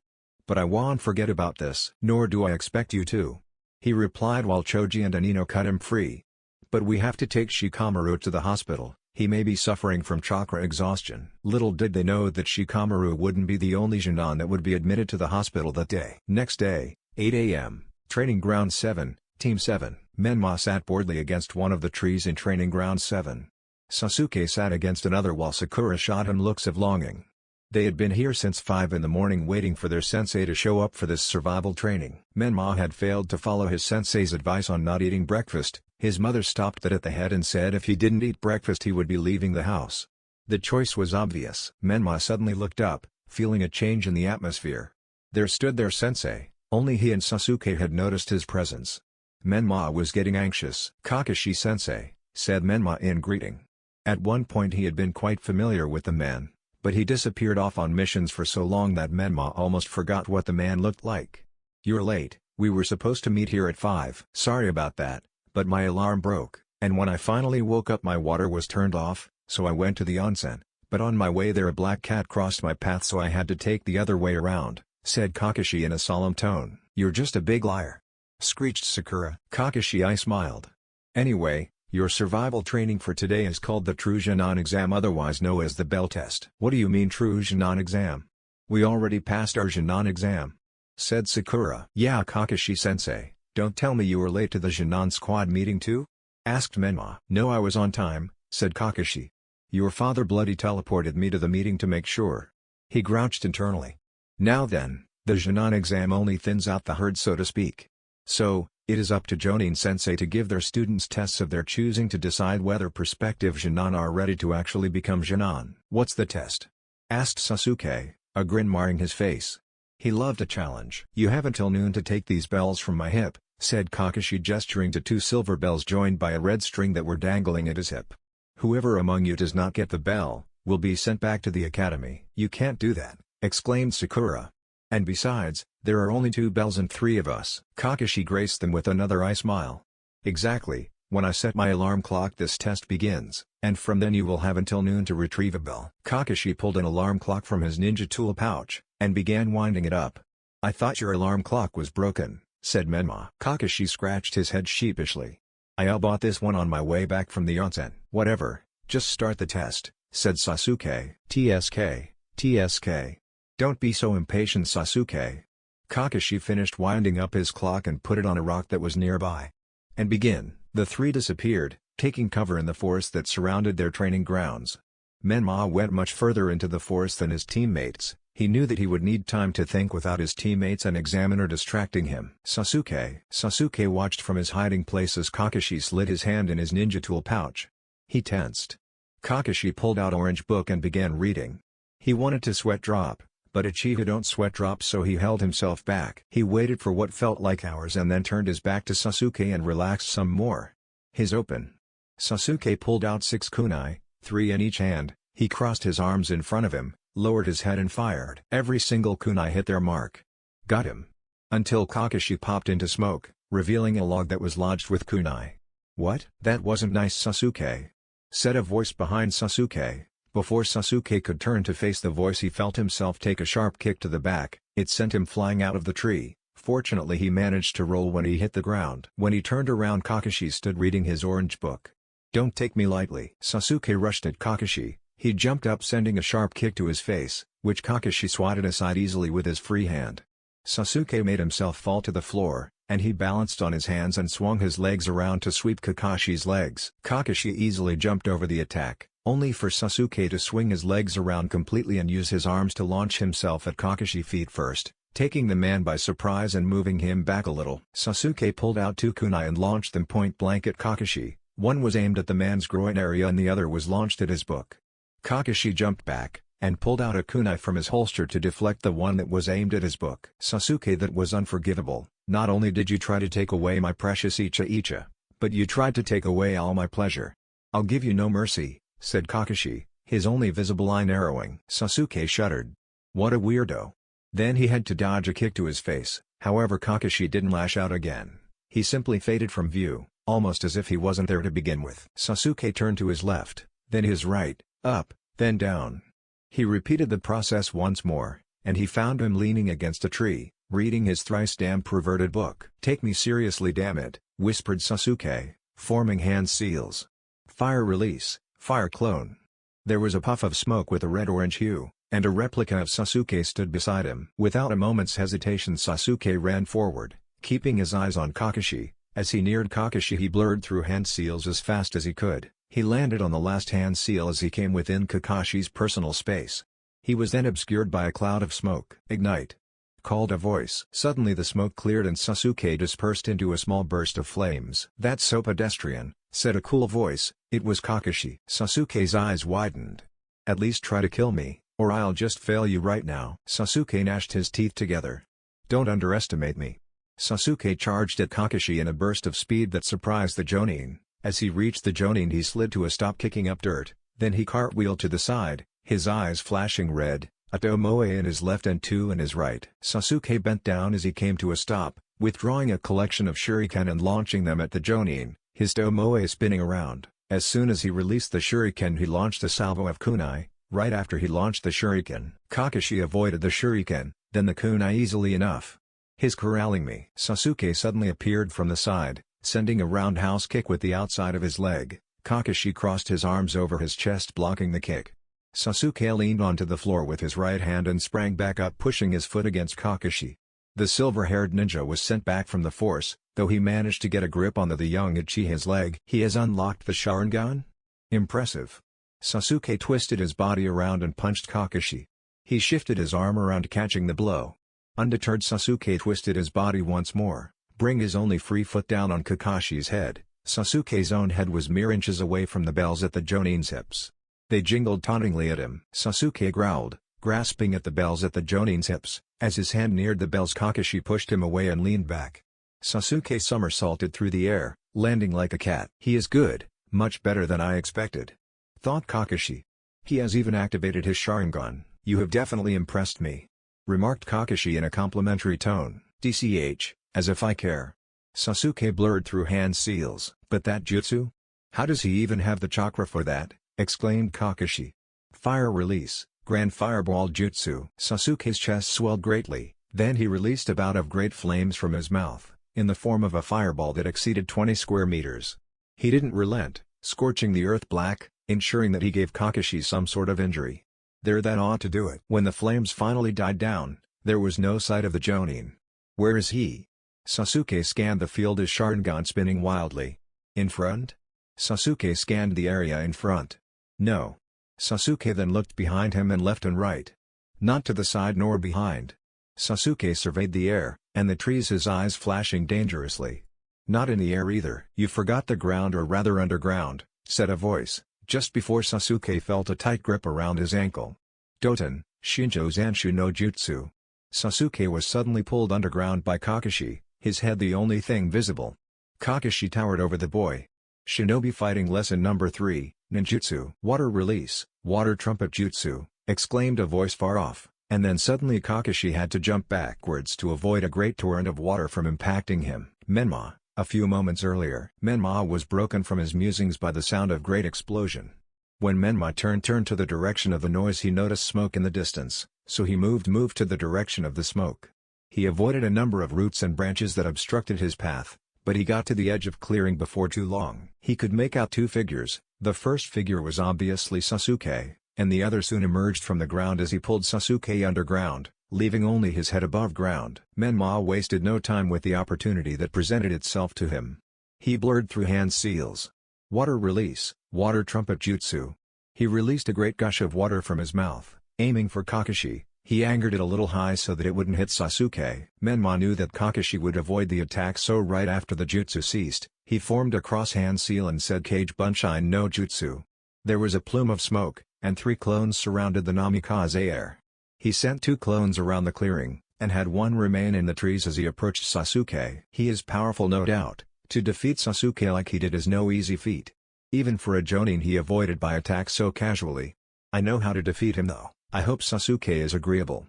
But I won't forget about this. Nor do I expect you to. He replied while Choji and Anino cut him free. But we have to take Shikamaru to the hospital. He may be suffering from chakra exhaustion. Little did they know that Shikamaru wouldn't be the only Jonin that would be admitted to the hospital that day. Next day, 8 a.m., Training Ground 7, Team 7. Menma sat boredly against one of the trees in Training Ground 7. Sasuke sat against another while Sakura shot him looks of longing. They had been here since 5 in the morning waiting for their sensei to show up for this survival training. Menma had failed to follow his sensei's advice on not eating breakfast. His mother stopped that at the head and said if he didn't eat breakfast he would be leaving the house. The choice was obvious. Menma suddenly looked up, feeling a change in the atmosphere. There stood their sensei. Only he and Sasuke had noticed his presence. Menma was getting anxious. Kakashi-sensei, said Menma in greeting. At one point he had been quite familiar with the man, but he disappeared off on missions for so long that Menma almost forgot what the man looked like. You're late, we were supposed to meet here at 5. Sorry about that, but my alarm broke, and when I finally woke up my water was turned off, so I went to the onsen, but on my way there a black cat crossed my path, so I had to take the other way around, said Kakashi in a solemn tone. You're just a big liar, screeched Sakura. Kakashi smiled. Anyway, your survival training for today is called the True Jonin exam, otherwise known as the Bell test. What do you mean True Jonin exam? We already passed our Jonin exam, said Sakura. Yeah, Kakashi-sensei, don't tell me you were late to the Jonin squad meeting too? Asked Menma. No, I was on time, said Kakashi. Your father bloody teleported me to the meeting to make sure. He grouched internally. Now then, the Jonin exam only thins out the herd, so to speak. So, it is up to Jonin-sensei to give their students tests of their choosing to decide whether prospective Jonin are ready to actually become Jonin. What's the test? Asked Sasuke, a grin marring his face. He loved a challenge. You have until noon to take these bells from my hip, said Kakashi, gesturing to 2 silver bells joined by a red string that were dangling at his hip. Whoever among you does not get the bell, will be sent back to the academy. You can't do that, exclaimed Sakura. And besides, there are only 2 bells and 3 of us. Kakashi graced them with another smile. Exactly, when I set my alarm clock this test begins, and from then you will have until noon to retrieve a bell. Kakashi pulled an alarm clock from his ninja tool pouch, and began winding it up. I thought your alarm clock was broken, said Menma. Kakashi scratched his head sheepishly. I bought this one on my way back from the onsen. Whatever, just start the test, said Sasuke. TSK. Don't be so impatient, Sasuke. Kakashi finished winding up his clock and put it on a rock that was nearby. And begin, The three disappeared, taking cover in the forest that surrounded their training grounds. Menma went much further into the forest than his teammates. He knew that he would need time to think without his teammates and examiner distracting him. Sasuke watched from his hiding place as Kakashi slid his hand in his ninja tool pouch. He tensed. Kakashi pulled out orange book and began reading. He wanted to sweat drop, but Uchiha don't sweat drop, so he held himself back. He waited for what felt like hours and then turned his back to Sasuke and relaxed some more. His open. Sasuke pulled out 6 kunai, 3 in each hand. He crossed his arms in front of him, lowered his head and fired. Every single kunai hit their mark. Got him. Until Kakashi popped into smoke, revealing a log that was lodged with kunai. What? That wasn't nice, Sasuke, said a voice behind Sasuke. Before Sasuke could turn to face the voice, he felt himself take a sharp kick to the back. It sent him flying out of the tree. Fortunately, he managed to roll when he hit the ground. When he turned around, Kakashi stood reading his orange book. Don't take me lightly. Sasuke rushed at Kakashi. He jumped up, sending a sharp kick to his face, which Kakashi swatted aside easily with his free hand. Sasuke made himself fall to the floor, and he balanced on his hands and swung his legs around to sweep Kakashi's legs. Kakashi easily jumped over the attack, only for Sasuke to swing his legs around completely and use his arms to launch himself at Kakashi's feet first, taking the man by surprise and moving him back a little. Sasuke pulled out 2 kunai and launched them point blank at Kakashi. One was aimed at the man's groin area and the other was launched at his book. Kakashi jumped back, and pulled out a kunai from his holster to deflect the one that was aimed at his book. Sasuke, that was unforgivable. Not only did you try to take away my precious Icha, but you tried to take away all my pleasure. I'll give you no mercy, said Kakashi, his only visible eye narrowing. Sasuke shuddered. What a weirdo. Then he had to dodge a kick to his face. However, Kakashi didn't lash out again. He simply faded from view, almost as if he wasn't there to begin with. Sasuke turned to his left, then his right, up, then down. He repeated the process once more, and he found him leaning against a tree, reading his thrice damn perverted book. Take me seriously, damn it, whispered Sasuke, forming hand seals. Fire release, fire clone. There was a puff of smoke with a red-orange hue, and a replica of Sasuke stood beside him. Without a moment's hesitation, Sasuke ran forward, keeping his eyes on Kakashi. As he neared Kakashi, he blurred through hand seals as fast as he could. He landed on the last hand seal as he came within Kakashi's personal space. He was then obscured by a cloud of smoke. Ignite, called a voice. Suddenly the smoke cleared and Sasuke dispersed into a small burst of flames. That's so pedestrian, said a cool voice. It was Kakashi. Sasuke's eyes widened. At least try to kill me, or I'll just fail you right now. Sasuke gnashed his teeth together. Don't underestimate me. Sasuke charged at Kakashi in a burst of speed that surprised the Jonin. As he reached the Jonin, he slid to a stop, kicking up dirt. Then he cartwheeled to the side, his eyes flashing red, a tomoe in his left and 2 in his right. Sasuke bent down as he came to a stop, withdrawing a collection of shuriken and launching them at the Jonin, his tomoe spinning around. As soon as he released the shuriken, he launched a salvo of kunai. Right after he launched the shuriken, Kakashi avoided the shuriken, then the kunai easily enough. He's corralling me. Sasuke suddenly appeared from the side, sending a roundhouse kick with the outside of his leg. Kakashi crossed his arms over his chest, blocking the kick. Sasuke leaned onto the floor with his right hand and sprang back up, pushing his foot against Kakashi. The silver-haired ninja was sent back from the force, though he managed to get a grip on the young Uchiha's leg. He has unlocked the Sharingan? Impressive. Sasuke twisted his body around and punched Kakashi. He shifted his arm around, catching the blow. Undeterred, Sasuke twisted his body once more, bring his only free foot down on Kakashi's head. Sasuke's own head was mere inches away from the bells at the Jonin's hips. They jingled tauntingly at him. Sasuke growled, grasping at the bells at the Jonin's hips. As his hand neared the bells, Kakashi pushed him away and leaned back. Sasuke somersaulted through the air, landing like a cat. He is good, much better than I expected, thought Kakashi. He has even activated his Sharingan. You have definitely impressed me, remarked Kakashi in a complimentary tone. DCH, as if I care. Sasuke blurred through hand seals. But that jutsu? How does he even have the chakra for that? Exclaimed Kakashi. Fire release, Grand Fireball Jutsu. Sasuke's chest swelled greatly, then he released a bout of great flames from his mouth, in the form of a fireball that exceeded 20 square meters. He didn't relent, scorching the earth black, ensuring that he gave Kakashi some sort of injury. There, that ought to do it. When the flames finally died down, there was no sight of the Jonin. Where is he? Sasuke scanned the field, his Sharingan spinning wildly. In front? Sasuke scanned the area in front. No. Sasuke then looked behind him and left and right. Not to the side nor behind. Sasuke surveyed the air, and the trees, his eyes flashing dangerously. Not in the air either. You forgot the ground, or rather underground, said a voice, just before Sasuke felt a tight grip around his ankle. Doton, Shinjo Zanshu no Jutsu. Sasuke was suddenly pulled underground by Kakashi, his head the only thing visible. Kakashi towered over the boy. Shinobi Fighting Lesson Number 3, Ninjutsu. Water Release, Water Trumpet Jutsu, exclaimed a voice far off, and then suddenly Kakashi had to jump backwards to avoid a great torrent of water from impacting him. Menma. A few moments earlier, Menma was broken from his musings by the sound of great explosion. When Menma turned to the direction of the noise, he noticed smoke in the distance, so he moved to the direction of the smoke. He avoided a number of roots and branches that obstructed his path, but he got to the edge of clearing before too long. He could make out two figures. The first figure was obviously Sasuke, and the other soon emerged from the ground as he pulled Sasuke underground, leaving only his head above ground. Menma wasted no time with the opportunity that presented itself to him. He blurred through hand seals. Water Release, Water Trumpet Jutsu. He released a great gush of water from his mouth, aiming for Kakashi. He angered it a little high so that it wouldn't hit Sasuke. Menma knew that Kakashi would avoid the attack, so right after the jutsu ceased, he formed a cross-hand seal and said Kage Bunshin no Jutsu. There was a plume of smoke, and 3 clones surrounded the Namikaze Heir. He sent 2 clones around the clearing, and had 1 remain in the trees as he approached Sasuke. He is powerful, no doubt. To defeat Sasuke like he did is no easy feat. Even for a Jonin he avoided by attack so casually. I know how to defeat him though. I hope Sasuke is agreeable.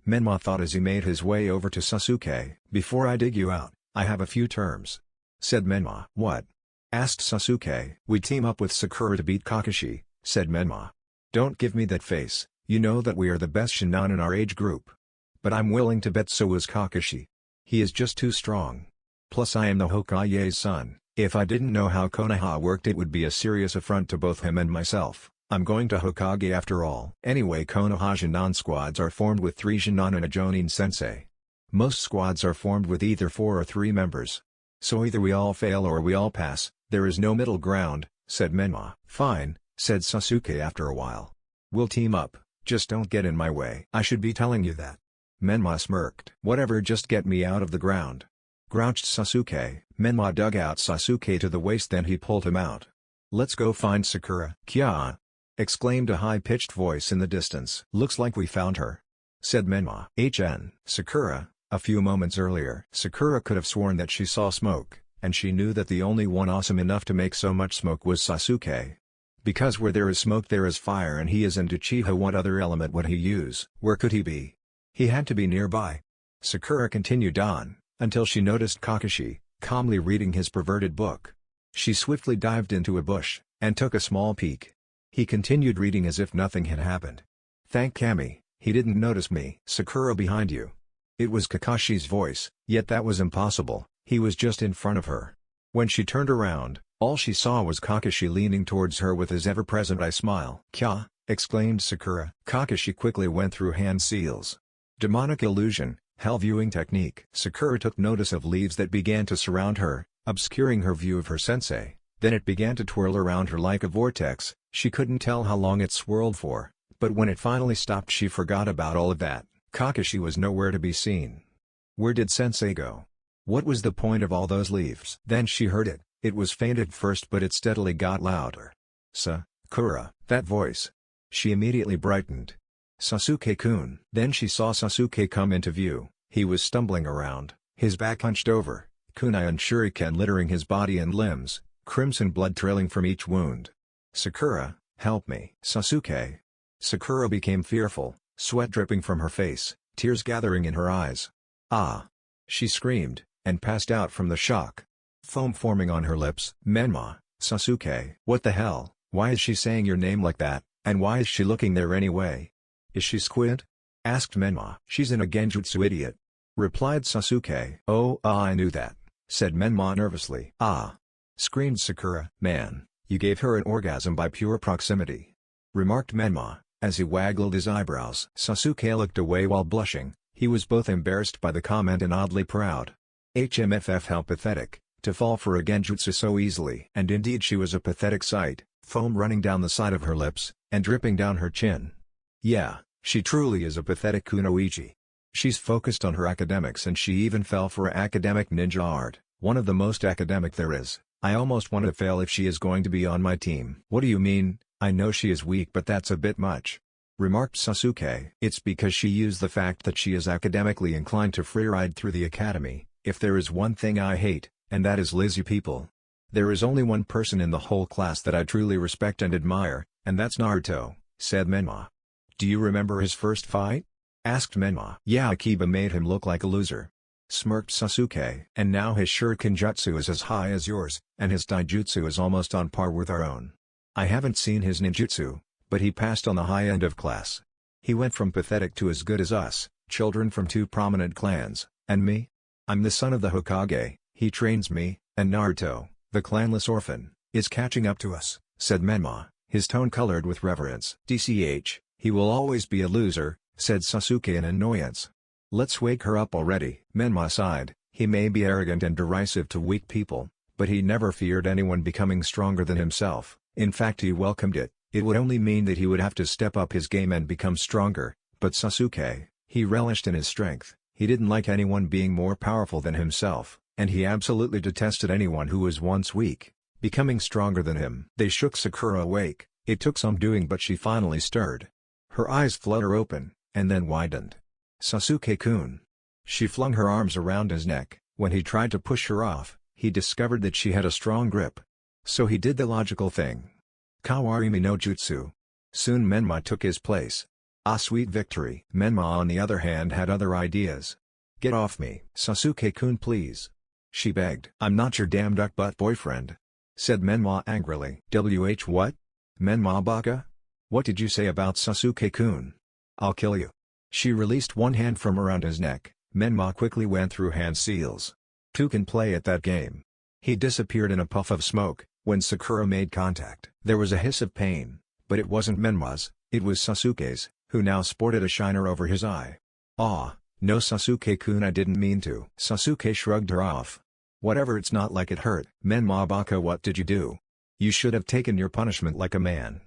Menma thought as he made his way over to Sasuke. Before I dig you out, I have a few terms, said Menma. What? Asked Sasuke. We team up with Sakura to beat Kakashi, said Menma. Don't give me that face. You know that we are the best Shin'an in our age group. But I'm willing to bet so is Kakashi. He is just too strong. Plus I am the Hokage's son. If I didn't know how Konoha worked, it would be a serious affront to both him and myself. I'm going to Hokage after all. Anyway, Konoha Shin'an squads are formed with 3 Shin'an and a Jonin sensei. Most squads are formed with either 4 or 3 members. So either we all fail or we all pass, there is no middle ground, said Menma. Fine, said Sasuke after a while. We'll team up, just don't get in my way. I should be telling you that. Menma smirked. Whatever, just get me out of the ground. Grouched Sasuke. Menma dug out Sasuke to the waist, then he pulled him out. Let's go find Sakura. Kya! Exclaimed a high-pitched voice in the distance. Looks like we found her, said Menma. Sakura. A few moments earlier, Sakura could have sworn that she saw smoke, and she knew that the only one awesome enough to make so much smoke was Sasuke. Because where there is smoke there is fire, and he is in Uchiha. What other element would he use? Where could he be? He had to be nearby. Sakura continued on, until she noticed Kakashi, calmly reading his perverted book. She swiftly dived into a bush, and took a small peek. He continued reading as if nothing had happened. Thank Kami, he didn't notice me. Sakura, behind you. It was Kakashi's voice, yet that was impossible, he was just in front of her. When she turned around, all she saw was Kakashi leaning towards her with his ever-present eye smile. Kya! Exclaimed Sakura. Kakashi quickly went through hand seals. Demonic illusion, hell viewing technique. Sakura took notice of leaves that began to surround her, obscuring her view of her sensei. Then it began to twirl around her like a vortex. She couldn't tell how long it swirled for, but when it finally stopped she forgot about all of that. Kakashi was nowhere to be seen. Where did sensei go? What was the point of all those leaves? Then she heard it. It was faint at first, but it steadily got louder. Sakura, that voice. She immediately brightened. Sasuke-kun. Then she saw Sasuke come into view. He was stumbling around, his back hunched over, kunai and shuriken littering his body and limbs, crimson blood trailing from each wound. Sakura, help me. Sasuke. Sakura became fearful, sweat dripping from her face, tears gathering in her eyes. Ah! She screamed, and passed out from the shock. Foam forming on her lips. Menma, Sasuke. What the hell? Why is she saying your name like that, and why is she looking there anyway? Is she squid? Asked Menma. She's in a genjutsu, idiot. Replied Sasuke. Oh, I knew that, said Menma nervously. Ah! Screamed Sakura. Man, you gave her an orgasm by pure proximity. Remarked Menma, as he waggled his eyebrows. Sasuke looked away while blushing. He was both embarrassed by the comment and oddly proud. HMFF, how pathetic, to fall for a genjutsu so easily. And indeed she was a pathetic sight, foam running down the side of her lips, and dripping down her chin. Yeah, she truly is a pathetic kunoichi. She's focused on her academics and she even fell for academic ninja art, one of the most academic there is. I almost want to fail if she is going to be on my team. What do you mean? I know she is weak but that's a bit much, remarked Sasuke. It's because she used the fact that she is academically inclined to freeride through the academy. If there is one thing I hate, and that is lazy people. There is only one person in the whole class that I truly respect and admire, and that's Naruto, said Menma. Do you remember his first fight? Asked Menma. Yeah, Akiba made him look like a loser, smirked Sasuke. And now his shuriken jutsu is as high as yours, and his taijutsu is almost on par with our own. I haven't seen his ninjutsu, but he passed on the high end of class. He went from pathetic to as good as us, children from two prominent clans, and me? I'm the son of the Hokage, he trains me, and Naruto, the clanless orphan, is catching up to us, said Menma, his tone colored with reverence. DCH, he will always be a loser, said Sasuke in annoyance. Let's wake her up already. Menma sighed. He may be arrogant and derisive to weak people, but he never feared anyone becoming stronger than himself. In fact he welcomed it. It would only mean that he would have to step up his game and become stronger, but Sasuke, he relished in his strength. He didn't like anyone being more powerful than himself, and he absolutely detested anyone who was once weak, becoming stronger than him. They shook Sakura awake. It took some doing but she finally stirred. Her eyes flutter open, and then widened. Sasuke-kun. She flung her arms around his neck. When he tried to push her off, he discovered that she had a strong grip. So he did the logical thing. Kawarimi no jutsu. Soon Menma took his place. Ah, sweet victory. Menma on the other hand had other ideas. Get off me. Sasuke-kun please. She begged. I'm not your damn duck-butt boyfriend, said Menma angrily. What? Menma baka? What did you say about Sasuke-kun? I'll kill you. She released one hand from around his neck. Menma quickly went through hand seals. Who can play at that game? He disappeared in a puff of smoke. When Sakura made contact, there was a hiss of pain, but it wasn't Menma's, it was Sasuke's, who now sported a shiner over his eye. Ah, no Sasuke-kun, I didn't mean to. Sasuke shrugged her off. Whatever, it's not like it hurt. Menma baka, what did you do? You should have taken your punishment like a man,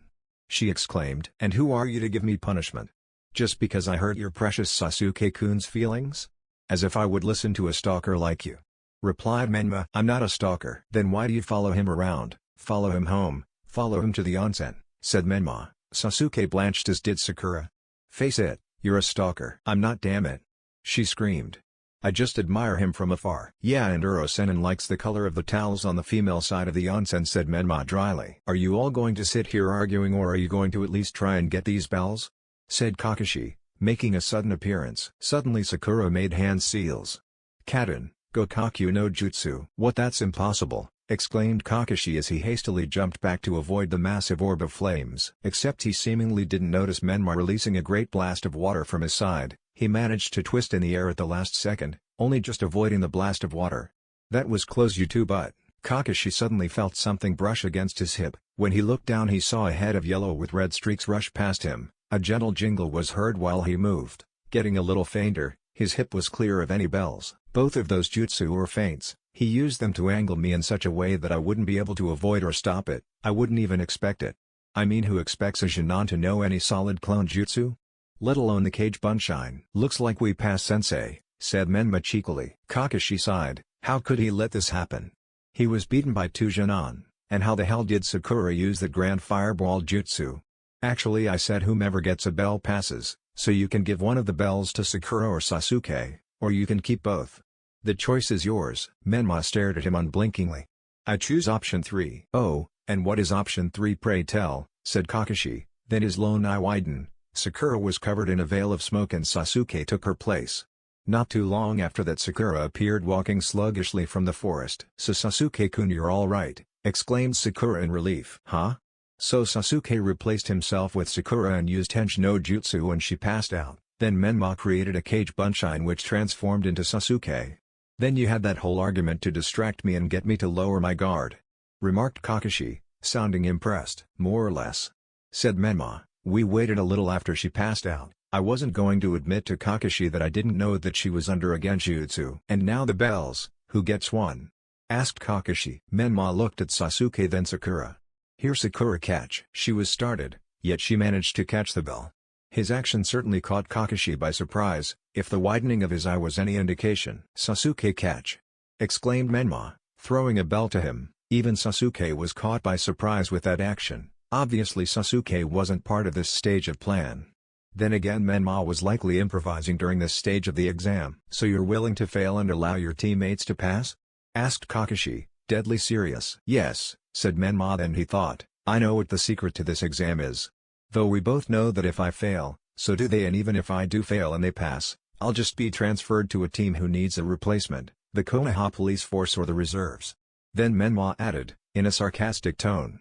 she exclaimed. And who are you to give me punishment? Just because I hurt your precious Sasuke-kun's feelings? As if I would listen to a stalker like you, replied Menma. I'm not a stalker. Then why do you follow him around? Follow him home, follow him to the onsen, said Menma. Sasuke blanched as did Sakura. Face it, you're a stalker. I'm not, damn it, she screamed. I just admire him from afar. Yeah, and Uro-sennin likes the color of the towels on the female side of the onsen, said Menma dryly. Are you all going to sit here arguing or are you going to at least try and get these bells? Said Kakashi, making a sudden appearance. Suddenly Sakura made hand seals. Kaden, Gokakyu no Jutsu. What, that's impossible, exclaimed Kakashi as he hastily jumped back to avoid the massive orb of flames. Except he seemingly didn't notice Menma releasing a great blast of water from his side. He managed to twist in the air at the last second, only just avoiding the blast of water. That was close, you two, but Kakashi suddenly felt something brush against his hip. When he looked down he saw a head of yellow with red streaks rush past him. A gentle jingle was heard while he moved. Getting a little fainter, his hip was clear of any bells. Both of those jutsu were feints. He used them to angle me in such a way that I wouldn't be able to avoid or stop it. I wouldn't even expect it. I mean, who expects a Jinan to know any solid clone jutsu? Let alone the Cage Bunshine. Looks like we passed sensei, said Menma cheekily. Kakashi sighed. How could he let this happen? He was beaten by 2 Jinan, and how the hell did Sakura use that grand fireball jutsu? Actually, I said whomever gets a bell passes, so you can give one of the bells to Sakura or Sasuke, or you can keep both. The choice is yours. Menma stared at him unblinkingly. I choose option 3. Oh, and what is option 3, pray tell, said Kakashi. Then his lone eye widened. Sakura was covered in a veil of smoke and Sasuke took her place. Not too long after that Sakura appeared walking sluggishly from the forest. So Sasuke-kun, you're alright, exclaimed Sakura in relief. Huh? So Sasuke replaced himself with Sakura and used Henshi no Jutsu and she passed out. Then Menma created a Cage Bunshine which transformed into Sasuke. Then you had that whole argument to distract me and get me to lower my guard, remarked Kakashi, sounding impressed. More or less, said Menma. We waited a little after she passed out. I wasn't going to admit to Kakashi that I didn't know that she was under a genjutsu. And now the bells, who gets one? asked Kakashi. Menma looked at Sasuke then Sakura. Here Sakura catch. She was started, yet she managed to catch the bell. His action certainly caught Kakashi by surprise, if the widening of his eye was any indication. Sasuke catch! Exclaimed Menma, throwing a bell to him. Even Sasuke was caught by surprise with that action. Obviously Sasuke wasn't part of this stage of plan. Then again Menma was likely improvising during this stage of the exam. So you're willing to fail and allow your teammates to pass? Asked Kakashi, deadly serious. Yes, said Menma. Then he thought, I know what the secret to this exam is. Though we both know that if I fail, so do they, and even if I do fail and they pass, I'll just be transferred to a team who needs a replacement, the Konoha police force or the reserves. Then Menma added, in a sarcastic tone.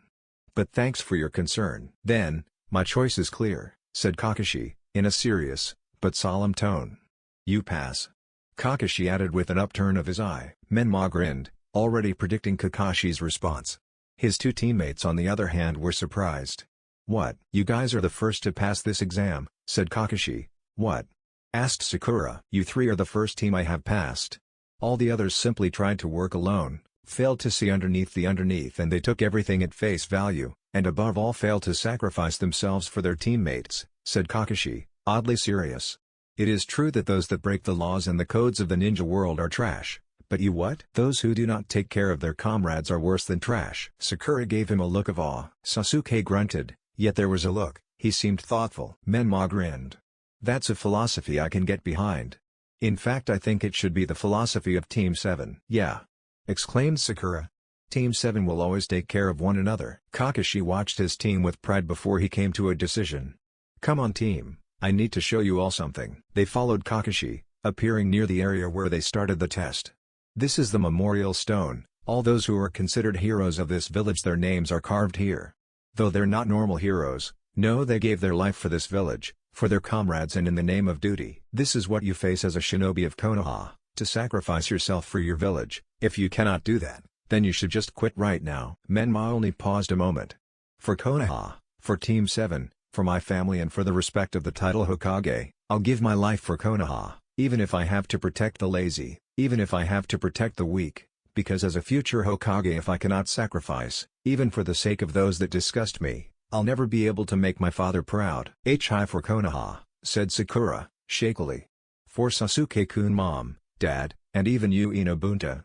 But thanks for your concern. Then, my choice is clear, said Kakashi, in a serious, but solemn tone. You pass. Kakashi added with an upturn of his eye. Menma grinned, already predicting Kakashi's response. His two teammates on the other hand were surprised. What? You guys are the first to pass this exam, said Kakashi. What? Asked Sakura. You three are the first team I have passed. All the others simply tried to work alone, failed to see underneath the underneath, and they took everything at face value, and above all failed to sacrifice themselves for their teammates, said Kakashi, oddly serious. It is true that those that break the laws and the codes of the ninja world are trash, but you what? Those who do not take care of their comrades are worse than trash. Sakura gave him a look of awe. Sasuke grunted, yet there was a look, he seemed thoughtful. Menma grinned. That's a philosophy I can get behind. In fact I think it should be the philosophy of Team 7. Yeah! Exclaimed Sakura. Team 7 will always take care of one another. Kakashi watched his team with pride before he came to a decision. Come on team, I need to show you all something. They followed Kakashi, appearing near the area where they started the test. This is the memorial stone. All those who are considered heroes of this village, their names are carved here. Though they're not normal heroes, no, they gave their life for this village, for their comrades and in the name of duty. This is what you face as a shinobi of Konoha, to sacrifice yourself for your village. If you cannot do that, then you should just quit right now. Menma only paused a moment. For Konoha, for Team 7, for my family and for the respect of the title Hokage, I'll give my life for Konoha, even if I have to protect the lazy, even if I have to protect the weak, because as a future Hokage if I cannot sacrifice, even for the sake of those that disgust me, I'll never be able to make my father proud. Hi for Konoha, said Sakura, shakily. For Sasuke-kun, mom, dad, and even you Inobunta.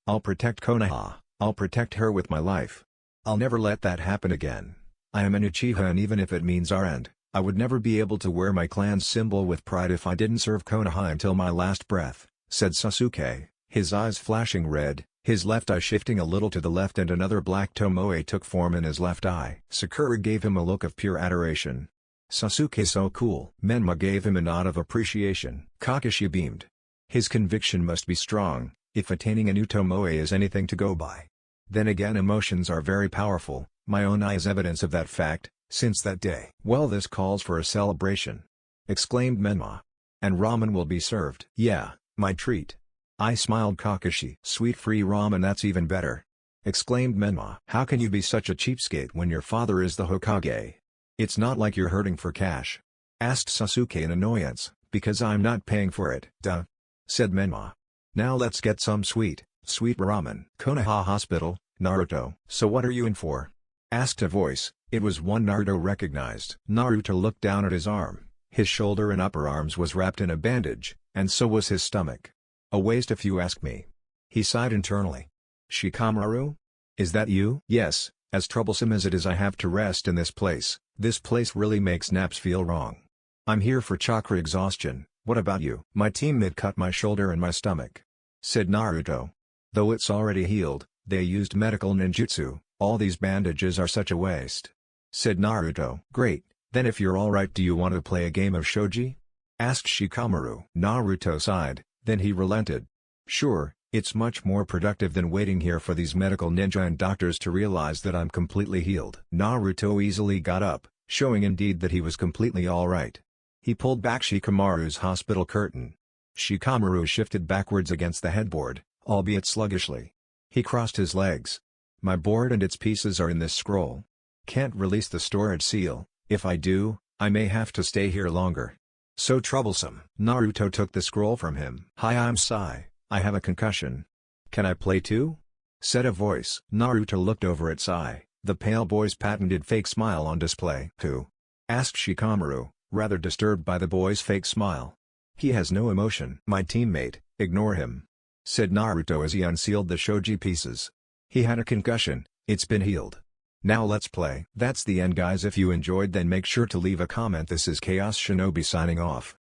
I'll protect Konoha, I'll protect her with my life. I'll never let that happen again. I am an Uchiha, and even if it means our end, I would never be able to wear my clan's symbol with pride if I didn't serve Konoha until my last breath, said Sasuke, his eyes flashing red, his left eye shifting a little to the left and another black tomoe took form in his left eye. Sakura gave him a look of pure adoration. Sasuke so cool. Menma gave him a nod of appreciation. Kakashi beamed. His conviction must be strong, if attaining a new tomoe is anything to go by. Then again, emotions are very powerful, my own eye is evidence of that fact, since that day. Well, this calls for a celebration, exclaimed Menma. And ramen will be served. Yeah, my treat. I smiled Kakashi. Sweet free ramen, that's even better, exclaimed Menma. How can you be such a cheapskate when your father is the Hokage? It's not like you're hurting for cash, asked Sasuke in annoyance. Because I'm not paying for it. Duh, said Menma. Now let's get some sweet ramen. Konoha Hospital, Naruto. So what are you in for? Asked a voice. It was one Naruto recognized. Naruto looked down at his arm. His shoulder and upper arms was wrapped in a bandage, and so was his stomach. A waste if you ask me. He sighed internally. Shikamaru? Is that you? Yes, as troublesome as it is I have to rest in this place. This place really makes naps feel wrong. I'm here for chakra exhaustion. What about you? My teammate cut my shoulder and my stomach, said Naruto. Though it's already healed, they used medical ninjutsu. All these bandages are such a waste, said Naruto. Great, then if you're alright, do you want to play a game of shogi? Asked Shikamaru. Naruto sighed, then he relented. Sure, it's much more productive than waiting here for these medical ninja and doctors to realize that I'm completely healed. Naruto easily got up, showing indeed that he was completely alright. He pulled back Shikamaru's hospital curtain. Shikamaru shifted backwards against the headboard, albeit sluggishly. He crossed his legs. My board and its pieces are in this scroll. Can't release the storage seal. If I do, I may have to stay here longer. So troublesome. Naruto took the scroll from him. Hi, I'm Sai. I have a concussion. "Can I play too?" said a voice. Naruto looked over at Sai, the pale boy's patented fake smile on display. "Who?" asked Shikamaru, rather disturbed by the boy's fake smile. "He has no emotion." "My teammate, ignore him," said Naruto as he unsealed the shogi pieces. "He had a concussion, it's been healed. Now let's play." That's the end guys. If you enjoyed then make sure to leave a comment. This is Chaos Shinobi signing off.